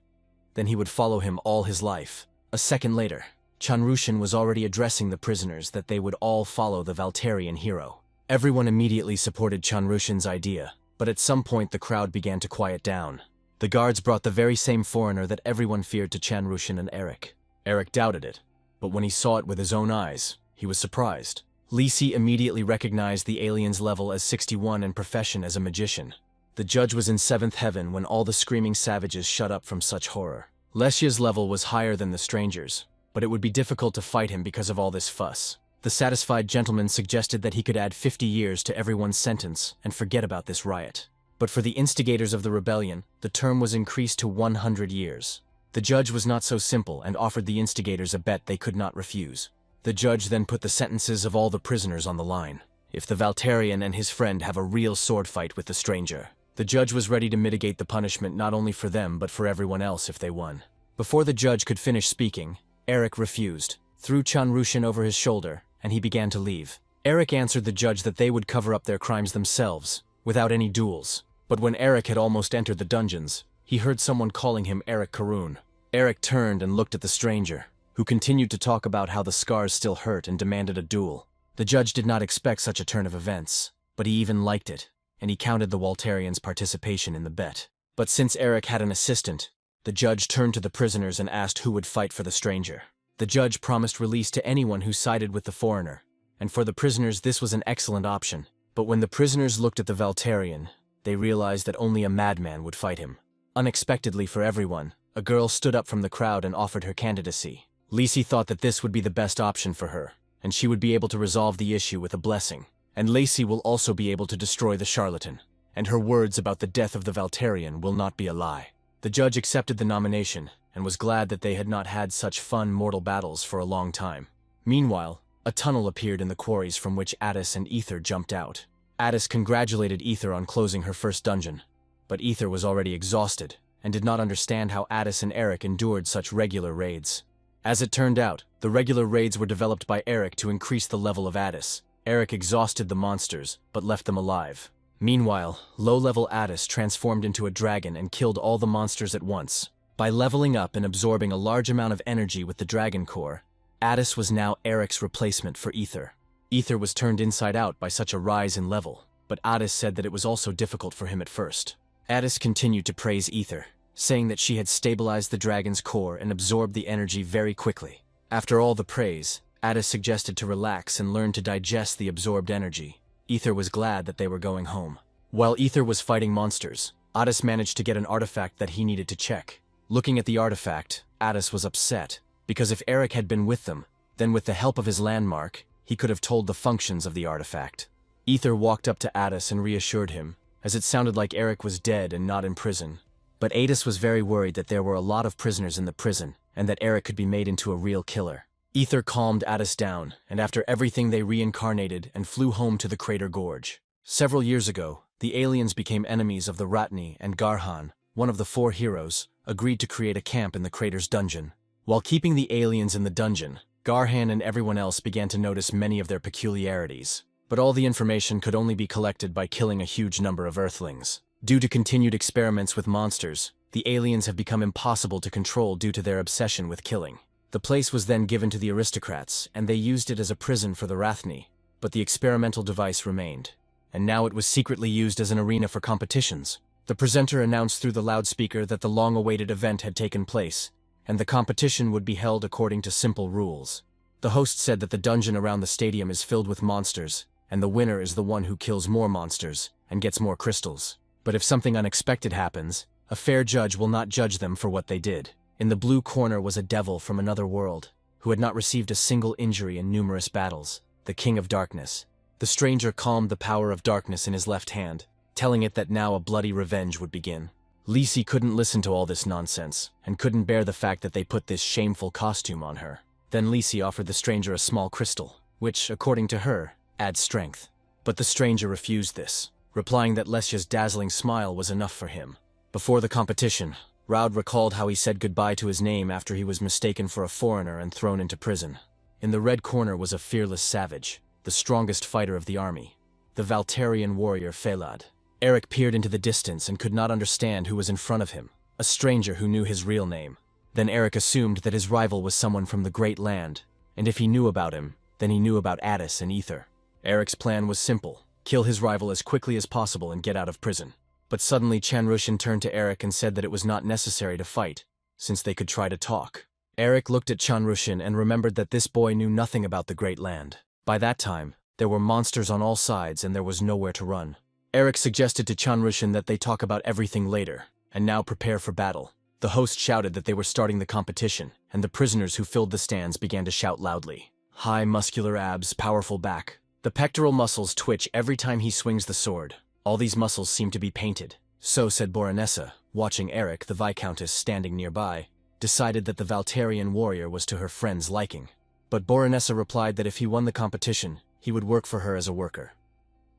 then he would follow him all his life. A second later, Chanrushan was already addressing the prisoners that they would all follow the Valterian hero. Everyone immediately supported Chanrushan's idea, but at some point the crowd began to quiet down. The guards brought the very same foreigner that everyone feared to Chanrushan and Eric. Eric doubted it, but when he saw it with his own eyes, he was surprised. Lisi immediately recognized the alien's level as 61 and profession as a magician. The judge was in 7th heaven when all the screaming savages shut up from such horror. Lesya's level was higher than the stranger's, but it would be difficult to fight him because of all this fuss. The satisfied gentleman suggested that he could add 50 years to everyone's sentence and forget about this riot. But for the instigators of the rebellion, the term was increased to 100 years. The judge was not so simple and offered the instigators a bet they could not refuse. The judge then put the sentences of all the prisoners on the line. If the Valterian and his friend have a real sword fight with the stranger, the judge was ready to mitigate the punishment not only for them but for everyone else if they won. Before the judge could finish speaking, Eric refused, threw Chanrushan over his shoulder, and he began to leave. Eric answered the judge that they would cover up their crimes themselves, without any duels. But when Eric had almost entered the dungeons, he heard someone calling him Eric Karun. Eric turned and looked at the stranger, who continued to talk about how the scars still hurt and demanded a duel. The judge did not expect such a turn of events, but he even liked it, and he counted the Walterian's participation in the bet. But since Eric had an assistant, the judge turned to the prisoners and asked who would fight for the stranger. The judge promised release to anyone who sided with the foreigner, and for the prisoners this was an excellent option. But when the prisoners looked at the Valterian, they realized that only a madman would fight him. Unexpectedly for everyone, a girl stood up from the crowd and offered her candidacy. Lisi thought that this would be the best option for her, and she would be able to resolve the issue with a blessing. And Lacey will also be able to destroy the charlatan, and her words about the death of the Valterian will not be a lie. The judge accepted the nomination, and was glad that they had not had such fun mortal battles for a long time. Meanwhile, a tunnel appeared in the quarries from which Addis and Ether jumped out. Addis congratulated Ether on closing her first dungeon, but Ether was already exhausted, and did not understand how Addis and Eric endured such regular raids. As it turned out, the regular raids were developed by Eric to increase the level of Addis, Eric exhausted the monsters, but left them alive. Meanwhile, low-level Addis transformed into a dragon and killed all the monsters at once. By leveling up and absorbing a large amount of energy with the dragon core, Addis was now Eric's replacement for Ether. Ether was turned inside out by such a rise in level, but Addis said that it was also difficult for him at first. Addis continued to praise Ether, saying that she had stabilized the dragon's core and absorbed the energy very quickly. After all the praise, Addis suggested to relax and learn to digest the absorbed energy. Ether was glad that they were going home. While Ether was fighting monsters, Addis managed to get an artifact that he needed to check. Looking at the artifact, Addis was upset, because if Eric had been with them, then with the help of his landmark, he could have told the functions of the artifact. Ether walked up to Addis and reassured him, as it sounded like Eric was dead and not in prison. But Addis was very worried that there were a lot of prisoners in the prison, and that Eric could be made into a real killer. Ether calmed Addis down, and after everything they reincarnated and flew home to the Crater Gorge. Several years ago, the aliens became enemies of the Ratni, and Garhan, one of the 4 heroes, agreed to create a camp in the crater's dungeon. While keeping the aliens in the dungeon, Garhan and everyone else began to notice many of their peculiarities. But all the information could only be collected by killing a huge number of Earthlings. Due to continued experiments with monsters, the aliens have become impossible to control due to their obsession with killing. The place was then given to the aristocrats, and they used it as a prison for the Rathni, but the experimental device remained. And now it was secretly used as an arena for competitions. The presenter announced through the loudspeaker that the long-awaited event had taken place, and the competition would be held according to simple rules. The host said that the dungeon around the stadium is filled with monsters, and the winner is the one who kills more monsters and gets more crystals. But if something unexpected happens, a fair judge will not judge them for what they did. In the blue corner was a devil from another world, who had not received a single injury in numerous battles, the King of Darkness. The stranger calmed the power of darkness in his left hand, telling it that now a bloody revenge would begin. Lisi couldn't listen to all this nonsense, and couldn't bear the fact that they put this shameful costume on her. Then Lisi offered the stranger a small crystal, which, according to her, adds strength. But the stranger refused this, replying that Lesya's dazzling smile was enough for him. Before the competition, Raud recalled how he said goodbye to his name after he was mistaken for a foreigner and thrown into prison. In the red corner was a fearless savage, the strongest fighter of the army, the Valterian warrior Felad. Eric peered into the distance and could not understand who was in front of him, a stranger who knew his real name. Then Eric assumed that his rival was someone from the Great Land, and if he knew about him, then he knew about Addis and Ether. Eric's plan was simple: kill his rival as quickly as possible and get out of prison. But suddenly Chanrushin turned to Eric and said that it was not necessary to fight, since they could try to talk. Eric looked at Chanrushin and remembered that this boy knew nothing about the Great Land. By that time, there were monsters on all sides and there was nowhere to run. Eric suggested to Chanrushin that they talk about everything later, and now prepare for battle. The host shouted that they were starting the competition, and the prisoners who filled the stands began to shout loudly. High muscular abs, powerful back. The pectoral muscles twitch every time he swings the sword. All these muscles seem to be painted. So said Boronessa, watching Eric, the Viscountess standing nearby, decided that the Valterian warrior was to her friend's liking. But Boronessa replied that if he won the competition, he would work for her as a worker.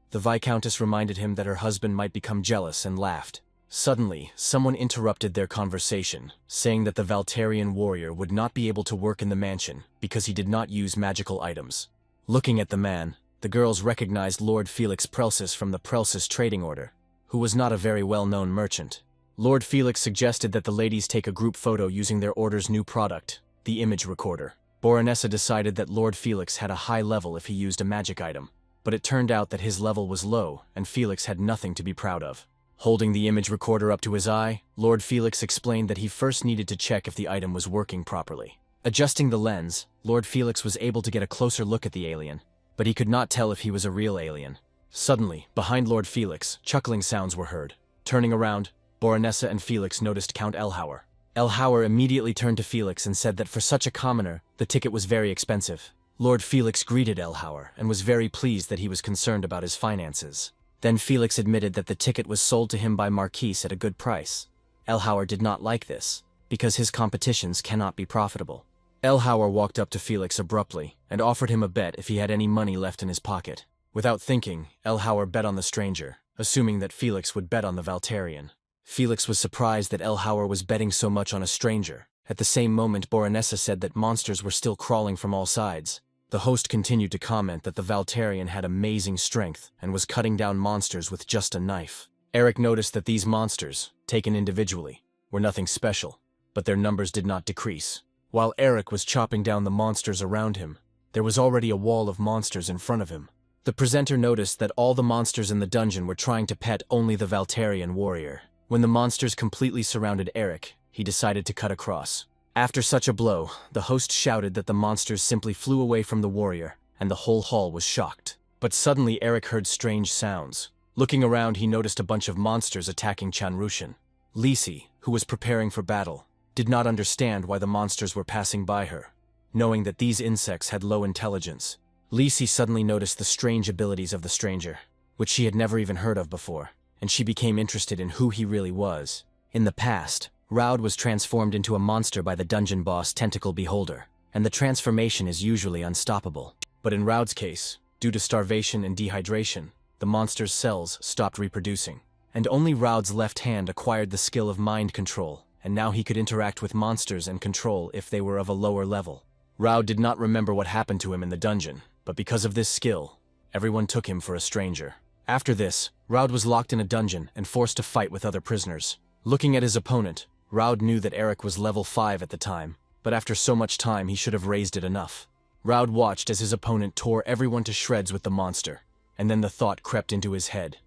The Viscountess reminded him that her husband might become jealous and laughed. Suddenly, someone interrupted their conversation, saying that the Valterian warrior would not be able to work in the mansion because he did not use magical items. Looking at the man, the girls recognized Lord Felix Prelsis from the Prelsis trading order, who was not a very well-known merchant. Lord Felix suggested that the ladies take a group photo using their order's new product, the image recorder. Boronessa decided that Lord Felix had a high level if he used a magic item, but it turned out that his level was low and Felix had nothing to be proud of. Holding the image recorder up to his eye, Lord Felix explained that he first needed to check if the item was working properly. Adjusting the lens, Lord Felix was able to get a closer look at the alien, but he could not tell if he was a real alien. Suddenly, behind Lord Felix, chuckling sounds were heard. Turning around, Boronessa and Felix noticed Count Elhauer. Elhauer immediately turned to Felix and said that for such a commoner, the ticket was very expensive. Lord Felix greeted Elhauer and was very pleased that he was concerned about his finances. Then Felix admitted that the ticket was sold to him by Marquise at a good price. Elhauer did not like this, because his competitions cannot be profitable. Elhauer walked up to Felix abruptly and offered him a bet if he had any money left in his pocket. Without thinking, Elhauer bet on the stranger, assuming that Felix would bet on the Valterian. Felix was surprised that Elhauer was betting so much on a stranger. At the same moment, Boronessa said that monsters were still crawling from all sides. The host continued to comment that the Valtarian had amazing strength and was cutting down monsters with just a knife. Eric noticed that these monsters, taken individually, were nothing special, but their numbers did not decrease. While Eric was chopping down the monsters around him, there was already a wall of monsters in front of him. The presenter noticed that all the monsters in the dungeon were trying to pet only the Valtarian warrior. When the monsters completely surrounded Eric, he decided to cut across. After such a blow, the host shouted that the monsters simply flew away from the warrior, and the whole hall was shocked. But suddenly Eric heard strange sounds. Looking around, he noticed a bunch of monsters attacking Chanrushan. Lisi, who was preparing for battle, did not understand why the monsters were passing by her. Knowing that these insects had low intelligence, Lisi suddenly noticed the strange abilities of the stranger, which she had never even heard of before, and she became interested in who he really was. In the past, Raud was transformed into a monster by the dungeon boss Tentacle Beholder, and the transformation is usually unstoppable. But in Raud's case, due to starvation and dehydration, the monster's cells stopped reproducing, and only Raud's left hand acquired the skill of mind control, and now he could interact with monsters and control if they were of a lower level. Raud did not remember what happened to him in the dungeon, but because of this skill, everyone took him for a stranger. After this, Raud was locked in a dungeon and forced to fight with other prisoners. Looking at his opponent, Raud knew that Eric was level 5 at the time, but after so much time he should have raised it enough. Raud watched as his opponent tore everyone to shreds with the monster, and then the thought crept into his head.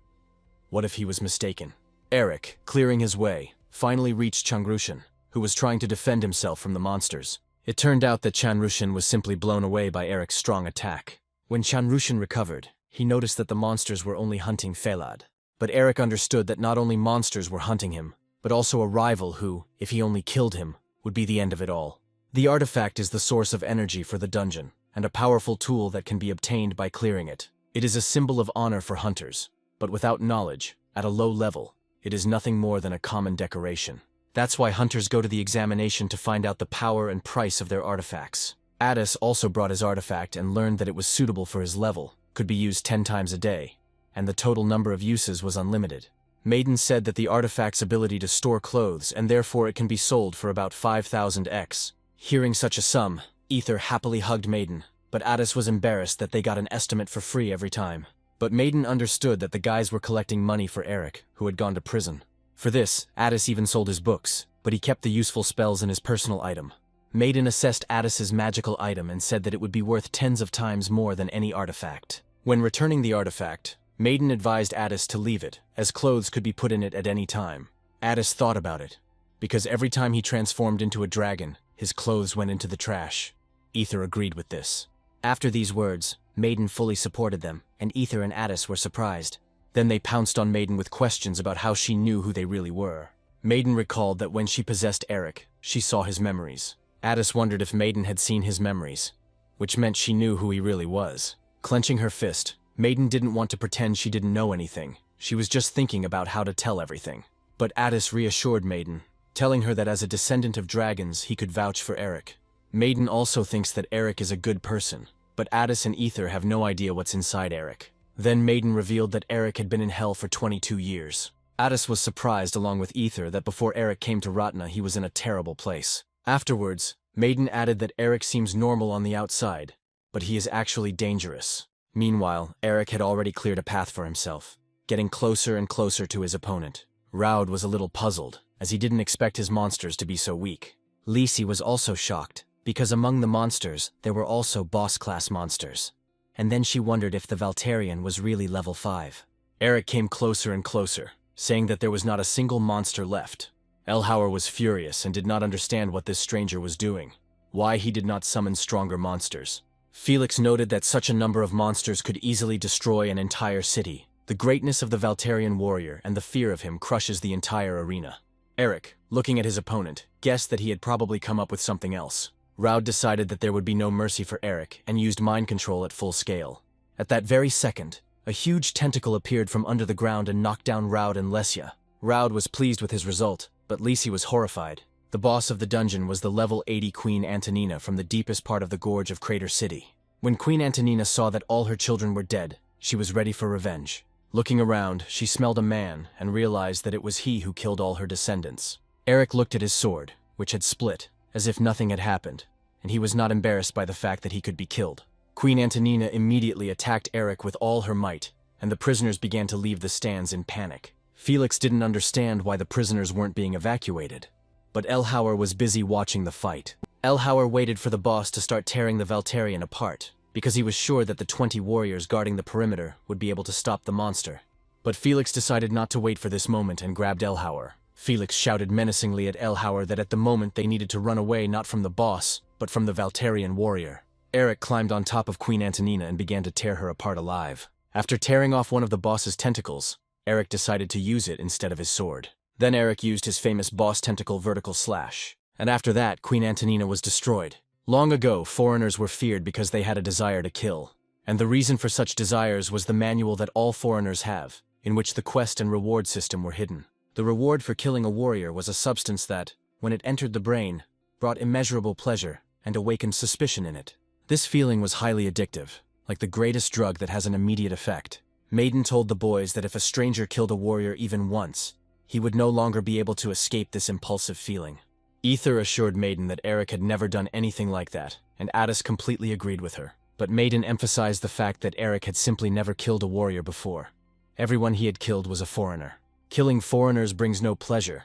What if he was mistaken? Eric, clearing his way, finally reached Chanrushan, who was trying to defend himself from the monsters. It turned out that Chanrushan was simply blown away by Eric's strong attack. When Chanrushan recovered, he noticed that the monsters were only hunting Felad. But Eric understood that not only monsters were hunting him, but also a rival who, if he only killed him, would be the end of it all. The artifact is the source of energy for the dungeon, and a powerful tool that can be obtained by clearing it. It is a symbol of honor for hunters, but without knowledge, at a low level, it is nothing more than a common decoration. That's why hunters go to the examination to find out the power and price of their artifacts. Addis also brought his artifact and learned that it was suitable for his level, could be used 10 times a day, and the total number of uses was unlimited. Maiden said that the artifact's ability to store clothes, and therefore it can be sold for about 5,000 X. Hearing such a sum, Ether happily hugged Maiden, but Addis was embarrassed that they got an estimate for free every time. But Maiden understood that the guys were collecting money for Eric, who had gone to prison. For this, Addis even sold his books, but he kept the useful spells in his personal item. Maiden assessed Addis's magical item and said that it would be worth tens of times more than any artifact. When returning the artifact, Maiden advised Addis to leave it, as clothes could be put in it at any time. Addis thought about it, because every time he transformed into a dragon, his clothes went into the trash. Ether agreed with this. After these words, Maiden fully supported them, and Ether and Addis were surprised. Then they pounced on Maiden with questions about how she knew who they really were. Maiden recalled that when she possessed Eric, she saw his memories. Addis wondered if Maiden had seen his memories, which meant she knew who he really was. Clenching her fist, Maiden didn't want to pretend she didn't know anything. She was just thinking about how to tell everything. But Addis reassured Maiden, telling her that as a descendant of dragons, he could vouch for Eric. Maiden also thinks that Eric is a good person, but Addis and Ether have no idea what's inside Eric. Then Maiden revealed that Eric had been in hell for 22 years. Addis was surprised along with Ether that before Eric came to Ratna he was in a terrible place. Afterwards, Maiden added that Eric seems normal on the outside, but he is actually dangerous. Meanwhile, Eric had already cleared a path for himself, getting closer and closer to his opponent. Raud was a little puzzled, as he didn't expect his monsters to be so weak. Lisi was also shocked, because among the monsters, there were also boss-class monsters. And then she wondered if the Valtarian was really level 5. Eric came closer and closer, saying that there was not a single monster left. Elhauer was furious and did not understand what this stranger was doing, why he did not summon stronger monsters. Felix noted that such a number of monsters could easily destroy an entire city. The greatness of the Valtarian warrior and the fear of him crushes the entire arena. Eric, looking at his opponent, guessed that he had probably come up with something else. Raud decided that there would be no mercy for Eric and used mind control at full scale. At that very second, a huge tentacle appeared from under the ground and knocked down Raud and Lesia. Raud was pleased with his result, but Lisi was horrified. The boss of the dungeon was the level 80 Queen Antonina from the deepest part of the gorge of Crater City. When Queen Antonina saw that all her children were dead, she was ready for revenge. Looking around, she smelled a man and realized that it was he who killed all her descendants. Eric looked at his sword, which had split, as if nothing had happened, and he was not embarrassed by the fact that he could be killed. Queen Antonina immediately attacked Eric with all her might, and the prisoners began to leave the stands in panic. Felix didn't understand why the prisoners weren't being evacuated, but Elhauer was busy watching the fight. Elhauer waited for the boss to start tearing the Valterian apart, because he was sure that the 20 warriors guarding the perimeter would be able to stop the monster. But Felix decided not to wait for this moment and grabbed Elhauer. Felix shouted menacingly at Elhauer that at the moment they needed to run away not from the boss, but from the Valterian warrior. Eric climbed on top of Queen Antonina and began to tear her apart alive. After tearing off one of the boss's tentacles, Eric decided to use it instead of his sword. Then Eric used his famous boss tentacle vertical slash. And after that, Queen Antonina was destroyed. Long ago, foreigners were feared because they had a desire to kill. And the reason for such desires was the manual that all foreigners have, in which the quest and reward system were hidden. The reward for killing a warrior was a substance that, when it entered the brain, brought immeasurable pleasure and awakened suspicion in it. This feeling was highly addictive, like the greatest drug that has an immediate effect. Maiden told the boys that if a stranger killed a warrior even once, he would no longer be able to escape this impulsive feeling. Ether assured Maiden that Eric had never done anything like that, and Addis completely agreed with her. But Maiden emphasized the fact that Eric had simply never killed a warrior before. Everyone he had killed was a foreigner. Killing foreigners brings no pleasure,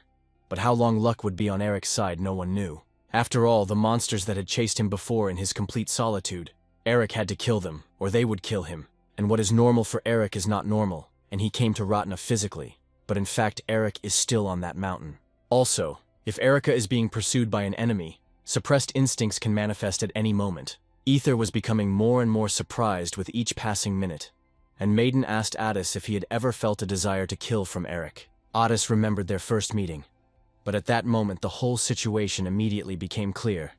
but how long luck would be on Eric's side no one knew. After all, the monsters that had chased him before in his complete solitude, Eric had to kill them, or they would kill him. And what is normal for Eric is not normal, and he came to Rotna physically. But in fact, Eric is still on that mountain. Also, if Erica is being pursued by an enemy, suppressed instincts can manifest at any moment. Ether was becoming more and more surprised with each passing minute, and Maiden asked Addis if he had ever felt a desire to kill from Eric. Addis remembered their first meeting, but at that moment the whole situation immediately became clear,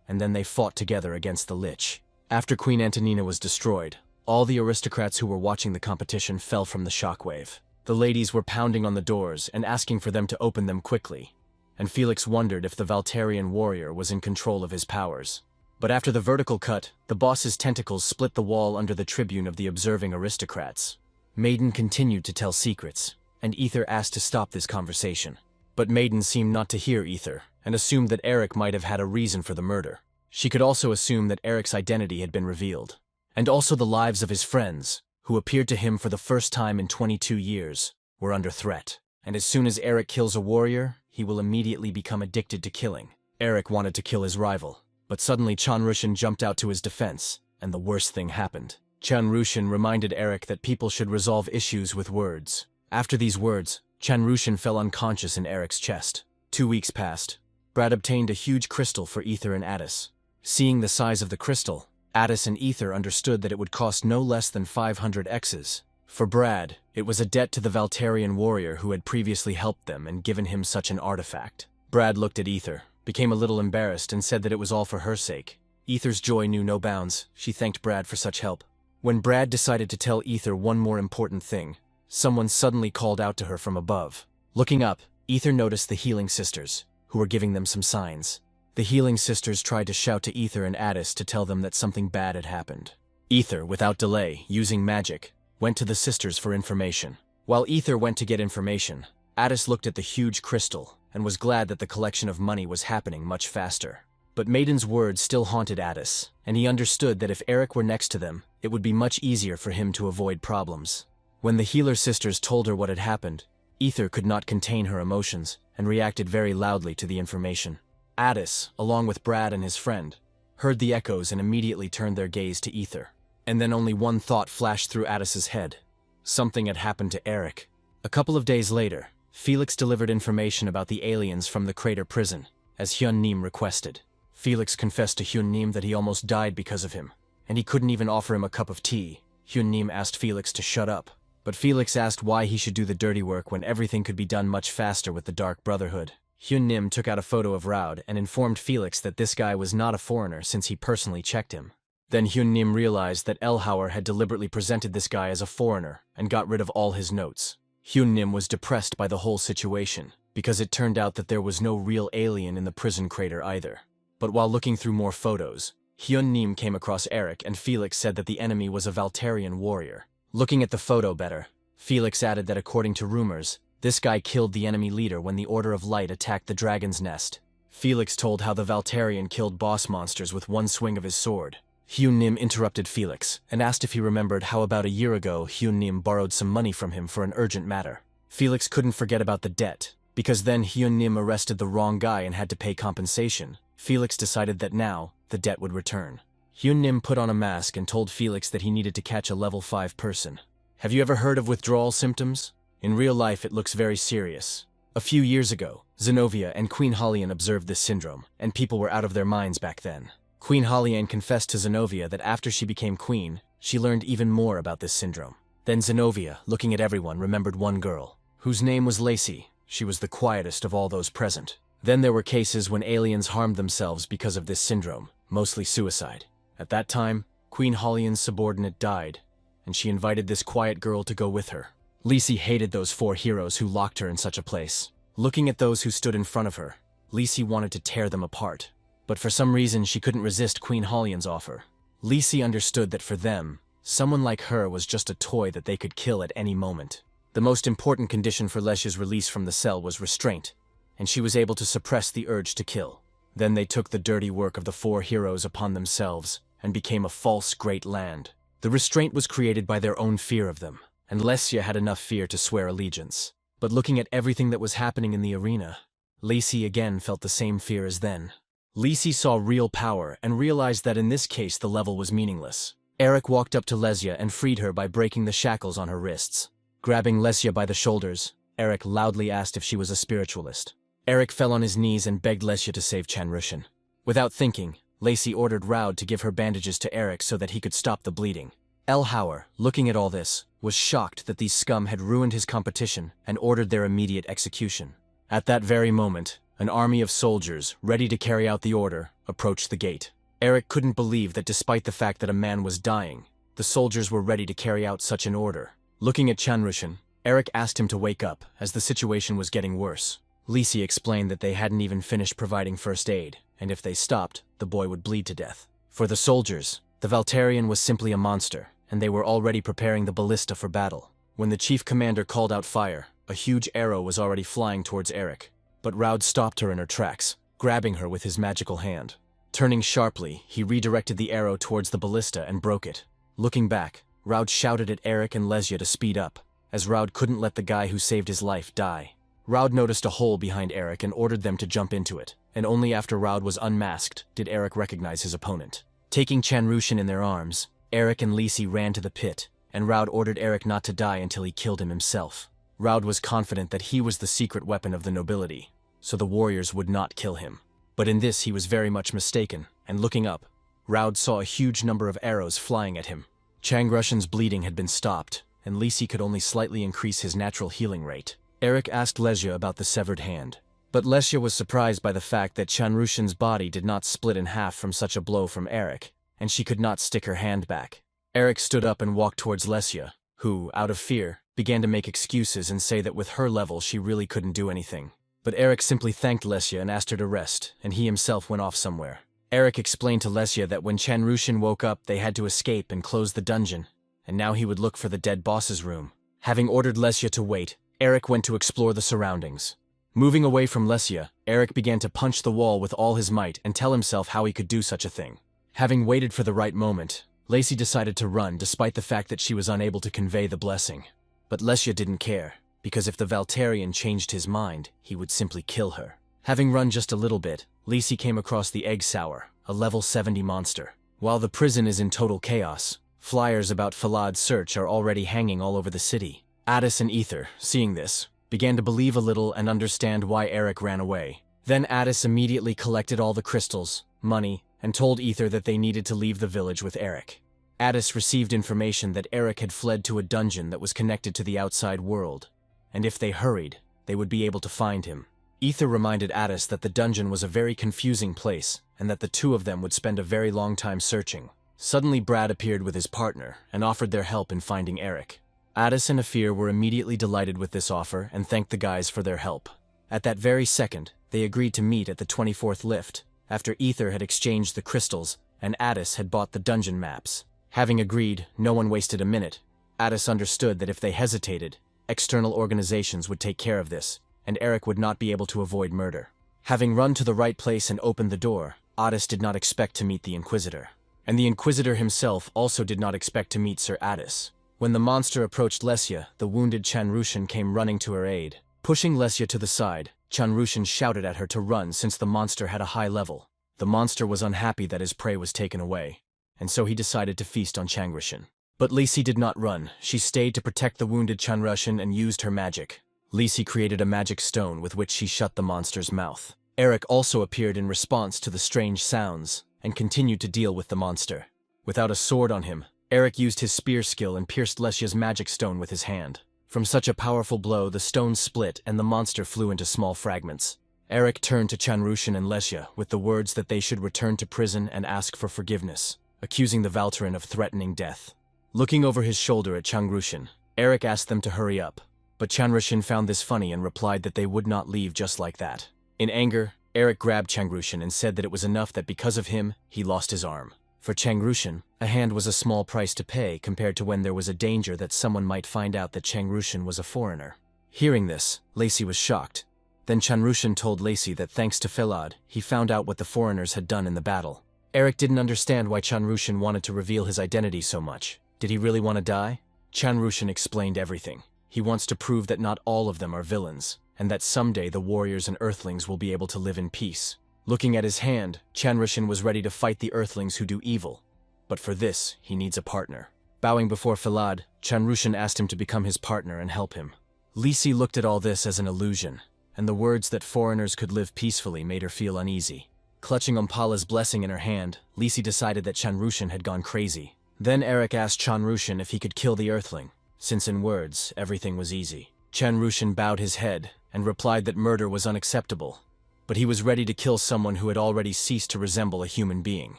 and then they fought together against the Lich. After Queen Antonina was destroyed, all the aristocrats who were watching the competition fell from the shockwave. The ladies were pounding on the doors and asking for them to open them quickly, and Felix wondered if the Valterian warrior was in control of his powers. But after the vertical cut, the boss's tentacles split the wall under the tribune of the observing aristocrats. Maiden continued to tell secrets, and Ether asked to stop this conversation. But Maiden seemed not to hear Ether, and assumed that Eric might have had a reason for the murder. She could also assume that Eric's identity had been revealed, and also the lives of his friends, who appeared to him for the first time in 22 years, were under threat. And as soon as Eric kills a warrior, he will immediately become addicted to killing. Eric wanted to kill his rival, but suddenly Chanrushan jumped out to his defense, and the worst thing happened. Chanrushan reminded Eric that people should resolve issues with words. After these words, Chanrushan fell unconscious in Eric's chest. 2 weeks passed. Brad obtained a huge crystal for Ether and Addis. Seeing the size of the crystal, Addis and Ether understood that it would cost no less than 500 X's. For Brad, it was a debt to the Valterian warrior who had previously helped them and given him such an artifact. Brad looked at Ether, became a little embarrassed, and said that it was all for her sake. Ether's joy knew no bounds. She thanked Brad for such help. When Brad decided to tell Ether one more important thing, someone suddenly called out to her from above. Looking up, Ether noticed the Healing Sisters, who were giving them some signs. The Healing Sisters tried to shout to Ether and Addis to tell them that something bad had happened. Ether, without delay, using magic, went to the sisters for information. While Ether went to get information, Addis looked at the huge crystal and was glad that the collection of money was happening much faster. But Maiden's words still haunted Addis, and he understood that if Eric were next to them, it would be much easier for him to avoid problems. When the Healer Sisters told her what had happened, Ether could not contain her emotions and reacted very loudly to the information. Addis, along with Brad and his friend, heard the echoes and immediately turned their gaze to Ether. And then only one thought flashed through Addis's head. Something had happened to Eric. A couple of days later, Felix delivered information about the aliens from the crater prison, as Hyun Nim requested. Felix confessed to Hyun Nim that he almost died because of him, and he couldn't even offer him a cup of tea. Hyun Nim asked Felix to shut up, but Felix asked why he should do the dirty work when everything could be done much faster with the Dark Brotherhood. Hyun Nim took out a photo of Raud and informed Felix that this guy was not a foreigner since he personally checked him. Then Hyun Nim realized that Elhauer had deliberately presented this guy as a foreigner and got rid of all his notes. Hyun Nim was depressed by the whole situation, because it turned out that there was no real alien in the prison crater either. But while looking through more photos, Hyun Nim came across Eric, and Felix said that the enemy was a Valterian warrior. Looking at the photo better, Felix added that according to rumors, this guy killed the enemy leader when the Order of Light attacked the Dragon's Nest. Felix told how the Valterian killed boss monsters with one swing of his sword. Hyun Nim interrupted Felix and asked if he remembered how about a year ago Hyun Nim borrowed some money from him for an urgent matter. Felix couldn't forget about the debt, because then Hyun Nim arrested the wrong guy and had to pay compensation. Felix decided that now, the debt would return. Hyun Nim put on a mask and told Felix that he needed to catch a level 5 person. Have you ever heard of withdrawal symptoms? In real life it looks very serious. A few years ago, Zenobia and Queen Holian observed this syndrome, and people were out of their minds back then. Queen Holian confessed to Zenobia that after she became queen, she learned even more about this syndrome. Then Zenobia, looking at everyone, remembered one girl, whose name was Lacey. She was the quietest of all those present. Then there were cases when aliens harmed themselves because of this syndrome, mostly suicide. At that time, Queen Holian's subordinate died, and she invited this quiet girl to go with her. Lacey hated those 4 heroes who locked her in such a place. Looking at those who stood in front of her, Lacey wanted to tear them apart. But for some reason she couldn't resist Queen Holian's offer. Lacey understood that for them, someone like her was just a toy that they could kill at any moment. The most important condition for Lesya's release from the cell was restraint, and she was able to suppress the urge to kill. Then they took the dirty work of the 4 heroes upon themselves and became a false great land. The restraint was created by their own fear of them, and Lesya had enough fear to swear allegiance. But looking at everything that was happening in the arena, Lacey again felt the same fear as then. Lacey saw real power and realized that in this case the level was meaningless. Eric walked up to Lesya and freed her by breaking the shackles on her wrists. Grabbing Lesya by the shoulders, Eric loudly asked if she was a spiritualist. Eric fell on his knees and begged Lesya to save Chanrushan. Without thinking, Lacey ordered Raud to give her bandages to Eric so that he could stop the bleeding. El Hauer, looking at all this, was shocked that these scum had ruined his competition and ordered their immediate execution. At that very moment, an army of soldiers, ready to carry out the order, approached the gate. Eric couldn't believe that despite the fact that a man was dying, the soldiers were ready to carry out such an order. Looking at Chanrushan, Eric asked him to wake up, as the situation was getting worse. Lacey explained that they hadn't even finished providing first aid, and if they stopped, the boy would bleed to death. For the soldiers, the Valtarian was simply a monster, and they were already preparing the ballista for battle. When the chief commander called out fire, a huge arrow was already flying towards Eric. But Raud stopped her in her tracks, grabbing her with his magical hand. Turning sharply, he redirected the arrow towards the ballista and broke it. Looking back, Raud shouted at Eric and Lesya to speed up, as Raud couldn't let the guy who saved his life die. Raud noticed a hole behind Eric and ordered them to jump into it, and only after Raud was unmasked did Eric recognize his opponent. Taking Chanrushan in their arms, Eric and Lacey ran to the pit, and Raud ordered Eric not to die until he killed him himself. Raud was confident that he was the secret weapon of the nobility, so the warriors would not kill him. But in this he was very much mistaken, and looking up, Raud saw a huge number of arrows flying at him. Changrushan's bleeding had been stopped, and Lacey could only slightly increase his natural healing rate. Eric asked Lesya about the severed hand, but Lesya was surprised by the fact that Chanrushan's body did not split in half from such a blow from Eric, and she could not stick her hand back. Eric stood up and walked towards Lesya, who, out of fear, began to make excuses and say that with her level she really couldn't do anything. But Eric simply thanked Lesya and asked her to rest, and he himself went off somewhere. Eric explained to Lesya that when Chanrushan woke up they had to escape and close the dungeon, and now he would look for the dead boss's room. Having ordered Lesya to wait, Eric went to explore the surroundings. Moving away from Lesya, Eric began to punch the wall with all his might and tell himself how he could do such a thing. Having waited for the right moment, Lacey decided to run despite the fact that she was unable to convey the blessing. But Lesya didn't care, because if the Valtarian changed his mind, he would simply kill her. Having run just a little bit, Lacey came across the Egg Sour, a level 70 monster. While the prison is in total chaos, flyers about Falad's search are already hanging all over the city. Addis and Ether, seeing this, began to believe a little and understand why Eric ran away. Then Addis immediately collected all the crystals, money, and told Ether that they needed to leave the village with Eric. Addis received information that Eric had fled to a dungeon that was connected to the outside world, and if they hurried, they would be able to find him. Ether reminded Addis that the dungeon was a very confusing place, and that the two of them would spend a very long time searching. Suddenly Brad appeared with his partner, and offered their help in finding Eric. Addis and Afir were immediately delighted with this offer and thanked the guys for their help. At that very second, they agreed to meet at the 24th lift, after Ether had exchanged the crystals and Addis had bought the dungeon maps. Having agreed, no one wasted a minute. Addis understood that if they hesitated, external organizations would take care of this, and Eric would not be able to avoid murder. Having run to the right place and opened the door, Addis did not expect to meet the Inquisitor. And the Inquisitor himself also did not expect to meet Sir Addis. When the monster approached Lesya, the wounded Chanrushan came running to her aid. Pushing Lesya to the side, Chanrushan shouted at her to run since the monster had a high level. The monster was unhappy that his prey was taken away, and so he decided to feast on Chanrushan. But Lisi did not run. She stayed to protect the wounded Chanrushan and used her magic. Lisi created a magic stone with which she shut the monster's mouth. Eric also appeared in response to the strange sounds and continued to deal with the monster. Without a sword on him, Eric used his spear skill and pierced Lesya's magic stone with his hand. From such a powerful blow, the stone split and the monster flew into small fragments. Eric turned to Chanrushan and Lesya with the words that they should return to prison and ask for forgiveness, accusing the Valteran of threatening death. Looking over his shoulder at Chanrushan, Eric asked them to hurry up, but Chanrushan found this funny and replied that they would not leave just like that. In anger, Eric grabbed Chanrushan and said that it was enough that because of him, he lost his arm. For Chanrushan, a hand was a small price to pay compared to when there was a danger that someone might find out that Chanrushan was a foreigner. Hearing this, Lacey was shocked. Then Chanrushan told Lacey that thanks to Felad, he found out what the foreigners had done in the battle. Eric didn't understand why Chanrushan wanted to reveal his identity so much. Did he really want to die? Chanrushan explained everything. He wants to prove that not all of them are villains, and that someday the warriors and earthlings will be able to live in peace. Looking at his hand, Chanrushan was ready to fight the earthlings who do evil. But for this, he needs a partner. Bowing before Felad, Chanrushan asked him to become his partner and help him. Lisi looked at all this as an illusion, and the words that foreigners could live peacefully made her feel uneasy. Clutching Umpala's blessing in her hand, Lisi decided that Chanrushan had gone crazy. Then Eric asked Chanrushan if he could kill the earthling, since in words, everything was easy. Chanrushan bowed his head and replied that murder was unacceptable, but he was ready to kill someone who had already ceased to resemble a human being.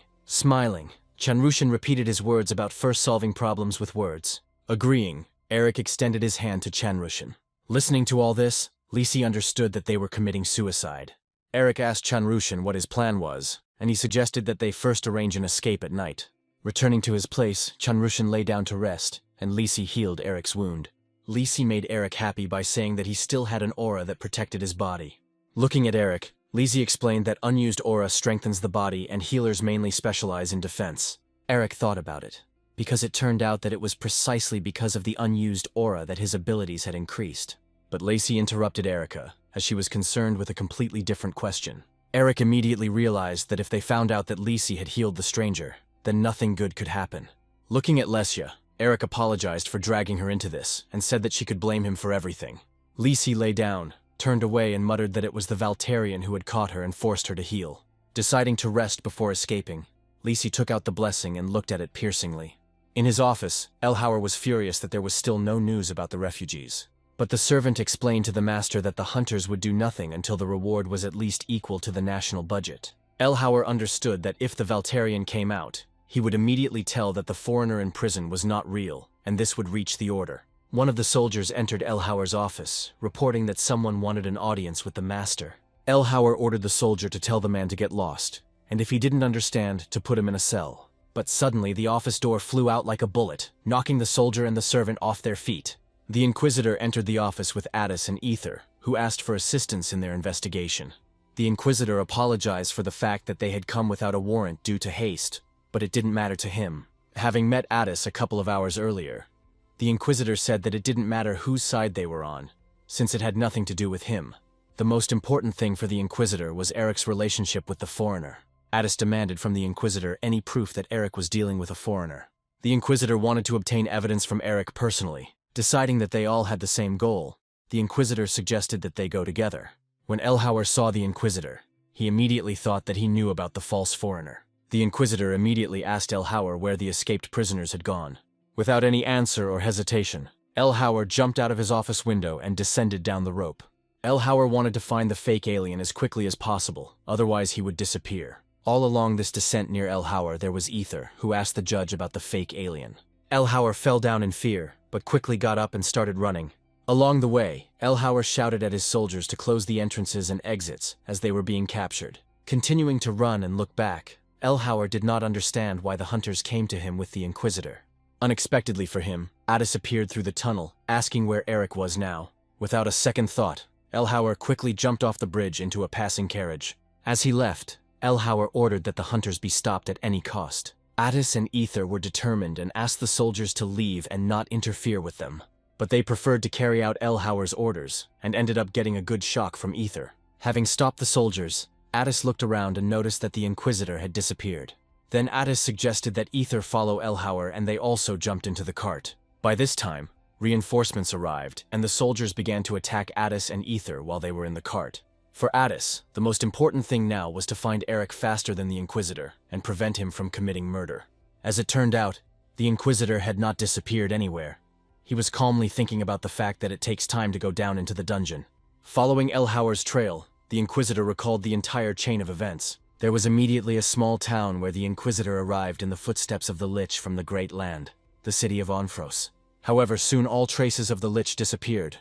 Smiling, Chanrushan repeated his words about first solving problems with words. Agreeing, Eric extended his hand to Chanrushan. Listening to all this, Lisi understood that they were committing suicide. Eric asked Chanrushan what his plan was, and he suggested that they first arrange an escape at night. Returning to his place, Chanrushan lay down to rest, and Lisi healed Eric's wound. Lisi made Eric happy by saying that he still had an aura that protected his body. Looking at Eric, Lisi explained that unused aura strengthens the body and healers mainly specialize in defense. Eric thought about it, because it turned out that it was precisely because of the unused aura that his abilities had increased. But Lacey interrupted Erica, as she was concerned with a completely different question. Eric immediately realized that if they found out that Lisi had healed the stranger, then nothing good could happen. Looking at Lesya, Eric apologized for dragging her into this, and said that she could blame him for everything. Lisi lay down, turned away and muttered that it was the Valterian who had caught her and forced her to heal. Deciding to rest before escaping, Lisi took out the blessing and looked at it piercingly. In his office, Elhauer was furious that there was still no news about the refugees. But the servant explained to the master that the hunters would do nothing until the reward was at least equal to the national budget. Elhauer understood that if the Valterian came out, he would immediately tell that the foreigner in prison was not real, and this would reach the order. One of the soldiers entered Elhauer's office, reporting that someone wanted an audience with the master. Elhauer ordered the soldier to tell the man to get lost, and if he didn't understand, to put him in a cell. But suddenly the office door flew out like a bullet, knocking the soldier and the servant off their feet. The Inquisitor entered the office with Addis and Ether, who asked for assistance in their investigation. The Inquisitor apologized for the fact that they had come without a warrant due to haste, but it didn't matter to him. Having met Addis a couple of hours earlier, the Inquisitor said that it didn't matter whose side they were on, since it had nothing to do with him. The most important thing for the Inquisitor was Eric's relationship with the foreigner. Addis demanded from the Inquisitor any proof that Eric was dealing with a foreigner. The Inquisitor wanted to obtain evidence from Eric personally. Deciding that they all had the same goal, the Inquisitor suggested that they go together. When Elhauer saw the Inquisitor, he immediately thought that he knew about the false foreigner. The Inquisitor immediately asked Elhauer where the escaped prisoners had gone. Without any answer or hesitation, Elhauer jumped out of his office window and descended down the rope. Elhauer wanted to find the fake alien as quickly as possible, otherwise he would disappear. All along this descent near Elhauer there was Ether, who asked the judge about the fake alien. Elhauer fell down in fear, but quickly got up and started running. Along the way, Elhauer shouted at his soldiers to close the entrances and exits as they were being captured. Continuing to run and look back, Elhauer did not understand why the hunters came to him with the Inquisitor. Unexpectedly for him, Addis appeared through the tunnel, asking where Eric was now. Without a second thought, Elhauer quickly jumped off the bridge into a passing carriage. As he left, Elhauer ordered that the hunters be stopped at any cost. Addis and Ether were determined and asked the soldiers to leave and not interfere with them. But they preferred to carry out Elhauer's orders, and ended up getting a good shock from Ether. Having stopped the soldiers, Addis looked around and noticed that the Inquisitor had disappeared. Then Addis suggested that Ether follow Elhauer, and they also jumped into the cart. By this time, reinforcements arrived, and the soldiers began to attack Addis and Ether while they were in the cart. For Addis, the most important thing now was to find Eric faster than the Inquisitor and prevent him from committing murder. As it turned out, the Inquisitor had not disappeared anywhere. He was calmly thinking about the fact that it takes time to go down into the dungeon. Following Elhauer's trail, the Inquisitor recalled the entire chain of events. There was immediately a small town where the Inquisitor arrived in the footsteps of the Lich from the Great Land, the city of Onfros. However, soon all traces of the Lich disappeared,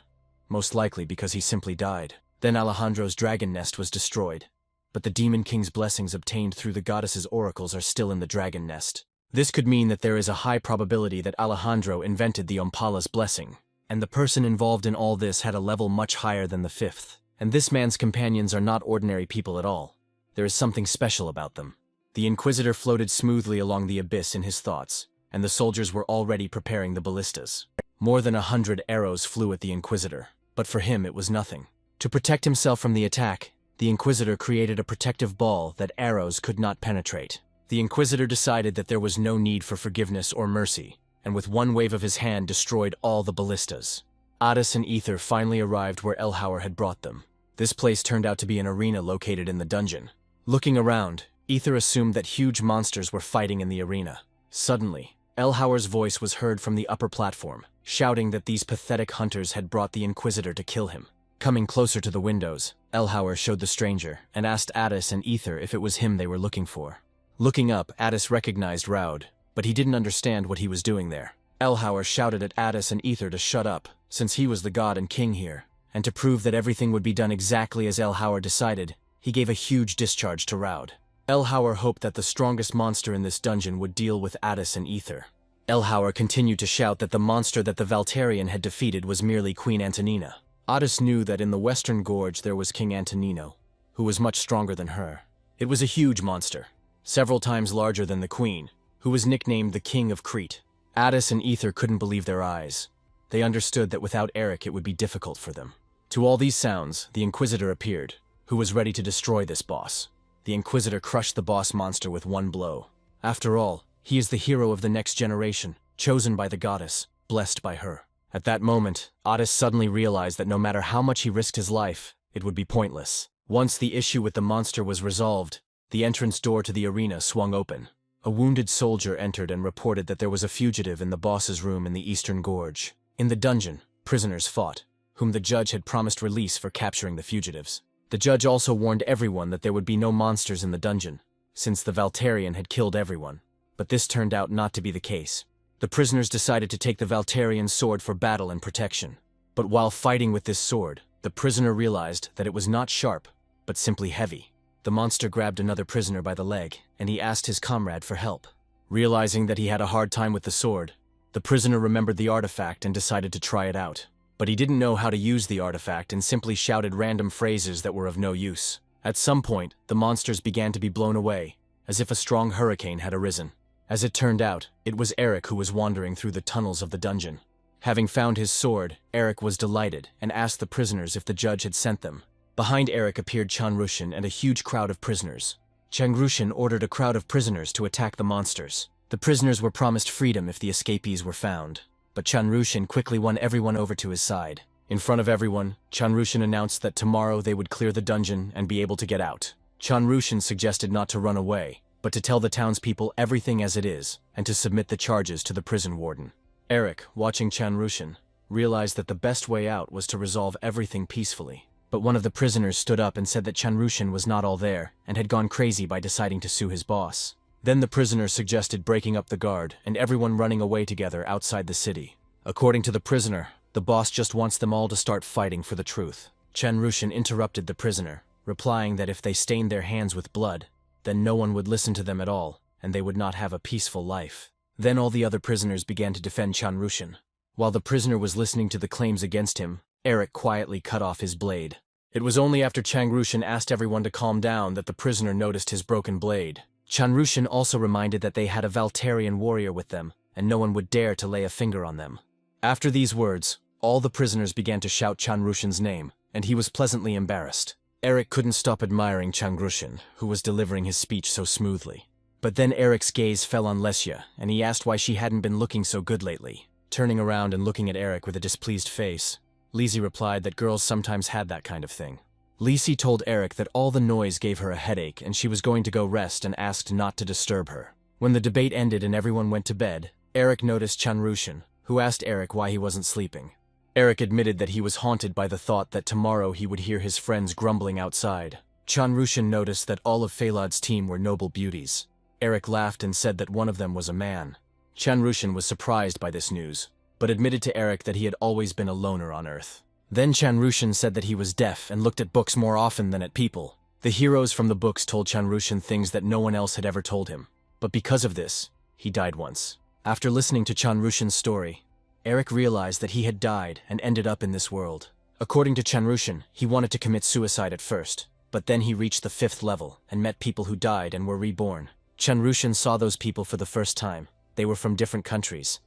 most likely because he simply died. Then Alejandro's dragon nest was destroyed, but the Demon King's blessings obtained through the goddess's oracles are still in the dragon nest. This could mean that there is a high probability that Alejandro invented the Ompala's blessing, and the person involved in all this had a level much higher than the 5th. And this man's companions are not ordinary people at all. There is something special about them. The Inquisitor floated smoothly along the abyss in his thoughts, and the soldiers were already preparing the ballistas. More than 100 arrows flew at the Inquisitor, but for him it was nothing. To protect himself from the attack, the Inquisitor created a protective ball that arrows could not penetrate. The Inquisitor decided that there was no need for forgiveness or mercy, and with one wave of his hand destroyed all the ballistas. Addis and Ether finally arrived where Elhauer had brought them. This place turned out to be an arena located in the dungeon. Looking around, Ether assumed that huge monsters were fighting in the arena. Suddenly, Elhauer's voice was heard from the upper platform, shouting that these pathetic hunters had brought the Inquisitor to kill him. Coming closer to the windows, Elhauer showed the stranger and asked Addis and Ether if it was him they were looking for. Looking up, Addis recognized Raud, but he didn't understand what he was doing there. Elhauer shouted at Addis and Ether to shut up, since he was the god and king here, and to prove that everything would be done exactly as Elhauer decided, he gave a huge discharge to Raud. Elhauer hoped that the strongest monster in this dungeon would deal with Addis and Ether. Elhauer continued to shout that the monster that the Valtarian had defeated was merely Queen Antonina. Addis knew that in the Western Gorge there was King Antonino, who was much stronger than her. It was a huge monster, several times larger than the Queen, who was nicknamed the King of Crete. Addis and Ether couldn't believe their eyes. They understood that without Eric it would be difficult for them. To all these sounds, the Inquisitor appeared, who was ready to destroy this boss. The Inquisitor crushed the boss monster with one blow. After all, he is the hero of the next generation, chosen by the goddess, blessed by her. At that moment, Addis suddenly realized that no matter how much he risked his life, it would be pointless. Once the issue with the monster was resolved, the entrance door to the arena swung open. A wounded soldier entered and reported that there was a fugitive in the boss's room in the Eastern Gorge. In the dungeon, prisoners fought, whom the judge had promised release for capturing the fugitives. The judge also warned everyone that there would be no monsters in the dungeon, since the Valtarian had killed everyone. But this turned out not to be the case. The prisoners decided to take the Valtarian's sword for battle and protection. But while fighting with this sword, the prisoner realized that it was not sharp, but simply heavy. The monster grabbed another prisoner by the leg, and he asked his comrade for help. Realizing that he had a hard time with the sword, the prisoner remembered the artifact and decided to try it out. But he didn't know how to use the artifact and simply shouted random phrases that were of no use. At some point, the monsters began to be blown away, as if a strong hurricane had arisen. As it turned out, it was Eric who was wandering through the tunnels of the dungeon. Having found his sword, Eric was delighted and asked the prisoners if the judge had sent them. Behind Eric appeared Chanrushin and a huge crowd of prisoners. Chanrushin ordered a crowd of prisoners to attack the monsters. The prisoners were promised freedom if the escapees were found, but Chanrushin quickly won everyone over to his side. In front of everyone, Chanrushin announced that tomorrow they would clear the dungeon and be able to get out. Chanrushin suggested not to run away, but to tell the townspeople everything as it is, and to submit the charges to the prison warden. Eric, watching Chanrushin, realized that the best way out was to resolve everything peacefully. But one of the prisoners stood up and said that Chanrushin was not all there, and had gone crazy by deciding to sue his boss. Then the prisoner suggested breaking up the guard, and everyone running away together outside the city. According to the prisoner, the boss just wants them all to start fighting for the truth. Chanrushin interrupted the prisoner, replying that if they stained their hands with blood, then no one would listen to them at all, and they would not have a peaceful life. Then all the other prisoners began to defend Chanrushin. While the prisoner was listening to the claims against him, Eric quietly cut off his blade. It was only after Chanrushin asked everyone to calm down that the prisoner noticed his broken blade. Chanrushan also reminded that they had a Valtarian warrior with them, and no one would dare to lay a finger on them. After these words, all the prisoners began to shout Chanrushan's name, and he was pleasantly embarrassed. Eric couldn't stop admiring Chanrushan, who was delivering his speech so smoothly. But then Eric's gaze fell on Lesya, and he asked why she hadn't been looking so good lately. Turning around and looking at Eric with a displeased face, Lizzie replied that girls sometimes had that kind of thing. Lizzie told Eric that all the noise gave her a headache and she was going to go rest and asked not to disturb her. When the debate ended and everyone went to bed, Eric noticed Chanrushan, who asked Eric why he wasn't sleeping. Eric admitted that he was haunted by the thought that tomorrow he would hear his friends grumbling outside. Chanrushan noticed that all of Phalad's team were noble beauties. Eric laughed and said that one of them was a man. Chanrushan was surprised by this news, but admitted to Eric that he had always been a loner on Earth. Then Chanrushan said that he was deaf and looked at books more often than at people. The heroes from the books told Chanrushan things that no one else had ever told him, but because of this, he died once. After listening to Chanrushan's story, Eric realized that he had died and ended up in this world. According to Chanrushan, he wanted to commit suicide at first, but then he reached the 5th level and met people who died and were reborn. Chanrushan saw those people for the first time. They were from different countries,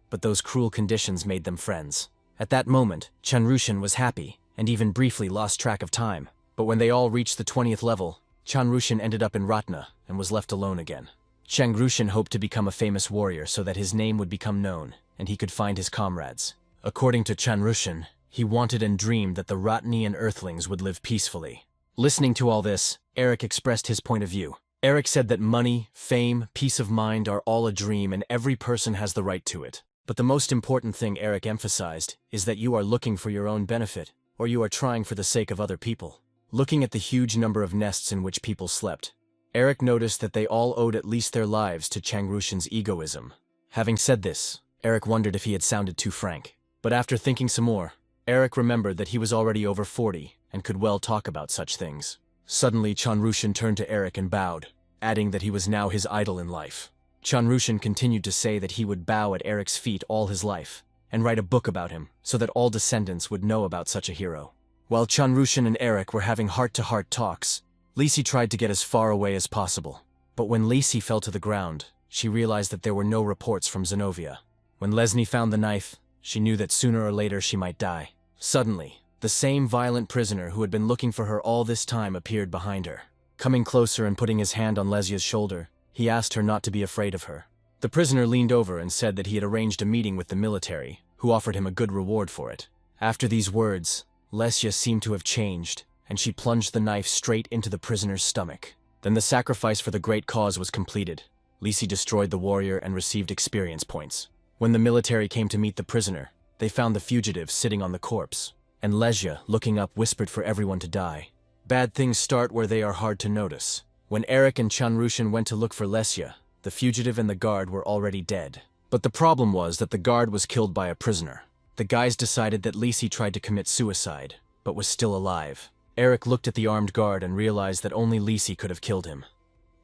but those cruel conditions made them friends. At that moment, Chanrushan was happy, and even briefly lost track of time. But when they all reached the 20th level, Chanrushan ended up in Ratna and was left alone again. Chanrushan hoped to become a famous warrior so that his name would become known, and he could find his comrades. According to Chanrushan, he wanted and dreamed that the Ratnian Earthlings would live peacefully. Listening to all this, Eric expressed his point of view. Eric said that money, fame, peace of mind are all a dream and every person has the right to it. But the most important thing Eric emphasized is that you are looking for your own benefit, or you are trying for the sake of other people. Looking at the huge number of nests in which people slept, Eric noticed that they all owed at least their lives to Chanrushan's egoism. Having said this, Eric wondered if he had sounded too frank. But after thinking some more, Eric remembered that he was already over 40 and could well talk about such things. Suddenly, Chanrushan turned to Eric and bowed, adding that he was now his idol in life. Chanrushan continued to say that he would bow at Eric's feet all his life, and write a book about him, so that all descendants would know about such a hero. While Chanrushan and Eric were having heart-to-heart talks, Lacey tried to get as far away as possible. But when Lacey fell to the ground, she realized that there were no reports from Zenobia. When Lesney found the knife, she knew that sooner or later she might die. Suddenly, the same violent prisoner who had been looking for her all this time appeared behind her. Coming closer and putting his hand on Lesya's shoulder, he asked her not to be afraid of her. The prisoner leaned over and said that he had arranged a meeting with the military, who offered him a good reward for it. After these words, Lesya seemed to have changed, and she plunged the knife straight into the prisoner's stomach. Then the sacrifice for the great cause was completed. Lisi destroyed the warrior and received experience points. When the military came to meet the prisoner, they found the fugitive sitting on the corpse, and Lesya, looking up, whispered for everyone to die. Bad things start where they are hard to notice. When Eric and Chanrushan went to look for Lesya, the fugitive and the guard were already dead. But the problem was that the guard was killed by a prisoner. The guys decided that Lisi tried to commit suicide, but was still alive. Eric looked at the armed guard and realized that only Lisi could have killed him.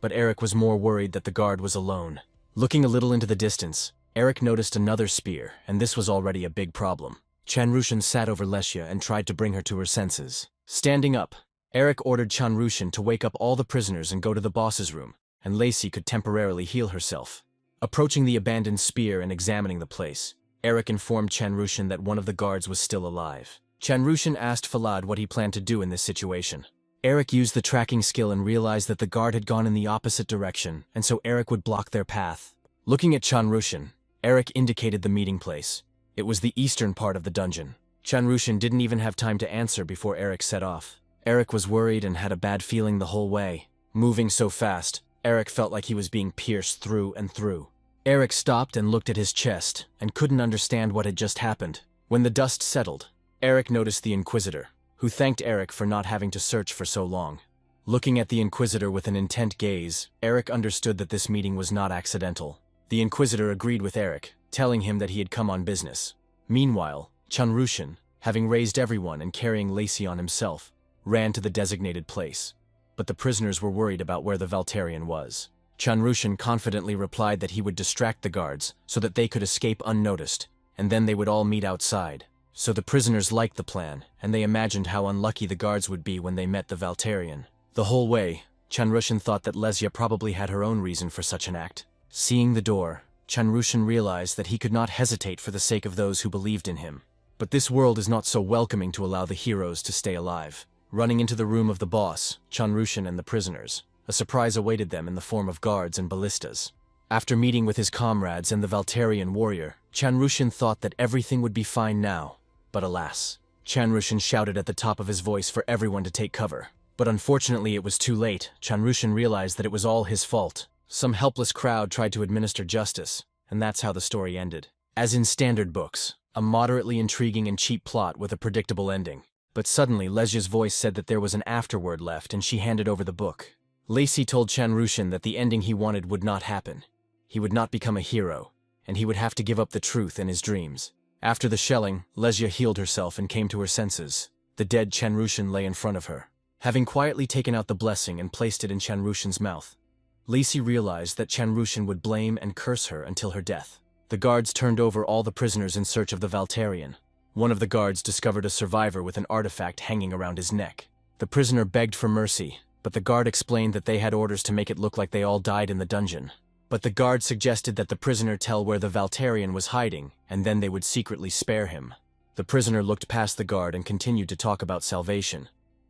But Eric was more worried that the guard was alone. Looking a little into the distance, Eric noticed another spear, and this was already a big problem. Chanrushan sat over Lesya and tried to bring her to her senses. Standing up, Eric ordered Chanrushan to wake up all the prisoners and go to the boss's room, and Lacey could temporarily heal herself. Approaching the abandoned spear and examining the place, Eric informed Chanrushan that one of the guards was still alive. Chanrushan asked Phalad what he planned to do in this situation. Eric used the tracking skill and realized that the guard had gone in the opposite direction, and so Eric would block their path. Looking at Chanrushan, Eric indicated the meeting place. It was the eastern part of the dungeon. Chanrushan didn't even have time to answer before Eric set off. Eric was worried and had a bad feeling the whole way. Moving so fast, Eric felt like he was being pierced through and through. Eric stopped and looked at his chest and couldn't understand what had just happened. When the dust settled, Eric noticed the Inquisitor, who thanked Eric for not having to search for so long. Looking at the Inquisitor with an intent gaze, Eric understood that this meeting was not accidental. The Inquisitor agreed with Eric, telling him that he had come on business. Meanwhile, Chanrushan, having raised everyone and carrying Lacey on himself, ran to the designated place. But the prisoners were worried about where the Valtarian was. Chanrushan confidently replied that he would distract the guards so that they could escape unnoticed, and then they would all meet outside. So the prisoners liked the plan, and they imagined how unlucky the guards would be when they met the Valtarian. The whole way, Chanrushan thought that Lesya probably had her own reason for such an act. Seeing the door, Chanrushan realized that he could not hesitate for the sake of those who believed in him. But this world is not so welcoming to allow the heroes to stay alive. Running into the room of the boss, Chanrushan and the prisoners, a surprise awaited them in the form of guards and ballistas. After meeting with his comrades and the Valterian warrior, Chanrushan thought that everything would be fine now. But alas, Chanrushan shouted at the top of his voice for everyone to take cover. But unfortunately it was too late. Chanrushan realized that it was all his fault. Some helpless crowd tried to administer justice, and that's how the story ended. As in standard books, a moderately intriguing and cheap plot with a predictable ending. But suddenly Lesya's voice said that there was an afterword left, and she handed over the book. Lacey told Chanrushan that the ending he wanted would not happen. He would not become a hero, and he would have to give up the truth in his dreams. After the shelling, Lesya healed herself and came to her senses. The dead Chanrushan lay in front of her. Having quietly taken out the blessing and placed it in Chanrushan's mouth, Lacey realized that Chanrushan would blame and curse her until her death. The guards turned over all the prisoners in search of the Valterian. One of the guards discovered a survivor with an artifact hanging around his neck. The prisoner begged for mercy, but the guard explained that they had orders to make it look like they all died in the dungeon. But the guard suggested that the prisoner tell where the Valterian was hiding, and then they would secretly spare him. The prisoner looked past the guard and continued to talk about salvation.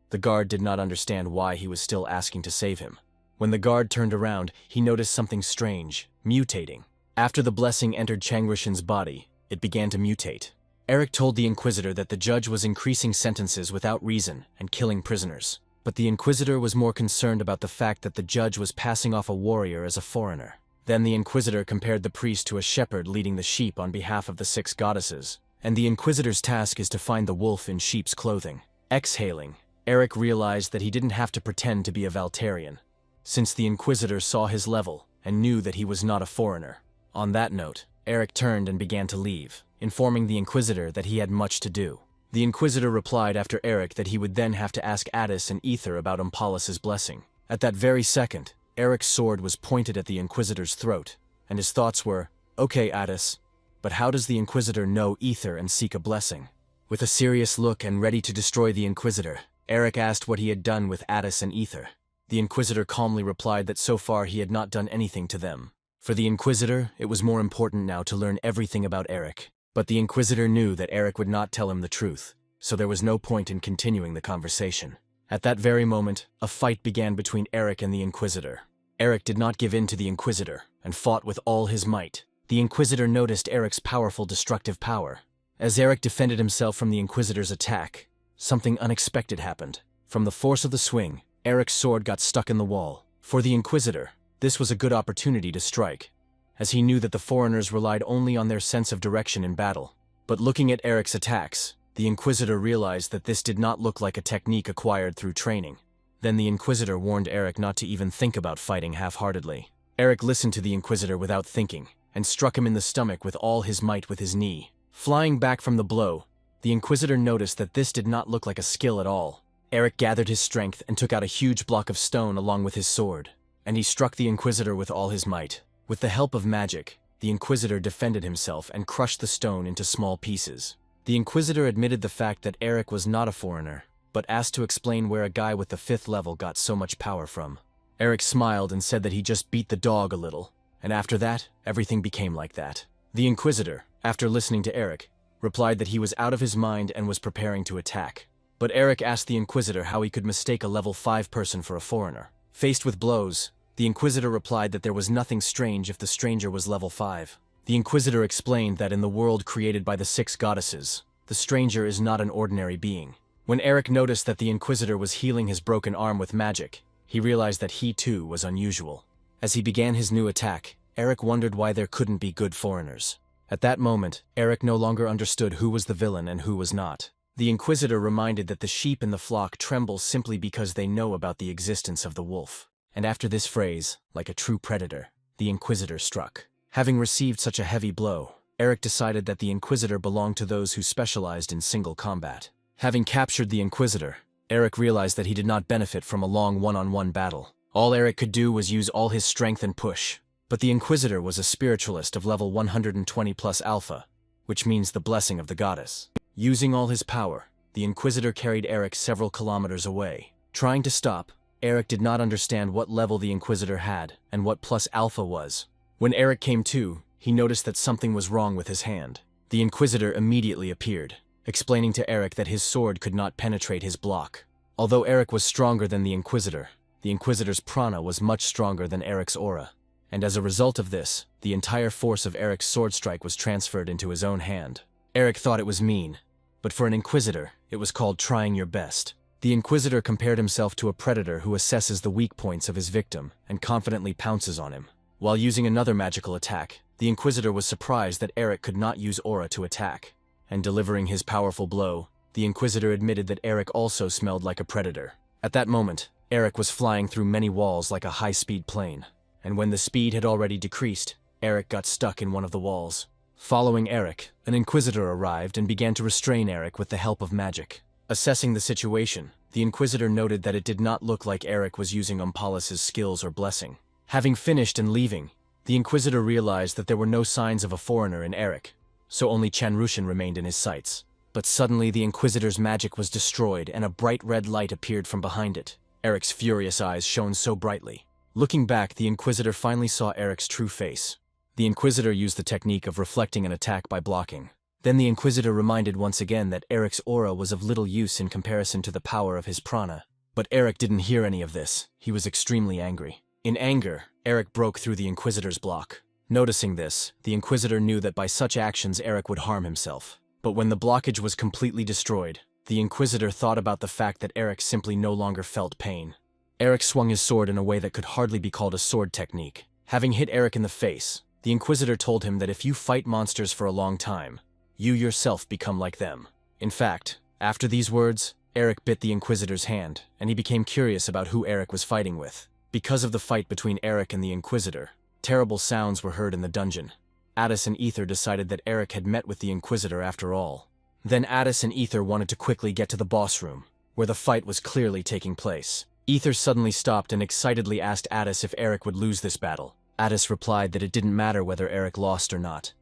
The guard did not understand why he was still asking to save him. When the guard turned around, he noticed something strange, mutating. After the blessing entered Chanrushan's body, it began to mutate. Eric told the Inquisitor that the judge was increasing sentences without reason and killing prisoners. But the Inquisitor was more concerned about the fact that the judge was passing off a warrior as a foreigner. Then the Inquisitor compared the priest to a shepherd leading the sheep on behalf of the 6 goddesses, and the Inquisitor's task is to find the wolf in sheep's clothing. Exhaling, Eric realized that he didn't have to pretend to be a Valterian, since the Inquisitor saw his level and knew that he was not a foreigner. On that note, Eric turned and began to leave, informing the Inquisitor that he had much to do. The Inquisitor replied after Eric that he would then have to ask Addis and Ether about Umpalus's blessing. At that very second, Eric's sword was pointed at the Inquisitor's throat, and his thoughts were, "Okay, Addis, but how does the Inquisitor know Ether and seek a blessing?" With a serious look and ready to destroy the Inquisitor, Eric asked what he had done with Addis and Ether. The Inquisitor calmly replied that so far he had not done anything to them. For the Inquisitor, it was more important now to learn everything about Eric. But the Inquisitor knew that Eric would not tell him the truth, so there was no point in continuing the conversation. At that very moment, a fight began between Eric and the Inquisitor. Eric did not give in to the Inquisitor, and fought with all his might. The Inquisitor noticed Eric's powerful destructive power. As Eric defended himself from the Inquisitor's attack, something unexpected happened. From the force of the swing, Eric's sword got stuck in the wall. For the Inquisitor, this was a good opportunity to strike, as he knew that the foreigners relied only on their sense of direction in battle. But looking at Eric's attacks, the Inquisitor realized that this did not look like a technique acquired through training. Then the Inquisitor warned Eric not to even think about fighting half-heartedly. Eric listened to the Inquisitor without thinking, and struck him in the stomach with all his might with his knee. Flying back from the blow, the Inquisitor noticed that this did not look like a skill at all. Eric gathered his strength and took out a huge block of stone along with his sword, and he struck the Inquisitor with all his might. With the help of magic, the Inquisitor defended himself and crushed the stone into small pieces. The Inquisitor admitted the fact that Eric was not a foreigner, but asked to explain where a guy with the 5th level got so much power from. Eric smiled and said that he just beat the dog a little, and after that, everything became like that. The Inquisitor, after listening to Eric, replied that he was out of his mind and was preparing to attack. But Eric asked the Inquisitor how he could mistake a level 5 person for a foreigner. Faced with blows, the Inquisitor replied that there was nothing strange if the stranger was level 5. The Inquisitor explained that in the world created by the 6 goddesses, the stranger is not an ordinary being. When Eric noticed that the Inquisitor was healing his broken arm with magic, he realized that he too was unusual. As he began his new attack, Eric wondered why there couldn't be good foreigners. At that moment, Eric no longer understood who was the villain and who was not. The Inquisitor reminded that the sheep in the flock tremble simply because they know about the existence of the wolf. And after this phrase, like a true predator, the Inquisitor struck. Having received such a heavy blow, Eric decided that the Inquisitor belonged to those who specialized in single combat. Having captured the Inquisitor, Eric realized that he did not benefit from a long one-on-one battle. All Eric could do was use all his strength and push. But the Inquisitor was a spiritualist of level 120 plus alpha, which means the blessing of the goddess. Using all his power, the Inquisitor carried Eric several kilometers away. Trying to stop, Eric did not understand what level the Inquisitor had and what plus alpha was. When Eric came to, he noticed that something was wrong with his hand. The Inquisitor immediately appeared, explaining to Eric that his sword could not penetrate his block. Although Eric was stronger than the Inquisitor's prana was much stronger than Eric's aura. And as a result of this, the entire force of Eric's sword strike was transferred into his own hand. Eric thought it was mean, but for an Inquisitor, it was called trying your best. The Inquisitor compared himself to a predator who assesses the weak points of his victim and confidently pounces on him. While using another magical attack, the Inquisitor was surprised that Eric could not use aura to attack. And delivering his powerful blow, the Inquisitor admitted that Eric also smelled like a predator. At that moment, Eric was flying through many walls like a high-speed plane. And when the speed had already decreased, Eric got stuck in one of the walls. Following Eric, an Inquisitor arrived and began to restrain Eric with the help of magic. Assessing the situation, the Inquisitor noted that it did not look like Eric was using Omphalos' skills or blessing. Having finished and leaving, the Inquisitor realized that there were no signs of a foreigner in Eric, so only Chanrushan remained in his sights. But suddenly the Inquisitor's magic was destroyed and a bright red light appeared from behind it. Eric's furious eyes shone so brightly. Looking back, the Inquisitor finally saw Eric's true face. The Inquisitor used the technique of reflecting an attack by blocking. Then the Inquisitor reminded once again that Eric's aura was of little use in comparison to the power of his prana. But Eric didn't hear any of this. He was extremely angry. In anger, Eric broke through the Inquisitor's block. Noticing this, the Inquisitor knew that by such actions Eric would harm himself. But when the blockage was completely destroyed, the Inquisitor thought about the fact that Eric simply no longer felt pain. Eric swung his sword in a way that could hardly be called a sword technique. Having hit Eric in the face, the Inquisitor told him that if you fight monsters for a long time, you yourself become like them. In fact, after these words, Eric bit the Inquisitor's hand, and he became curious about who Eric was fighting with. Because of the fight between Eric and the Inquisitor, terrible sounds were heard in the dungeon. Addis and Ether decided that Eric had met with the Inquisitor after all. Then Addis and Ether wanted to quickly get to the boss room, where the fight was clearly taking place. Ether suddenly stopped and excitedly asked Addis if Eric would lose this battle. Addis replied that it didn't matter whether Eric lost or not.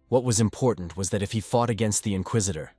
What was important was that if he fought against the Inquisitor,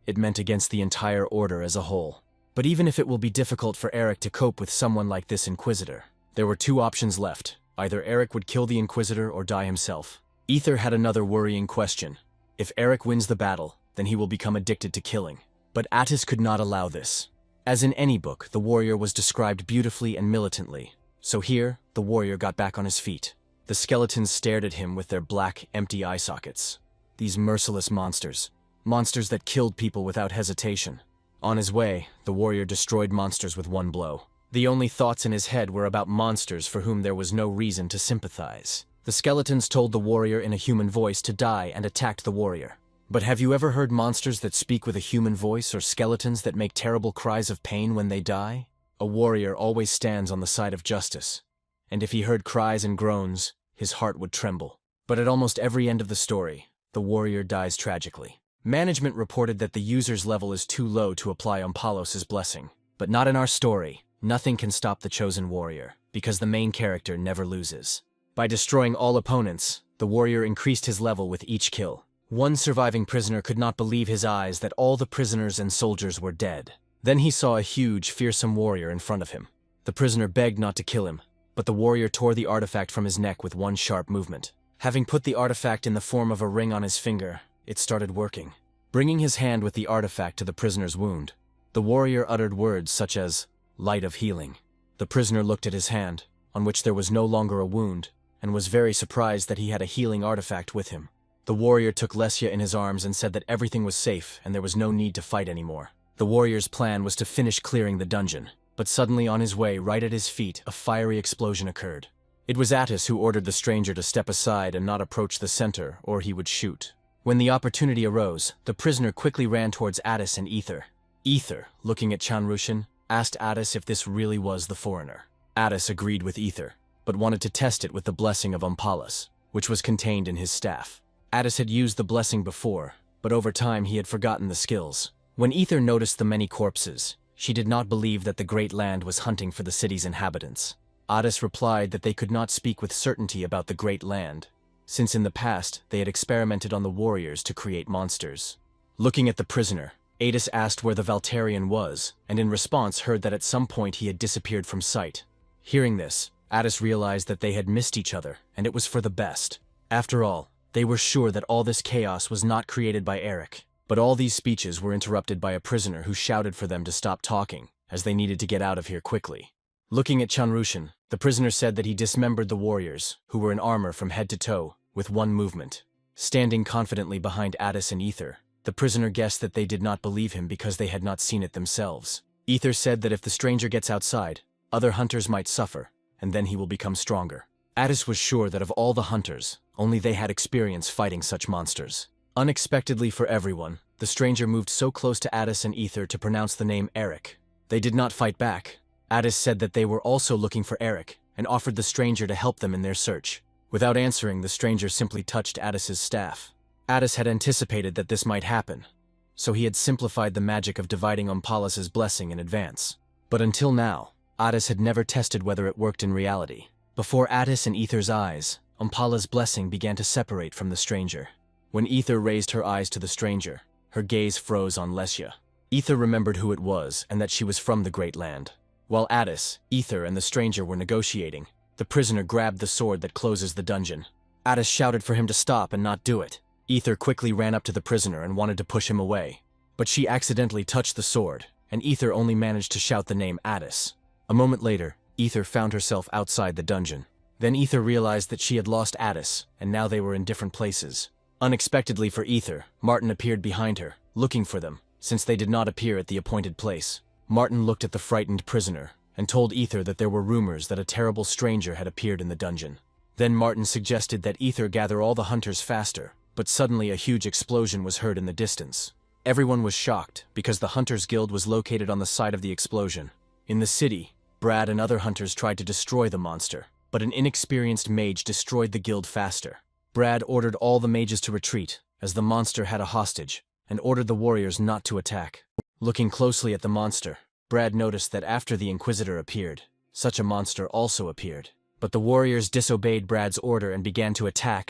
it meant against the entire order as a whole. But even if it will be difficult for Eric to cope with someone like this Inquisitor, there were two options left. Either Eric would kill the Inquisitor or die himself. Ether had another worrying question. If Eric wins the battle, then he will become addicted to killing. But Attis could not allow this. As in any book, the warrior was described beautifully and militantly. So here, the warrior got back on his feet. The skeletons stared at him with their black, empty eye sockets. These merciless monsters. Monsters that killed people without hesitation. On his way, the warrior destroyed monsters with one blow. The only thoughts in his head were about monsters for whom there was no reason to sympathize. The skeletons told the warrior in a human voice to die and attacked the warrior. But have you ever heard monsters that speak with a human voice or skeletons that make terrible cries of pain when they die? A warrior always stands on the side of justice. And if he heard cries and groans, his heart would tremble. But at almost every end of the story, the warrior dies tragically. Management reported that the user's level is too low to apply Omphalos' blessing. But not in our story. Nothing can stop the chosen warrior, because the main character never loses. By destroying all opponents, the warrior increased his level with each kill. One surviving prisoner could not believe his eyes that all the prisoners and soldiers were dead. Then he saw a huge, fearsome warrior in front of him. The prisoner begged not to kill him, but the warrior tore the artifact from his neck with one sharp movement. Having put the artifact in the form of a ring on his finger, it started working. Bringing his hand with the artifact to the prisoner's wound, the warrior uttered words such as, "Light of healing." The prisoner looked at his hand, on which there was no longer a wound, and was very surprised that he had a healing artifact with him. The warrior took Lesya in his arms and said that everything was safe and there was no need to fight anymore. The warrior's plan was to finish clearing the dungeon, but suddenly on his way, right at his feet, a fiery explosion occurred. It was Attis who ordered the stranger to step aside and not approach the center, or he would shoot. When the opportunity arose, the prisoner quickly ran towards Attis and Ether. Ether, looking at Chanrushan, asked Attis if this really was the foreigner. Attis agreed with Ether, but wanted to test it with the blessing of Omphalos, which was contained in his staff. Attis had used the blessing before, but over time he had forgotten the skills. When Ether noticed the many corpses, she did not believe that the Great Land was hunting for the city's inhabitants. Attis replied that they could not speak with certainty about the Great Land, since in the past they had experimented on the warriors to create monsters. Looking at the prisoner, Adis asked where the Valtarian was, and in response heard that at some point he had disappeared from sight. Hearing this, Adis realized that they had missed each other, and it was for the best. After all, they were sure that all this chaos was not created by Eric. But all these speeches were interrupted by a prisoner who shouted for them to stop talking, as they needed to get out of here quickly. Looking at Chanrushin, the prisoner said that he dismembered the warriors, who were in armor from head to toe, with one movement. Standing confidently behind Adis and Ether, the prisoner guessed that they did not believe him because they had not seen it themselves. Ether said that if the stranger gets outside, other hunters might suffer, and then he will become stronger. Adis was sure that of all the hunters, only they had experience fighting such monsters. Unexpectedly for everyone, the stranger moved so close to Adis and Ether to pronounce the name Eric. They did not fight back. Adis said that they were also looking for Eric, and offered the stranger to help them in their search. Without answering, the stranger simply touched Adis's staff. Adis had anticipated that this might happen, so he had simplified the magic of dividing Ompalas's blessing in advance. But until now, Adis had never tested whether it worked in reality. Before Adis and Ether's eyes, Ompala's blessing began to separate from the stranger. When Ether raised her eyes to the stranger, her gaze froze on Lesya. Ether remembered who it was and that she was from the Great Land. While Adis, Ether, and the stranger were negotiating, the prisoner grabbed the sword that closes the dungeon. Adis shouted for him to stop and not do it. Ether quickly ran up to the prisoner and wanted to push him away. But she accidentally touched the sword, and Ether only managed to shout the name Adis. A moment later, Ether found herself outside the dungeon. Then Ether realized that she had lost Adis, and now they were in different places. Unexpectedly for Ether, Martin appeared behind her, looking for them, since they did not appear at the appointed place. Martin looked at the frightened prisoner, and told Ether that there were rumors that a terrible stranger had appeared in the dungeon. Then Martin suggested that Ether gather all the hunters faster, but suddenly a huge explosion was heard in the distance. Everyone was shocked, because the Hunters Guild was located on the site of the explosion. In the city, Brad and other hunters tried to destroy the monster, but an inexperienced mage destroyed the guild faster. Brad ordered all the mages to retreat, as the monster had a hostage, and ordered the warriors not to attack. Looking closely at the monster, Brad noticed that after the Inquisitor appeared, such a monster also appeared. But the warriors disobeyed Brad's order and began to attack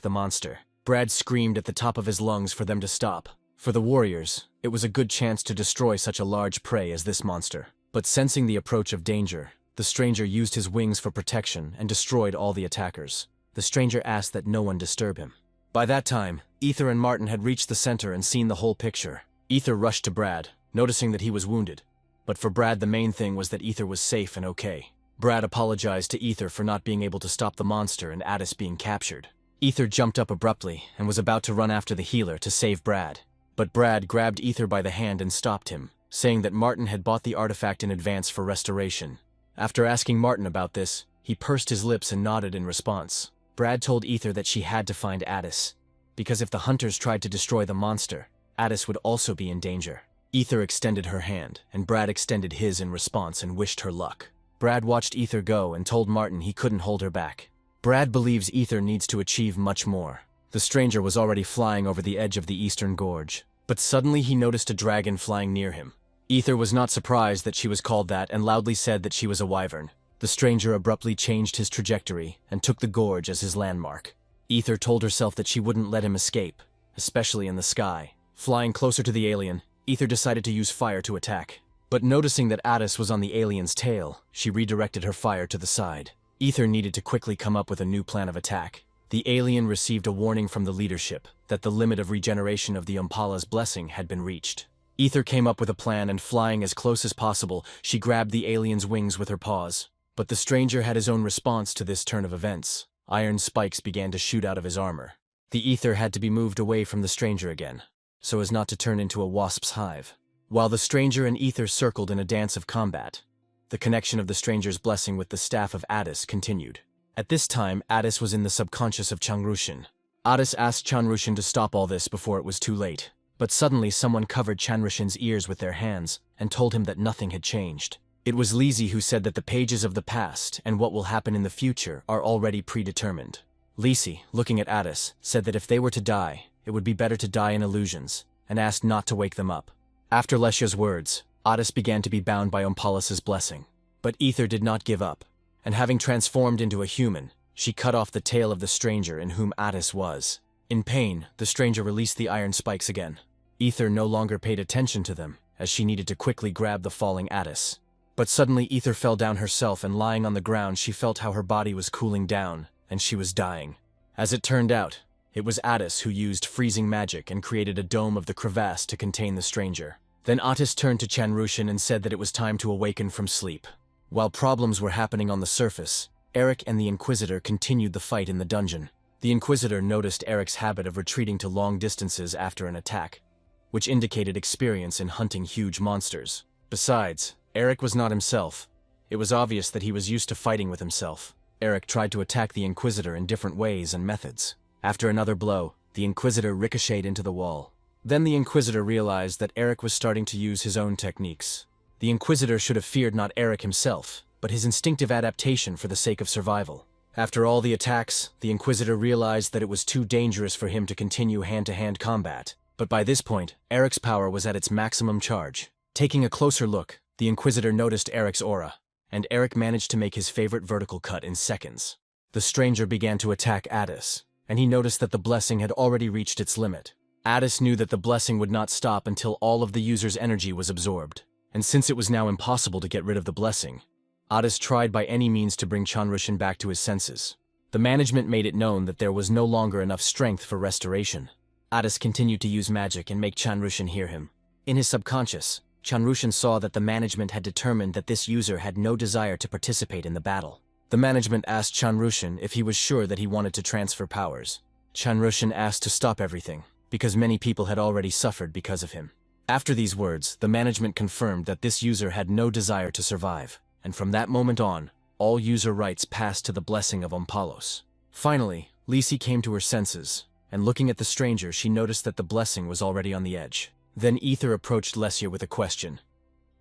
the monster. Brad screamed at the top of his lungs for them to stop. For the warriors, it was a good chance to destroy such a large prey as this monster. But sensing the approach of danger, the stranger used his wings for protection and destroyed all the attackers. The stranger asked that no one disturb him. By that time, Ether and Martin had reached the center and seen the whole picture. Ether rushed to Brad, noticing that he was wounded. But for Brad, the main thing was that Ether was safe and okay. Brad apologized to Ether for not being able to stop the monster and Adis being captured. Ether jumped up abruptly and was about to run after the healer to save Brad. But Brad grabbed Ether by the hand and stopped him, saying that Martin had bought the artifact in advance for restoration. After asking Martin about this, he pursed his lips and nodded in response. Brad told Ether that she had to find Adis, because if the hunters tried to destroy the monster, Adis would also be in danger. Ether extended her hand, and Brad extended his in response and wished her luck. Brad watched Ether go and told Martin he couldn't hold her back. Brad believes Ether needs to achieve much more. The stranger was already flying over the edge of the eastern gorge, but suddenly he noticed a dragon flying near him. Ether was not surprised that she was called that and loudly said that she was a wyvern. The stranger abruptly changed his trajectory and took the gorge as his landmark. Ether told herself that she wouldn't let him escape, especially in the sky. Flying closer to the alien, Ether decided to use fire to attack. But noticing that Adis was on the alien's tail, she redirected her fire to the side. Ether needed to quickly come up with a new plan of attack. The alien received a warning from the leadership that the limit of regeneration of the Ompala's blessing had been reached. Ether came up with a plan, and flying as close as possible, she grabbed the alien's wings with her paws. But the stranger had his own response to this turn of events. Iron spikes began to shoot out of his armor. The Ether had to be moved away from the stranger again, so as not to turn into a wasp's hive. While the stranger and Ether circled in a dance of combat, the connection of the stranger's blessing with the staff of Adis continued. At this time, Adis was in the subconscious of Chanrushin. Adis asked Chanrushin to stop all this before it was too late. But suddenly someone covered Chanrushin's ears with their hands and told him that nothing had changed. It was Lizzie who said that the pages of the past and what will happen in the future are already predetermined. Lizzie, looking at Adis, said that if they were to die, it would be better to die in illusions, and asked not to wake them up. After Lesya's words, Adis began to be bound by Ompalas's blessing. But Ether did not give up, and having transformed into a human, she cut off the tail of the stranger in whom Adis was. In pain, the stranger released the iron spikes again. Ether no longer paid attention to them, as she needed to quickly grab the falling Addis. But suddenly Ether fell down herself, and lying on the ground she felt how her body was cooling down, and she was dying. As it turned out, it was Addis who used freezing magic and created a dome of the crevasse to contain the stranger. Then Addis turned to Chanrushan and said that it was time to awaken from sleep. While problems were happening on the surface, Eric and the Inquisitor continued the fight in the dungeon. The Inquisitor noticed Eric's habit of retreating to long distances after an attack, which indicated experience in hunting huge monsters. Besides, Eric was not himself. It was obvious that he was used to fighting with himself. Eric tried to attack the Inquisitor in different ways and methods. After another blow, the Inquisitor ricocheted into the wall. Then the Inquisitor realized that Eric was starting to use his own techniques. The Inquisitor should have feared not Eric himself, but his instinctive adaptation for the sake of survival. After all the attacks, the Inquisitor realized that it was too dangerous for him to continue hand-to-hand combat. But by this point, Eric's power was at its maximum charge. Taking a closer look, the Inquisitor noticed Eric's aura, and Eric managed to make his favorite vertical cut in seconds. The stranger began to attack Addis, and he noticed that the blessing had already reached its limit. Addis knew that the blessing would not stop until all of the user's energy was absorbed, and since it was now impossible to get rid of the blessing, Addis tried by any means to bring Chanrushan back to his senses. The management made it known that there was no longer enough strength for restoration. Addis continued to use magic and make Chanrushan hear him. In his subconscious, Chanrushan saw that the management had determined that this user had no desire to participate in the battle. The management asked Chanrushan if he was sure that he wanted to transfer powers. Chanrushan asked to stop everything, because many people had already suffered because of him. After these words, the management confirmed that this user had no desire to survive, and from that moment on, all user rights passed to the blessing of Ompalos. Finally, Lisi came to her senses, and looking at the stranger she noticed that the blessing was already on the edge. Then Ether approached Lesia with a question.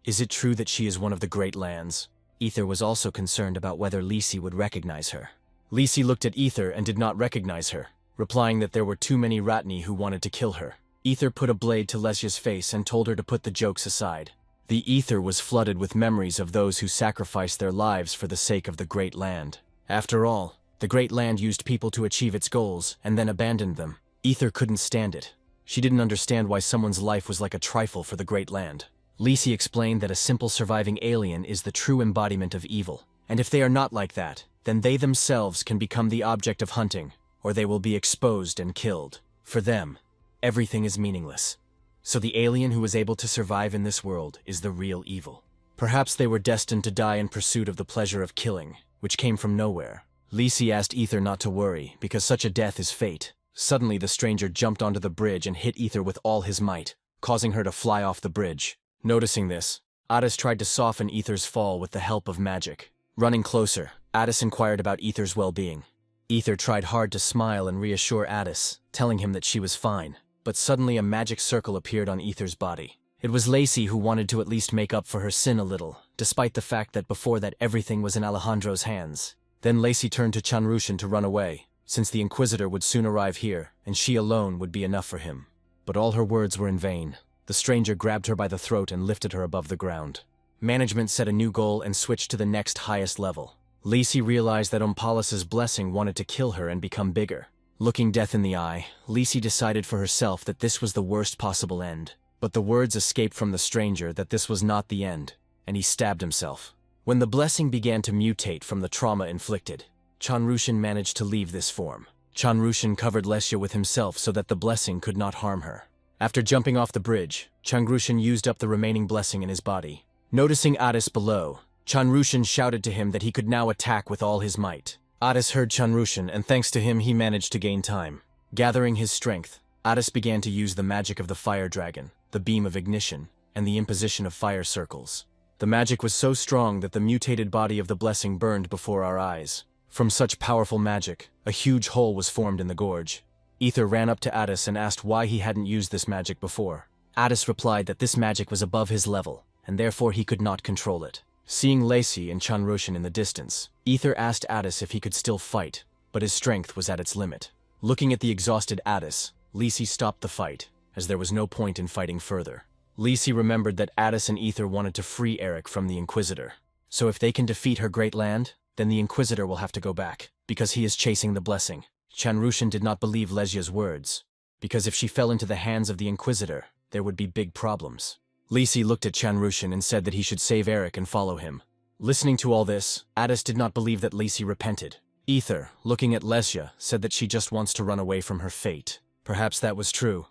Is it true that she is one of the Great Lands? Ether was also concerned about whether Lisi would recognize her. Lisi looked at Ether and did not recognize her, replying that there were too many Ratni who wanted to kill her. Ether put a blade to Lesia's face and told her to put the jokes aside. The ether was flooded with memories of those who sacrificed their lives for the sake of the Great Land. After all, the Great Land used people to achieve its goals and then abandoned them. Ether couldn't stand it. She didn't understand why someone's life was like a trifle for the Great Land. Lisi explained that a simple surviving alien is the true embodiment of evil, and if they are not like that, then they themselves can become the object of hunting, or they will be exposed and killed. For them, everything is meaningless. So the alien who was able to survive in this world is the real evil. Perhaps they were destined to die in pursuit of the pleasure of killing, which came from nowhere. Lisi asked Ether not to worry, because such a death is fate. Suddenly the stranger jumped onto the bridge and hit Ether with all his might, causing her to fly off the bridge. Noticing this, Addis tried to soften Ether's fall with the help of magic. Running closer, Addis inquired about Ether's well-being. Ether tried hard to smile and reassure Addis, telling him that she was fine. But suddenly a magic circle appeared on Ether's body. It was Lacey who wanted to at least make up for her sin a little, despite the fact that before that everything was in Alejandro's hands. Then Lacey turned to Chanrushan to run away, since the Inquisitor would soon arrive here, and she alone would be enough for him. But all her words were in vain. The stranger grabbed her by the throat and lifted her above the ground. Management set a new goal and switched to the next highest level. Lacey realized that Ompalos' blessing wanted to kill her and become bigger. Looking death in the eye, Lisi decided for herself that this was the worst possible end. But the words escaped from the stranger that this was not the end, and he stabbed himself. When the blessing began to mutate from the trauma inflicted, Chanrushan managed to leave this form. Chanrushan covered Lesia with himself so that the blessing could not harm her. After jumping off the bridge, Chanrushan used up the remaining blessing in his body. Noticing Addis below, Chanrushan shouted to him that he could now attack with all his might. Addis heard Chanrushan, and thanks to him he managed to gain time. Gathering his strength, Addis began to use the magic of the fire dragon, the beam of ignition, and the imposition of fire circles. The magic was so strong that the mutated body of the blessing burned before our eyes. From such powerful magic, a huge hole was formed in the gorge. Ether ran up to Addis and asked why he hadn't used this magic before. Addis replied that this magic was above his level, and therefore he could not control it. Seeing Lacey and Chanrushan in the distance, Ether asked Addis if he could still fight, but his strength was at its limit. Looking at the exhausted Addis, Lacey stopped the fight, as there was no point in fighting further. Lacey remembered that Addis and Ether wanted to free Eric from the Inquisitor. So if they can defeat her great land, then the Inquisitor will have to go back, because he is chasing the blessing. Chanrushan did not believe Lesia's words, because if she fell into the hands of the Inquisitor, there would be big problems. Lisi looked at Chanrushin and said that he should save Eric and follow him. Listening to all this, Addis did not believe that Lisi repented. Ether, looking at Lesya, said that she just wants to run away from her fate. Perhaps that was true.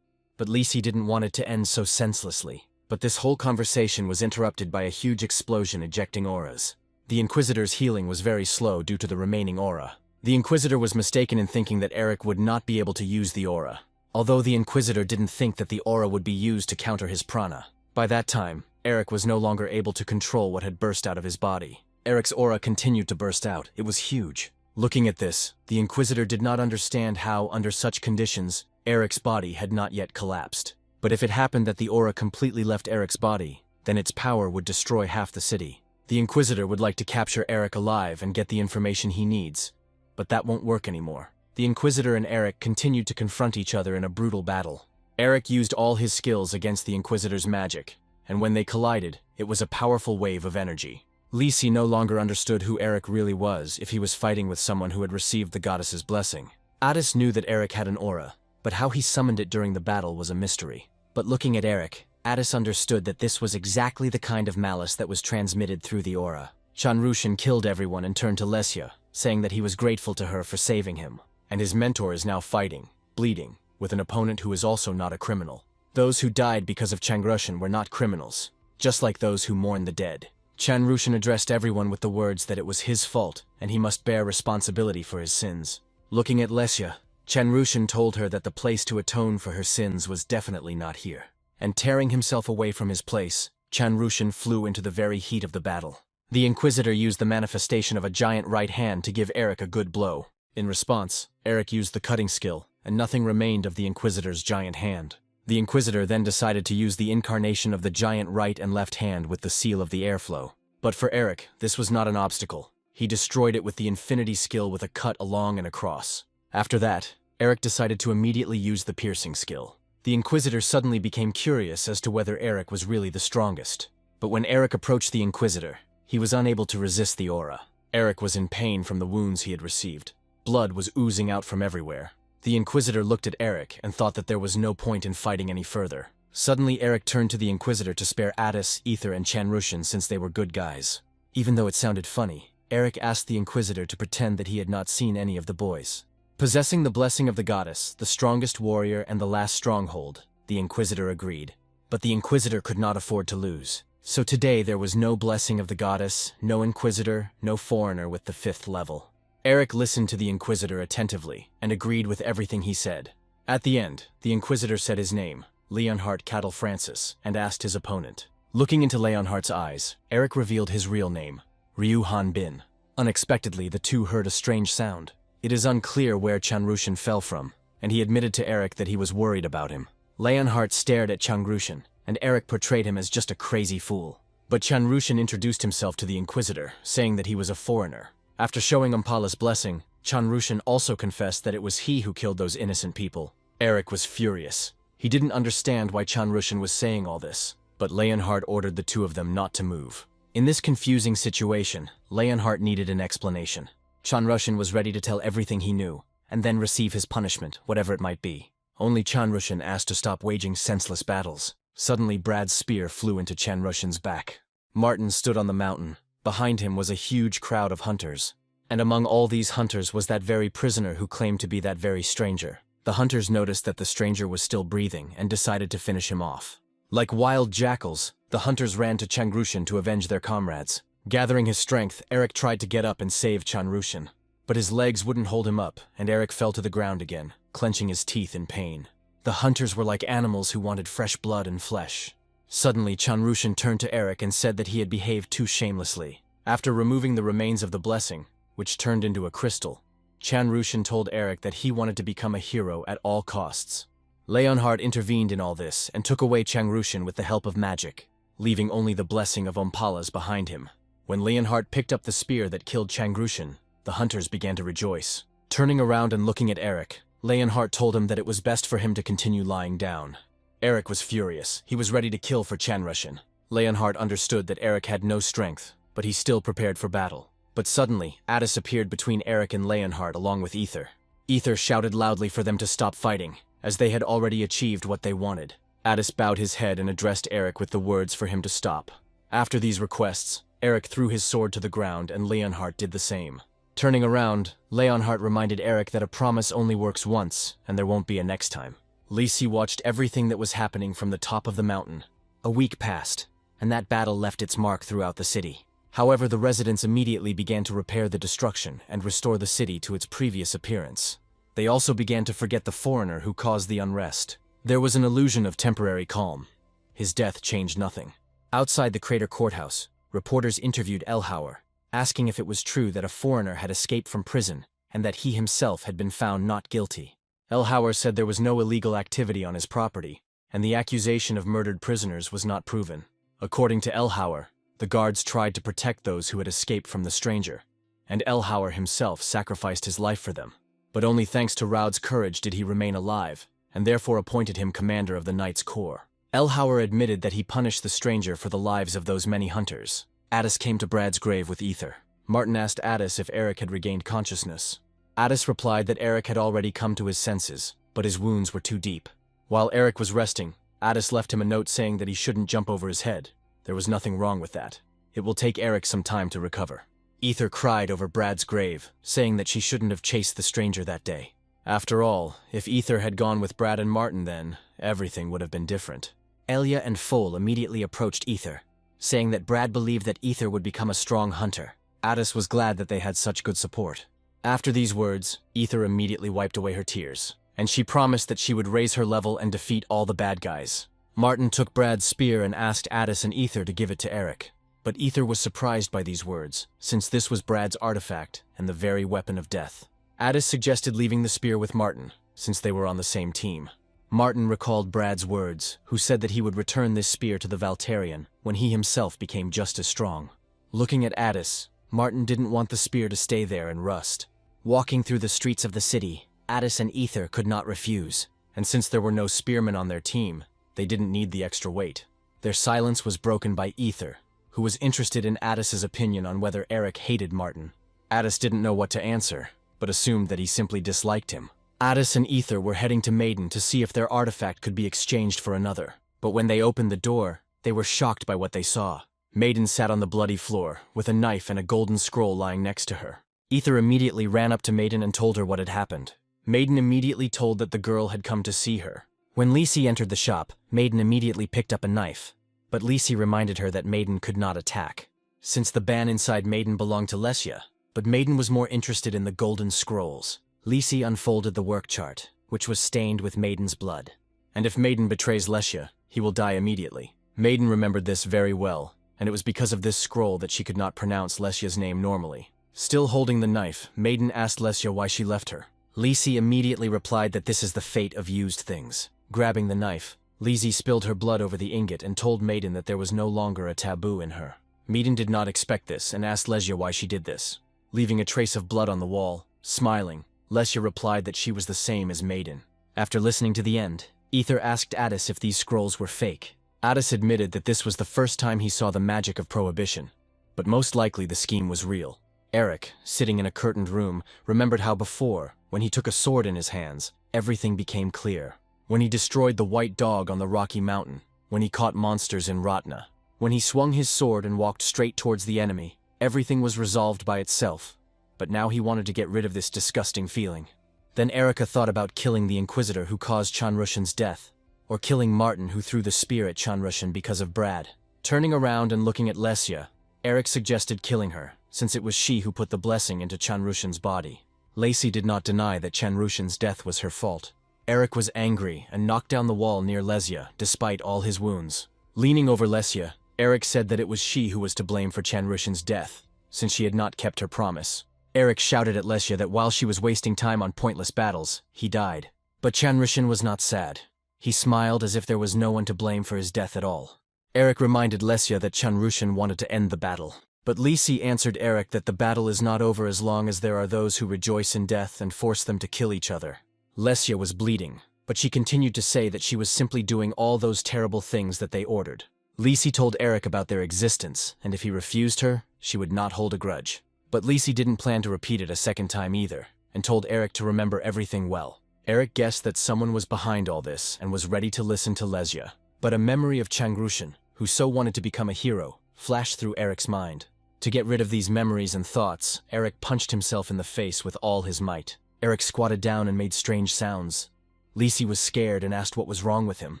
But Lisi didn't want it to end so senselessly. But this whole conversation was interrupted by a huge explosion ejecting auras. The Inquisitor's healing was very slow due to the remaining aura. The Inquisitor was mistaken in thinking that Eric would not be able to use the aura. Although the Inquisitor didn't think that the aura would be used to counter his prana. By that time, Eric was no longer able to control what had burst out of his body. Eric's aura continued to burst out. It was huge. Looking at this, the Inquisitor did not understand how, under such conditions, Eric's body had not yet collapsed. But if it happened that the aura completely left Eric's body, then its power would destroy half the city. The Inquisitor would like to capture Eric alive and get the information he needs. But that won't work anymore. The Inquisitor and Eric continued to confront each other in a brutal battle. Eric used all his skills against the Inquisitor's magic, and when they collided, it was a powerful wave of energy. Lisi no longer understood who Eric really was if he was fighting with someone who had received the goddess's blessing. Addis knew that Eric had an aura, but how he summoned it during the battle was a mystery. But looking at Eric, Addis understood that this was exactly the kind of malice that was transmitted through the aura. Chanrushin killed everyone and turned to Lesya, saying that he was grateful to her for saving him. And his mentor is now fighting, bleeding, with an opponent who is also not a criminal. Those who died because of Chanrushin were not criminals, just like those who mourn the dead. Chanrushin addressed everyone with the words that it was his fault and he must bear responsibility for his sins. Looking at Lesya, Chanrushin told her that the place to atone for her sins was definitely not here. And tearing himself away from his place, Chanrushin flew into the very heat of the battle. The Inquisitor used the manifestation of a giant right hand to give Eric a good blow. In response, Eric used the cutting skill, and nothing remained of the Inquisitor's giant hand. The Inquisitor then decided to use the incarnation of the giant right and left hand with the seal of the airflow. But for Eric, this was not an obstacle. He destroyed it with the infinity skill with a cut along and across. After that, Eric decided to immediately use the piercing skill. The Inquisitor suddenly became curious as to whether Eric was really the strongest. But when Eric approached the Inquisitor, he was unable to resist the aura. Eric was in pain from the wounds he had received. Blood was oozing out from everywhere. The Inquisitor looked at Eric and thought that there was no point in fighting any further. Suddenly, Eric turned to the Inquisitor to spare Addis, Ether, and Chanrushin since they were good guys. Even though it sounded funny, Eric asked the Inquisitor to pretend that he had not seen any of the boys. Possessing the blessing of the goddess, the strongest warrior, and the last stronghold, the Inquisitor agreed. But the Inquisitor could not afford to lose. So today there was no blessing of the goddess, no Inquisitor, no foreigner with the 5th level. Eric listened to the Inquisitor attentively and agreed with everything he said. At the end, the Inquisitor said his name, Leonhart Cattle Francis, and asked his opponent. Looking into Leonhart's eyes, Eric revealed his real name, Ryu Han Bin. Unexpectedly, the two heard a strange sound. It is unclear where Chanrushin fell from, and he admitted to Eric that he was worried about him. Leonhart stared at Chanrushin, and Eric portrayed him as just a crazy fool. But Chanrushin introduced himself to the Inquisitor, saying that he was a foreigner. After showing Ampala's blessing, Chanrushin also confessed that it was he who killed those innocent people. Eric was furious. He didn't understand why Chanrushin was saying all this, but Leonhart ordered the two of them not to move. In this confusing situation, Leonhart needed an explanation. Chanrushin was ready to tell everything he knew, and then receive his punishment, whatever it might be. Only Chanrushin asked to stop waging senseless battles. Suddenly, Brad's spear flew into Chanrushin's back. Martin stood on the mountain. Behind him was a huge crowd of hunters. And among all these hunters was that very prisoner who claimed to be that very stranger. The hunters noticed that the stranger was still breathing and decided to finish him off. Like wild jackals, the hunters ran to Chanrushin to avenge their comrades. Gathering his strength, Eric tried to get up and save Chanrushin. But his legs wouldn't hold him up, and Eric fell to the ground again, clenching his teeth in pain. The hunters were like animals who wanted fresh blood and flesh. Suddenly, Chanrushin turned to Eric and said that he had behaved too shamelessly. After removing the remains of the blessing, which turned into a crystal, Chanrushin told Eric that he wanted to become a hero at all costs. Leonhart intervened in all this and took away Chanrushin with the help of magic, leaving only the blessing of Ompala's behind him. When Leonhart picked up the spear that killed Chanrushin, the hunters began to rejoice. Turning around and looking at Eric, Leonhart told him that it was best for him to continue lying down. Eric was furious. He was ready to kill for Chanrushin. Leonhart understood that Eric had no strength, but he still prepared for battle. But suddenly, Addis appeared between Eric and Leonhart along with Ether. Ether shouted loudly for them to stop fighting, as they had already achieved what they wanted. Addis bowed his head and addressed Eric with the words for him to stop. After these requests, Eric threw his sword to the ground and Leonhardt did the same. Turning around, Leonhardt reminded Eric that a promise only works once and there won't be a next time. Lisi watched everything that was happening from the top of the mountain. A week passed, and that battle left its mark throughout the city. However, the residents immediately began to repair the destruction and restore the city to its previous appearance. They also began to forget the foreigner who caused the unrest. There was an illusion of temporary calm. His death changed nothing. Outside the crater courthouse, reporters interviewed Elhauer, asking if it was true that a foreigner had escaped from prison and that he himself had been found not guilty. Elhauer said there was no illegal activity on his property, and the accusation of murdered prisoners was not proven. According to Elhauer, the guards tried to protect those who had escaped from the stranger, and Elhauer himself sacrificed his life for them. But only thanks to Raud's courage did he remain alive, and therefore appointed him commander of the Knight's Corps. Elhauer admitted that he punished the stranger for the lives of those many hunters. Addis came to Brad's grave with ether. Martin asked Addis if Eric had regained consciousness. Addis replied that Eric had already come to his senses, but his wounds were too deep. While Eric was resting, Addis left him a note saying that he shouldn't jump over his head. There was nothing wrong with that. It will take Eric some time to recover. Ether cried over Brad's grave, saying that she shouldn't have chased the stranger that day. After all, if Ether had gone with Brad and Martin then, everything would have been different. Elia and Foal immediately approached Ether, saying that Brad believed that Ether would become a strong hunter. Addis was glad that they had such good support. After these words, Ether immediately wiped away her tears, and she promised that she would raise her level and defeat all the bad guys. Martin took Brad's spear and asked Addis and Ether to give it to Eric. But Ether was surprised by these words, since this was Brad's artifact and the very weapon of death. Addis suggested leaving the spear with Martin, since they were on the same team. Martin recalled Brad's words, who said that he would return this spear to the Valterian when he himself became just as strong. Looking at Addis, Martin didn't want the spear to stay there and rust. Walking through the streets of the city, Addis and Ether could not refuse, and since there were no spearmen on their team, they didn't need the extra weight. Their silence was broken by Ether, who was interested in Addis's opinion on whether Eric hated Martin. Addis didn't know what to answer, but assumed that he simply disliked him. Addis and Ether were heading to Maiden to see if their artifact could be exchanged for another, but when they opened the door, they were shocked by what they saw. Maiden sat on the bloody floor, with a knife and a golden scroll lying next to her. Ether immediately ran up to Maiden and told her what had happened. Maiden immediately told that the girl had come to see her. When Lisi entered the shop, Maiden immediately picked up a knife, but Lisi reminded her that Maiden could not attack, since the ban inside Maiden belonged to Lesya, but Maiden was more interested in the golden scrolls. Lisi unfolded the work chart, which was stained with Maiden's blood. And if Maiden betrays Lesya, he will die immediately. Maiden remembered this very well, and it was because of this scroll that she could not pronounce Lesya's name normally. Still holding the knife, Maiden asked Lesya why she left her. Lisi immediately replied that this is the fate of used things. Grabbing the knife, Lisi spilled her blood over the ingot and told Maiden that there was no longer a taboo in her. Maiden did not expect this and asked Lesya why she did this. Leaving a trace of blood on the wall, smiling, Lesya replied that she was the same as Maiden. After listening to the end, Ether asked Addis if these scrolls were fake. Addis admitted that this was the first time he saw the magic of prohibition, but most likely the scheme was real. Eric, sitting in a curtained room, remembered how before, when he took a sword in his hands, everything became clear. When he destroyed the white dog on the rocky mountain, when he caught monsters in Ratna, when he swung his sword and walked straight towards the enemy, everything was resolved by itself. But now he wanted to get rid of this disgusting feeling. Then Erica thought about killing the Inquisitor who caused Chanrushan's death, or killing Martin who threw the spear at Chanrushan because of Brad. Turning around and looking at Lesya, Eric suggested killing her, since it was she who put the blessing into Chanrushan's body. Lacey did not deny that Chanrushan's death was her fault. Eric was angry and knocked down the wall near Lesya, despite all his wounds. Leaning over Lesya, Eric said that it was she who was to blame for Chanrushan's death, since she had not kept her promise. Eric shouted at Lesya that while she was wasting time on pointless battles, he died. But Chanrushan was not sad. He smiled as if there was no one to blame for his death at all. Eric reminded Lesya that Chanrushan wanted to end the battle. But Lisi answered Eric that the battle is not over as long as there are those who rejoice in death and force them to kill each other. Lesya was bleeding, but she continued to say that she was simply doing all those terrible things that they ordered. Lisi told Eric about their existence, and if he refused her, she would not hold a grudge. But Lisi didn't plan to repeat it a second time either, and told Eric to remember everything well. Eric guessed that someone was behind all this and was ready to listen to Lesya. But a memory of Changrushan, who so wanted to become a hero, flashed through Eric's mind. To get rid of these memories and thoughts, Eric punched himself in the face with all his might. Eric squatted down and made strange sounds. Lisi was scared and asked what was wrong with him.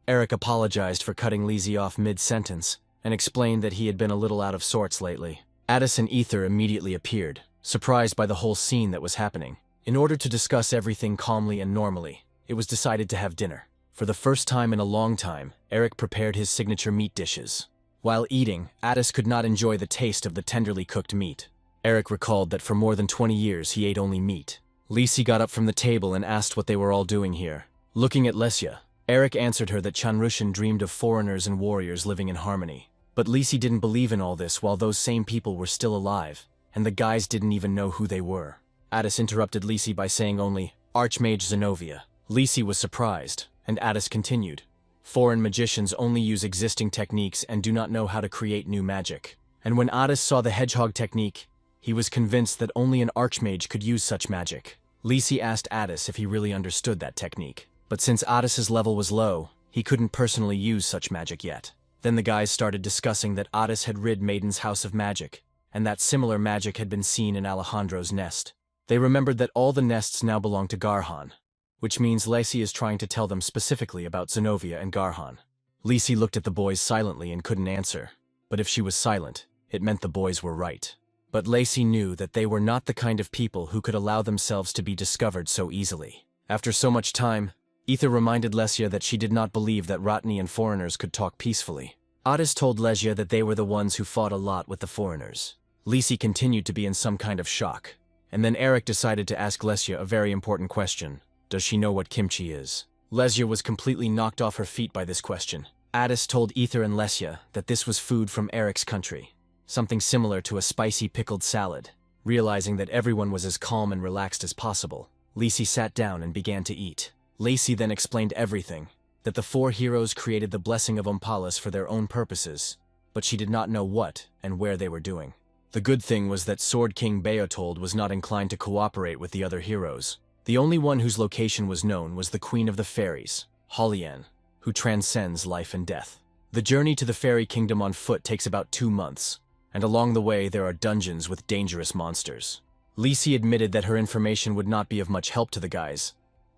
Eric apologized for cutting Lisi off mid-sentence and explained that he had been a little out of sorts lately. Addis and Ether immediately appeared, surprised by the whole scene that was happening. In order to discuss everything calmly and normally, it was decided to have dinner. For the first time in a long time, Eric prepared his signature meat dishes. While eating, Addis could not enjoy the taste of the tenderly cooked meat. Eric recalled that for more than 20 years he ate only meat. Lisi got up from the table and asked what they were all doing here. Looking at Lesya, Eric answered her that Chanrushan dreamed of foreigners and warriors living in harmony. But Lisi didn't believe in all this while those same people were still alive, and the guys didn't even know who they were. Addis interrupted Lisi by saying only, "Archmage Zenobia." Lisi was surprised, and Addis continued. Foreign magicians only use existing techniques and do not know how to create new magic. And when Addis saw the hedgehog technique, he was convinced that only an archmage could use such magic. Lisi asked Addis if he really understood that technique. But since Addis's level was low, he couldn't personally use such magic yet. Then the guys started discussing that Addis had rid Maiden's house of magic, and that similar magic had been seen in Alejandro's nest. They remembered that all the nests now belong to Garhan, which means Lisi is trying to tell them specifically about Zenobia and Garhan. Lisi looked at the boys silently and couldn't answer, but if she was silent, it meant the boys were right. But Lisi knew that they were not the kind of people who could allow themselves to be discovered so easily. After so much time, Ether reminded Lesya that she did not believe that Rotny and foreigners could talk peacefully. Addis told Lesya that they were the ones who fought a lot with the foreigners. Lisi continued to be in some kind of shock, and then Eric decided to ask Lesya a very important question. Does she know what kimchi is? Lesya was completely knocked off her feet by this question. Addis told Ether and Lesya that this was food from Eric's country, something similar to a spicy pickled salad. Realizing that everyone was as calm and relaxed as possible, Lisi sat down and began to eat. Lisi then explained everything, that the four heroes created the blessing of Ompalas for their own purposes, but she did not know what and where they were doing. The good thing was that Sword King Beotold was not inclined to cooperate with the other heroes. The only one whose location was known was the Queen of the Fairies, Holian, who transcends life and death. The journey to the fairy kingdom on foot takes about 2 months, and along the way there are dungeons with dangerous monsters. Lisi admitted that her information would not be of much help to the guys,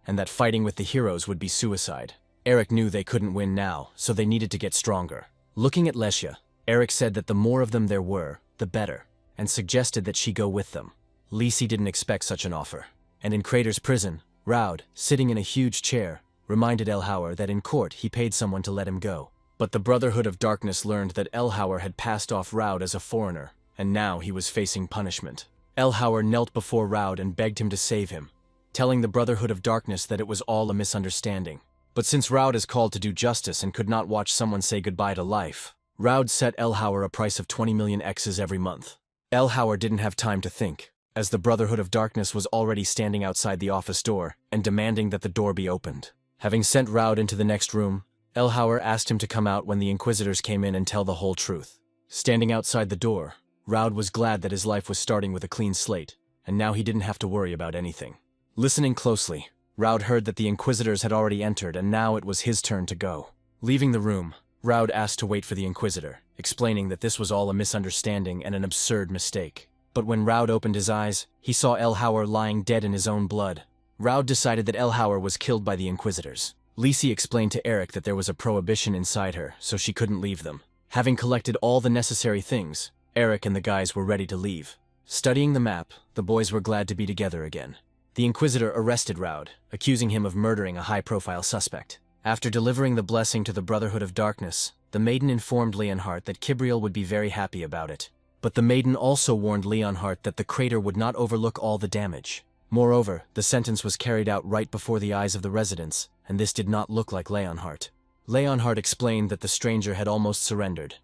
and that fighting with the heroes would be suicide. Eric knew they couldn't win now, so they needed to get stronger. Looking at Lesya, Eric said that the more of them there were, the better, and suggested that she go with them. Lisi didn't expect such an offer. And in Crater's prison, Raud, sitting in a huge chair, reminded Elhauer that in court he paid someone to let him go. But the Brotherhood of Darkness learned that Elhauer had passed off Raud as a foreigner, and now he was facing punishment. Elhauer knelt before Raud and begged him to save him, telling the Brotherhood of Darkness that it was all a misunderstanding. But since Raud is called to do justice and could not watch someone say goodbye to life, Raud set Elhauer a price of 20 million X's every month. Elhauer didn't have time to think, as the Brotherhood of Darkness was already standing outside the office door and demanding that the door be opened. Having sent Raud into the next room, Elhauer asked him to come out when the Inquisitors came in and tell the whole truth. Standing outside the door, Raud was glad that his life was starting with a clean slate, and now he didn't have to worry about anything. Listening closely, Raud heard that the Inquisitors had already entered and now it was his turn to go. Leaving the room, Raud asked to wait for the Inquisitor, explaining that this was all a misunderstanding and an absurd mistake. But when Raud opened his eyes, he saw Elhauer lying dead in his own blood. Raud decided that Elhauer was killed by the Inquisitors. Lisi explained to Eric that there was a prohibition inside her, so she couldn't leave them. Having collected all the necessary things, Eric and the guys were ready to leave. Studying the map, the boys were glad to be together again. The Inquisitor arrested Raud, accusing him of murdering a high-profile suspect. After delivering the blessing to the Brotherhood of Darkness, the maiden informed Leonhardt that Kibriel would be very happy about it. But the maiden also warned Leonhardt that the crater would not overlook all the damage. Moreover, the sentence was carried out right before the eyes of the residents, and this did not look like Leonhardt. Leonhardt explained that the stranger had almost surrendered,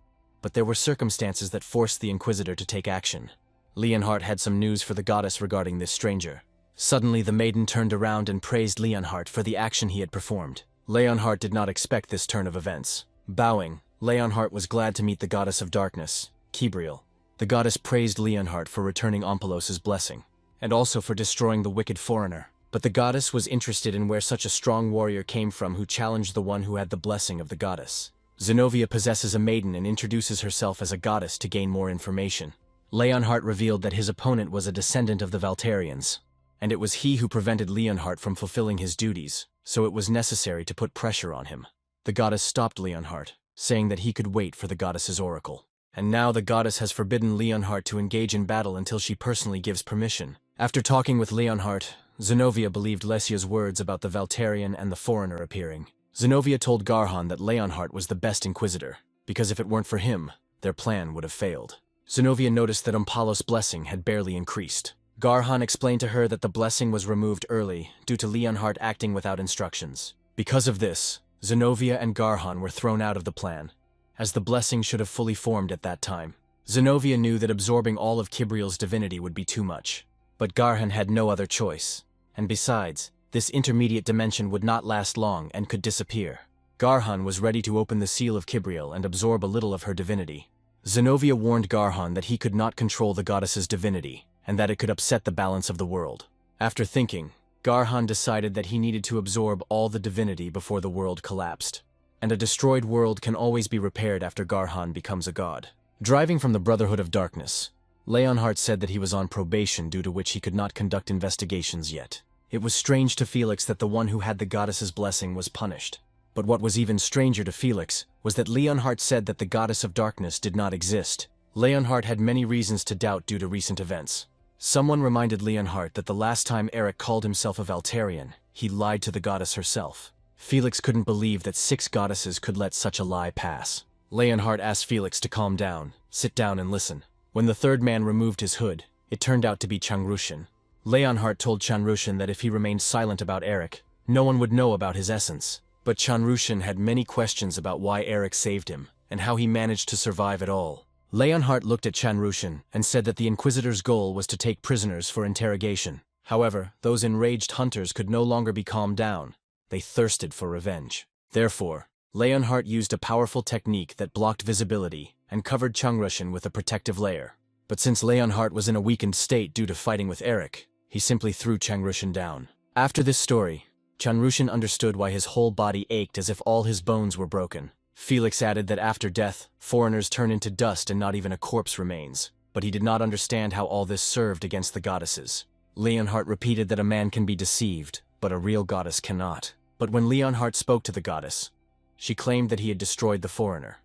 but there were circumstances that forced the Inquisitor to take action. Leonhardt had some news for the goddess regarding this stranger. Suddenly the maiden turned around and praised Leonhardt for the action he had performed. Leonhardt did not expect this turn of events. Bowing, Leonhardt was glad to meet the goddess of darkness, Kibriel. The goddess praised Leonhardt for returning Omphalos's blessing, and also for destroying the wicked foreigner. But the goddess was interested in where such a strong warrior came from who challenged the one who had the blessing of the goddess. Zenobia possesses a maiden and introduces herself as a goddess to gain more information. Leonhardt revealed that his opponent was a descendant of the Valterians, and it was he who prevented Leonhardt from fulfilling his duties, so it was necessary to put pressure on him. The goddess stopped Leonhardt, saying that he could wait for the goddess's oracle. And now the goddess has forbidden Leonhardt to engage in battle until she personally gives permission. After talking with Leonhardt, Zenobia believed Lesia's words about the Valterian and the foreigner appearing. Zenobia told Garhan that Leonhardt was the best inquisitor, because if it weren't for him, their plan would have failed. Zenobia noticed that Umpalos' blessing had barely increased. Garhan explained to her that the blessing was removed early due to Leonhardt acting without instructions. Because of this, Zenobia and Garhan were thrown out of the plan, as the blessing should have fully formed at that time. Zenobia knew that absorbing all of Kibriel's divinity would be too much, but Garhan had no other choice, and besides, this intermediate dimension would not last long and could disappear. Garhan was ready to open the seal of Kibriel and absorb a little of her divinity. Zenobia warned Garhan that he could not control the goddess's divinity, and that it could upset the balance of the world. After thinking, Garhan decided that he needed to absorb all the divinity before the world collapsed. And a destroyed world can always be repaired after Garhan becomes a god. Driving from the Brotherhood of Darkness, Leonhardt said that he was on probation due to which he could not conduct investigations yet. It was strange to Felix that the one who had the goddess's blessing was punished. But what was even stranger to Felix was that Leonhardt said that the goddess of darkness did not exist. Leonhardt had many reasons to doubt due to recent events. Someone reminded Leonhardt that the last time Eric called himself a Valterian, he lied to the goddess herself. Felix couldn't believe that 6 goddesses could let such a lie pass. Leonhardt asked Felix to calm down, sit down and listen. When the third man removed his hood, it turned out to be Changrushin. Leonhardt told Changrushin that if he remained silent about Eric, no one would know about his essence. But Changrushin had many questions about why Eric saved him, and how he managed to survive at all. Leonhardt looked at Changrushin and said that the Inquisitor's goal was to take prisoners for interrogation. However, those enraged hunters could no longer be calmed down. They thirsted for revenge. Therefore, Leonhardt used a powerful technique that blocked visibility and covered Changrushin with a protective layer. But since Leonhardt was in a weakened state due to fighting with Eric, he simply threw Changrushin down. After this story, Changrushin understood why his whole body ached as if all his bones were broken. Felix added that after death, foreigners turn into dust and not even a corpse remains. But he did not understand how all this served against the goddesses. Leonhardt repeated that a man can be deceived, but a real goddess cannot. But when Leonhardt spoke to the goddess, she claimed that he had destroyed the foreigner,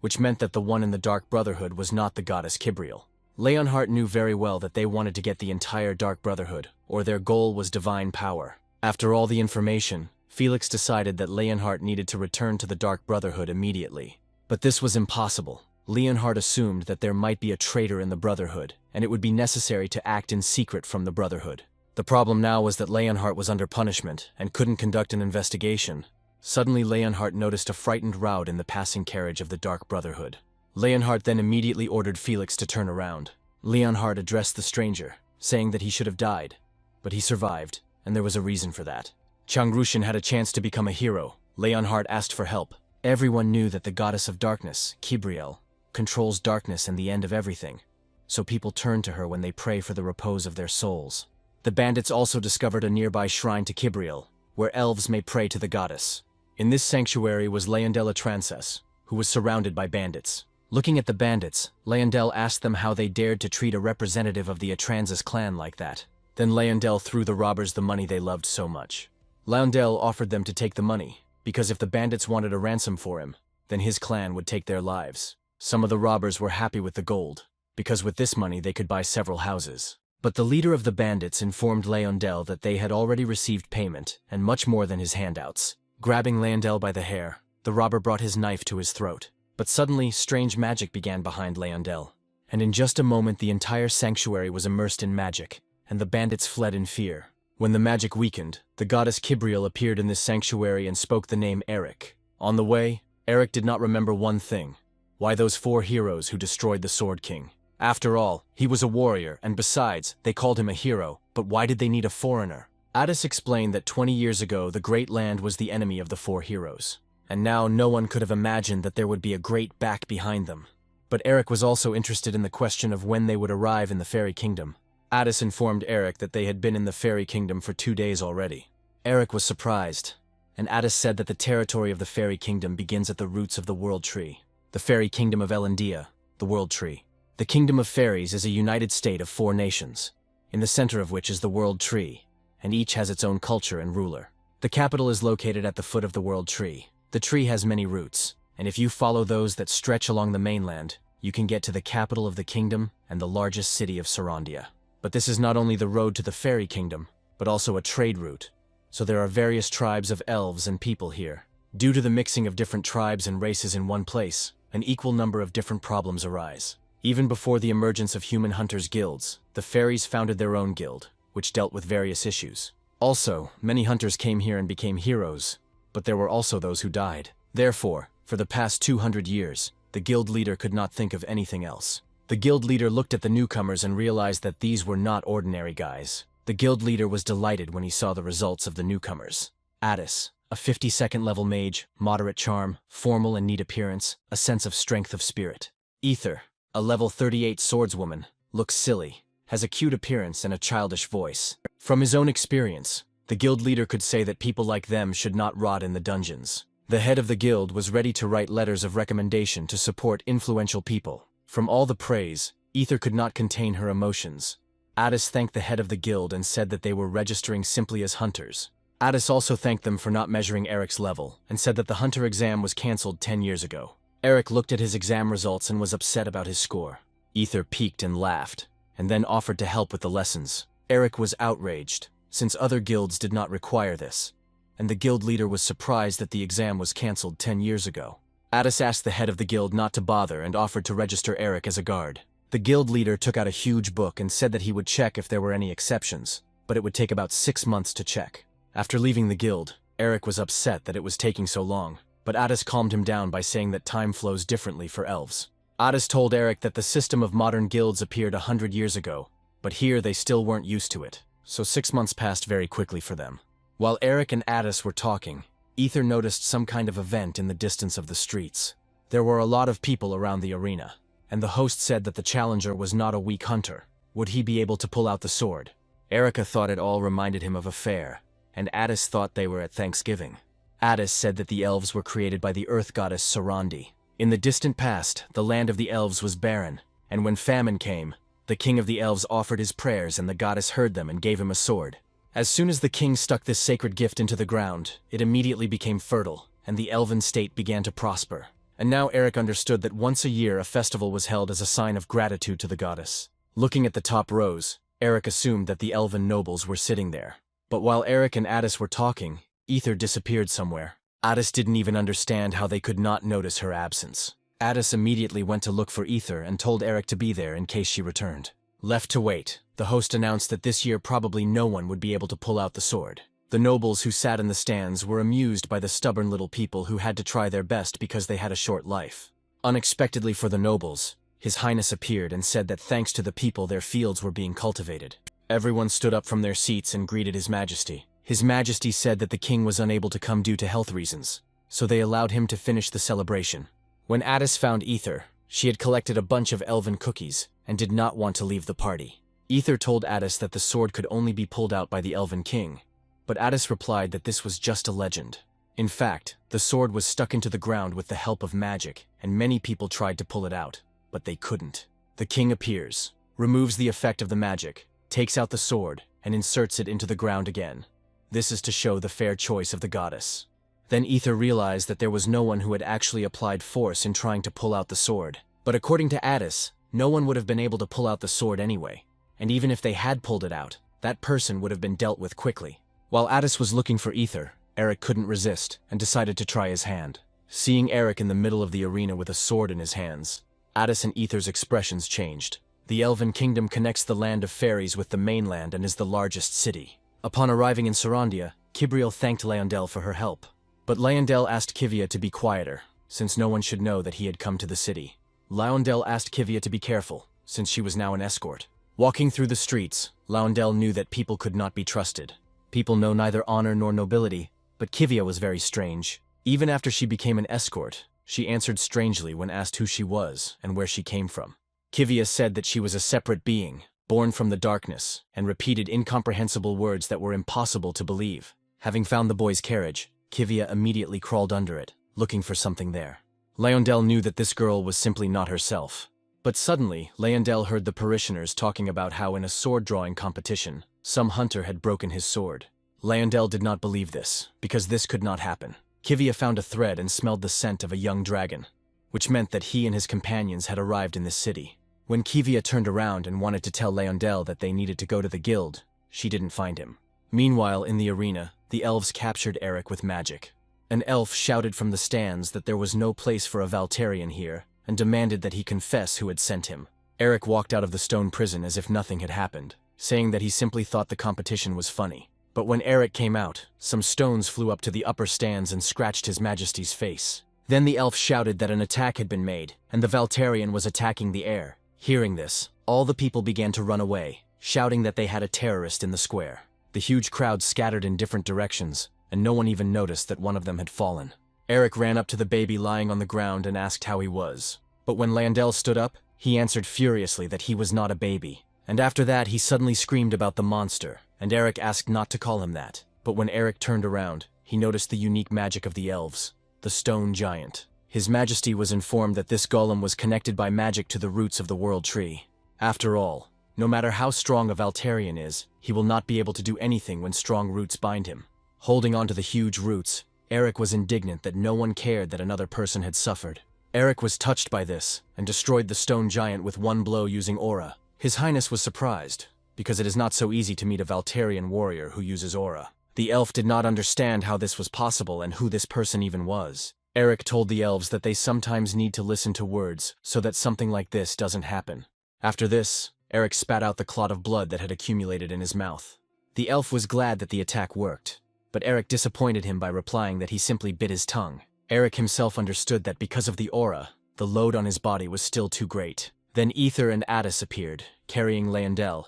which meant that the one in the Dark Brotherhood was not the goddess Kibriel. Leonhardt knew very well that they wanted to get the entire Dark Brotherhood, or their goal was divine power. After all the information, Felix decided that Leonhardt needed to return to the Dark Brotherhood immediately. But this was impossible. Leonhardt assumed that there might be a traitor in the Brotherhood, and it would be necessary to act in secret from the Brotherhood. The problem now was that Leonhardt was under punishment and couldn't conduct an investigation. Suddenly Leonhardt noticed a frightened Raud in the passing carriage of the Dark Brotherhood. Leonhardt then immediately ordered Felix to turn around. Leonhardt addressed the stranger, saying that he should have died, but he survived, and there was a reason for that. Changrushin had a chance to become a hero. Leonhardt asked for help. Everyone knew that the goddess of darkness, Kibriel, controls darkness and the end of everything, so people turn to her when they pray for the repose of their souls. The bandits also discovered a nearby shrine to Kibriel, where elves may pray to the goddess. In this sanctuary was Leondel Atrances, who was surrounded by bandits. Looking at the bandits, Leondel asked them how they dared to treat a representative of the Atrances clan like that. Then Leondel threw the robbers the money they loved so much. Leondel offered them to take the money, because if the bandits wanted a ransom for him, then his clan would take their lives. Some of the robbers were happy with the gold, because with this money they could buy several houses. But the leader of the bandits informed Leondel that they had already received payment, and much more than his handouts. Grabbing Leondel by the hair, the robber brought his knife to his throat. But suddenly, strange magic began behind Leondel, and in just a moment the entire sanctuary was immersed in magic, and the bandits fled in fear. When the magic weakened, the goddess Kibriel appeared in this sanctuary and spoke the name Eric. On the way, Eric did not remember one thing: why those 4 heroes who destroyed the Sword King. After all, he was a warrior, and besides, they called him a hero, but why did they need a foreigner? Addis explained that 20 years ago the Great Land was the enemy of the 4 heroes, and now no one could have imagined that there would be a great back behind them. But Eric was also interested in the question of when they would arrive in the Fairy Kingdom. Addis informed Eric that they had been in the fairy kingdom for 2 days already. Eric was surprised, and Addis said that the territory of the fairy kingdom begins at the roots of the world tree. The fairy kingdom of Elendia, the world tree. The kingdom of fairies is a united state of 4 nations, in the center of which is the world tree, and each has its own culture and ruler. The capital is located at the foot of the world tree. The tree has many roots, and if you follow those that stretch along the mainland, you can get to the capital of the kingdom and the largest city of Sarandia. But this is not only the road to the fairy kingdom, but also a trade route. So there are various tribes of elves and people here. Due to the mixing of different tribes and races in one place, an equal number of different problems arise. Even before the emergence of human hunters' guilds, the fairies founded their own guild, which dealt with various issues. Also, many hunters came here and became heroes, but there were also those who died. Therefore, for the past 200 years, the guild leader could not think of anything else. The guild leader looked at the newcomers and realized that these were not ordinary guys. The guild leader was delighted when he saw the results of the newcomers. Addis, a 52nd level mage, moderate charm, formal and neat appearance, a sense of strength of spirit. Ether, a level 38 swordswoman, looks silly, has a cute appearance and a childish voice. From his own experience, the guild leader could say that people like them should not rot in the dungeons. The head of the guild was ready to write letters of recommendation to support influential people. From all the praise, Ether could not contain her emotions. Addis thanked the head of the guild and said that they were registering simply as hunters. Addis also thanked them for not measuring Eric's level, and said that the hunter exam was cancelled 10 years ago. Eric looked at his exam results and was upset about his score. Ether peeked and laughed, and then offered to help with the lessons. Eric was outraged, since other guilds did not require this, and the guild leader was surprised that the exam was cancelled 10 years ago. Addis asked the head of the guild not to bother and offered to register Eric as a guard. The guild leader took out a huge book and said that he would check if there were any exceptions, but it would take about 6 months to check. After leaving the guild, Eric was upset that it was taking so long, but Addis calmed him down by saying that time flows differently for elves. Addis told Eric that the system of modern guilds appeared 100 years ago, but here they still weren't used to it, so 6 months passed very quickly for them. While Eric and Addis were talking, Ether noticed some kind of event in the distance of the streets. There were a lot of people around the arena, and the host said that the challenger was not a weak hunter. Would he be able to pull out the sword? Erica thought it all reminded him of a fair, and Addis thought they were at Thanksgiving. Addis said that the elves were created by the earth goddess Sarandi. In the distant past, the land of the elves was barren, and when famine came, the king of the elves offered his prayers and the goddess heard them and gave him a sword. As soon as the king stuck this sacred gift into the ground, it immediately became fertile, and the elven state began to prosper. And now Eric understood that once a year a festival was held as a sign of gratitude to the goddess. Looking at the top rows, Eric assumed that the elven nobles were sitting there. But while Eric and Addis were talking, Ether disappeared somewhere. Addis didn't even understand how they could not notice her absence. Addis immediately went to look for Ether and told Eric to be there in case she returned. Left to wait, the host announced that this year probably no one would be able to pull out the sword. The nobles who sat in the stands were amused by the stubborn little people who had to try their best because they had a short life. Unexpectedly for the nobles, His Highness appeared and said that thanks to the people their fields were being cultivated. Everyone stood up from their seats and greeted His Majesty. His Majesty said that the king was unable to come due to health reasons, so they allowed him to finish the celebration. When Addis found Ether, she had collected a bunch of elven cookies and did not want to leave the party. Ether told Addis that the sword could only be pulled out by the elven king, but Addis replied that this was just a legend. In fact, the sword was stuck into the ground with the help of magic, and many people tried to pull it out, but they couldn't. The king appears, removes the effect of the magic, takes out the sword, and inserts it into the ground again. This is to show the fair choice of the goddess. Then Ether realized that there was no one who had actually applied force in trying to pull out the sword. But according to Addis, no one would have been able to pull out the sword anyway, and even if they had pulled it out, that person would have been dealt with quickly. While Addis was looking for Ether, Eric couldn't resist and decided to try his hand. Seeing Eric in the middle of the arena with a sword in his hands, Addis and Ether's expressions changed. The Elven Kingdom connects the land of fairies with the mainland and is the largest city. Upon arriving in Sarandia, Kibriel thanked Leondel for her help. But Leondel asked Kivia to be quieter, since no one should know that he had come to the city. Leondel asked Kivia to be careful, since she was now an escort. Walking through the streets, Leondel knew that people could not be trusted. People know neither honor nor nobility, but Kivia was very strange. Even after she became an escort, she answered strangely when asked who she was and where she came from. Kivia said that she was a separate being, born from the darkness, and repeated incomprehensible words that were impossible to believe. Having found the boy's carriage, Kivia immediately crawled under it, looking for something there. Leondel knew that this girl was simply not herself. But suddenly, Leondel heard the parishioners talking about how in a sword-drawing competition, some hunter had broken his sword. Leondel did not believe this, because this could not happen. Kivia found a thread and smelled the scent of a young dragon, which meant that he and his companions had arrived in this city. When Kivia turned around and wanted to tell Leondel that they needed to go to the guild, she didn't find him. Meanwhile, in the arena, the elves captured Eric with magic. An elf shouted from the stands that there was no place for a Valterian here, and demanded that he confess who had sent him. Eric walked out of the stone prison as if nothing had happened, saying that he simply thought the competition was funny. But when Eric came out, some stones flew up to the upper stands and scratched His Majesty's face. Then the elf shouted that an attack had been made, and the Valterian was attacking the air. Hearing this, all the people began to run away, shouting that they had a terrorist in the square. The huge crowd scattered in different directions, and no one even noticed that one of them had fallen. Eric ran up to the baby lying on the ground and asked how he was. But when Leondel stood up, he answered furiously that he was not a baby. And after that, he suddenly screamed about the monster, and Eric asked not to call him that. But when Eric turned around, he noticed the unique magic of the elves, the stone giant. His Majesty was informed that this golem was connected by magic to the roots of the world tree. After all, no matter how strong a Valterian is, he will not be able to do anything when strong roots bind him. Holding onto the huge roots, Eric was indignant that no one cared that another person had suffered. Eric was touched by this, and destroyed the stone giant with one blow using aura. His Highness was surprised, because it is not so easy to meet a Valterian warrior who uses aura. The elf did not understand how this was possible and who this person even was. Eric told the elves that they sometimes need to listen to words so that something like this doesn't happen. After this, Eric spat out the clot of blood that had accumulated in his mouth. The elf was glad that the attack worked, but Eric disappointed him by replying that he simply bit his tongue. Eric himself understood that because of the aura, the load on his body was still too great. Then Ether and Addis appeared, carrying Leondel.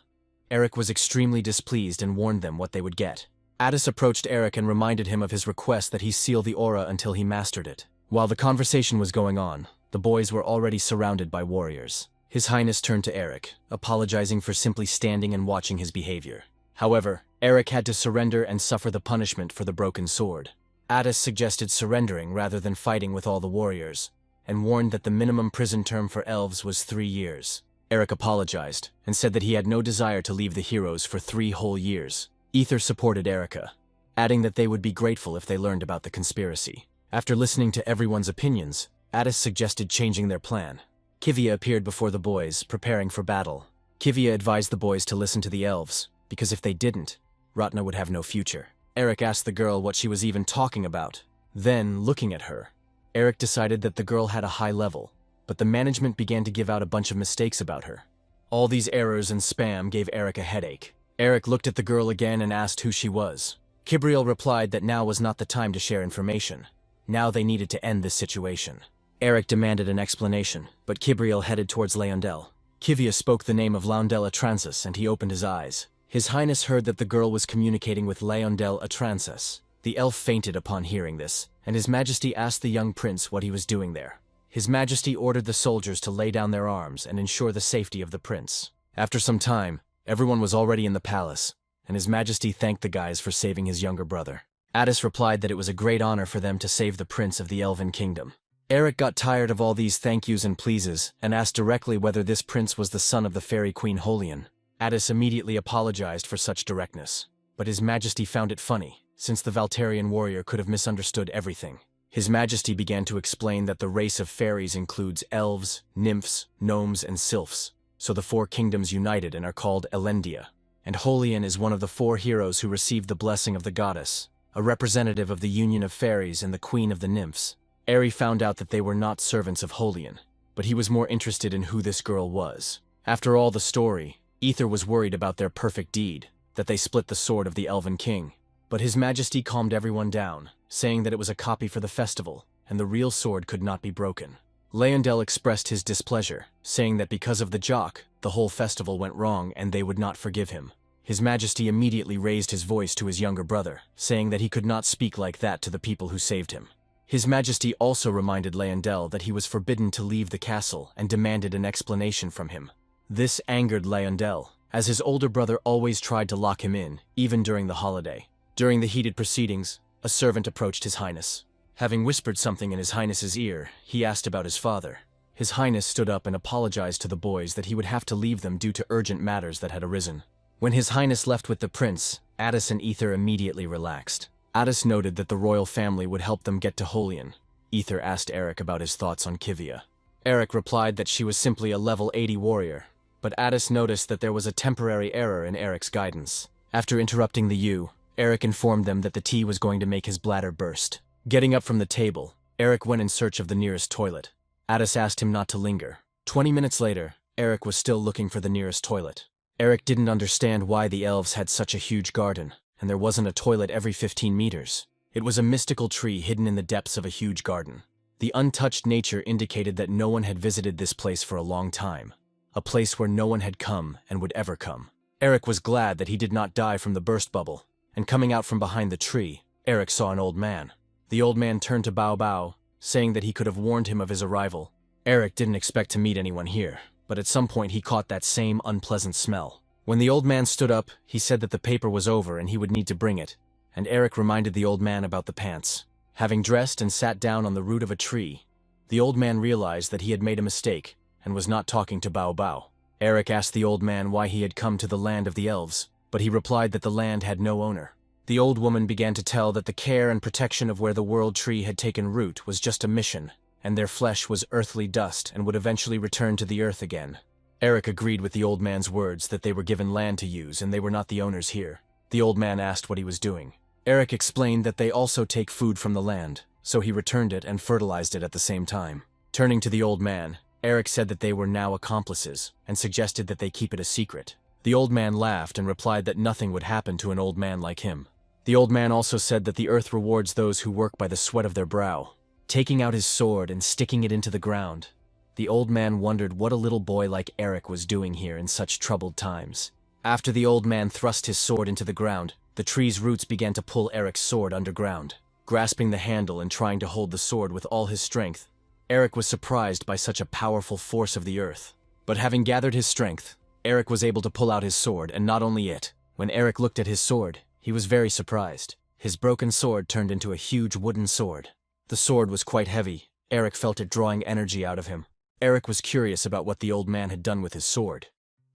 Eric was extremely displeased and warned them what they would get. Addis approached Eric and reminded him of his request that he seal the aura until he mastered it. While the conversation was going on, the boys were already surrounded by warriors. His Highness turned to Eric, apologizing for simply standing and watching his behavior. However, Eric had to surrender and suffer the punishment for the broken sword. Addis suggested surrendering rather than fighting with all the warriors, and warned that the minimum prison term for elves was 3 years. Eric apologized, and said that he had no desire to leave the heroes for 3 whole years. Ether supported Erica, adding that they would be grateful if they learned about the conspiracy. After listening to everyone's opinions, Addis suggested changing their plan. Kivia appeared before the boys, preparing for battle. Kivia advised the boys to listen to the elves, because if they didn't, Ratna would have no future. Eric asked the girl what she was even talking about. Then, looking at her, Eric decided that the girl had a high level, but the management began to give out a bunch of mistakes about her. All these errors and spam gave Eric a headache. Eric looked at the girl again and asked who she was. Kibriel replied that now was not the time to share information. Now they needed to end this situation. Eric demanded an explanation, but Kibriel headed towards Leondel. Kivia spoke the name of Leondel Atransis and he opened his eyes. His Highness heard that the girl was communicating with Leondel Atransis. The elf fainted upon hearing this, and His Majesty asked the young prince what he was doing there. His Majesty ordered the soldiers to lay down their arms and ensure the safety of the prince. After some time, everyone was already in the palace, and His Majesty thanked the guys for saving his younger brother. Addis replied that it was a great honor for them to save the prince of the Elven Kingdom. Eric got tired of all these thank yous and pleases, and asked directly whether this prince was the son of the fairy queen Holian. Addis immediately apologized for such directness, but His Majesty found it funny, since the Valterian warrior could have misunderstood everything. His Majesty began to explain that the race of fairies includes elves, nymphs, gnomes, and sylphs, so the 4 kingdoms united and are called Elendia. And Holian is one of the 4 heroes who received the blessing of the goddess, a representative of the union of fairies and the queen of the nymphs. Eri found out that they were not servants of Holian, but he was more interested in who this girl was. After all the story, Ether was worried about their perfect deed, that they split the sword of the Elven King. But His Majesty calmed everyone down, saying that it was a copy for the festival, and the real sword could not be broken. Leondel expressed his displeasure, saying that because of the jock, the whole festival went wrong and they would not forgive him. His Majesty immediately raised his voice to his younger brother, saying that he could not speak like that to the people who saved him. His Majesty also reminded Leondel that he was forbidden to leave the castle and demanded an explanation from him. This angered Leondel, as his older brother always tried to lock him in, even during the holiday. During the heated proceedings, a servant approached His Highness. Having whispered something in His Highness's ear, he asked about his father. His Highness stood up and apologized to the boys that he would have to leave them due to urgent matters that had arisen. When His Highness left with the prince, Addis and Ether immediately relaxed. Addis noted that the royal family would help them get to Holian. Ether asked Eric about his thoughts on Kivia. Eric replied that she was simply a level 80 warrior, but Addis noticed that there was a temporary error in Eric's guidance. After interrupting the U, Eric informed them that the tea was going to make his bladder burst. Getting up from the table, Eric went in search of the nearest toilet. Addis asked him not to linger. 20 minutes later, Eric was still looking for the nearest toilet. Eric didn't understand why the elves had such a huge garden, and there wasn't a toilet every 15 meters. It was a mystical tree hidden in the depths of a huge garden. The untouched nature indicated that no one had visited this place for a long time. A place where no one had come and would ever come. Eric was glad that he did not die from the burst bubble, and coming out from behind the tree, Eric saw an old man. The old man turned to Bao Bao, saying that he could have warned him of his arrival. Eric didn't expect to meet anyone here, but at some point he caught that same unpleasant smell. When the old man stood up, he said that the paper was over and he would need to bring it, and Eric reminded the old man about the pants. Having dressed and sat down on the root of a tree, the old man realized that he had made a mistake and was not talking to Bao Bao. Eric asked the old man why he had come to the land of the elves, but he replied that the land had no owner. The old woman began to tell that the care and protection of where the world tree had taken root was just a mission, and their flesh was earthly dust and would eventually return to the earth again. Eric agreed with the old man's words that they were given land to use and they were not the owners here. The old man asked what he was doing. Eric explained that they also take food from the land, so he returned it and fertilized it at the same time. Turning to the old man, Eric said that they were now accomplices and suggested that they keep it a secret. The old man laughed and replied that nothing would happen to an old man like him. The old man also said that the earth rewards those who work by the sweat of their brow. Taking out his sword and sticking it into the ground, the old man wondered what a little boy like Eric was doing here in such troubled times. After the old man thrust his sword into the ground, the tree's roots began to pull Eric's sword underground. Grasping the handle and trying to hold the sword with all his strength, Eric was surprised by such a powerful force of the earth. But having gathered his strength, Eric was able to pull out his sword, and not only it. When Eric looked at his sword, he was very surprised. His broken sword turned into a huge wooden sword. The sword was quite heavy. Eric felt it drawing energy out of him. Eric was curious about what the old man had done with his sword,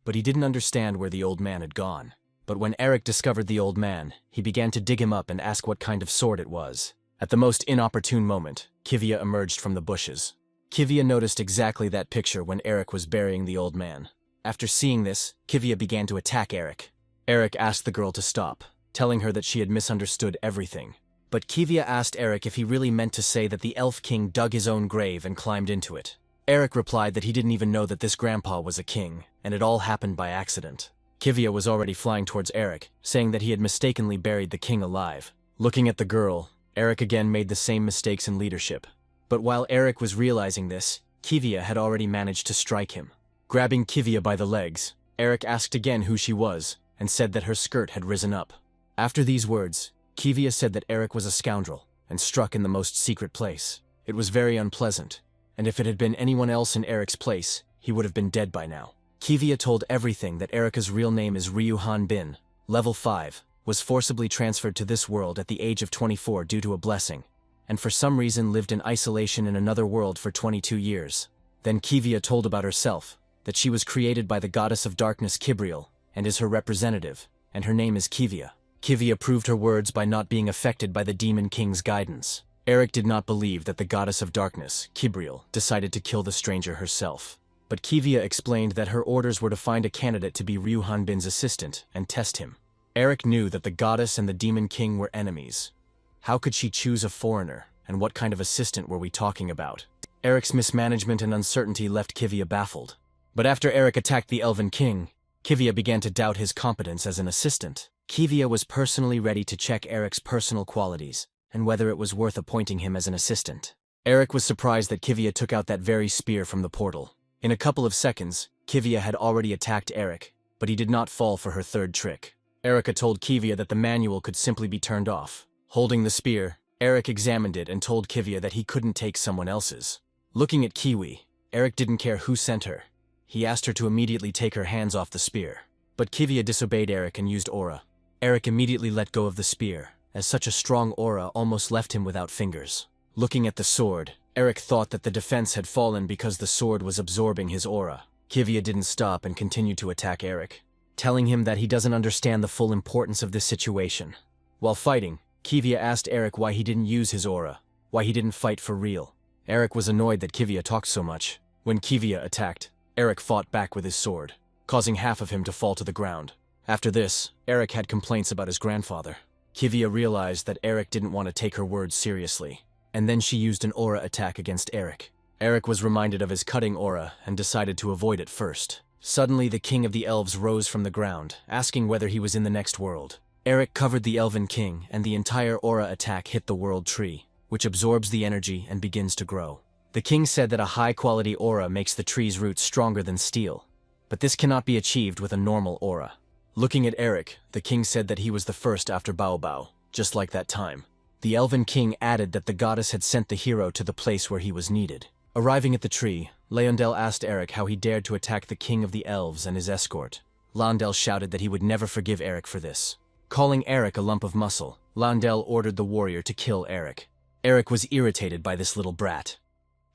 but he didn't understand where the old man had gone. But when Eric discovered the old man, he began to dig him up and ask what kind of sword it was. At the most inopportune moment, Kivia emerged from the bushes. Kivia noticed exactly that picture when Eric was burying the old man. After seeing this, Kivia began to attack Eric. Eric asked the girl to stop, telling her that she had misunderstood everything. But Kivia asked Eric if he really meant to say that the Elf King dug his own grave and climbed into it. Eric replied that he didn't even know that this grandpa was a king, and it all happened by accident. Kivia was already flying towards Eric, saying that he had mistakenly buried the king alive. Looking at the girl, Eric again made the same mistakes in leadership. But while Eric was realizing this, Kivia had already managed to strike him. Grabbing Kivia by the legs, Eric asked again who she was, and said that her skirt had risen up. After these words, Kivia said that Eric was a scoundrel, and struck in the most secret place. It was very unpleasant, and if it had been anyone else in Eric's place, he would have been dead by now. Kivia told everything that Erica's real name is Ryu Han Bin, level 5, was forcibly transferred to this world at the age of 24 due to a blessing, and for some reason lived in isolation in another world for 22 years. Then Kivia told about herself, that she was created by the goddess of darkness Kibriel, and is her representative, and her name is Kivia. Kivia proved her words by not being affected by the Demon King's guidance. Eric did not believe that the goddess of darkness, Kibriel, decided to kill the stranger herself. But Kivia explained that her orders were to find a candidate to be Ryu Hanbin's assistant and test him. Eric knew that the goddess and the Demon King were enemies. How could she choose a foreigner, and what kind of assistant were we talking about? Eric's mismanagement and uncertainty left Kivia baffled. But after Eric attacked the Elven King, Kivia began to doubt his competence as an assistant. Kivia was personally ready to check Eric's personal qualities, and whether it was worth appointing him as an assistant. Eric was surprised that Kivia took out that very spear from the portal. In a couple of seconds, Kivia had already attacked Eric, but he did not fall for her third trick. Erica told Kivia that the manual could simply be turned off. Holding the spear, Eric examined it and told Kivia that he couldn't take someone else's. Looking at Kiwi, Eric didn't care who sent her. He asked her to immediately take her hands off the spear. But Kivia disobeyed Eric and used aura. Eric immediately let go of the spear, as such a strong aura almost left him without fingers. Looking at the sword, Eric thought that the defense had fallen because the sword was absorbing his aura. Kivia didn't stop and continued to attack Eric, telling him that he doesn't understand the full importance of this situation. While fighting, Kivia asked Eric why he didn't use his aura, why he didn't fight for real. Eric was annoyed that Kivia talked so much. When Kivia attacked, Eric fought back with his sword, causing half of him to fall to the ground. After this, Eric had complaints about his grandfather. Kivia realized that Eric didn't want to take her words seriously, and then she used an aura attack against Eric. Eric was reminded of his cutting aura and decided to avoid it first. Suddenly, the king of the elves rose from the ground, asking whether he was in the next world. Eric covered the elven king, and the entire aura attack hit the world tree, which absorbs the energy and begins to grow. The king said that a high-quality aura makes the tree's roots stronger than steel, but this cannot be achieved with a normal aura. Looking at Eric, the king said that he was the first after Baobao, just like that time. The elven king added that the goddess had sent the hero to the place where he was needed. Arriving at the tree, Leondel asked Eric how he dared to attack the king of the elves and his escort. Londel shouted that he would never forgive Eric for this. Calling Eric a lump of muscle, Londel ordered the warrior to kill Eric. Eric was irritated by this little brat.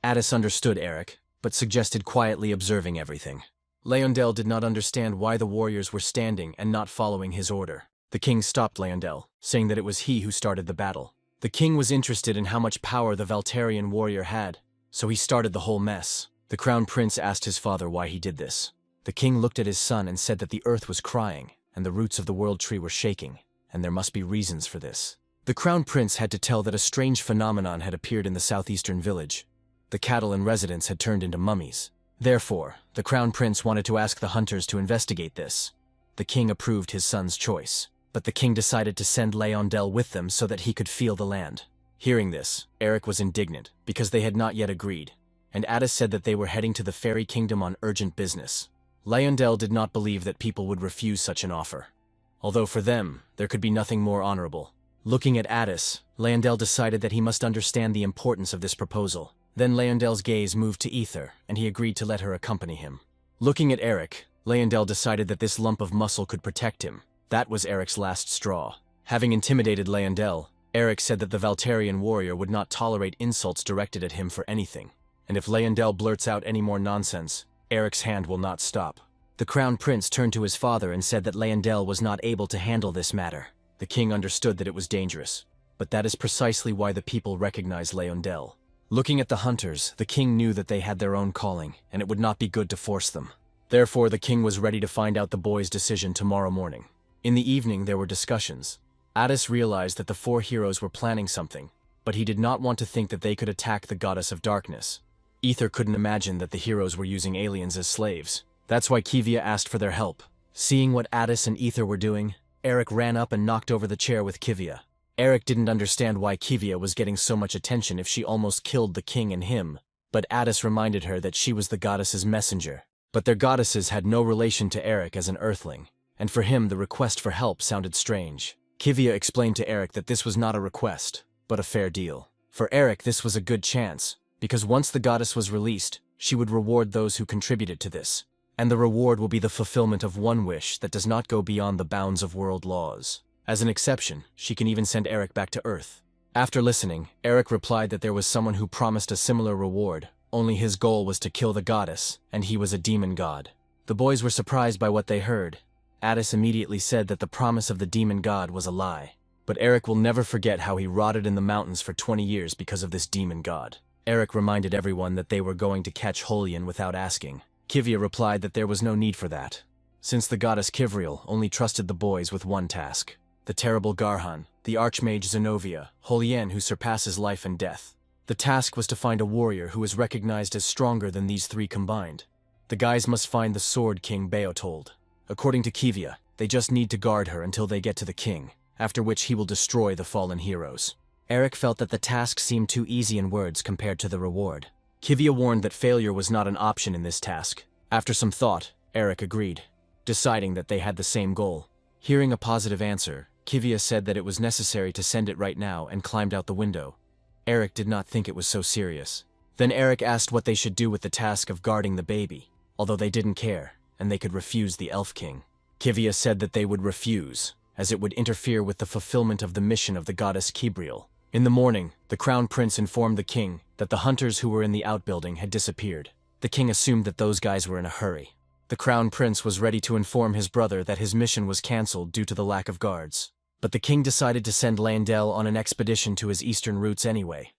Addis understood Eric, but suggested quietly observing everything. Leondel did not understand why the warriors were standing and not following his order. The king stopped Leondel, saying that it was he who started the battle. The king was interested in how much power the Valtarian warrior had, so he started the whole mess. The crown prince asked his father why he did this. The king looked at his son and said that the earth was crying, and the roots of the world tree were shaking, and there must be reasons for this. The crown prince had to tell that a strange phenomenon had appeared in the southeastern village. The cattle and residents had turned into mummies. Therefore, the crown prince wanted to ask the hunters to investigate this. The king approved his son's choice, but the king decided to send Leondel with them so that he could feel the land. Hearing this, Eric was indignant, because they had not yet agreed, and Addis said that they were heading to the fairy kingdom on urgent business. Leondel did not believe that people would refuse such an offer, although for them, there could be nothing more honorable. Looking at Addis, Leondel decided that he must understand the importance of this proposal. Then Leondel's gaze moved to Ether, and he agreed to let her accompany him. Looking at Eric, Leondel decided that this lump of muscle could protect him. That was Eric's last straw. Having intimidated Leondel, Eric said that the Valtarian warrior would not tolerate insults directed at him for anything, and if Leondel blurts out any more nonsense, Eric's hand will not stop. The crown prince turned to his father and said that Leondel was not able to handle this matter. The king understood that it was dangerous, but that is precisely why the people recognize Leondel. Looking at the hunters, the king knew that they had their own calling, and it would not be good to force them. Therefore, the king was ready to find out the boys' decision tomorrow morning. In the evening, there were discussions. Addis realized that the four heroes were planning something, but he did not want to think that they could attack the goddess of darkness. Ether couldn't imagine that the heroes were using aliens as slaves. That's why Kivia asked for their help. Seeing what Addis and Ether were doing, Eric ran up and knocked over the chair with Kivia. Eric didn't understand why Kivia was getting so much attention if she almost killed the king and him, but Addis reminded her that she was the goddess's messenger. But their goddesses had no relation to Eric as an earthling, and for him the request for help sounded strange. Kivia explained to Eric that this was not a request, but a fair deal. For Eric, this was a good chance, because once the goddess was released, she would reward those who contributed to this, and the reward will be the fulfillment of one wish that does not go beyond the bounds of world laws. As an exception, she can even send Eric back to Earth. After listening, Eric replied that there was someone who promised a similar reward, only his goal was to kill the goddess, and he was a demon god. The boys were surprised by what they heard. Addis immediately said that the promise of the demon god was a lie. But Eric will never forget how he rotted in the mountains for 20 years because of this demon god. Eric reminded everyone that they were going to catch Holian without asking. Kivia replied that there was no need for that, since the goddess Kivriel only trusted the boys with one task. The terrible Garhan, the archmage Zenobia, Holian who surpasses life and death. The task was to find a warrior who is recognized as stronger than these three combined. The guys must find the Sword King Beotold. According to Kivia, they just need to guard her until they get to the king, after which he will destroy the fallen heroes. Eric felt that the task seemed too easy in words compared to the reward. Kivia warned that failure was not an option in this task. After some thought, Eric agreed, deciding that they had the same goal. Hearing a positive answer, Kivia said that it was necessary to send it right now and climbed out the window. Eric did not think it was so serious. Then Eric asked what they should do with the task of guarding the baby, although they didn't care, and they could refuse the Elf King. Kivia said that they would refuse, as it would interfere with the fulfillment of the mission of the goddess Kibriel. In the morning, the crown prince informed the king that the hunters who were in the outbuilding had disappeared. The king assumed that those guys were in a hurry. The crown prince was ready to inform his brother that his mission was cancelled due to the lack of guards. But the king decided to send Landel on an expedition to his eastern routes anyway.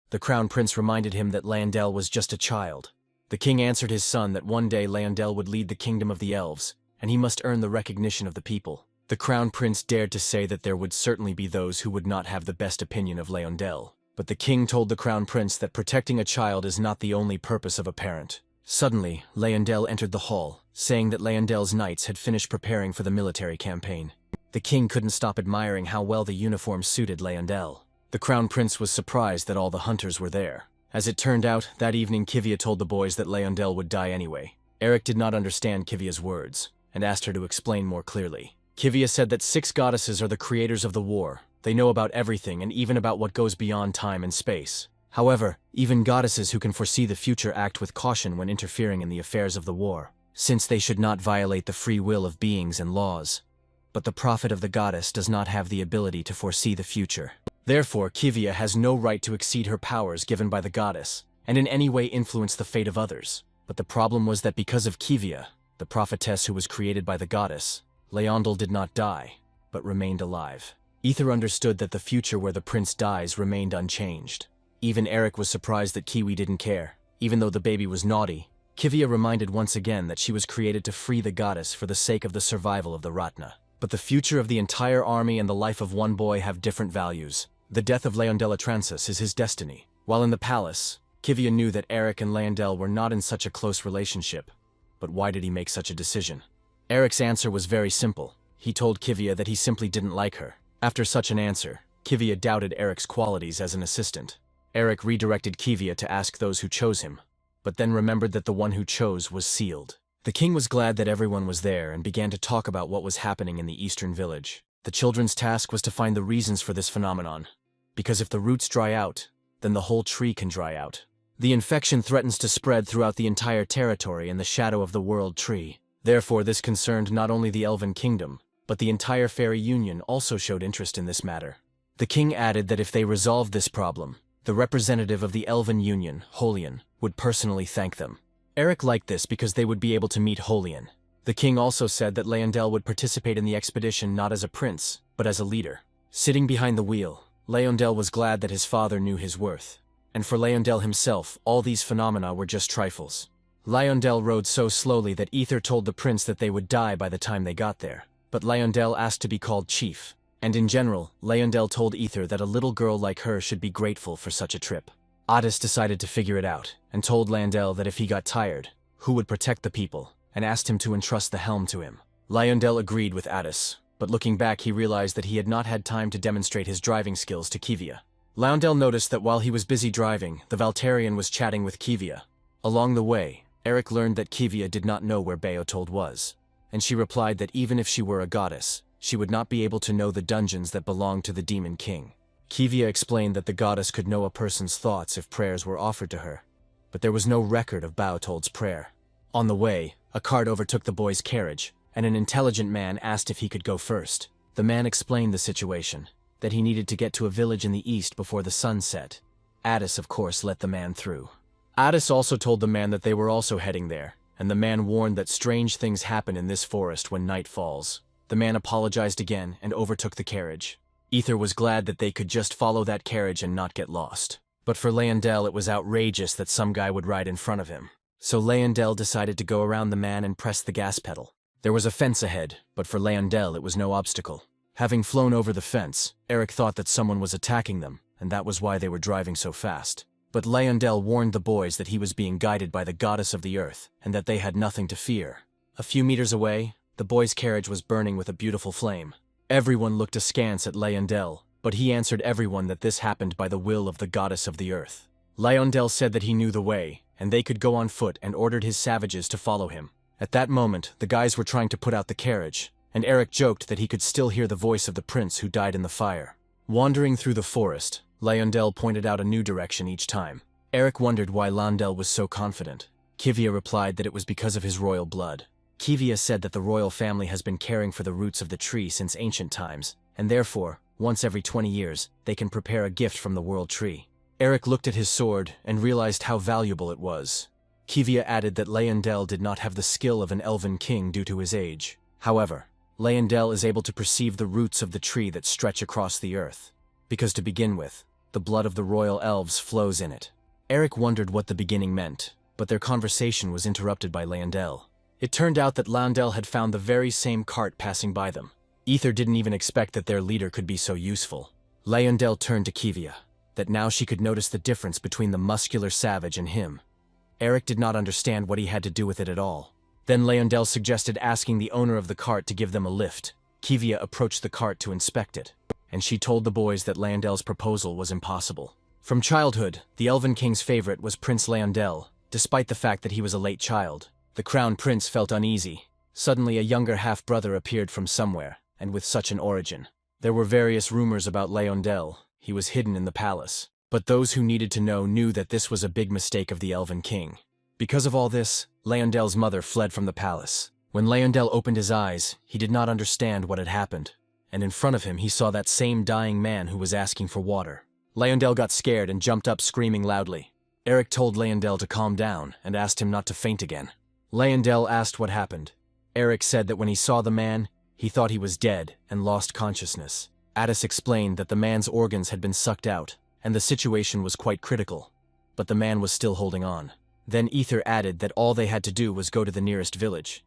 The crown prince reminded him that Landel was just a child. The king answered his son that one day Landel would lead the kingdom of the elves, and he must earn the recognition of the people. The crown prince dared to say that there would certainly be those who would not have the best opinion of Landel. But the king told the crown prince that protecting a child is not the only purpose of a parent. Suddenly, Landel entered the hall, saying that Landel's knights had finished preparing for the military campaign. The king couldn't stop admiring how well the uniform suited Landel. The crown prince was surprised that all the hunters were there. As it turned out, that evening Kivia told the boys that Landel would die anyway. Eric did not understand Kivia's words, and asked her to explain more clearly. Kivia said that 6 goddesses are the creators of the war. They know about everything and even about what goes beyond time and space. However, even goddesses who can foresee the future act with caution when interfering in the affairs of the war, since they should not violate the free will of beings and laws. But the prophet of the goddess does not have the ability to foresee the future. Therefore, Kivia has no right to exceed her powers given by the goddess, and in any way influence the fate of others. But the problem was that because of Kivia, the prophetess who was created by the goddess, Leondel did not die, but remained alive. Ether understood that the future where the prince dies remained unchanged. Even Eric was surprised that Kiwi didn't care. Even though the baby was naughty, Kivia reminded once again that she was created to free the goddess for the sake of the survival of the Ratna. But the future of the entire army and the life of one boy have different values. The death of Leondela Transis is his destiny. While in the palace, Kivia knew that Eric and Landel were not in such a close relationship. But why did he make such a decision? Eric's answer was very simple. He told Kivia that he simply didn't like her. After such an answer, Kivia doubted Eric's qualities as an assistant. Eric redirected Kivia to ask those who chose him, but then remembered that the one who chose was sealed. The king was glad that everyone was there and began to talk about what was happening in the eastern village. The children's task was to find the reasons for this phenomenon, because if the roots dry out, then the whole tree can dry out. The infection threatens to spread throughout the entire territory in the shadow of the world tree. Therefore, this concerned not only the Elven Kingdom, but the entire Fairy Union also showed interest in this matter. The king added that if they resolved this problem, the representative of the Elven Union, Holian, would personally thank them. Eric liked this because they would be able to meet Holian. The king also said that Leondel would participate in the expedition not as a prince, but as a leader. Sitting behind the wheel, Leondel was glad that his father knew his worth. And for Leondel himself, all these phenomena were just trifles. Leondel rode so slowly that Ether told the prince that they would die by the time they got there. But Leondel asked to be called chief. And in general, Leondel told Ether that a little girl like her should be grateful for such a trip. Otis decided to figure it out, and told Leondel that if he got tired, who would protect the people, and asked him to entrust the helm to him. Leondel agreed with Otis, but looking back he realized that he had not had time to demonstrate his driving skills to Kivia. Leondel noticed that while he was busy driving, the Valtarian was chatting with Kivia. Along the way, Eric learned that Kivia did not know where Beotold was, and she replied that even if she were a goddess, she would not be able to know the dungeons that belonged to the Demon King. Kivia explained that the goddess could know a person's thoughts if prayers were offered to her, but there was no record of Beotold's prayer. On the way, a cart overtook the boy's carriage, and an intelligent man asked if he could go first. The man explained the situation, that he needed to get to a village in the east before the sun set. Addis, of course, let the man through. Addis also told the man that they were also heading there, and the man warned that strange things happen in this forest when night falls. The man apologized again and overtook the carriage. Ether was glad that they could just follow that carriage and not get lost. But for Leondel it was outrageous that some guy would ride in front of him. So Leondel decided to go around the man and press the gas pedal. There was a fence ahead, but for Leondel it was no obstacle. Having flown over the fence, Eric thought that someone was attacking them, and that was why they were driving so fast. But Leondel warned the boys that he was being guided by the goddess of the earth, and that they had nothing to fear. A few meters away, the boy's carriage was burning with a beautiful flame. Everyone looked askance at Leondel, but he answered everyone that this happened by the will of the goddess of the earth. Leondel said that he knew the way, and they could go on foot, and ordered his savages to follow him. At that moment, the guys were trying to put out the carriage, and Eric joked that he could still hear the voice of the prince who died in the fire. Wandering through the forest, Leondel pointed out a new direction each time. Eric wondered why Leondel was so confident. Kivia replied that it was because of his royal blood. Kivia said that the royal family has been caring for the roots of the tree since ancient times, and therefore, once every 20 years, they can prepare a gift from the world tree. Eric looked at his sword and realized how valuable it was. Kivia added that Leyendel did not have the skill of an elven king due to his age. However, Leyendel is able to perceive the roots of the tree that stretch across the earth, because to begin with, the blood of the royal elves flows in it. Eric wondered what the beginning meant, but their conversation was interrupted by Leyendel. It turned out that Leyendel had found the very same cart passing by them. Ether didn't even expect that their leader could be so useful. Leyendel turned to Kivia, that now she could notice the difference between the muscular savage and him. Eric did not understand what he had to do with it at all. Then Leyendel suggested asking the owner of the cart to give them a lift. Kivia approached the cart to inspect it, and she told the boys that Leyendel's proposal was impossible. From childhood, the Elven King's favorite was Prince Leyendel. Despite the fact that he was a late child, the Crown Prince felt uneasy. Suddenly a younger half-brother appeared from somewhere, and with such an origin. There were various rumors about Leyendel. He was hidden in the palace. But those who needed to know knew that this was a big mistake of the Elven King. Because of all this, Leyendel's mother fled from the palace. When Leyendel opened his eyes, he did not understand what had happened, and in front of him he saw that same dying man who was asking for water. Leyendel got scared and jumped up screaming loudly. Eric told Leyendel to calm down and asked him not to faint again. Leyendel asked what happened. Eric said that when he saw the man, he thought he was dead and lost consciousness. Addis explained that the man's organs had been sucked out, and the situation was quite critical, but the man was still holding on. Then Ether added that all they had to do was go to the nearest village.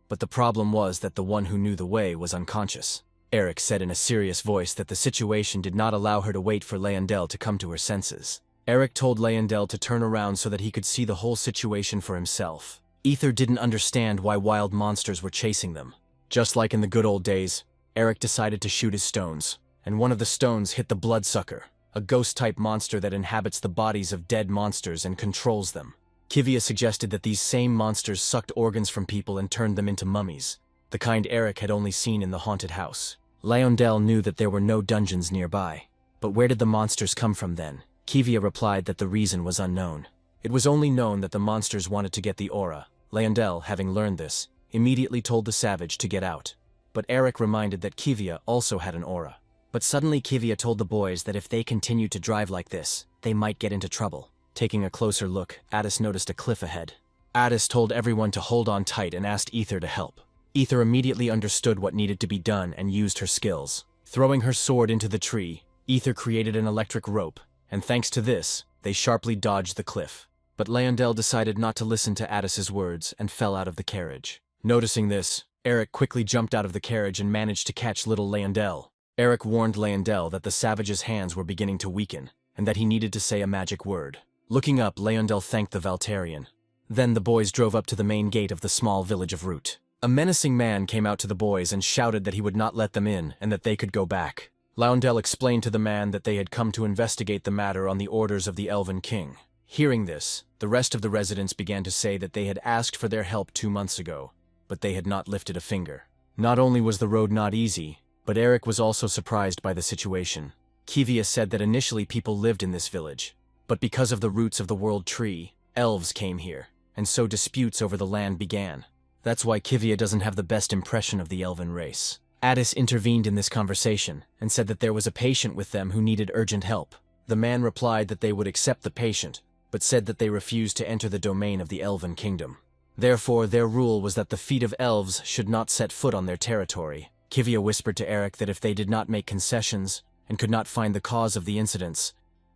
But the problem was that the one who knew the way was unconscious. Eric said in a serious voice that the situation did not allow her to wait for Leyendel to come to her senses. Eric told Leyendel to turn around so that he could see the whole situation for himself. Ether didn't understand why wild monsters were chasing them. Just like in the good old days, Eric decided to shoot his stones, and one of the stones hit the bloodsucker, a ghost-type monster that inhabits the bodies of dead monsters and controls them. Kivia suggested that these same monsters sucked organs from people and turned them into mummies, the kind Eric had only seen in the haunted house. Leyendel knew that there were no dungeons nearby. But where did the monsters come from then? Kivia replied that the reason was unknown. It was only known that the monsters wanted to get the aura. Leyendel, having learned this, immediately told the savage to get out. But Eric reminded that Kivia also had an aura. But suddenly Kivia told the boys that if they continued to drive like this, they might get into trouble. Taking a closer look, Addis noticed a cliff ahead. Addis told everyone to hold on tight and asked Ether to help. Ether immediately understood what needed to be done and used her skills. Throwing her sword into the tree, Ether created an electric rope, and thanks to this, they sharply dodged the cliff. But Leyendel decided not to listen to Addis's words and fell out of the carriage. Noticing this, Eric quickly jumped out of the carriage and managed to catch little Leyendel. Eric warned Leyendel that the savage's hands were beginning to weaken, and that he needed to say a magic word. Looking up, Leyendel thanked the Valtarian. Then the boys drove up to the main gate of the small village of Root. A menacing man came out to the boys and shouted that he would not let them in and that they could go back. Leyendel explained to the man that they had come to investigate the matter on the orders of the Elven King. Hearing this, the rest of the residents began to say that they had asked for their help 2 months ago, but they had not lifted a finger. Not only was the road not easy, but Eric was also surprised by the situation. Kivia said that initially people lived in this village, but because of the roots of the world tree, elves came here, and so disputes over the land began. That's why Kivia doesn't have the best impression of the elven race. Addis intervened in this conversation and said that there was a patient with them who needed urgent help. The man replied that they would accept the patient, but said that they refused to enter the domain of the Elven Kingdom. Therefore, their rule was that the feet of elves should not set foot on their territory. Kivia whispered to Eric that if they did not make concessions and could not find the cause of the incidents,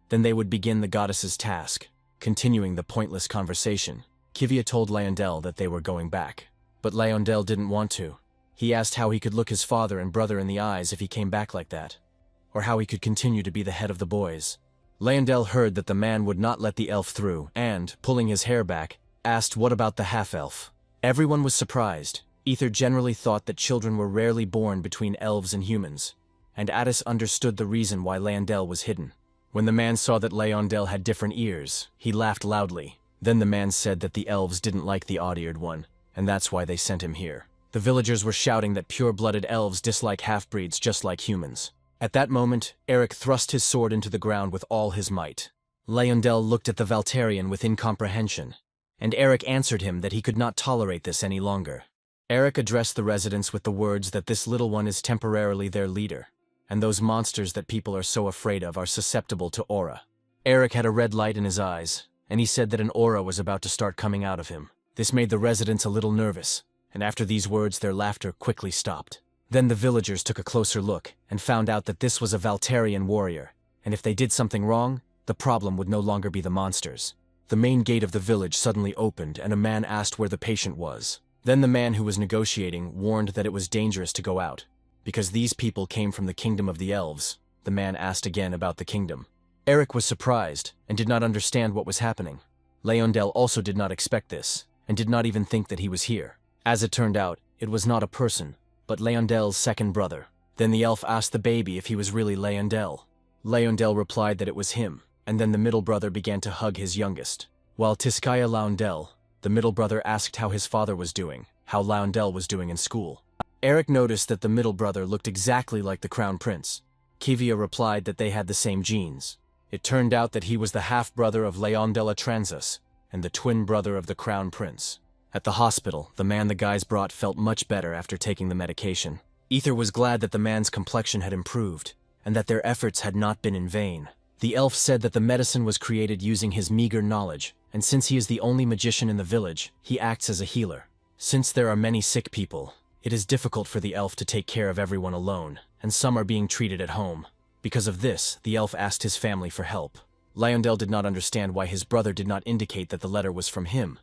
then they would begin the goddess's task. Continuing the pointless conversation, Kivia told Leyendel that they were going back. But Leyendel didn't want to. He asked how he could look his father and brother in the eyes if he came back like that, or how he could continue to be the head of the boys. Leyendel heard that the man would not let the elf through and, pulling his hair back, asked what about the half-elf. Everyone was surprised. Ether generally thought that children were rarely born between elves and humans, and Addis understood the reason why Leyendel was hidden. When the man saw that Leyendel had different ears, he laughed loudly. Then the man said that the elves didn't like the odd-eared one, and that's why they sent him here. The villagers were shouting that pure-blooded elves dislike half-breeds just like humans. At that moment, Eric thrust his sword into the ground with all his might. Leyendel looked at the Valtarian with incomprehension, and Eric answered him that he could not tolerate this any longer. Eric addressed the residents with the words that this little one is temporarily their leader, and those monsters that people are so afraid of are susceptible to aura. Eric had a red light in his eyes, and he said that an aura was about to start coming out of him. This made the residents a little nervous, and after these words their laughter quickly stopped. Then the villagers took a closer look and found out that this was a Valtarian warrior, and if they did something wrong, the problem would no longer be the monsters. The main gate of the village suddenly opened and a man asked where the patient was. Then the man who was negotiating warned that it was dangerous to go out, because these people came from the kingdom of the elves. The man asked again about the kingdom. Eric was surprised and did not understand what was happening. Leondel also did not expect this, and did not even think that he was here. As it turned out, it was not a person, but Leondel's second brother. Then the elf asked the baby if he was really Leondel. Leondel replied that it was him, and then the middle brother began to hug his youngest. While Tiskaya Leondel, the middle brother asked how his father was doing, how Leondel was doing in school. Eric noticed that the middle brother looked exactly like the crown prince. Kivia replied that they had the same genes. It turned out that he was the half-brother of Leondela Transus, and the twin brother of the crown prince. At the hospital, the man the guys brought felt much better after taking the medication. Ether was glad that the man's complexion had improved, and that their efforts had not been in vain. The elf said that the medicine was created using his meager knowledge, and since he is the only magician in the village, he acts as a healer. Since there are many sick people, it is difficult for the elf to take care of everyone alone, and some are being treated at home. Because of this, the elf asked his family for help. Leondel did not understand why his brother did not indicate that the letter was from him,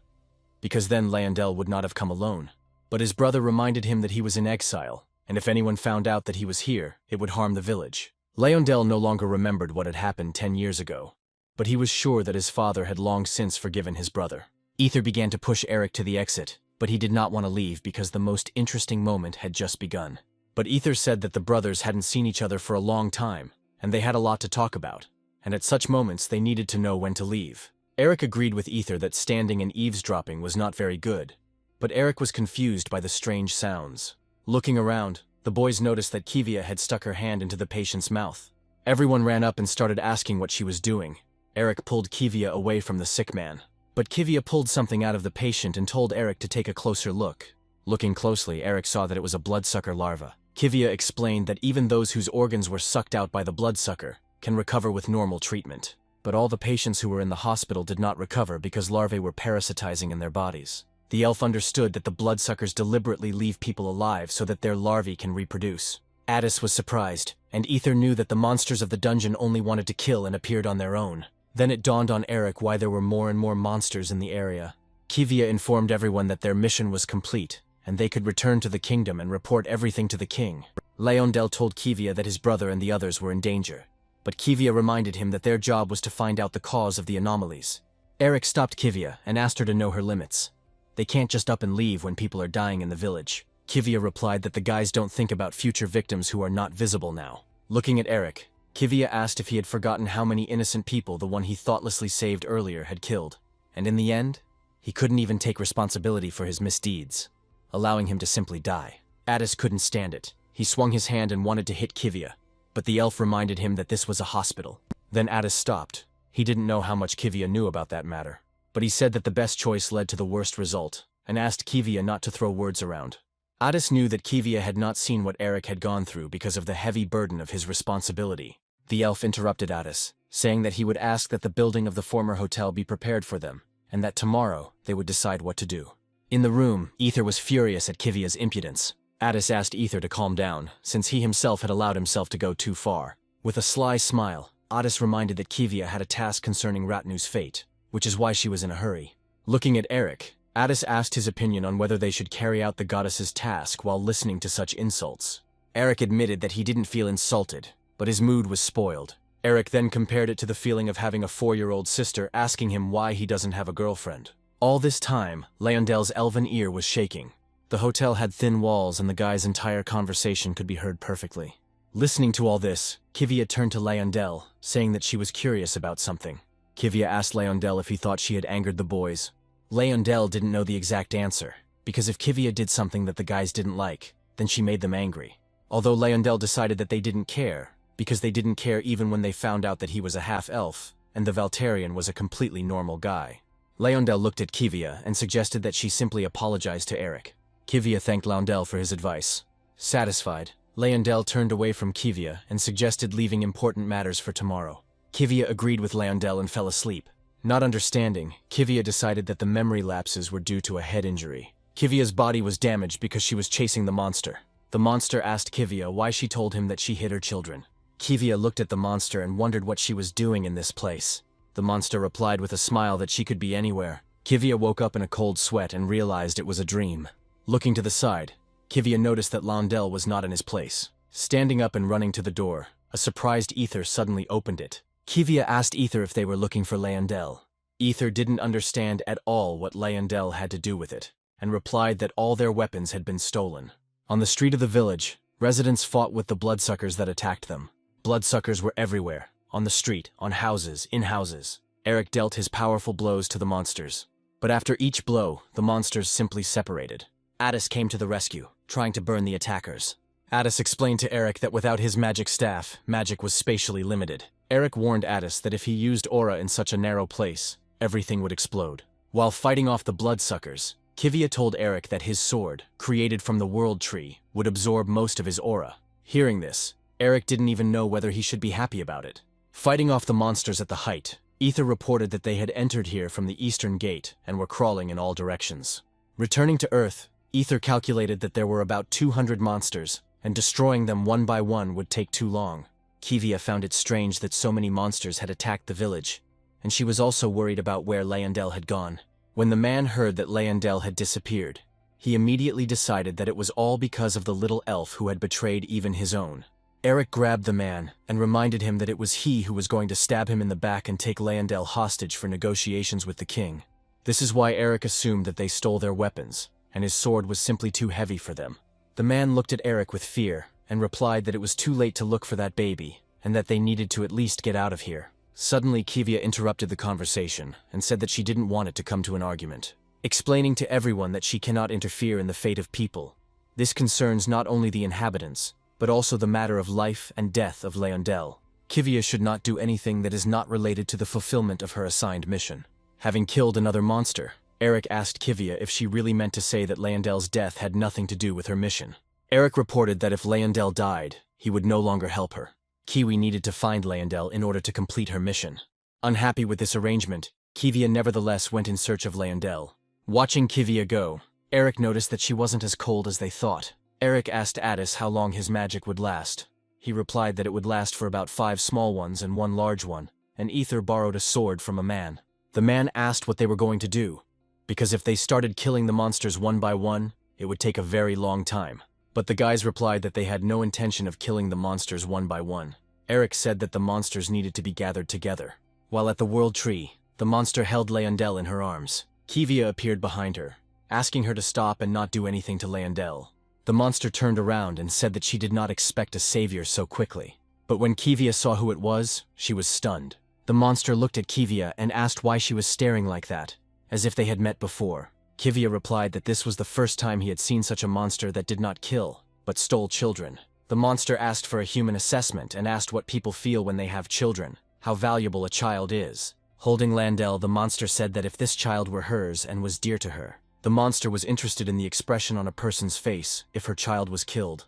because then Leondel would not have come alone. But his brother reminded him that he was in exile, and if anyone found out that he was here, it would harm the village. Leondel no longer remembered what had happened 10 years ago, but he was sure that his father had long since forgiven his brother. Ether began to push Eric to the exit, but he did not want to leave because the most interesting moment had just begun. But Ether said that the brothers hadn't seen each other for a long time, and they had a lot to talk about, and at such moments they needed to know when to leave. Eric agreed with Ether that standing and eavesdropping was not very good, but Eric was confused by the strange sounds. Looking around, the boys noticed that Kivia had stuck her hand into the patient's mouth. Everyone ran up and started asking what she was doing. Eric pulled Kivia away from the sick man, but Kivia pulled something out of the patient and told Eric to take a closer look. Looking closely, Eric saw that it was a bloodsucker larva. Kivia explained that even those whose organs were sucked out by the bloodsucker can recover with normal treatment. But all the patients who were in the hospital did not recover because larvae were parasitizing in their bodies. The elf understood that the bloodsuckers deliberately leave people alive so that their larvae can reproduce. Addis was surprised, and Ether knew that the monsters of the dungeon only wanted to kill and appeared on their own. Then it dawned on Eric why there were more and more monsters in the area. Kivia informed everyone that their mission was complete, and they could return to the kingdom and report everything to the king. Leondel told Kivia that his brother and the others were in danger, but Kivia reminded him that their job was to find out the cause of the anomalies. Eric stopped Kivia and asked her to know her limits. They can't just up and leave when people are dying in the village. Kivia replied that the guys don't think about future victims who are not visible now. Looking at Eric, Kivia asked if he had forgotten how many innocent people the one he thoughtlessly saved earlier had killed. And in the end, he couldn't even take responsibility for his misdeeds, allowing him to simply die. Addis couldn't stand it. He swung his hand and wanted to hit Kivia, but the elf reminded him that this was a hospital. Then Addis stopped. He didn't know how much Kivia knew about that matter, but he said that the best choice led to the worst result, and asked Kivia not to throw words around. Addis knew that Kivia had not seen what Eric had gone through because of the heavy burden of his responsibility. The elf interrupted Addis, saying that he would ask that the building of the former hotel be prepared for them, and that tomorrow they would decide what to do. In the room, Ether was furious at Kivia's impudence. Addis asked Ether to calm down, since he himself had allowed himself to go too far. With a sly smile, Addis reminded that Kivia had a task concerning Ratnu's fate, which is why she was in a hurry. Looking at Eric, Addis asked his opinion on whether they should carry out the goddess's task while listening to such insults. Eric admitted that he didn't feel insulted, but his mood was spoiled. Eric then compared it to the feeling of having a 4-year-old sister asking him why he doesn't have a girlfriend. All this time, Leondel's elven ear was shaking. The hotel had thin walls and the guy's entire conversation could be heard perfectly. Listening to all this, Kivia turned to Leondel, saying that she was curious about something. Kivia asked Leondel if he thought she had angered the boys. Leondel didn't know the exact answer, because if Kivia did something that the guys didn't like, then she made them angry. Although Leondel decided that they didn't care, because they didn't care even when they found out that he was a half-elf, and the Valtarian was a completely normal guy. Leondel looked at Kivia and suggested that she simply apologize to Eric. Kivia thanked Laundel for his advice. Satisfied, Laundel turned away from Kivia and suggested leaving important matters for tomorrow. Kivia agreed with Laundel and fell asleep. Not understanding, Kivia decided that the memory lapses were due to a head injury. Kivia's body was damaged because she was chasing the monster. The monster asked Kivia why she told him that she hid her children. Kivia looked at the monster and wondered what she was doing in this place. The monster replied with a smile that she could be anywhere. Kivia woke up in a cold sweat and realized it was a dream. Looking to the side, Kivia noticed that Laundel was not in his place. Standing up and running to the door, a surprised Ether suddenly opened it. Kivia asked Ether if they were looking for Laundel. Ether didn't understand at all what Laundel had to do with it, and replied that all their weapons had been stolen. On the street of the village, residents fought with the bloodsuckers that attacked them. Bloodsuckers were everywhere, on the street, on houses, in houses. Eric dealt his powerful blows to the monsters. But after each blow, the monsters simply separated. Addis came to the rescue, trying to burn the attackers. Addis explained to Eric that without his magic staff, magic was spatially limited. Eric warned Addis that if he used aura in such a narrow place, everything would explode. While fighting off the bloodsuckers, Kivia told Eric that his sword, created from the world tree, would absorb most of his aura. Hearing this, Eric didn't even know whether he should be happy about it. Fighting off the monsters at the height, Ether reported that they had entered here from the eastern gate and were crawling in all directions. Returning to Earth, Ether calculated that there were about 200 monsters, and destroying them one by one would take too long. Kivia found it strange that so many monsters had attacked the village, and she was also worried about where Laundel had gone. When the man heard that Laundel had disappeared, he immediately decided that it was all because of the little elf who had betrayed even his own. Eric grabbed the man and reminded him that it was he who was going to stab him in the back and take Laundel hostage for negotiations with the king. This is why Eric assumed that they stole their weapons, and his sword was simply too heavy for them. The man looked at Eric with fear and replied that it was too late to look for that baby, and that they needed to at least get out of here. Suddenly, Kivia interrupted the conversation and said that she didn't want it to come to an argument, explaining to everyone that she cannot interfere in the fate of people. This concerns not only the inhabitants, but also the matter of life and death of Laundel. Kivia should not do anything that is not related to the fulfillment of her assigned mission. Having killed another monster, Eric asked Kivia if she really meant to say that Laundel's death had nothing to do with her mission. Eric reported that if Laundel died, he would no longer help her. Kiwi needed to find Laundel in order to complete her mission. Unhappy with this arrangement, Kivia nevertheless went in search of Laundel. Watching Kivia go, Eric noticed that she wasn't as cold as they thought. Eric asked Addis how long his magic would last. He replied that it would last for about 5 small ones and 1 large one, and Ether borrowed a sword from a man. The man asked what they were going to do, because if they started killing the monsters one by one, it would take a very long time. But the guys replied that they had no intention of killing the monsters one by one. Eric said that the monsters needed to be gathered together. While at the World Tree, the monster held Laundel in her arms. Kivia appeared behind her, asking her to stop and not do anything to Laundel. The monster turned around and said that she did not expect a savior so quickly. But when Kivia saw who it was, she was stunned. The monster looked at Kivia and asked why she was staring like that, as if they had met before. Kivia replied that this was the first time he had seen such a monster that did not kill, but stole children. The monster asked for a human assessment and asked what people feel when they have children, how valuable a child is. Holding Laundel, the monster said that if this child were hers and was dear to her, the monster was interested in the expression on a person's face if her child was killed.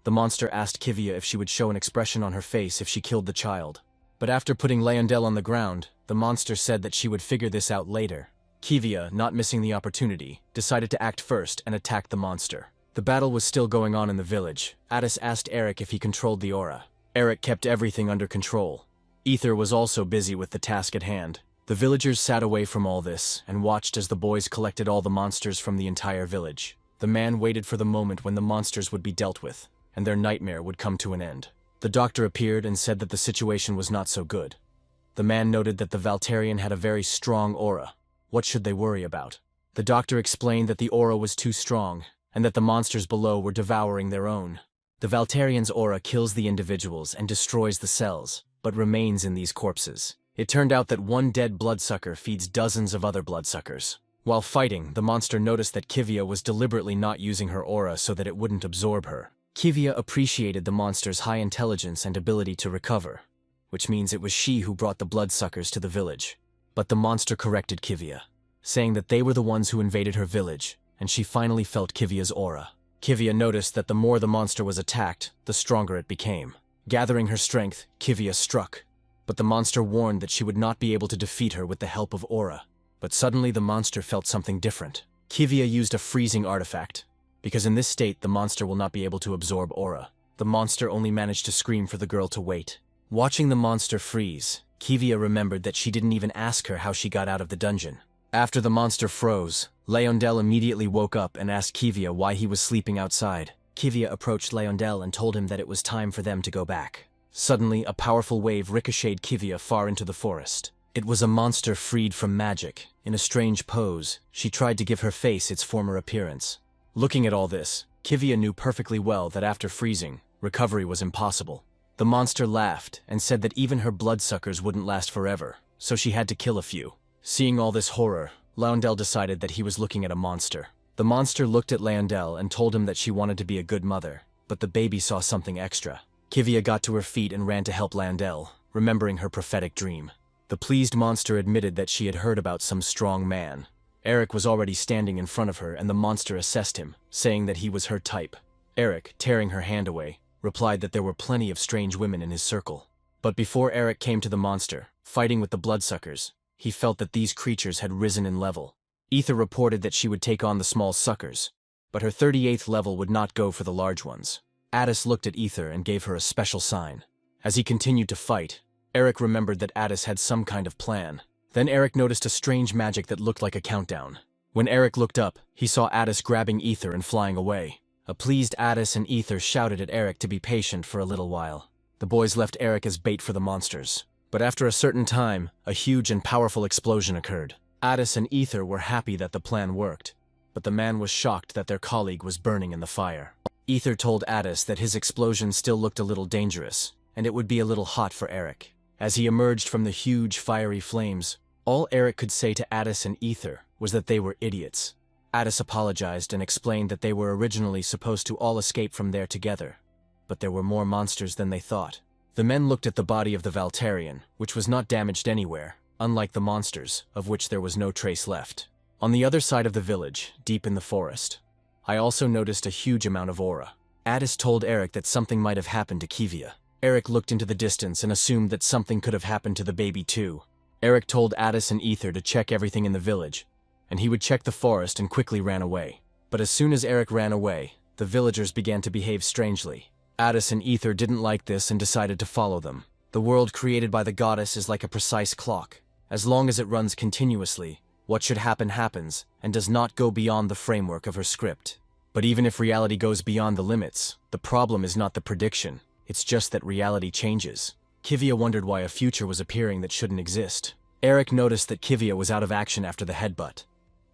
The monster asked Kivia if she would show an expression on her face if she killed the child. But after putting Laundel on the ground, the monster said that she would figure this out later. Kivia, not missing the opportunity, decided to act first and attack the monster. The battle was still going on in the village. Addis asked Eric if he controlled the aura. Eric kept everything under control. Ether was also busy with the task at hand. The villagers sat away from all this and watched as the boys collected all the monsters from the entire village. The man waited for the moment when the monsters would be dealt with, and their nightmare would come to an end. The doctor appeared and said that the situation was not so good. The man noted that the Valtarian had a very strong aura. What should they worry about? The doctor explained that the aura was too strong, and that the monsters below were devouring their own. The Valtarian's aura kills the individuals and destroys the cells, but remains in these corpses. It turned out that one dead bloodsucker feeds dozens of other bloodsuckers. While fighting, the monster noticed that Kivia was deliberately not using her aura so that it wouldn't absorb her. Kivia appreciated the monster's high intelligence and ability to recover, which means it was she who brought the bloodsuckers to the village. But the monster corrected Kivia, saying that they were the ones who invaded her village, and she finally felt Kivia's aura. Kivia noticed that the more the monster was attacked, the stronger it became. Gathering her strength, Kivia struck, but the monster warned that she would not be able to defeat her with the help of aura. But suddenly the monster felt something different. Kivia used a freezing artifact, because in this state the monster will not be able to absorb aura. The monster only managed to scream for the girl to wait. Watching the monster freeze, Kivia remembered that she didn't even ask her how she got out of the dungeon. After the monster froze, Leondel immediately woke up and asked Kivia why he was sleeping outside. Kivia approached Leondel and told him that it was time for them to go back. Suddenly, a powerful wave ricocheted Kivia far into the forest. It was a monster freed from magic. In a strange pose, she tried to give her face its former appearance. Looking at all this, Kivia knew perfectly well that after freezing, recovery was impossible. The monster laughed and said that even her bloodsuckers wouldn't last forever, so she had to kill a few. Seeing all this horror, Leondel decided that he was looking at a monster. The monster looked at Leondel and told him that she wanted to be a good mother, but the baby saw something extra. Kivia got to her feet and ran to help Leondel, remembering her prophetic dream. The pleased monster admitted that she had heard about some strong man. Eric was already standing in front of her and the monster assessed him, saying that he was her type. Eric, tearing her hand away, replied that there were plenty of strange women in his circle. But before Eric came to the monster, fighting with the bloodsuckers, he felt that these creatures had risen in level. Ether reported that she would take on the small suckers, but her 38th level would not go for the large ones. Addis looked at Ether and gave her a special sign. As he continued to fight, Eric remembered that Addis had some kind of plan. Then Eric noticed a strange magic that looked like a countdown. When Eric looked up, he saw Addis grabbing Ether and flying away. A pleased Addis and Ether shouted at Eric to be patient for a little while. The boys left Eric as bait for the monsters. But after a certain time, a huge and powerful explosion occurred. Addis and Ether were happy that the plan worked, but the man was shocked that their colleague was burning in the fire. Ether told Addis that his explosion still looked a little dangerous, and it would be a little hot for Eric. As he emerged from the huge fiery flames, all Eric could say to Addis and Ether was that they were idiots. Addis apologized and explained that they were originally supposed to all escape from there together, but there were more monsters than they thought. The men looked at the body of the Valtarian, which was not damaged anywhere, unlike the monsters, of which there was no trace left. On the other side of the village, deep in the forest, I also noticed a huge amount of aura. Addis told Eric that something might have happened to Kivia. Eric looked into the distance and assumed that something could have happened to the baby too. Eric told Addis and Ether to check everything in the village, and he would check the forest and quickly ran away. But as soon as Eric ran away, the villagers began to behave strangely. Addis and Ether didn't like this and decided to follow them. The world created by the goddess is like a precise clock. As long as it runs continuously, what should happen happens, and does not go beyond the framework of her script. But even if reality goes beyond the limits, the problem is not the prediction, it's just that reality changes. Kivia wondered why a future was appearing that shouldn't exist. Eric noticed that Kivia was out of action after the headbutt.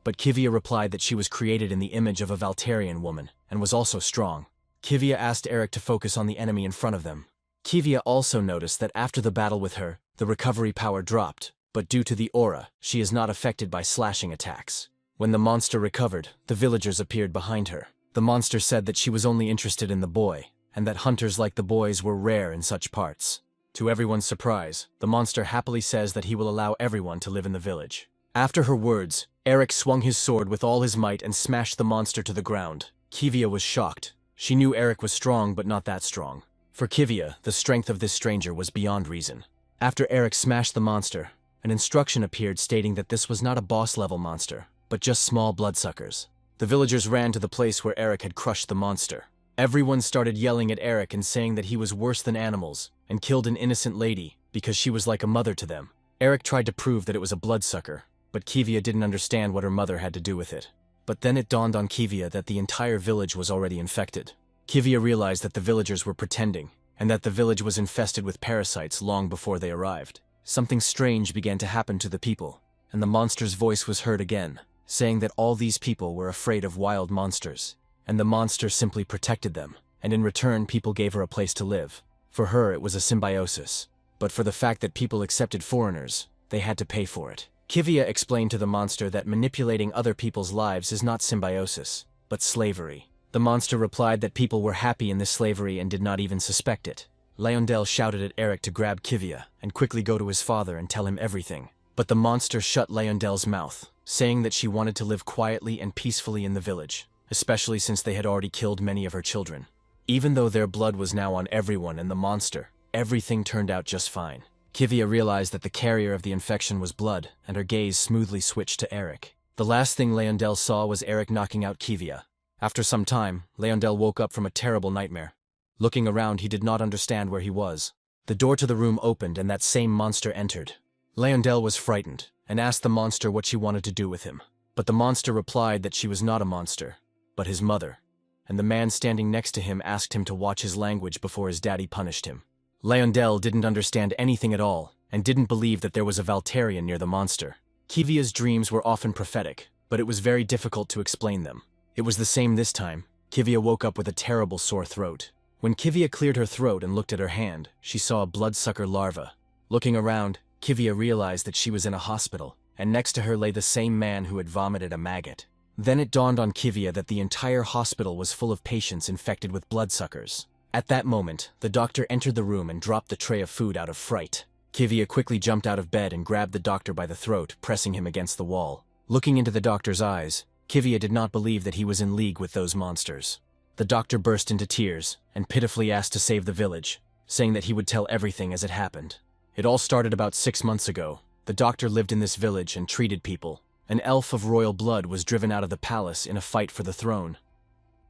But Kivia replied that she was created in the image of a Valtarian woman, and was also strong. Kivia asked Eric to focus on the enemy in front of them. Kivia also noticed that after the battle with her, the recovery power dropped, but due to the aura, she is not affected by slashing attacks. When the monster recovered, the villagers appeared behind her. The monster said that she was only interested in the boy, and that hunters like the boys were rare in such parts. To everyone's surprise, the monster happily says that he will allow everyone to live in the village. After her words, Eric swung his sword with all his might and smashed the monster to the ground. Kivia was shocked. She knew Eric was strong, but not that strong. For Kivia, the strength of this stranger was beyond reason. After Eric smashed the monster, an instruction appeared stating that this was not a boss-level monster, but just small bloodsuckers. The villagers ran to the place where Eric had crushed the monster. Everyone started yelling at Eric and saying that he was worse than animals, and killed an innocent lady, because she was like a mother to them. Eric tried to prove that it was a bloodsucker, but Kivia didn't understand what her mother had to do with it. But then it dawned on Kivia that the entire village was already infected. Kivia realized that the villagers were pretending, and that the village was infested with parasites long before they arrived. Something strange began to happen to the people, and the monster's voice was heard again, saying that all these people were afraid of wild monsters, and the monster simply protected them, and in return people gave her a place to live. For her it was a symbiosis, but for the fact that people accepted foreigners, they had to pay for it. Kivia explained to the monster that manipulating other people's lives is not symbiosis, but slavery. The monster replied that people were happy in this slavery and did not even suspect it. Leondel shouted at Eric to grab Kivia and quickly go to his father and tell him everything. But the monster shut Leondel's mouth. saying that she wanted to live quietly and peacefully in the village, especially since they had already killed many of her children. Even though their blood was now on everyone and the monster, everything turned out just fine. Kivia realized that the carrier of the infection was blood, and her gaze smoothly switched to Eric. The last thing Leondel saw was Eric knocking out Kivia. After some time, Leondel woke up from a terrible nightmare. Looking around, he did not understand where he was. The door to the room opened and that same monster entered. Leondel was frightened, and asked the monster what she wanted to do with him. But the monster replied that she was not a monster, but his mother, and the man standing next to him asked him to watch his language before his daddy punished him. Leondel didn't understand anything at all, and didn't believe that there was a Valterian near the monster. Kivia's dreams were often prophetic, but it was very difficult to explain them. It was the same this time. Kivia woke up with a terrible sore throat. When Kivia cleared her throat and looked at her hand, she saw a bloodsucker larva. Looking around, Kivia realized that she was in a hospital, and next to her lay the same man who had vomited a maggot. Then it dawned on Kivia that the entire hospital was full of patients infected with bloodsuckers. At that moment, the doctor entered the room and dropped the tray of food out of fright. Kivia quickly jumped out of bed and grabbed the doctor by the throat, pressing him against the wall. Looking into the doctor's eyes, Kivia did not believe that he was in league with those monsters. The doctor burst into tears and pitifully asked to save the village, saying that he would tell everything as it happened. It all started about 6 months ago. The doctor lived in this village and treated people. An elf of royal blood was driven out of the palace in a fight for the throne.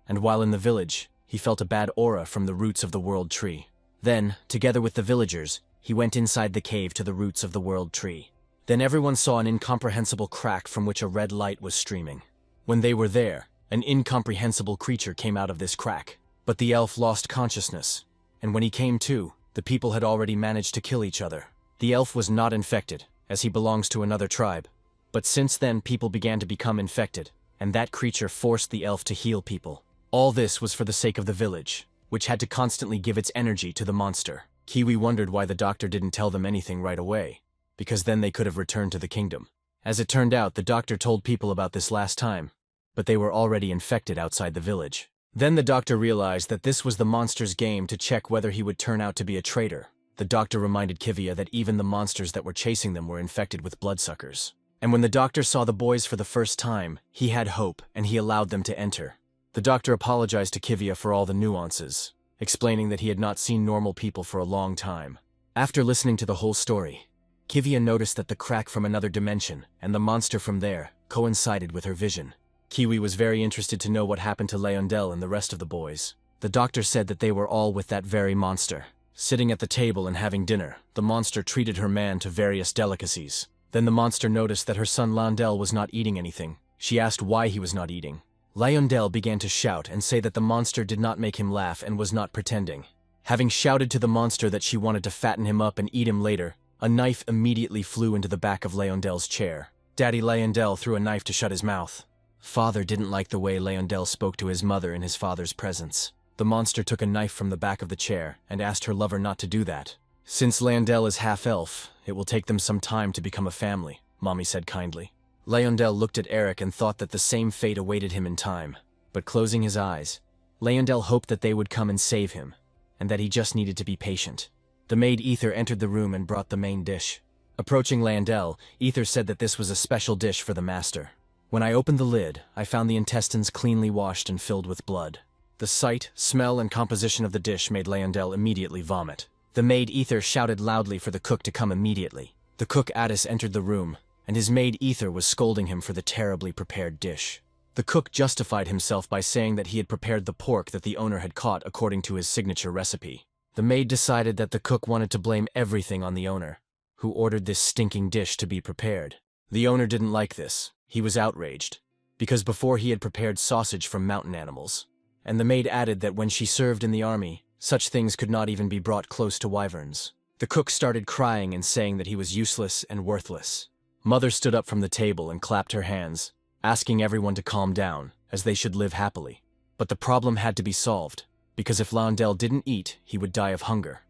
And while in the village, he felt a bad aura from the roots of the world tree. Then, together with the villagers, he went inside the cave to the roots of the world tree. Then everyone saw an incomprehensible crack from which a red light was streaming. When they were there, an incomprehensible creature came out of this crack. But the elf lost consciousness, and when he came to, the people had already managed to kill each other. The elf was not infected, as he belongs to another tribe. But since then, people began to become infected, and that creature forced the elf to heal people. All this was for the sake of the village, which had to constantly give its energy to the monster. Kiwi wondered why the doctor didn't tell them anything right away, because then they could have returned to the kingdom. As it turned out, the doctor told people about this last time, but they were already infected outside the village. Then the doctor realized that this was the monster's game to check whether he would turn out to be a traitor. The doctor reminded Kivia that even the monsters that were chasing them were infected with bloodsuckers. And when the doctor saw the boys for the first time, he had hope, and he allowed them to enter. The doctor apologized to Kivia for all the nuances, explaining that he had not seen normal people for a long time. After listening to the whole story, Kivia noticed that the crack from another dimension and the monster from there coincided with her vision. Kiwi was very interested to know what happened to Leondel and the rest of the boys. The doctor said that they were all with that very monster. Sitting at the table and having dinner, the monster treated her man to various delicacies. Then the monster noticed that her son Leondel was not eating anything. She asked why he was not eating. Leondel began to shout and say that the monster did not make him laugh and was not pretending. Having shouted to the monster that she wanted to fatten him up and eat him later, a knife immediately flew into the back of Leondel's chair. Daddy Leondel threw a knife to shut his mouth. Father didn't like the way Leondel spoke to his mother in his father's presence. The monster took a knife from the back of the chair and asked her lover not to do that. Since Leondel is half-elf, it will take them some time to become a family, Mommy said kindly. Leondel looked at Eric and thought that the same fate awaited him in time. But closing his eyes, Leondel hoped that they would come and save him, and that he just needed to be patient. The maid Ether entered the room and brought the main dish. Approaching Leondel, Ether said that this was a special dish for the master. When I opened the lid, I found the intestines cleanly washed and filled with blood. The sight, smell, and composition of the dish made Leondel immediately vomit. The maid Ether shouted loudly for the cook to come immediately. The cook Addis entered the room, and his maid Ether was scolding him for the terribly prepared dish. The cook justified himself by saying that he had prepared the pork that the owner had caught according to his signature recipe. The maid decided that the cook wanted to blame everything on the owner, who ordered this stinking dish to be prepared. The owner didn't like this. He was outraged, because before he had prepared sausage from mountain animals. And the maid added that when she served in the army, such things could not even be brought close to wyverns. The cook started crying and saying that he was useless and worthless. Mother stood up from the table and clapped her hands, asking everyone to calm down, as they should live happily. But the problem had to be solved, because if Leondel didn't eat, he would die of hunger.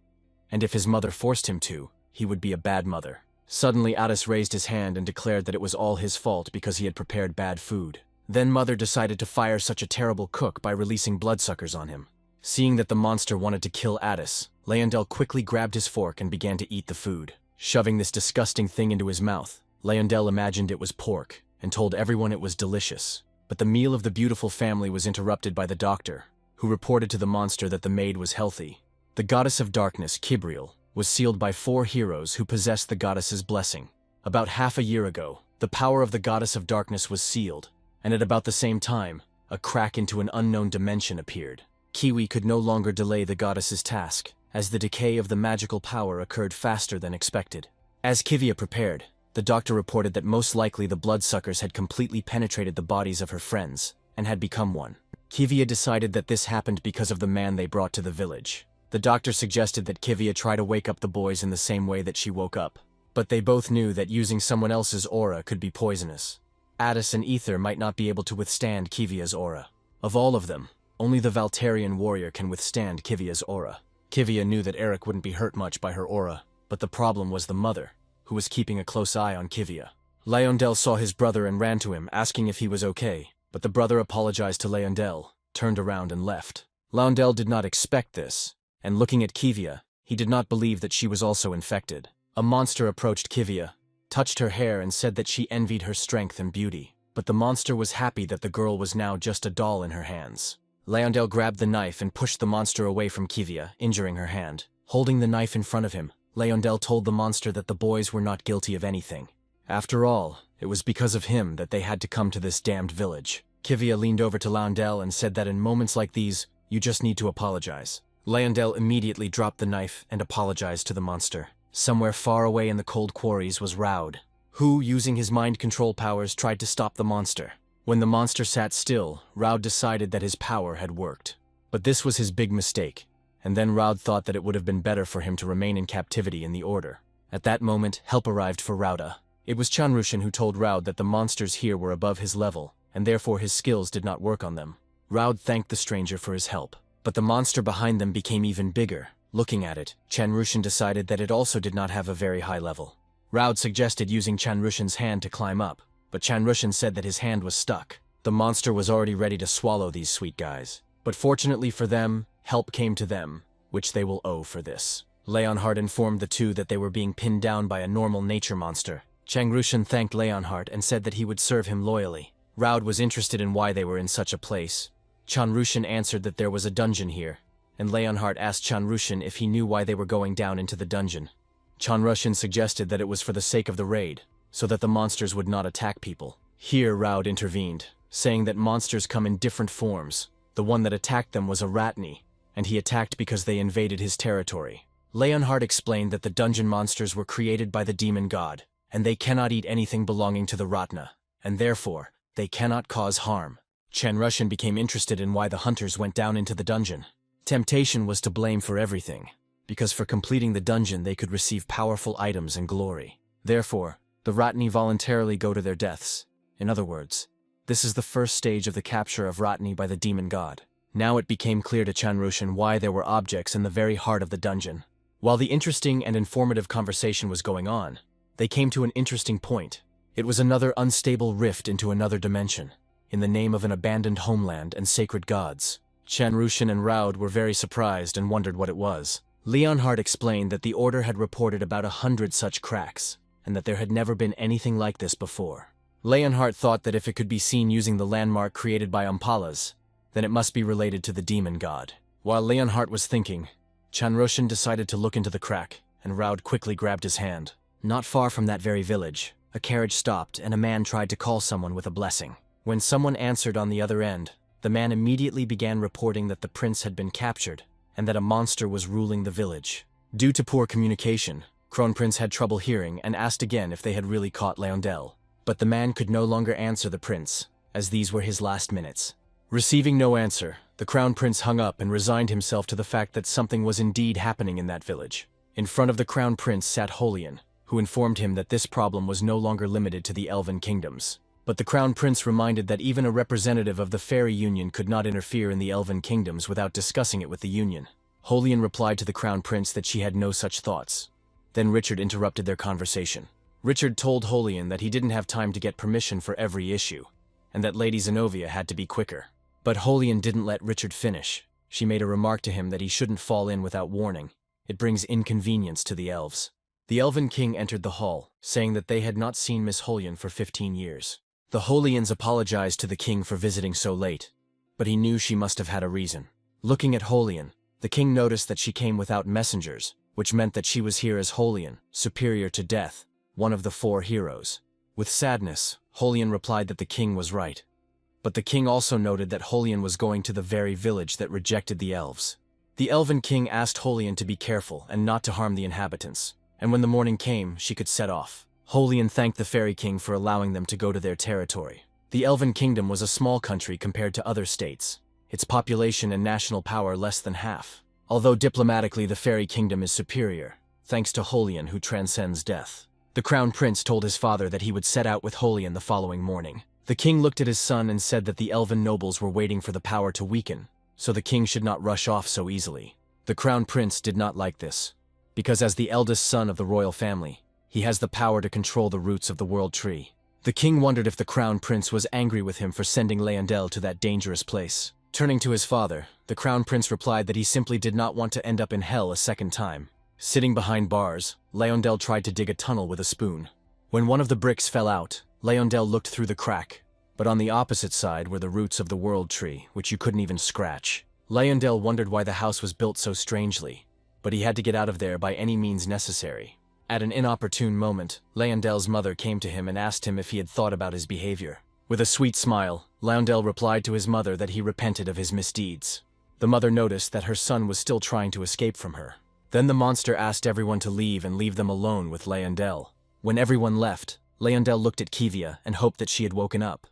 And if his mother forced him to, he would be a bad mother. Suddenly Addis raised his hand and declared that it was all his fault because he had prepared bad food. Then Mother decided to fire such a terrible cook by releasing bloodsuckers on him. Seeing that the monster wanted to kill Addis, Leondel quickly grabbed his fork and began to eat the food. Shoving this disgusting thing into his mouth, Leondel imagined it was pork. and told everyone it was delicious. But the meal of the beautiful family was interrupted by the doctor, who reported to the monster that the maid was healthy. The goddess of darkness, Kibriel, was sealed by 4 heroes who possessed the goddess's blessing. About half a year ago, the power of the goddess of darkness was sealed, and at about the same time, a crack into an unknown dimension appeared. Kiwi could no longer delay the goddess's task, as the decay of the magical power occurred faster than expected. As Kivia prepared, the doctor reported that most likely the bloodsuckers had completely penetrated the bodies of her friends, and had become one. Kivia decided that this happened because of the man they brought to the village. The doctor suggested that Kivia try to wake up the boys in the same way that she woke up, but they both knew that using someone else's aura could be poisonous. Addis and Ether might not be able to withstand Kivia's aura. Of all of them, only the Valterian warrior can withstand Kivia's aura. Kivia knew that Eric wouldn't be hurt much by her aura, but the problem was the mother, who was keeping a close eye on Kivia. Leondel saw his brother and ran to him, asking if he was okay, but the brother apologized to Leondel, turned around and left. Leondel did not expect this, and looking at Kivia, he did not believe that she was also infected. A monster approached Kivia, touched her hair and said that she envied her strength and beauty, but the monster was happy that the girl was now just a doll in her hands. Leondel grabbed the knife and pushed the monster away from Kivia, injuring her hand. Holding the knife in front of him, Leondel told the monster that the boys were not guilty of anything. After all, it was because of him that they had to come to this damned village. Kivia leaned over to Leondel and said that in moments like these, you just need to apologize. Leondel immediately dropped the knife and apologized to the monster. Somewhere far away in the cold quarries was Raud, who, using his mind control powers, tried to stop the monster. When the monster sat still, Raud decided that his power had worked. But this was his big mistake, and then Raud thought that it would have been better for him to remain in captivity in the Order. At that moment, help arrived for Rauda. It was Chanrushan who told Raud that the monsters here were above his level, and therefore his skills did not work on them. Raud thanked the stranger for his help, but the monster behind them became even bigger. Looking at it, Chanrushan decided that it also did not have a very high level. Raud suggested using Chanrushan's hand to climb up, but Chanrushan said that his hand was stuck. The monster was already ready to swallow these sweet guys. But fortunately for them, help came to them, which they will owe for this. Leonhard informed the two that they were being pinned down by a normal nature monster. Changrushan thanked Leonhard and said that he would serve him loyally. Raud was interested in why they were in such a place. Chanrushan answered that there was a dungeon here, and Leonhard asked Chanrushan if he knew why they were going down into the dungeon. Chanrushan suggested that it was for the sake of the raid, so that the monsters would not attack people. Here Raud intervened, saying that monsters come in different forms. The one that attacked them was a Ratni, and he attacked because they invaded his territory. Leonhard explained that the dungeon monsters were created by the demon god, and they cannot eat anything belonging to the Ratna, and therefore, they cannot cause harm. Chanrushan became interested in why the hunters went down into the dungeon. Temptation was to blame for everything, because for completing the dungeon they could receive powerful items and glory. Therefore, the Ratni voluntarily go to their deaths. In other words, this is the first stage of the capture of Ratni by the demon god. Now it became clear to Chanrushan why there were objects in the very heart of the dungeon. While the interesting and informative conversation was going on, they came to an interesting point. It was another unstable rift into another dimension, in the name of an abandoned homeland and sacred gods. Chanrushan and Raud were very surprised and wondered what it was. Leonhard explained that the Order had reported about 100 such cracks, and that there had never been anything like this before. Leonhard thought that if it could be seen using the landmark created by Umpalas, then it must be related to the demon god. While Leonhard was thinking, Chanrushan decided to look into the crack, and Raud quickly grabbed his hand. Not far from that very village, a carriage stopped and a man tried to call someone with a blessing. When someone answered on the other end, the man immediately began reporting that the prince had been captured, and that a monster was ruling the village. Due to poor communication, Kronprince had trouble hearing and asked again if they had really caught Leondel. But the man could no longer answer the prince, as these were his last minutes. Receiving no answer, the crown prince hung up and resigned himself to the fact that something was indeed happening in that village. In front of the crown prince sat Holian, who informed him that this problem was no longer limited to the elven kingdoms. But the crown prince reminded that even a representative of the fairy union could not interfere in the elven kingdoms without discussing it with the union. Holian replied to the crown prince that she had no such thoughts. Then Richard interrupted their conversation. Richard told Holian that he didn't have time to get permission for every issue, and that Lady Zenobia had to be quicker. But Holian didn't let Richard finish. She made a remark to him that he shouldn't fall in without warning. It brings inconvenience to the elves. The elven king entered the hall, saying that they had not seen Miss Holian for 15 years. The Holians apologized to the king for visiting so late, but he knew she must have had a reason. Looking at Holian, the king noticed that she came without messengers, which meant that she was here as Holian, superior to Death, one of the 4 heroes. With sadness, Holian replied that the king was right. But the king also noted that Holian was going to the very village that rejected the elves. The elven king asked Holian to be careful and not to harm the inhabitants, and when the morning came, she could set off. Holian thanked the fairy king for allowing them to go to their territory. The elven kingdom was a small country compared to other states, its population and national power less than half. Although diplomatically the fairy kingdom is superior, thanks to Holian who transcends death. The crown prince told his father that he would set out with Holian the following morning. The king looked at his son and said that the elven nobles were waiting for the power to weaken, so the king should not rush off so easily. The crown prince did not like this, because as the eldest son of the royal family, he has the power to control the roots of the world tree. The king wondered if the crown prince was angry with him for sending Leyendel to that dangerous place. Turning to his father, the crown prince replied that he simply did not want to end up in hell a second time. Sitting behind bars, Leyendel tried to dig a tunnel with a spoon. When one of the bricks fell out, Leyendel looked through the crack, but on the opposite side were the roots of the world tree, which you couldn't even scratch. Leyendel wondered why the house was built so strangely, but he had to get out of there by any means necessary. At an inopportune moment, Leyendel's mother came to him and asked him if he had thought about his behavior. With a sweet smile, Leyendel replied to his mother that he repented of his misdeeds. The mother noticed that her son was still trying to escape from her. Then the monster asked everyone to leave and leave them alone with Leyendel. When everyone left, Leyendel looked at Kivia and hoped that she had woken up.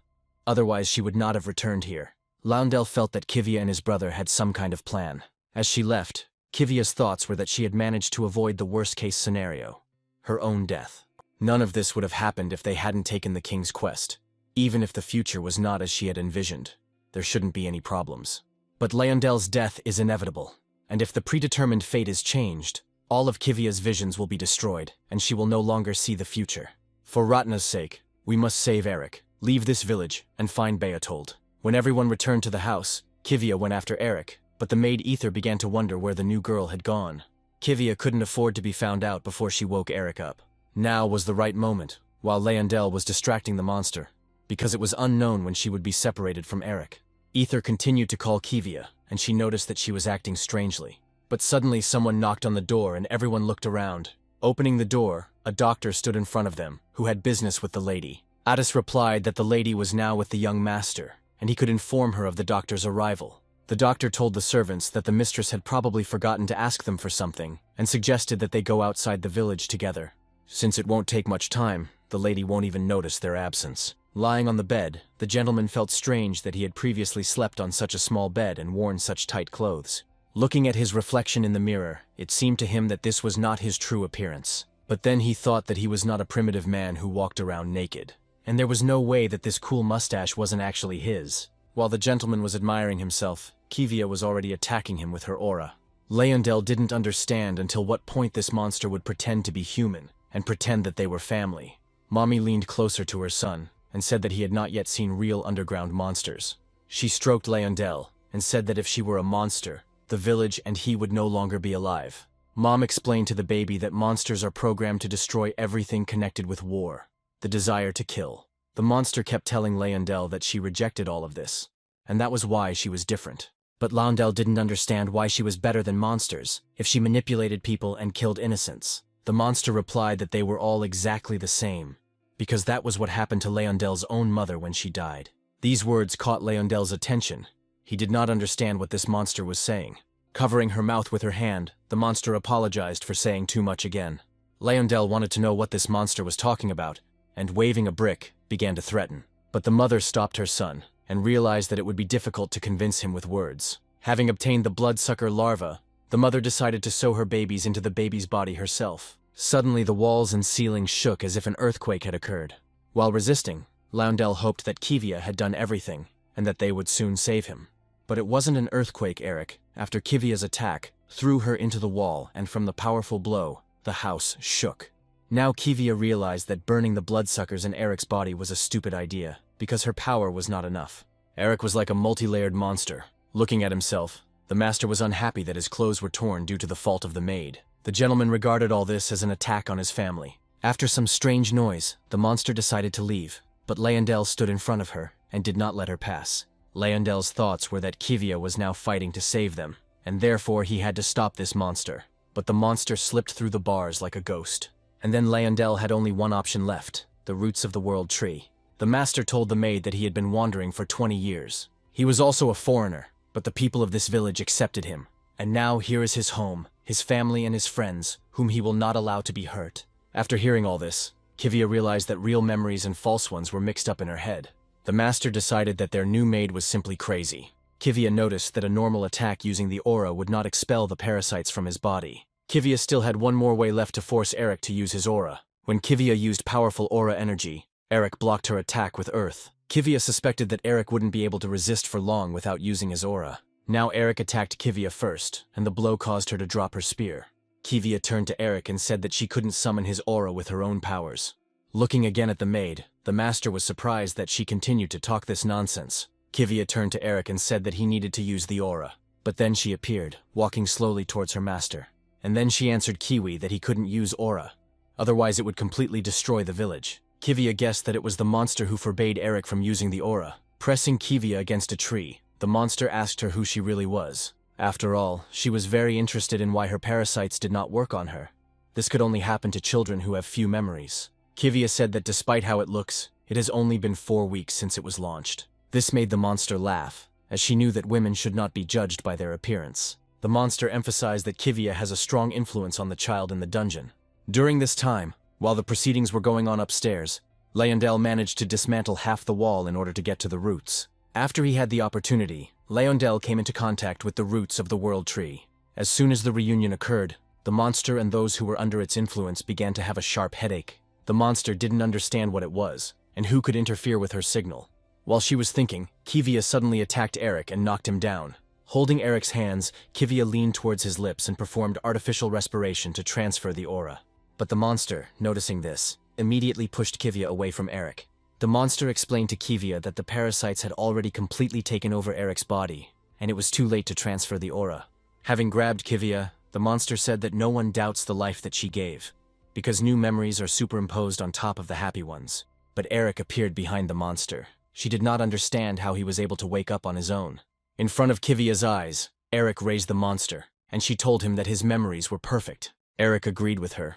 Otherwise she would not have returned here. Leyendel felt that Kivia and his brother had some kind of plan. As she left, Kivia's thoughts were that she had managed to avoid the worst-case scenario, her own death. None of this would have happened if they hadn't taken the king's quest. Even if the future was not as she had envisioned, there shouldn't be any problems. But Leyendel's death is inevitable, and if the predetermined fate is changed, all of Kivia's visions will be destroyed, and she will no longer see the future. For Ratna's sake, we must save Eric, leave this village, and find Beatold. When everyone returned to the house, Kivia went after Eric, but the maid Ether began to wonder where the new girl had gone. Kivia couldn't afford to be found out before she woke Eric up. Now was the right moment, while Leyendel was distracting the monster, because it was unknown when she would be separated from Eric. Ether continued to call Kivia, and she noticed that she was acting strangely. But suddenly someone knocked on the door and everyone looked around. Opening the door, a doctor stood in front of them, who had business with the lady. Addis replied that the lady was now with the young master, and he could inform her of the doctor's arrival. The doctor told the servants that the mistress had probably forgotten to ask them for something, and suggested that they go outside the village together. Since it won't take much time, the lady won't even notice their absence. Lying on the bed, the gentleman felt strange that he had previously slept on such a small bed and worn such tight clothes. Looking at his reflection in the mirror, it seemed to him that this was not his true appearance. But then he thought that he was not a primitive man who walked around naked. And there was no way that this cool mustache wasn't actually his. While the gentleman was admiring himself, Kivia was already attacking him with her aura. Leyendel didn't understand until what point this monster would pretend to be human, and pretend that they were family. Mommy leaned closer to her son, and said that he had not yet seen real underground monsters. She stroked Leyendel, and said that if she were a monster, the village and he would no longer be alive. Mom explained to the baby that monsters are programmed to destroy everything connected with war, the desire to kill. The monster kept telling Leyendel that she rejected all of this, and that was why she was different. But Leyendel didn't understand why she was better than monsters if she manipulated people and killed innocents. The monster replied that they were all exactly the same, because that was what happened to Leyendel's own mother when she died. These words caught Leyendel's attention. He did not understand what this monster was saying. Covering her mouth with her hand, the monster apologized for saying too much again. Leyendel wanted to know what this monster was talking about, and waving a brick, began to threaten. But the mother stopped her son, and realized that it would be difficult to convince him with words. Having obtained the bloodsucker larva, the mother decided to sew her babies into the baby's body herself. Suddenly the walls and ceiling shook as if an earthquake had occurred. While resisting, Leyendel hoped that Kivia had done everything, and that they would soon save him. But it wasn't an earthquake. Eric, after Kivia's attack, threw her into the wall, and from the powerful blow, the house shook. Now Kivia realized that burning the bloodsuckers in Eric's body was a stupid idea, because her power was not enough. Eric was like a multi-layered monster. Looking at himself, the master was unhappy that his clothes were torn due to the fault of the maid. The gentleman regarded all this as an attack on his family. After some strange noise, the monster decided to leave. But Leondel stood in front of her and did not let her pass. Leondel's thoughts were that Kivia was now fighting to save them, and therefore he had to stop this monster. But the monster slipped through the bars like a ghost. And then Leondel had only one option left, the roots of the world tree. The master told the maid that he had been wandering for 20 years. He was also a foreigner, but the people of this village accepted him. And now here is his home, his family and his friends, whom he will not allow to be hurt. After hearing all this, Kivia realized that real memories and false ones were mixed up in her head. The master decided that their new maid was simply crazy. Kivia noticed that a normal attack using the aura would not expel the parasites from his body. Kivia still had one more way left to force Eric to use his aura. When Kivia used powerful aura energy, Eric blocked her attack with earth. Kivia suspected that Eric wouldn't be able to resist for long without using his aura. Now Eric attacked Kivia first, and the blow caused her to drop her spear. Kivia turned to Eric and said that she couldn't summon his aura with her own powers. Looking again at the maid, the master was surprised that she continued to talk this nonsense. Kivia turned to Eric and said that he needed to use the aura. But then she appeared, walking slowly towards her master. And then she answered Kiwi that he couldn't use aura. Otherwise it would completely destroy the village. Kivia guessed that it was the monster who forbade Eric from using the aura. Pressing Kivia against a tree, the monster asked her who she really was. After all, she was very interested in why her parasites did not work on her. This could only happen to children who have few memories. Kivia said that despite how it looks, it has only been 4 weeks since it was launched. This made the monster laugh, as she knew that women should not be judged by their appearance. The monster emphasized that Kivia has a strong influence on the child in the dungeon. During this time, while the proceedings were going on upstairs, Leondel managed to dismantle half the wall in order to get to the roots. After he had the opportunity, Leondel came into contact with the roots of the world tree. As soon as the reunion occurred, the monster and those who were under its influence began to have a sharp headache. The monster didn't understand what it was, and who could interfere with her signal. While she was thinking, Kivia suddenly attacked Eric and knocked him down. Holding Eric's hands, Kivia leaned towards his lips and performed artificial respiration to transfer the aura. But the monster, noticing this, immediately pushed Kivia away from Eric. The monster explained to Kivia that the parasites had already completely taken over Eric's body, and it was too late to transfer the aura. Having grabbed Kivia, the monster said that no one doubts the life that she gave, because new memories are superimposed on top of the happy ones. But Eric appeared behind the monster. She did not understand how he was able to wake up on his own. In front of Kivia's eyes, Eric raised the monster, and she told him that his memories were perfect. Eric agreed with her,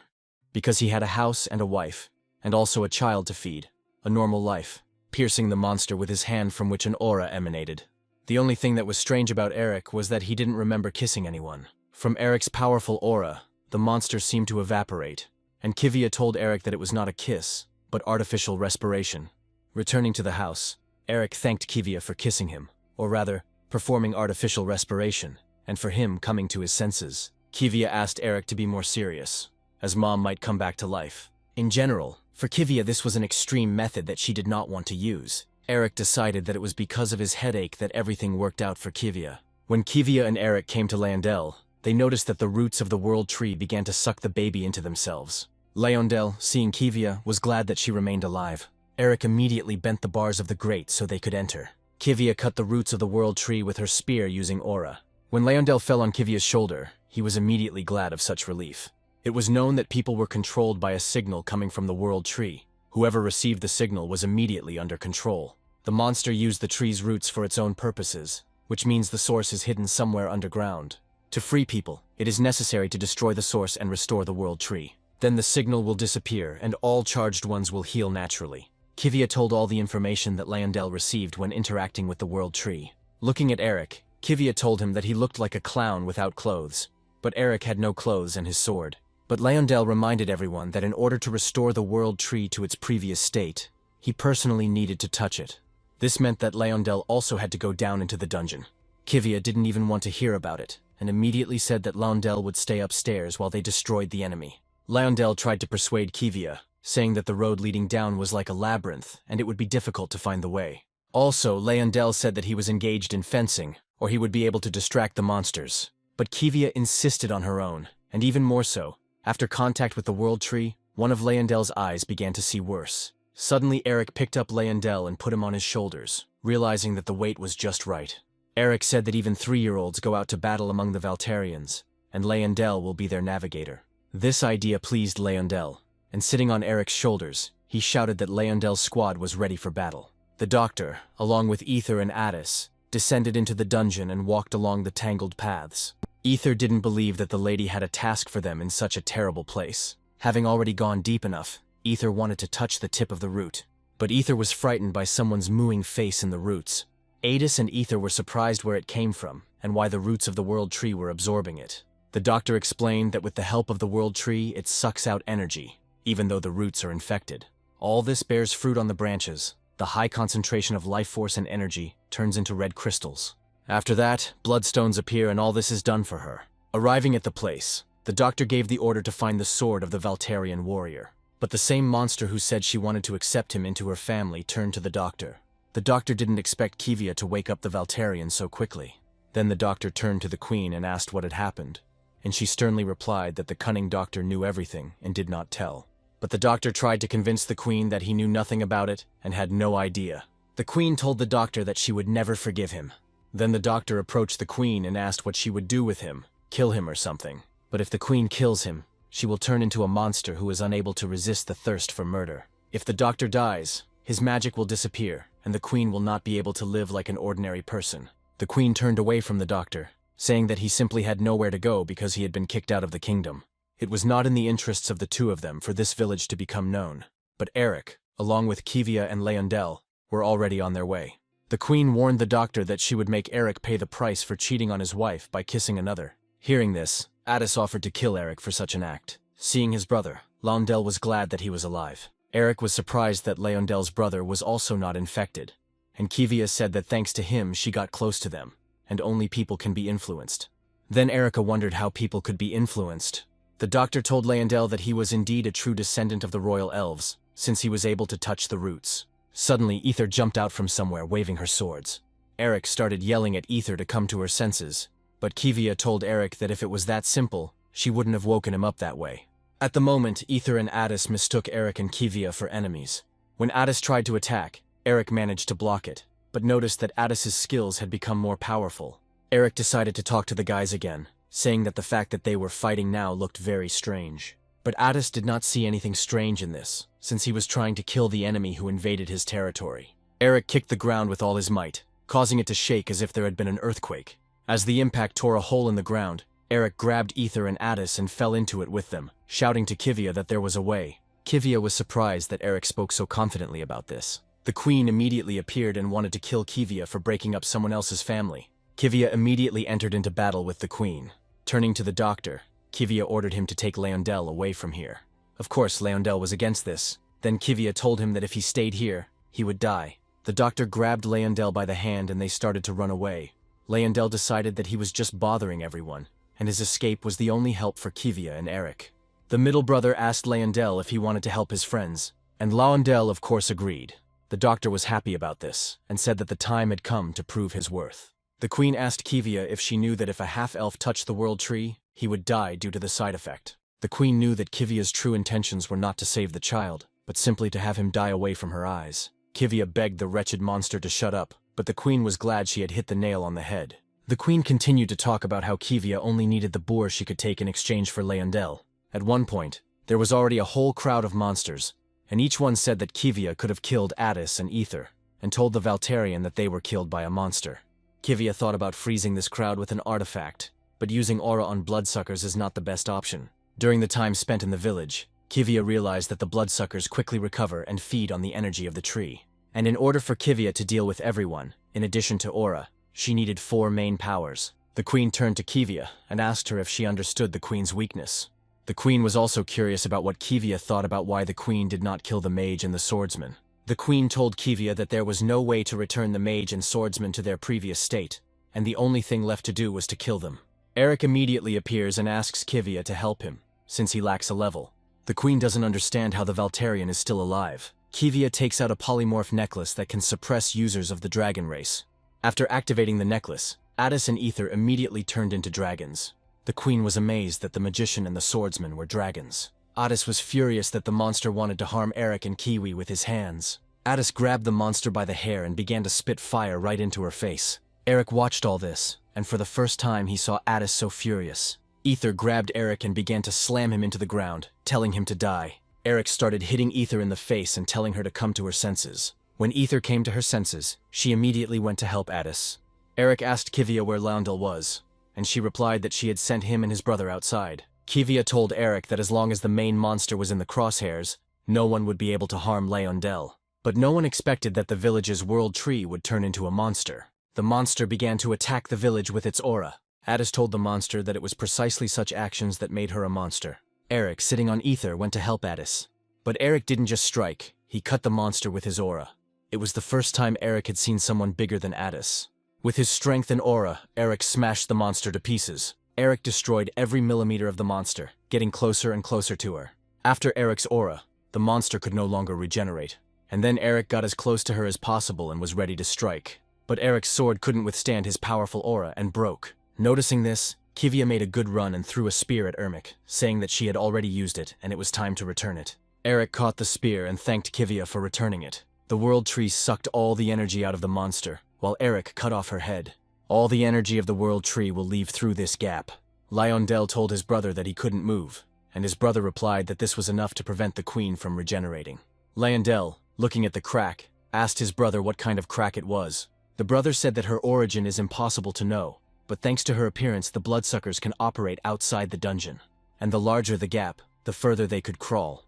because he had a house and a wife, and also a child to feed, a normal life, piercing the monster with his hand from which an aura emanated. The only thing that was strange about Eric was that he didn't remember kissing anyone. From Eric's powerful aura, the monster seemed to evaporate, and Kivia told Eric that it was not a kiss, but artificial respiration. Returning to the house, Eric thanked Kivia for kissing him, or rather, performing artificial respiration, and for him coming to his senses. Kivia asked Eric to be more serious, as Mom might come back to life. In general, for Kivia this was an extreme method that she did not want to use. Eric decided that it was because of his headache that everything worked out for Kivia. When Kivia and Eric came to Leondel, they noticed that the roots of the world tree began to suck the baby into themselves. Leondel, seeing Kivia, was glad that she remained alive. Eric immediately bent the bars of the grate so they could enter. Kivia cut the roots of the world tree with her spear using aura. When Leondel fell on Kivia's shoulder, he was immediately glad of such relief. It was known that people were controlled by a signal coming from the world tree. Whoever received the signal was immediately under control. The monster used the tree's roots for its own purposes, which means the source is hidden somewhere underground. To free people, it is necessary to destroy the source and restore the world tree. Then the signal will disappear and all charged ones will heal naturally. Kivia told all the information that Leondel received when interacting with the world tree. Looking at Eric, Kivia told him that he looked like a clown without clothes, but Eric had no clothes and his sword. But Leondel reminded everyone that in order to restore the world tree to its previous state, he personally needed to touch it. This meant that Leondel also had to go down into the dungeon. Kivia didn't even want to hear about it, and immediately said that Leondel would stay upstairs while they destroyed the enemy. Leondel tried to persuade Kivia, saying that the road leading down was like a labyrinth, and it would be difficult to find the way. Also, Leondel said that he was engaged in fencing, or he would be able to distract the monsters. But Kivia insisted on her own, and even more so. After contact with the world tree, one of Leondel's eyes began to see worse. Suddenly Eric picked up Leondel and put him on his shoulders, realizing that the weight was just right. Eric said that even 3-year-olds go out to battle among the Valtarians, and Leondel will be their navigator. This idea pleased Leondel, and sitting on Eric's shoulders, he shouted that Leondel's squad was ready for battle. The doctor, along with Ether and Addis, descended into the dungeon and walked along the tangled paths. Ether didn't believe that the lady had a task for them in such a terrible place. Having already gone deep enough, Ether wanted to touch the tip of the root. But Ether was frightened by someone's mooing face in the roots. Addis and Ether were surprised where it came from and why the roots of the world tree were absorbing it. The doctor explained that with the help of the world tree, it sucks out energy, even though the roots are infected. All this bears fruit on the branches. The high concentration of life force and energy turns into red crystals. After that, bloodstones appear and all this is done for her. Arriving at the place, the doctor gave the order to find the sword of the Valtarian warrior. But the same monster who said she wanted to accept him into her family turned to the doctor. The doctor didn't expect Kivia to wake up the Valtarian so quickly. Then the doctor turned to the queen and asked what had happened, and she sternly replied that the cunning doctor knew everything and did not tell. But the doctor tried to convince the queen that he knew nothing about it and had no idea. The queen told the doctor that she would never forgive him. Then the doctor approached the queen and asked what she would do with him, kill him or something. But if the queen kills him, she will turn into a monster who is unable to resist the thirst for murder. If the doctor dies, his magic will disappear, and the queen will not be able to live like an ordinary person. The queen turned away from the doctor, saying that he simply had nowhere to go because he had been kicked out of the kingdom. It was not in the interests of the two of them for this village to become known. But Eric, along with Kivia and Leondel, were already on their way. The queen warned the doctor that she would make Eric pay the price for cheating on his wife by kissing another. Hearing this, Addis offered to kill Eric for such an act. Seeing his brother, Leondel was glad that he was alive. Eric was surprised that Leondel's brother was also not infected, and Kivia said that thanks to him she got close to them, and only people can be influenced. Then Erica wondered how people could be influenced. The doctor told Leondel that he was indeed a true descendant of the royal elves, since he was able to touch the roots. Suddenly, Ether jumped out from somewhere, waving her swords. Eric started yelling at Ether to come to her senses, but Kivia told Eric that if it was that simple, she wouldn't have woken him up that way. At the moment, Ether and Addis mistook Eric and Kivia for enemies. When Addis tried to attack, Eric managed to block it, but noticed that Addis's skills had become more powerful. Eric decided to talk to the guys again, saying that the fact that they were fighting now looked very strange. But Addis did not see anything strange in this, since he was trying to kill the enemy who invaded his territory. Eric kicked the ground with all his might, causing it to shake as if there had been an earthquake. As the impact tore a hole in the ground, Eric grabbed Ether and Addis and fell into it with them, shouting to Kivia that there was a way. Kivia was surprised that Eric spoke so confidently about this. The queen immediately appeared and wanted to kill Kivia for breaking up someone else's family. Kivia immediately entered into battle with the queen. Turning to the doctor, Kivia ordered him to take Leondel away from here. Of course, Leondel was against this. Then Kivia told him that if he stayed here, he would die. The doctor grabbed Leondel by the hand and they started to run away. Leondel decided that he was just bothering everyone, and his escape was the only help for Kivia and Eric. The middle brother asked Leondel if he wanted to help his friends, and Leondel of course agreed. The doctor was happy about this, and said that the time had come to prove his worth. The queen asked Kivia if she knew that if a half-elf touched the world tree, he would die due to the side effect. The queen knew that Kivia's true intentions were not to save the child, but simply to have him die away from her eyes. Kivia begged the wretched monster to shut up, but the queen was glad she had hit the nail on the head. The queen continued to talk about how Kivia only needed the boar she could take in exchange for Leondel. At one point, there was already a whole crowd of monsters, and each one said that Kivia could have killed Addis and Ether, and told the Valtarian that they were killed by a monster. Kivia thought about freezing this crowd with an artifact, but using aura on bloodsuckers is not the best option. During the time spent in the village, Kivia realized that the bloodsuckers quickly recover and feed on the energy of the tree. And in order for Kivia to deal with everyone, in addition to aura, she needed 4 main powers. The queen turned to Kivia and asked her if she understood the queen's weakness. The queen was also curious about what Kivia thought about why the queen did not kill the mage and the swordsman. The queen told Kivia that there was no way to return the mage and swordsman to their previous state, and the only thing left to do was to kill them. Eric immediately appears and asks Kivia to help him, since he lacks a level. The queen doesn't understand how the Valtarian is still alive. Kivia takes out a polymorph necklace that can suppress users of the dragon race. After activating the necklace, Addis and Ether immediately turned into dragons. The queen was amazed that the magician and the swordsman were dragons. Addis was furious that the monster wanted to harm Eric and Kiwi with his hands. Addis grabbed the monster by the hair and began to spit fire right into her face. Eric watched all this, and for the first time he saw Addis so furious. Ether grabbed Eric and began to slam him into the ground, telling him to die. Eric started hitting Ether in the face and telling her to come to her senses. When Ether came to her senses, she immediately went to help Addis. Eric asked Kivia where Loundel was, and she replied that she had sent him and his brother outside. Kivia told Eric that as long as the main monster was in the crosshairs, no one would be able to harm Loundel. But no one expected that the village's world tree would turn into a monster. The monster began to attack the village with its aura. Addis told the monster that it was precisely such actions that made her a monster. Eric, sitting on Ether, went to help Addis. But Eric didn't just strike, he cut the monster with his aura. It was the first time Eric had seen someone bigger than Addis. With his strength and aura, Eric smashed the monster to pieces. Eric destroyed every millimeter of the monster, getting closer and closer to her. After Eric's aura, the monster could no longer regenerate. And then Eric got as close to her as possible and was ready to strike. But Eric's sword couldn't withstand his powerful aura and broke. Noticing this, Kivia made a good run and threw a spear at Ermic, saying that she had already used it and it was time to return it. Eric caught the spear and thanked Kivia for returning it. The world tree sucked all the energy out of the monster, while Eric cut off her head. All the energy of the world tree will leave through this gap. Loundel told his brother that he couldn't move, and his brother replied that this was enough to prevent the queen from regenerating. Loundel, looking at the crack, asked his brother what kind of crack it was. The brother said that her origin is impossible to know, but thanks to her appearance the bloodsuckers can operate outside the dungeon. And the larger the gap, the further they could crawl.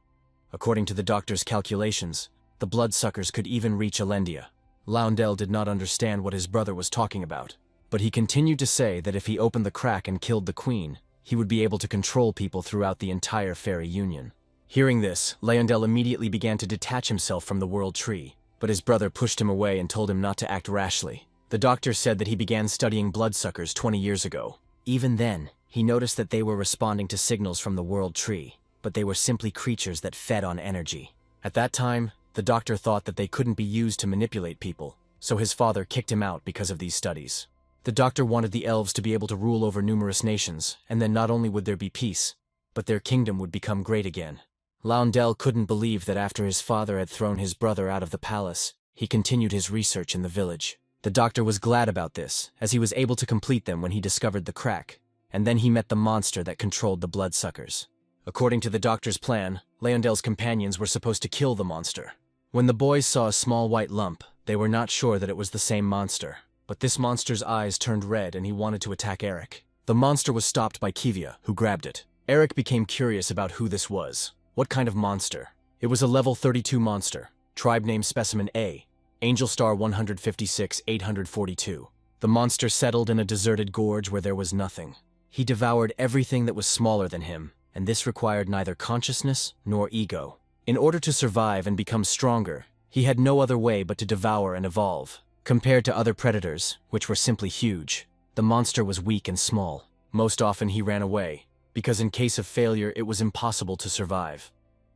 According to the doctor's calculations, the bloodsuckers could even reach Elendia. Loundel did not understand what his brother was talking about, but he continued to say that if he opened the crack and killed the queen, he would be able to control people throughout the entire Fairy Union. Hearing this, Loundel immediately began to detach himself from the world tree, but his brother pushed him away and told him not to act rashly. The doctor said that he began studying bloodsuckers 20 years ago. Even then, he noticed that they were responding to signals from the world tree, but they were simply creatures that fed on energy. At that time, the doctor thought that they couldn't be used to manipulate people, so his father kicked him out because of these studies. The doctor wanted the elves to be able to rule over numerous nations, and then not only would there be peace, but their kingdom would become great again. Loundel couldn't believe that after his father had thrown his brother out of the palace, he continued his research in the village. The doctor was glad about this, as he was able to complete them when he discovered the crack, and then he met the monster that controlled the bloodsuckers. According to the doctor's plan, Loundel's companions were supposed to kill the monster. When the boys saw a small white lump, they were not sure that it was the same monster, but this monster's eyes turned red and he wanted to attack Eric. The monster was stopped by Kivia, who grabbed it. Eric became curious about who this was. What kind of monster? It was a level 32 monster, tribe name Specimen A, Angel Star 156-842. The monster settled in a deserted gorge where there was nothing. He devoured everything that was smaller than him, and this required neither consciousness nor ego. In order to survive and become stronger, he had no other way but to devour and evolve. Compared to other predators, which were simply huge, the monster was weak and small. Most often he ran away, because in case of failure it was impossible to survive.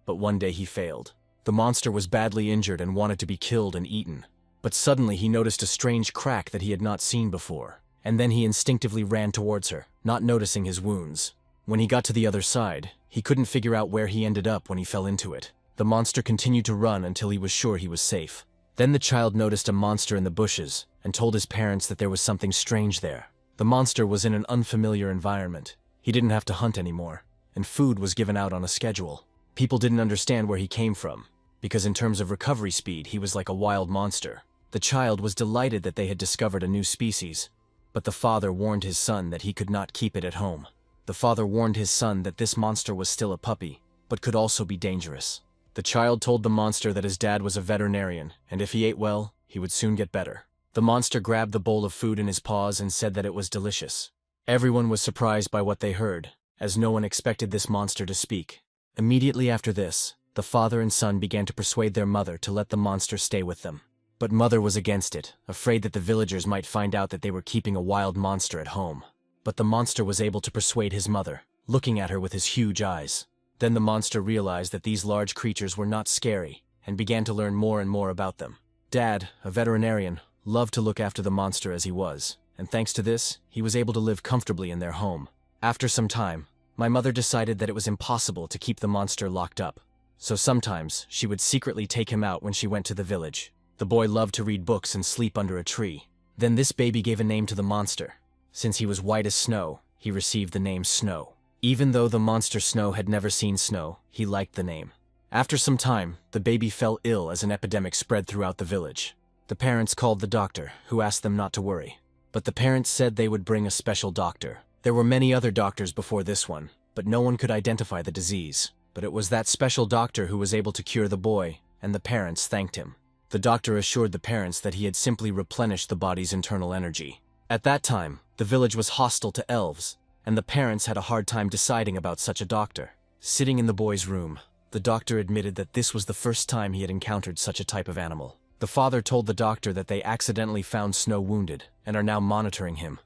But one day he failed. The monster was badly injured and wanted to be killed and eaten. But suddenly he noticed a strange crack that he had not seen before, and then he instinctively ran towards her, not noticing his wounds. When he got to the other side, he couldn't figure out where he ended up when he fell into it. The monster continued to run until he was sure he was safe. Then the child noticed a monster in the bushes and told his parents that there was something strange there. The monster was in an unfamiliar environment. He didn't have to hunt anymore, and food was given out on a schedule. People didn't understand where he came from, because in terms of recovery speed, he was like a wild monster. The child was delighted that they had discovered a new species, but the father warned his son that he could not keep it at home. The father warned his son that this monster was still a puppy, but could also be dangerous. The child told the monster that his dad was a veterinarian, and if he ate well, he would soon get better. The monster grabbed the bowl of food in his paws and said that it was delicious. Everyone was surprised by what they heard, as no one expected this monster to speak. Immediately after this, the father and son began to persuade their mother to let the monster stay with them. But mother was against it, afraid that the villagers might find out that they were keeping a wild monster at home. But the monster was able to persuade his mother, looking at her with his huge eyes. Then the monster realized that these large creatures were not scary, and began to learn more and more about them. Dad, a veterinarian, loved to look after the monster as he was, and thanks to this, he was able to live comfortably in their home. After some time, my mother decided that it was impossible to keep the monster locked up, so sometimes she would secretly take him out when she went to the village. The boy loved to read books and sleep under a tree. Then this baby gave a name to the monster. Since he was white as snow, he received the name Snow. Even though the monster Snow had never seen snow, he liked the name. After some time, the baby fell ill as an epidemic spread throughout the village. The parents called the doctor, who asked them not to worry. But the parents said they would bring a special doctor. There were many other doctors before this one, but no one could identify the disease. But it was that special doctor who was able to cure the boy, and the parents thanked him. The doctor assured the parents that he had simply replenished the body's internal energy. At that time, the village was hostile to elves, and the parents had a hard time deciding about such a doctor. Sitting in the boy's room, the doctor admitted that this was the first time he had encountered such a type of animal. The father told the doctor that they accidentally found Snow wounded and are now monitoring him.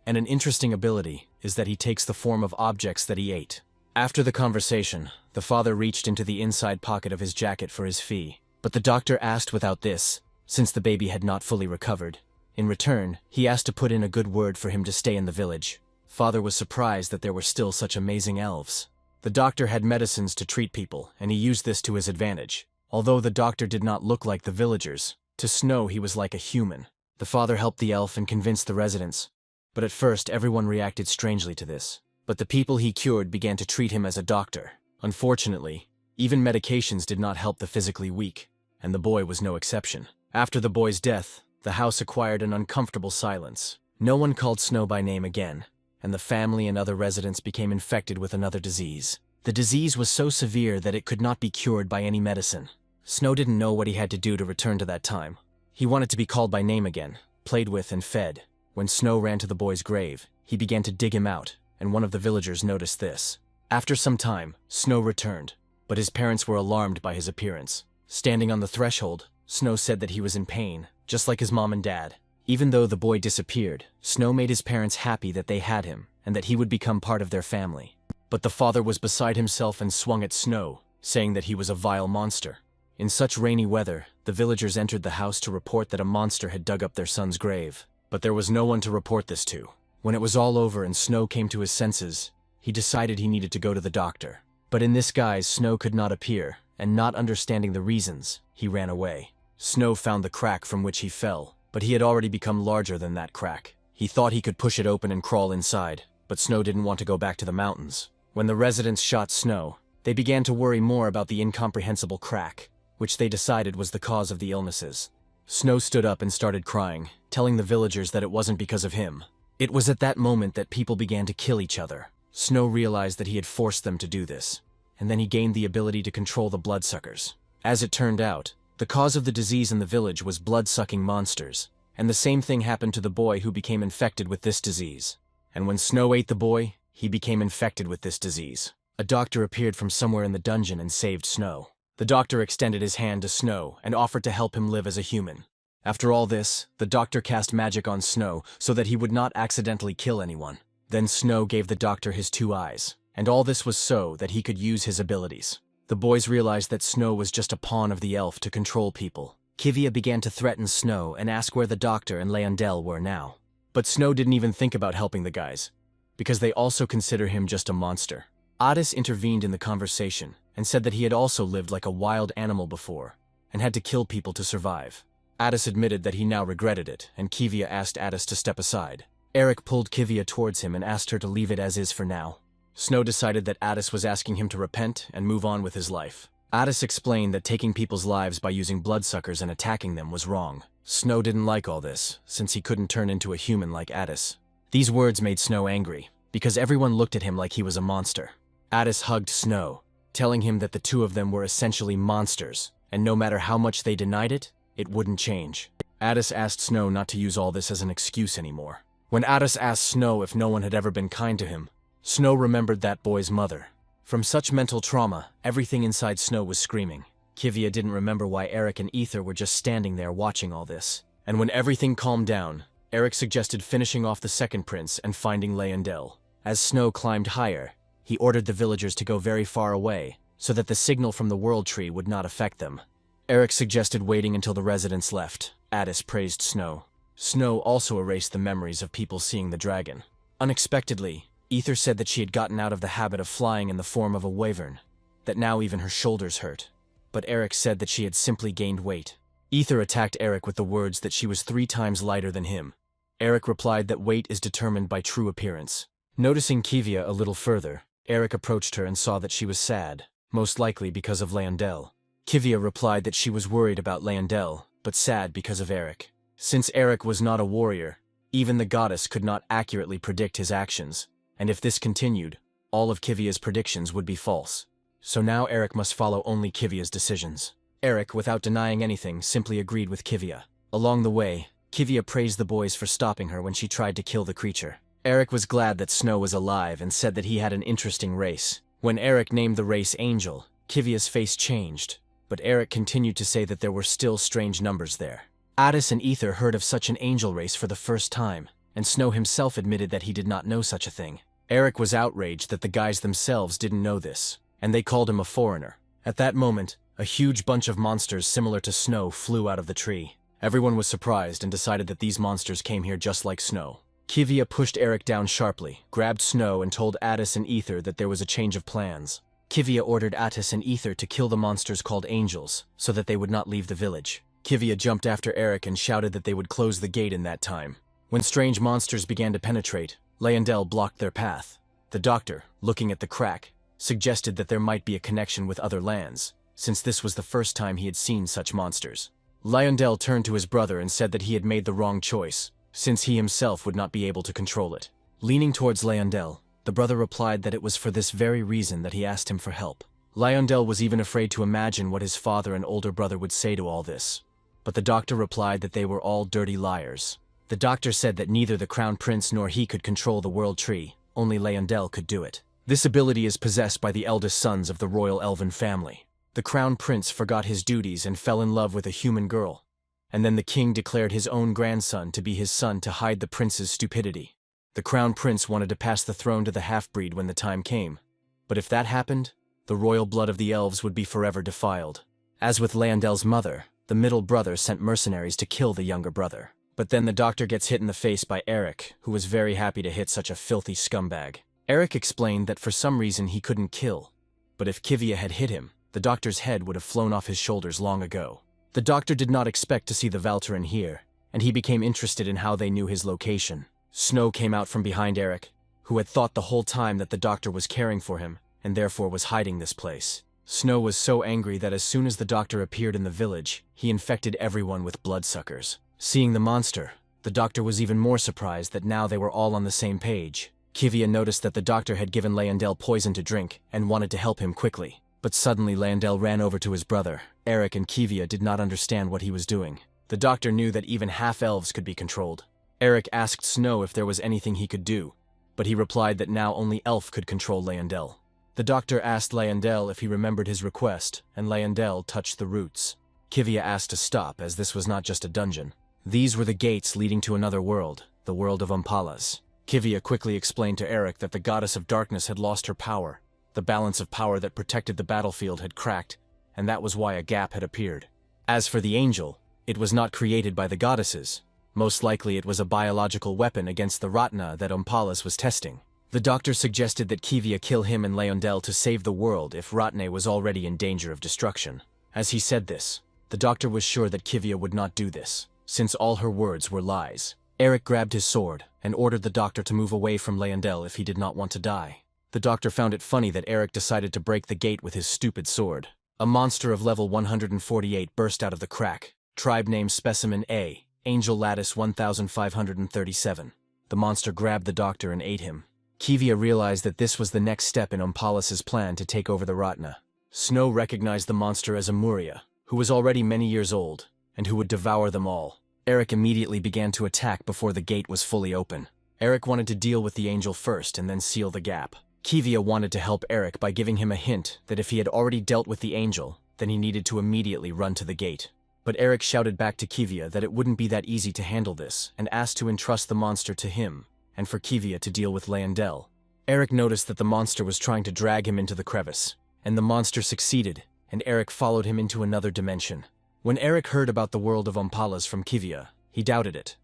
And an interesting ability is that he takes the form of objects that he ate. After the conversation, the father reached into the inside pocket of his jacket for his fee, but the doctor asked without this, since the baby had not fully recovered. In return, he asked to put in a good word for him to stay in the village. Father was surprised that there were still such amazing elves. The doctor had medicines to treat people, and he used this to his advantage. Although the doctor did not look like the villagers, to Snow he was like a human. The father helped the elf and convinced the residents. But at first everyone reacted strangely to this. But the people he cured began to treat him as a doctor. Unfortunately, even medications did not help the physically weak, and the boy was no exception. After the boy's death, the house acquired an uncomfortable silence. No one called Snow by name again, and the family and other residents became infected with another disease. The disease was so severe that it could not be cured by any medicine. Snow didn't know what he had to do to return to that time. He wanted to be called by name again, played with and fed. When Snow ran to the boy's grave, he began to dig him out, and one of the villagers noticed this. After some time, Snow returned, but his parents were alarmed by his appearance. Standing on the threshold, Snow said that he was in pain, just like his mom and dad. Even though the boy disappeared, Snow made his parents happy that they had him, and that he would become part of their family. But the father was beside himself and swung at Snow, saying that he was a vile monster. In such rainy weather, the villagers entered the house to report that a monster had dug up their son's grave. But there was no one to report this to. When it was all over and Snow came to his senses, he decided he needed to go to the doctor. But in this guise, Snow could not appear, and not understanding the reasons, he ran away. Snow found the crack from which he fell, but he had already become larger than that crack. He thought he could push it open and crawl inside, but Snow didn't want to go back to the mountains. When the residents shot Snow, they began to worry more about the incomprehensible crack, which they decided was the cause of the illnesses. Snow stood up and started crying, telling the villagers that it wasn't because of him. It was at that moment that people began to kill each other. Snow realized that he had forced them to do this, and then he gained the ability to control the bloodsuckers. As it turned out, the cause of the disease in the village was blood-sucking monsters, and the same thing happened to the boy who became infected with this disease. And when Snow ate the boy, he became infected with this disease. A doctor appeared from somewhere in the dungeon and saved Snow. The doctor extended his hand to Snow and offered to help him live as a human. After all this, the doctor cast magic on Snow so that he would not accidentally kill anyone. Then Snow gave the doctor his 2 eyes, and all this was so that he could use his abilities. The boys realized that Snow was just a pawn of the elf to control people. Kivia began to threaten Snow and ask where the doctor and Leondel were now. But Snow didn't even think about helping the guys, because they also consider him just a monster. Adis intervened in the conversation and said that he had also lived like a wild animal before, and had to kill people to survive. Adis admitted that he now regretted it, and Kivia asked Adis to step aside. Eric pulled Kivia towards him and asked her to leave it as is for now. Snow decided that Adis was asking him to repent and move on with his life. Adis explained that taking people's lives by using bloodsuckers and attacking them was wrong. Snow didn't like all this, since he couldn't turn into a human like Adis. These words made Snow angry, because everyone looked at him like he was a monster. Adis hugged Snow, telling him that the two of them were essentially monsters, and no matter how much they denied it, it wouldn't change. Adis asked Snow not to use all this as an excuse anymore. When Adis asked Snow if no one had ever been kind to him, Snow remembered that boy's mother. From such mental trauma, everything inside Snow was screaming. Kivia didn't remember why Eric and Ether were just standing there watching all this. And when everything calmed down, Eric suggested finishing off the second prince and finding Leondel. As Snow climbed higher, he ordered the villagers to go very far away, so that the signal from the World Tree would not affect them. Eric suggested waiting until the residents left. Adis praised Snow. Snow also erased the memories of people seeing the dragon. Unexpectedly, Ether said that she had gotten out of the habit of flying in the form of a wyvern, that now even her shoulders hurt. But Eric said that she had simply gained weight. Ether attacked Eric with the words that she was 3 times lighter than him. Eric replied that weight is determined by true appearance. Noticing Kivia a little further, Eric approached her and saw that she was sad. most likely because of Leondel. Kivia replied that she was worried about Leondel, but sad because of Eric. Since Eric was not a warrior, even the goddess could not accurately predict his actions, and if this continued, all of Kivia's predictions would be false. So now Eric must follow only Kivia's decisions. Eric, without denying anything, simply agreed with Kivia. Along the way, Kivia praised the boys for stopping her when she tried to kill the creature. Eric was glad that Snow was alive and said that he had an interesting race. When Eric named the race Angel, Kivia's face changed, but Eric continued to say that there were still strange numbers there. Addis and Ether heard of such an angel race for the first time, and Snow himself admitted that he did not know such a thing. Eric was outraged that the guys themselves didn't know this, and they called him a foreigner. At that moment, a huge bunch of monsters similar to Snow flew out of the tree. Everyone was surprised and decided that these monsters came here just like Snow. Kivia pushed Eric down sharply, grabbed Snow, and told Addis and Ether that there was a change of plans. Kivia ordered Addis and Ether to kill the monsters called Angels, so that they would not leave the village. Kivia jumped after Eric and shouted that they would close the gate in that time. When strange monsters began to penetrate, Leondel blocked their path. The doctor, looking at the crack, suggested that there might be a connection with other lands, since this was the first time he had seen such monsters. Leondel turned to his brother and said that he had made the wrong choice, since he himself would not be able to control it. Leaning towards Leondel, the brother replied that it was for this very reason that he asked him for help. Leondel was even afraid to imagine what his father and older brother would say to all this. But the doctor replied that they were all dirty liars. The doctor said that neither the crown prince nor he could control the world tree, only Leondel could do it. This ability is possessed by the eldest sons of the royal elven family. The crown prince forgot his duties and fell in love with a human girl, and then the king declared his own grandson to be his son to hide the prince's stupidity. The crown prince wanted to pass the throne to the half-breed when the time came, but if that happened, the royal blood of the elves would be forever defiled. As with Leondel's mother, the middle brother sent mercenaries to kill the younger brother. But then the doctor gets hit in the face by Eric, who was very happy to hit such a filthy scumbag. Eric explained that for some reason he couldn't kill, but if Kivia had hit him, the doctor's head would have flown off his shoulders long ago. The doctor did not expect to see the Valteran here, and he became interested in how they knew his location. Snow came out from behind Eric, who had thought the whole time that the doctor was caring for him, and therefore was hiding this place. Snow was so angry that as soon as the doctor appeared in the village, he infected everyone with bloodsuckers. Seeing the monster, the doctor was even more surprised that now they were all on the same page. Kivia noticed that the doctor had given Leondel poison to drink and wanted to help him quickly. But suddenly Leondel ran over to his brother. Eric and Kivia did not understand what he was doing. The doctor knew that even half-elves could be controlled. Eric asked Snow if there was anything he could do, but he replied that now only Elf could control Leondel. The doctor asked Leondel if he remembered his request, and Leondel touched the roots. Kivia asked to stop, as this was not just a dungeon. These were the gates leading to another world, the world of Umpalas. Kivia quickly explained to Eric that the goddess of darkness had lost her power. The balance of power that protected the battlefield had cracked, and that was why a gap had appeared. As for the angel, it was not created by the goddesses. Most likely it was a biological weapon against the Ratna that Umpalas was testing. The doctor suggested that Kivia kill him and Leondel to save the world if Ratne was already in danger of destruction. As he said this, the doctor was sure that Kivia would not do this, since all her words were lies. Eric grabbed his sword and ordered the doctor to move away from Leondel if he did not want to die. The doctor found it funny that Eric decided to break the gate with his stupid sword. A monster of level 148 burst out of the crack. Tribe name Specimen A, Angel Lattice 1537. The monster grabbed the doctor and ate him. Kivia realized that this was the next step in Umpalas's plan to take over the Ratna. Snow recognized the monster as Amuria, who was already many years old, and who would devour them all. Eric immediately began to attack before the gate was fully open. Eric wanted to deal with the angel first and then seal the gap. Kivia wanted to help Eric by giving him a hint that if he had already dealt with the angel, then he needed to immediately run to the gate. But Eric shouted back to Kivia that it wouldn't be that easy to handle this, and asked to entrust the monster to him, and for Kivia to deal with Leondel. Eric noticed that the monster was trying to drag him into the crevice, and the monster succeeded, and Eric followed him into another dimension. When Eric heard about the world of Umpalas from Kivia, he doubted it.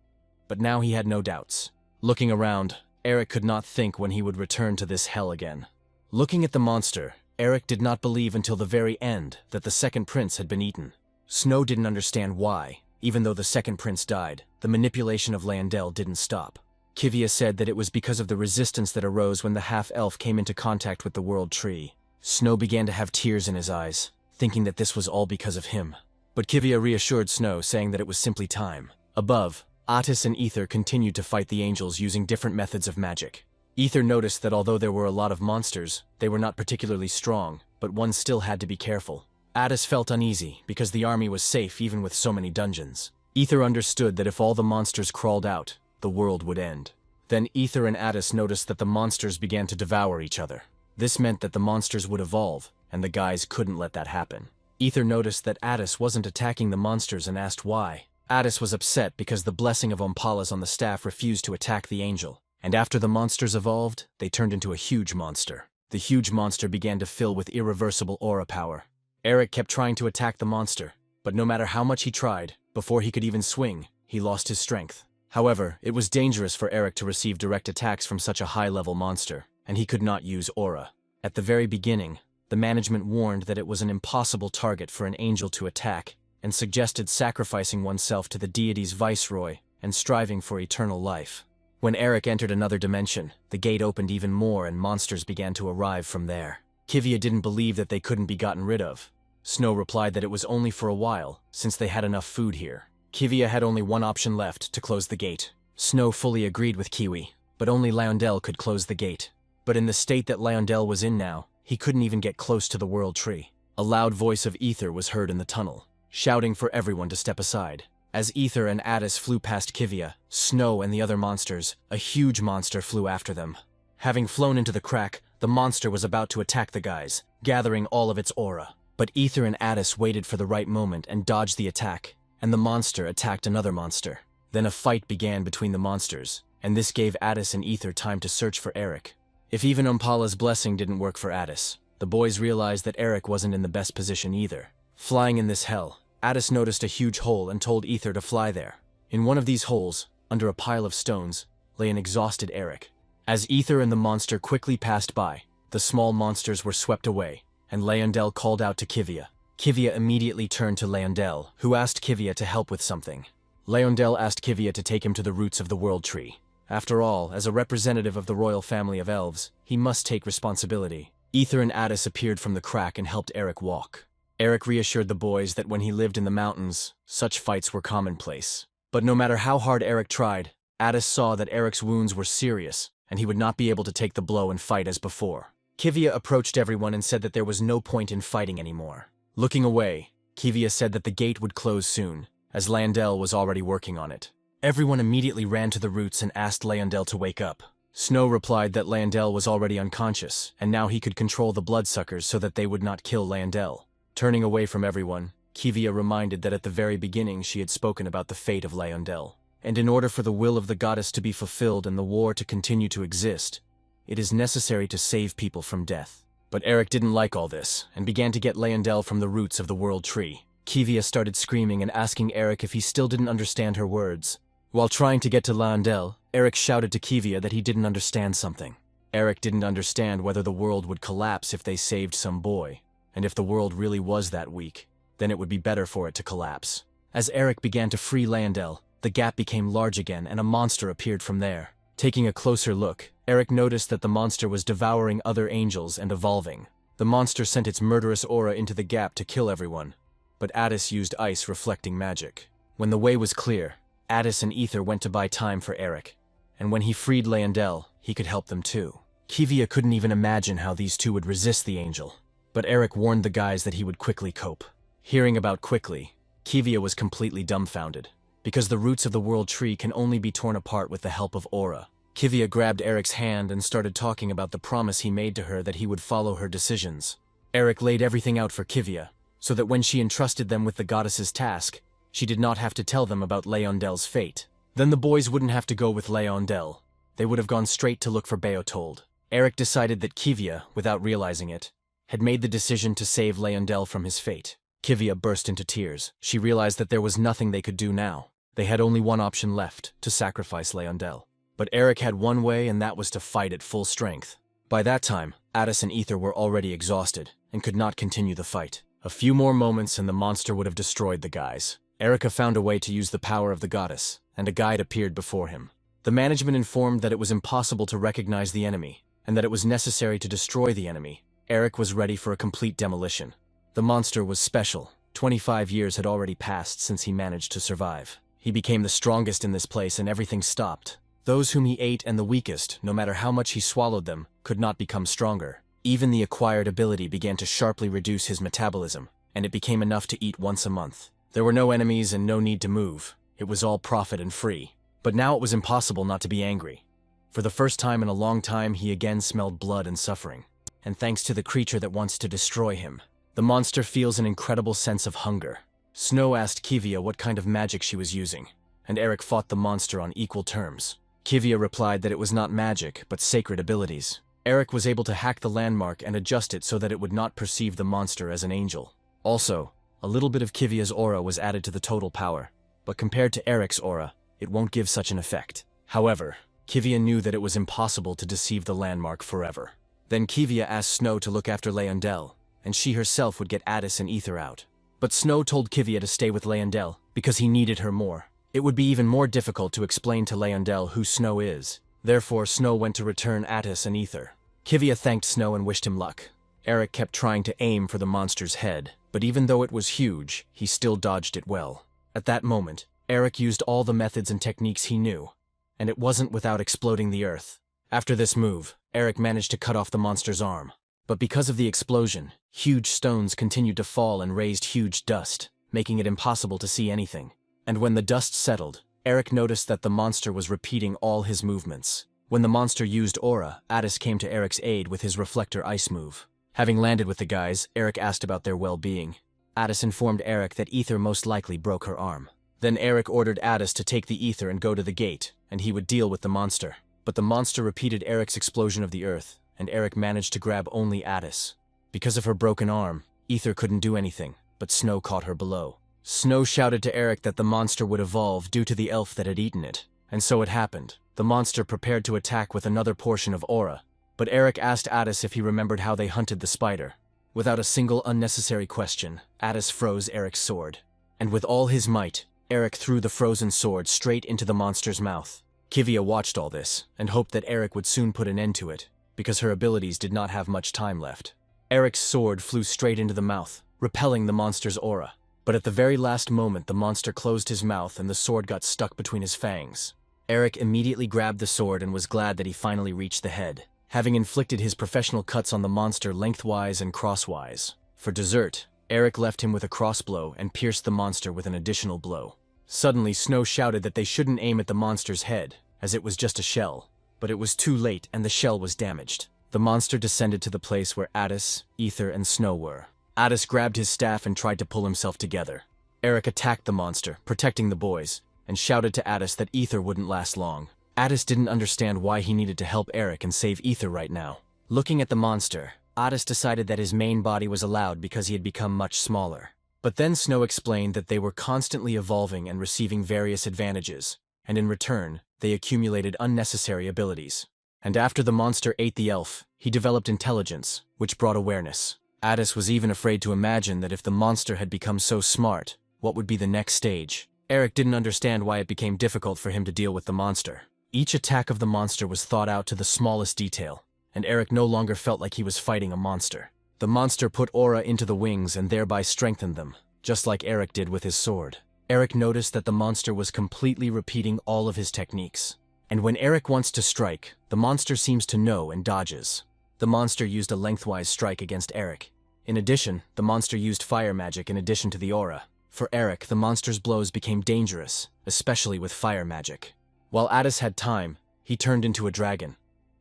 But now he had no doubts. Looking around, Eric could not think when he would return to this hell again. Looking at the monster, Eric did not believe until the very end that the second prince had been eaten. Snow didn't understand why. Even though the second prince died, the manipulation of Leondel didn't stop. Kivia said that it was because of the resistance that arose when the half-elf came into contact with the world tree. Snow began to have tears in his eyes, thinking that this was all because of him. But Kivia reassured Snow, saying that it was simply time. Above, Attis and Ether continued to fight the angels using different methods of magic. Ether noticed that although there were a lot of monsters, they were not particularly strong, but one still had to be careful. Attis felt uneasy because the army was safe even with so many dungeons. Ether understood that if all the monsters crawled out, the world would end. Then Ether and Attis noticed that the monsters began to devour each other. This meant that the monsters would evolve, and the guys couldn't let that happen. Ether noticed that Attis wasn't attacking the monsters and asked why. Attis was upset because the blessing of Ompala's on the staff refused to attack the angel, and after the monsters evolved, they turned into a huge monster. The huge monster began to fill with irreversible aura power. Eric kept trying to attack the monster, but no matter how much he tried, before he could even swing, he lost his strength. However, it was dangerous for Eric to receive direct attacks from such a high-level monster, and he could not use aura. At the very beginning, the management warned that it was an impossible target for an angel to attack, and suggested sacrificing oneself to the deity's viceroy and striving for eternal life. When Eric entered another dimension, the gate opened even more and monsters began to arrive from there. Kivia didn't believe that they couldn't be gotten rid of. Snow replied that it was only for a while, since they had enough food here. Kivia had only one option left, to close the gate. Snow fully agreed with Kiwi, but only Lyondell could close the gate. But in the state that Lyondell was in now, he couldn't even get close to the world tree. A loud voice of Ether was heard in the tunnel, shouting for everyone to step aside. As Ether and Attis flew past Kivia, Snow and the other monsters, a huge monster flew after them. Having flown into the crack, the monster was about to attack the guys, gathering all of its aura. But Ether and Attis waited for the right moment and dodged the attack, and the monster attacked another monster. Then a fight began between the monsters, and this gave Attis and Ether time to search for Eric. If even Ompala's blessing didn't work for Attis, the boys realized that Eric wasn't in the best position either. Flying in this hell, Attis noticed a huge hole and told Ether to fly there. In one of these holes, under a pile of stones, lay an exhausted Eric. As Ether and the monster quickly passed by, the small monsters were swept away, and Lyondell called out to Kivia. Kivia immediately turned to Lyondell, who asked Kivia to help with something. Lyondell asked Kivia to take him to the roots of the world tree. After all, as a representative of the royal family of elves, he must take responsibility. Ether and Attis appeared from the crack and helped Eric walk. Eric reassured the boys that when he lived in the mountains, such fights were commonplace. But no matter how hard Eric tried, Attis saw that Eric's wounds were serious, and he would not be able to take the blow and fight as before. Kivia approached everyone and said that there was no point in fighting anymore. Looking away, Kivia said that the gate would close soon, as Lyondell was already working on it. Everyone immediately ran to the roots and asked Lyondell to wake up. Snow replied that Lyondell was already unconscious, and now he could control the bloodsuckers so that they would not kill Lyondell. Turning away from everyone, Kivia reminded that at the very beginning she had spoken about the fate of Lyondell. And in order for the will of the goddess to be fulfilled and the war to continue to exist, it is necessary to save people from death. But Eric didn't like all this, and began to get Lyondell from the roots of the world tree. Kivia started screaming and asking Eric if he still didn't understand her words. While trying to get to Lyondell, Eric shouted to Kivia that he didn't understand something. Eric didn't understand whether the world would collapse if they saved some boy, and if the world really was that weak, then it would be better for it to collapse. As Eric began to free Lyondell, the gap became large again and a monster appeared from there. Taking a closer look, Eric noticed that the monster was devouring other angels and evolving. The monster sent its murderous aura into the gap to kill everyone, but Attis used ice reflecting magic. When the way was clear, Attis and Ether went to buy time for Eric, and when he freed Lyondell, he could help them too. Kivia couldn't even imagine how these two would resist the angel, but Eric warned the guys that he would quickly cope. Hearing about quickly, Kivia was completely dumbfounded, because the roots of the world tree can only be torn apart with the help of aura. Kivia grabbed Eric's hand and started talking about the promise he made to her that he would follow her decisions. Eric laid everything out for Kivia, so that when she entrusted them with the goddess's task, she did not have to tell them about Lyondell's fate. Then the boys wouldn't have to go with Lyondell. They would have gone straight to look for Beotold. Eric decided that Kivia, without realizing it, had made the decision to save Lyondell from his fate. Kivia burst into tears. She realized that there was nothing they could do now. They had only one option left, to sacrifice Lyondell. But Eric had one way, and that was to fight at full strength. By that time, Attis and Ether were already exhausted, and could not continue the fight. A few more moments and the monster would have destroyed the guys. Erica found a way to use the power of the goddess, and a guide appeared before him. The management informed that it was impossible to recognize the enemy, and that it was necessary to destroy the enemy, Eric was ready for a complete demolition. The monster was special. 25 years had already passed since he managed to survive. He became the strongest in this place and everything stopped. Those whom he ate and the weakest, no matter how much he swallowed them, could not become stronger. Even the acquired ability began to sharply reduce his metabolism, and it became enough to eat once a month. There were no enemies and no need to move. It was all profit and free. But now it was impossible not to be angry. For the first time in a long time, he again smelled blood and suffering. And thanks to the creature that wants to destroy him, the monster feels an incredible sense of hunger. Snow asked Kivia what kind of magic she was using, and Eric fought the monster on equal terms. Kivia replied that it was not magic, but sacred abilities. Eric was able to hack the landmark and adjust it so that it would not perceive the monster as an angel. Also, a little bit of Kivia's aura was added to the total power, but compared to Eric's aura, it won't give such an effect. However, Kivia knew that it was impossible to deceive the landmark forever. Then Kivia asked Snow to look after Leondel, and she herself would get Addis and Ether out. But Snow told Kivia to stay with Leondel because he needed her more. It would be even more difficult to explain to Leondel who Snow is. Therefore, Snow went to return Addis and Ether. Kivia thanked Snow and wished him luck. Eric kept trying to aim for the monster's head, but even though it was huge, he still dodged it well. At that moment, Eric used all the methods and techniques he knew, and it wasn't without exploding the earth. After this move, Eric managed to cut off the monster's arm. But because of the explosion, huge stones continued to fall and raised huge dust, making it impossible to see anything. And when the dust settled, Eric noticed that the monster was repeating all his movements. When the monster used aura, Addis came to Eric's aid with his reflector ice move. Having landed with the guys, Eric asked about their well-being. Addis informed Eric that Ether most likely broke her arm. Then Eric ordered Addis to take the Ether and go to the gate, and he would deal with the monster. But the monster repeated Eric's explosion of the earth, and Eric managed to grab only Addis. Because of her broken arm, Ether couldn't do anything, but Snow caught her below. Snow shouted to Eric that the monster would evolve due to the elf that had eaten it. And so it happened. The monster prepared to attack with another portion of aura, but Eric asked Addis if he remembered how they hunted the spider. Without a single unnecessary question, Addis froze Eric's sword. And with all his might, Eric threw the frozen sword straight into the monster's mouth. Kivia watched all this, and hoped that Eric would soon put an end to it, because her abilities did not have much time left. Eric's sword flew straight into the mouth, repelling the monster's aura. But at the very last moment, the monster closed his mouth and the sword got stuck between his fangs. Eric immediately grabbed the sword and was glad that he finally reached the head, having inflicted his professional cuts on the monster lengthwise and crosswise. For dessert, Eric left him with a crossblow and pierced the monster with an additional blow. Suddenly, Snow shouted that they shouldn't aim at the monster's head, as it was just a shell. But it was too late and the shell was damaged. The monster descended to the place where Addis, Ether, and Snow were. Addis grabbed his staff and tried to pull himself together. Eric attacked the monster, protecting the boys, and shouted to Addis that Ether wouldn't last long. Addis didn't understand why he needed to help Eric and save Ether right now. Looking at the monster, Addis decided that his main body was allowed because he had become much smaller. But then Snow explained that they were constantly evolving and receiving various advantages, and in return, they accumulated unnecessary abilities. And after the monster ate the elf, he developed intelligence, which brought awareness. Addis was even afraid to imagine that if the monster had become so smart, what would be the next stage? Eric didn't understand why it became difficult for him to deal with the monster. Each attack of the monster was thought out to the smallest detail, and Eric no longer felt like he was fighting a monster. The monster put aura into the wings and thereby strengthened them, just like Eric did with his sword. Eric noticed that the monster was completely repeating all of his techniques. And when Eric wants to strike, the monster seems to know and dodges. The monster used a lengthwise strike against Eric. In addition, the monster used fire magic in addition to the aura. For Eric, the monster's blows became dangerous, especially with fire magic. While Addis had time, he turned into a dragon.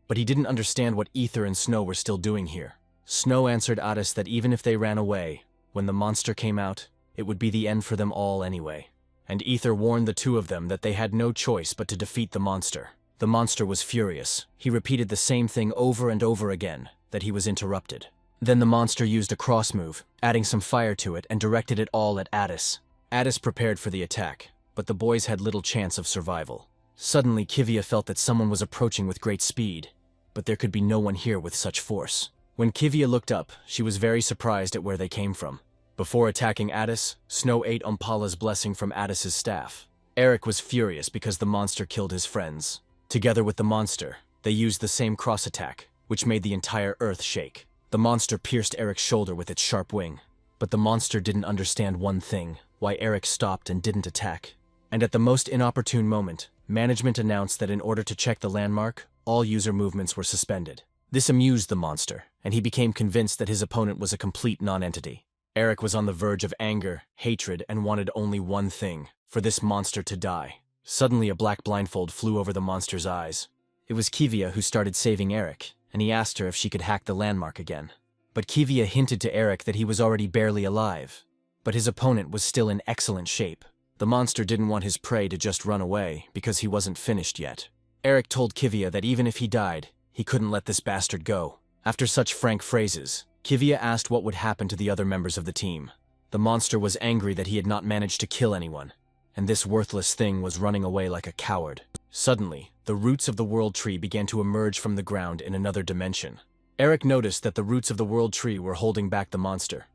But he didn't understand what Ether and Snow were still doing here. Snow answered Addis that even if they ran away, when the monster came out, it would be the end for them all anyway. And Ether warned the two of them that they had no choice but to defeat the monster. The monster was furious. He repeated the same thing over and over again, that he was interrupted. Then the monster used a cross move, adding some fire to it and directed it all at Addis. Addis prepared for the attack, but the boys had little chance of survival. Suddenly, Kivia felt that someone was approaching with great speed, but there could be no one here with such force. When Kivia looked up, she was very surprised at where they came from. Before attacking Addis, Snow ate Umpala's blessing from Addis's staff. Eric was furious because the monster killed his friends. Together with the monster, they used the same cross attack, which made the entire earth shake. The monster pierced Eric's shoulder with its sharp wing. But the monster didn't understand one thing, why Eric stopped and didn't attack. And at the most inopportune moment, management announced that in order to check the landmark, all user movements were suspended. This amused the monster, and he became convinced that his opponent was a complete non-entity. Eric was on the verge of anger, hatred, and wanted only one thing, for this monster to die. Suddenly a black blindfold flew over the monster's eyes. It was Kivia who started saving Eric, and he asked her if she could hack the landmark again. But Kivia hinted to Eric that he was already barely alive. But his opponent was still in excellent shape. The monster didn't want his prey to just run away, because he wasn't finished yet. Eric told Kivia that even if he died, he couldn't let this bastard go. After such frank phrases, Kivia asked what would happen to the other members of the team. The monster was angry that he had not managed to kill anyone, and this worthless thing was running away like a coward. Suddenly, the roots of the world tree began to emerge from the ground in another dimension. Eric noticed that the roots of the world tree were holding back the monster.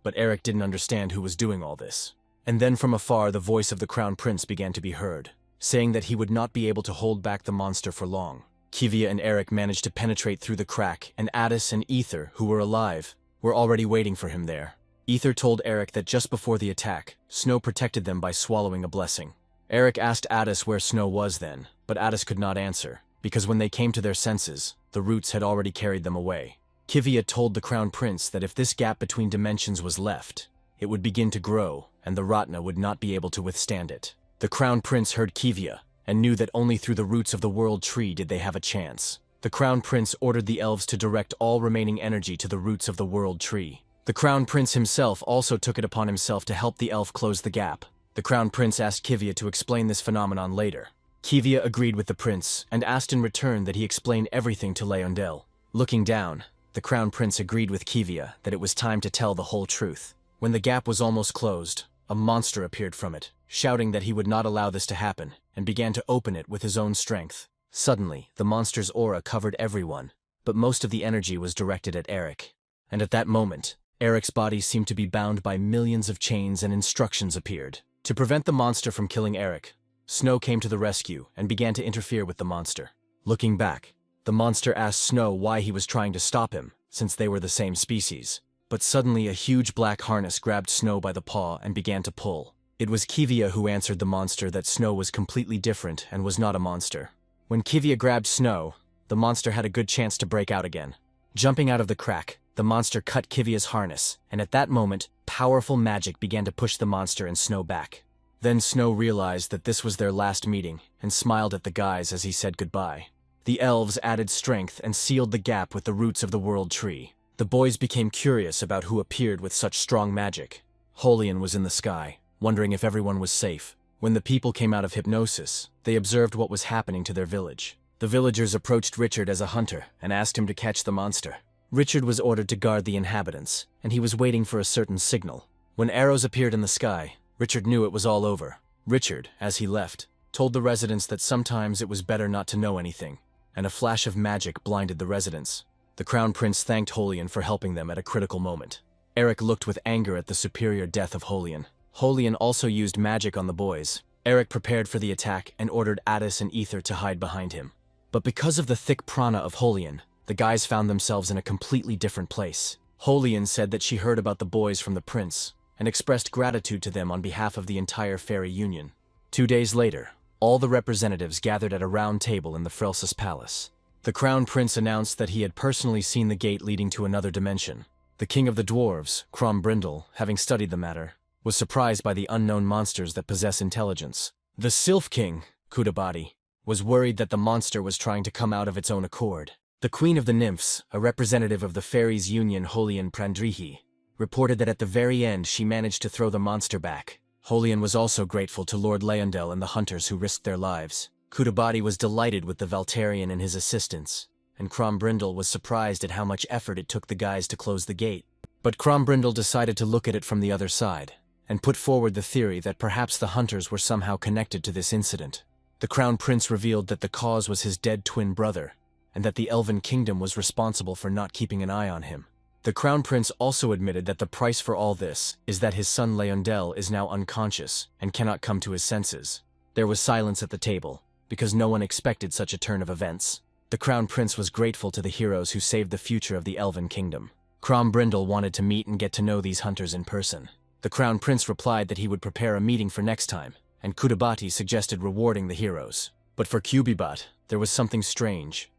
But Eric didn't understand who was doing all this. And then from afar the voice of the Crown Prince began to be heard, saying that he would not be able to hold back the monster for long. Kivia and Eric managed to penetrate through the crack, and Addis and Ether, who were alive, were already waiting for him there. Ether told Eric that just before the attack, Snow protected them by swallowing a blessing. Eric asked Addis where Snow was then, but Addis could not answer, because when they came to their senses, the roots had already carried them away. Kivia told the Crown Prince that if this gap between dimensions was left, it would begin to grow, and the Ratna would not be able to withstand it. The Crown Prince heard Kivia, and knew that only through the roots of the world tree did they have a chance. The Crown Prince ordered the elves to direct all remaining energy to the roots of the world tree. The Crown Prince himself also took it upon himself to help the elf close the gap. The Crown Prince asked Kivia to explain this phenomenon later. Kivia agreed with the prince, and asked in return that he explain everything to Leondel. Looking down, the Crown Prince agreed with Kivia that it was time to tell the whole truth. When the gap was almost closed, a monster appeared from it, shouting that he would not allow this to happen, and began to open it with his own strength. Suddenly, the monster's aura covered everyone, but most of the energy was directed at Eric. And at that moment, Eric's body seemed to be bound by millions of chains, and instructions appeared. To prevent the monster from killing Eric, Snow came to the rescue and began to interfere with the monster. Looking back, the monster asked Snow why he was trying to stop him, since they were the same species. But suddenly a huge black harness grabbed Snow by the paw and began to pull. It was Kivia who answered the monster that Snow was completely different and was not a monster. When Kivia grabbed Snow, the monster had a good chance to break out again. Jumping out of the crack, the monster cut Kivia's harness, and at that moment, powerful magic began to push the monster and Snow back. Then Snow realized that this was their last meeting, and smiled at the guys as he said goodbye. The elves added strength and sealed the gap with the roots of the world tree. The boys became curious about who appeared with such strong magic. Holian was in the sky, wondering if everyone was safe. When the people came out of hypnosis, they observed what was happening to their village. The villagers approached Richard as a hunter and asked him to catch the monster. Richard was ordered to guard the inhabitants, and he was waiting for a certain signal. When arrows appeared in the sky, Richard knew it was all over. Richard, as he left, told the residents that sometimes it was better not to know anything, and a flash of magic blinded the residents. The Crown Prince thanked Holian for helping them at a critical moment. Eric looked with anger at the superior death of Holian. Holian also used magic on the boys. Eric prepared for the attack and ordered Addis and Ether to hide behind him. But because of the thick prana of Holian, the guys found themselves in a completely different place. Holian said that she heard about the boys from the prince, and expressed gratitude to them on behalf of the entire fairy union. 2 days later, all the representatives gathered at a round table in the Frelsis Palace. The Crown Prince announced that he had personally seen the gate leading to another dimension. The king of the dwarves, Crombrindle, having studied the matter, was surprised by the unknown monsters that possess intelligence. The Sylph King, Kudabadi, was worried that the monster was trying to come out of its own accord. The Queen of the Nymphs, a representative of the Fairies' Union Holian Prandrihi, reported that at the very end she managed to throw the monster back. Holian was also grateful to Lord Leondel and the hunters who risked their lives. Kudabadi was delighted with the Valtarian and his assistants, and Crombrindle was surprised at how much effort it took the guys to close the gate. But Crombrindle decided to look at it from the other side, and put forward the theory that perhaps the hunters were somehow connected to this incident. The Crown Prince revealed that the cause was his dead twin brother, and that the Elven Kingdom was responsible for not keeping an eye on him. The Crown Prince also admitted that the price for all this is that his son Leondel is now unconscious and cannot come to his senses. There was silence at the table, because no one expected such a turn of events. The Crown Prince was grateful to the heroes who saved the future of the Elven Kingdom. Crom Brindle wanted to meet and get to know these hunters in person. The Crown Prince replied that he would prepare a meeting for next time, and Kudabati suggested rewarding the heroes. But for Kubibat, there was something strange.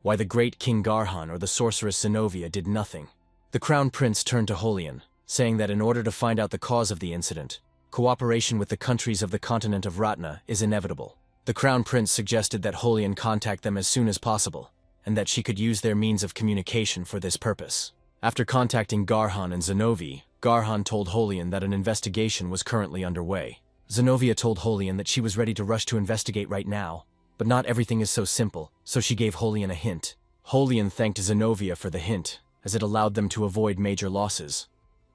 Why the great King Garhan or the sorceress Zenobia did nothing. The Crown Prince turned to Holian, saying that in order to find out the cause of the incident, cooperation with the countries of the continent of Ratna is inevitable. The Crown Prince suggested that Holian contact them as soon as possible, and that she could use their means of communication for this purpose. After contacting Garhan and Zenovi, Garhan told Holian that an investigation was currently underway. Zenovia told Holian that she was ready to rush to investigate right now, but not everything is so simple, so she gave Holian a hint. Holian thanked Zenovia for the hint, as it allowed them to avoid major losses.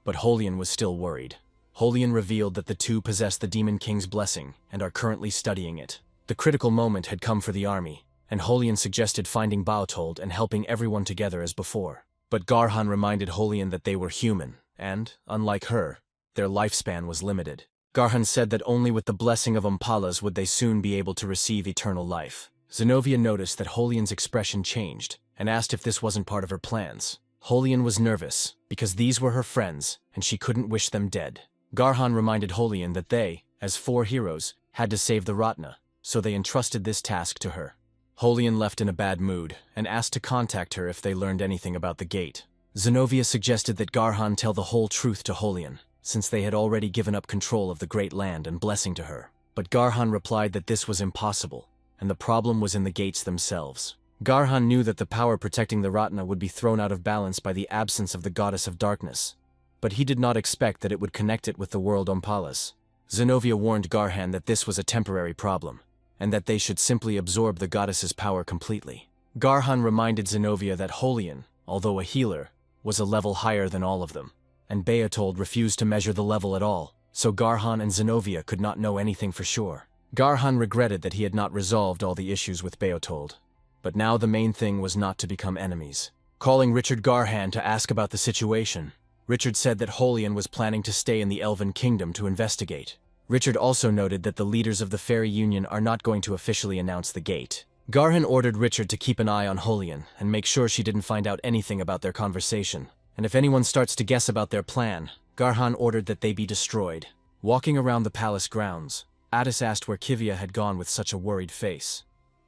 But Holian was still worried. Holian revealed that the two possess the Demon King's blessing and are currently studying it. The critical moment had come for the army, and Holian suggested finding Baotold and helping everyone together as before. But Garhan reminded Holian that they were human, and, unlike her, their lifespan was limited. Garhan said that only with the blessing of Umpalas would they soon be able to receive eternal life. Zenovia noticed that Holian's expression changed, and asked if this wasn't part of her plans. Holian was nervous, because these were her friends, and she couldn't wish them dead. Garhan reminded Holian that they, as 4 heroes, had to save the Ratna, so they entrusted this task to her. Holian left in a bad mood, and asked to contact her if they learned anything about the gate. Zenovia suggested that Garhan tell the whole truth to Holian, since they had already given up control of the great land and blessing to her. But Garhan replied that this was impossible, and the problem was in the gates themselves. Garhan knew that the power protecting the Ratna would be thrown out of balance by the absence of the goddess of darkness, but he did not expect that it would connect it with the world Umpalas. Zenovia warned Garhan that this was a temporary problem, and that they should simply absorb the goddess's power completely. Garhan reminded Zenovia that Holian, although a healer, was a level higher than all of them, and Beatold refused to measure the level at all, so Garhan and Zenovia could not know anything for sure. Garhan regretted that he had not resolved all the issues with Beatold, but now the main thing was not to become enemies. Calling Richard Garhan to ask about the situation, Richard said that Holian was planning to stay in the Elven Kingdom to investigate. Richard also noted that the leaders of the Fairy Union are not going to officially announce the gate. Garhan ordered Richard to keep an eye on Holian and make sure she didn't find out anything about their conversation. And if anyone starts to guess about their plan, Garhan ordered that they be destroyed. Walking around the palace grounds, Addis asked where Kivia had gone with such a worried face.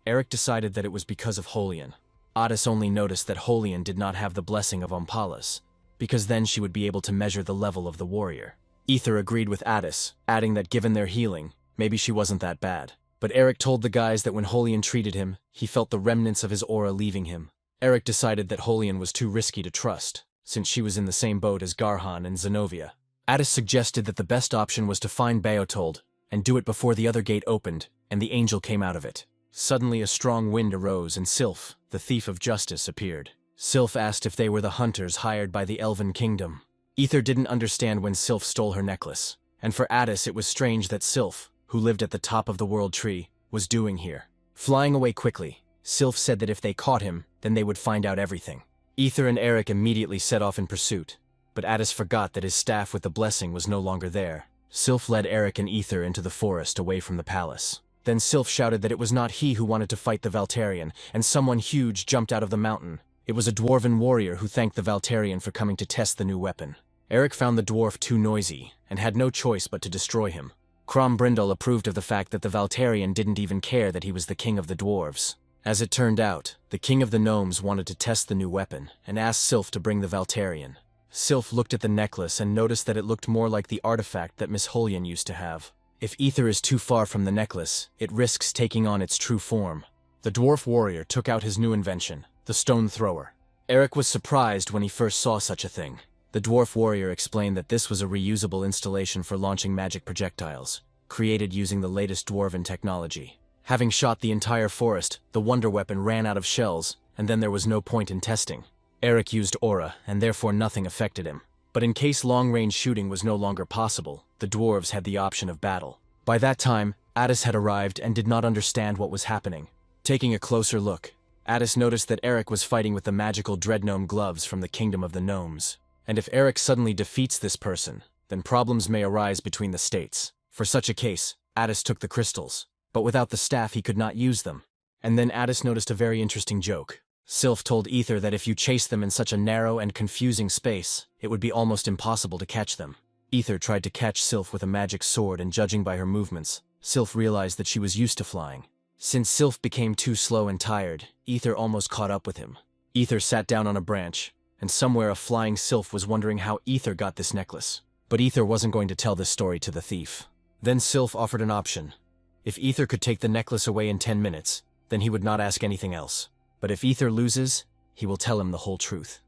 Eric decided that it was because of Holian. Addis only noticed that Holian did not have the blessing of Umpalas, because then she would be able to measure the level of the warrior. Ether agreed with Addis, adding that given their healing, maybe she wasn't that bad. But Eric told the guys that when Holian treated him, he felt the remnants of his aura leaving him. Eric decided that Holian was too risky to trust, since she was in the same boat as Garhan and Zenovia. Addis suggested that the best option was to find Beatold, and do it before the other gate opened, and the angel came out of it. Suddenly a strong wind arose and Sylph, the thief of justice, appeared. Sylph asked if they were the hunters hired by the Elven Kingdom. Ether didn't understand when Sylph stole her necklace, and for Addis it was strange that Sylph, who lived at the top of the world tree, was doing here. Flying away quickly, Sylph said that if they caught him, then they would find out everything. Ether and Eric immediately set off in pursuit, but Addis forgot that his staff with the blessing was no longer there. Sylph led Eric and Ether into the forest away from the palace. Then Sylph shouted that it was not he who wanted to fight the Valtarian, and someone huge jumped out of the mountain. It was a dwarven warrior who thanked the Valtarian for coming to test the new weapon. Eric found the dwarf too noisy, and had no choice but to destroy him. Crom Brindle approved of the fact that the Valtarian didn't even care that he was the king of the dwarves. As it turned out, the king of the gnomes wanted to test the new weapon, and asked Sylph to bring the Valtarian. Sylph looked at the necklace and noticed that it looked more like the artifact that Miss Holian used to have. If Ether is too far from the necklace, it risks taking on its true form. The dwarf warrior took out his new invention, the stone thrower. Eric was surprised when he first saw such a thing. The dwarf warrior explained that this was a reusable installation for launching magic projectiles, created using the latest dwarven technology. Having shot the entire forest, the wonder weapon ran out of shells, and then there was no point in testing. Eric used aura, and therefore nothing affected him. But in case long-range shooting was no longer possible, the dwarves had the option of battle. By that time, Addis had arrived and did not understand what was happening. Taking a closer look, Addis noticed that Eric was fighting with the magical dreadgnome gloves from the kingdom of the gnomes. And if Eric suddenly defeats this person, then problems may arise between the states. For such a case, Addis took the crystals, but without the staff he could not use them. And then Addis noticed a very interesting joke. Sylph told Ether that if you chased them in such a narrow and confusing space, it would be almost impossible to catch them. Ether tried to catch Sylph with a magic sword, and judging by her movements, Sylph realized that she was used to flying. Since Sylph became too slow and tired, Ether almost caught up with him. Ether sat down on a branch, and somewhere a flying Sylph was wondering how Ether got this necklace. But Ether wasn't going to tell this story to the thief. Then Sylph offered an option. If Ether could take the necklace away in 10 minutes, then he would not ask anything else. But if Ether loses, he will tell him the whole truth.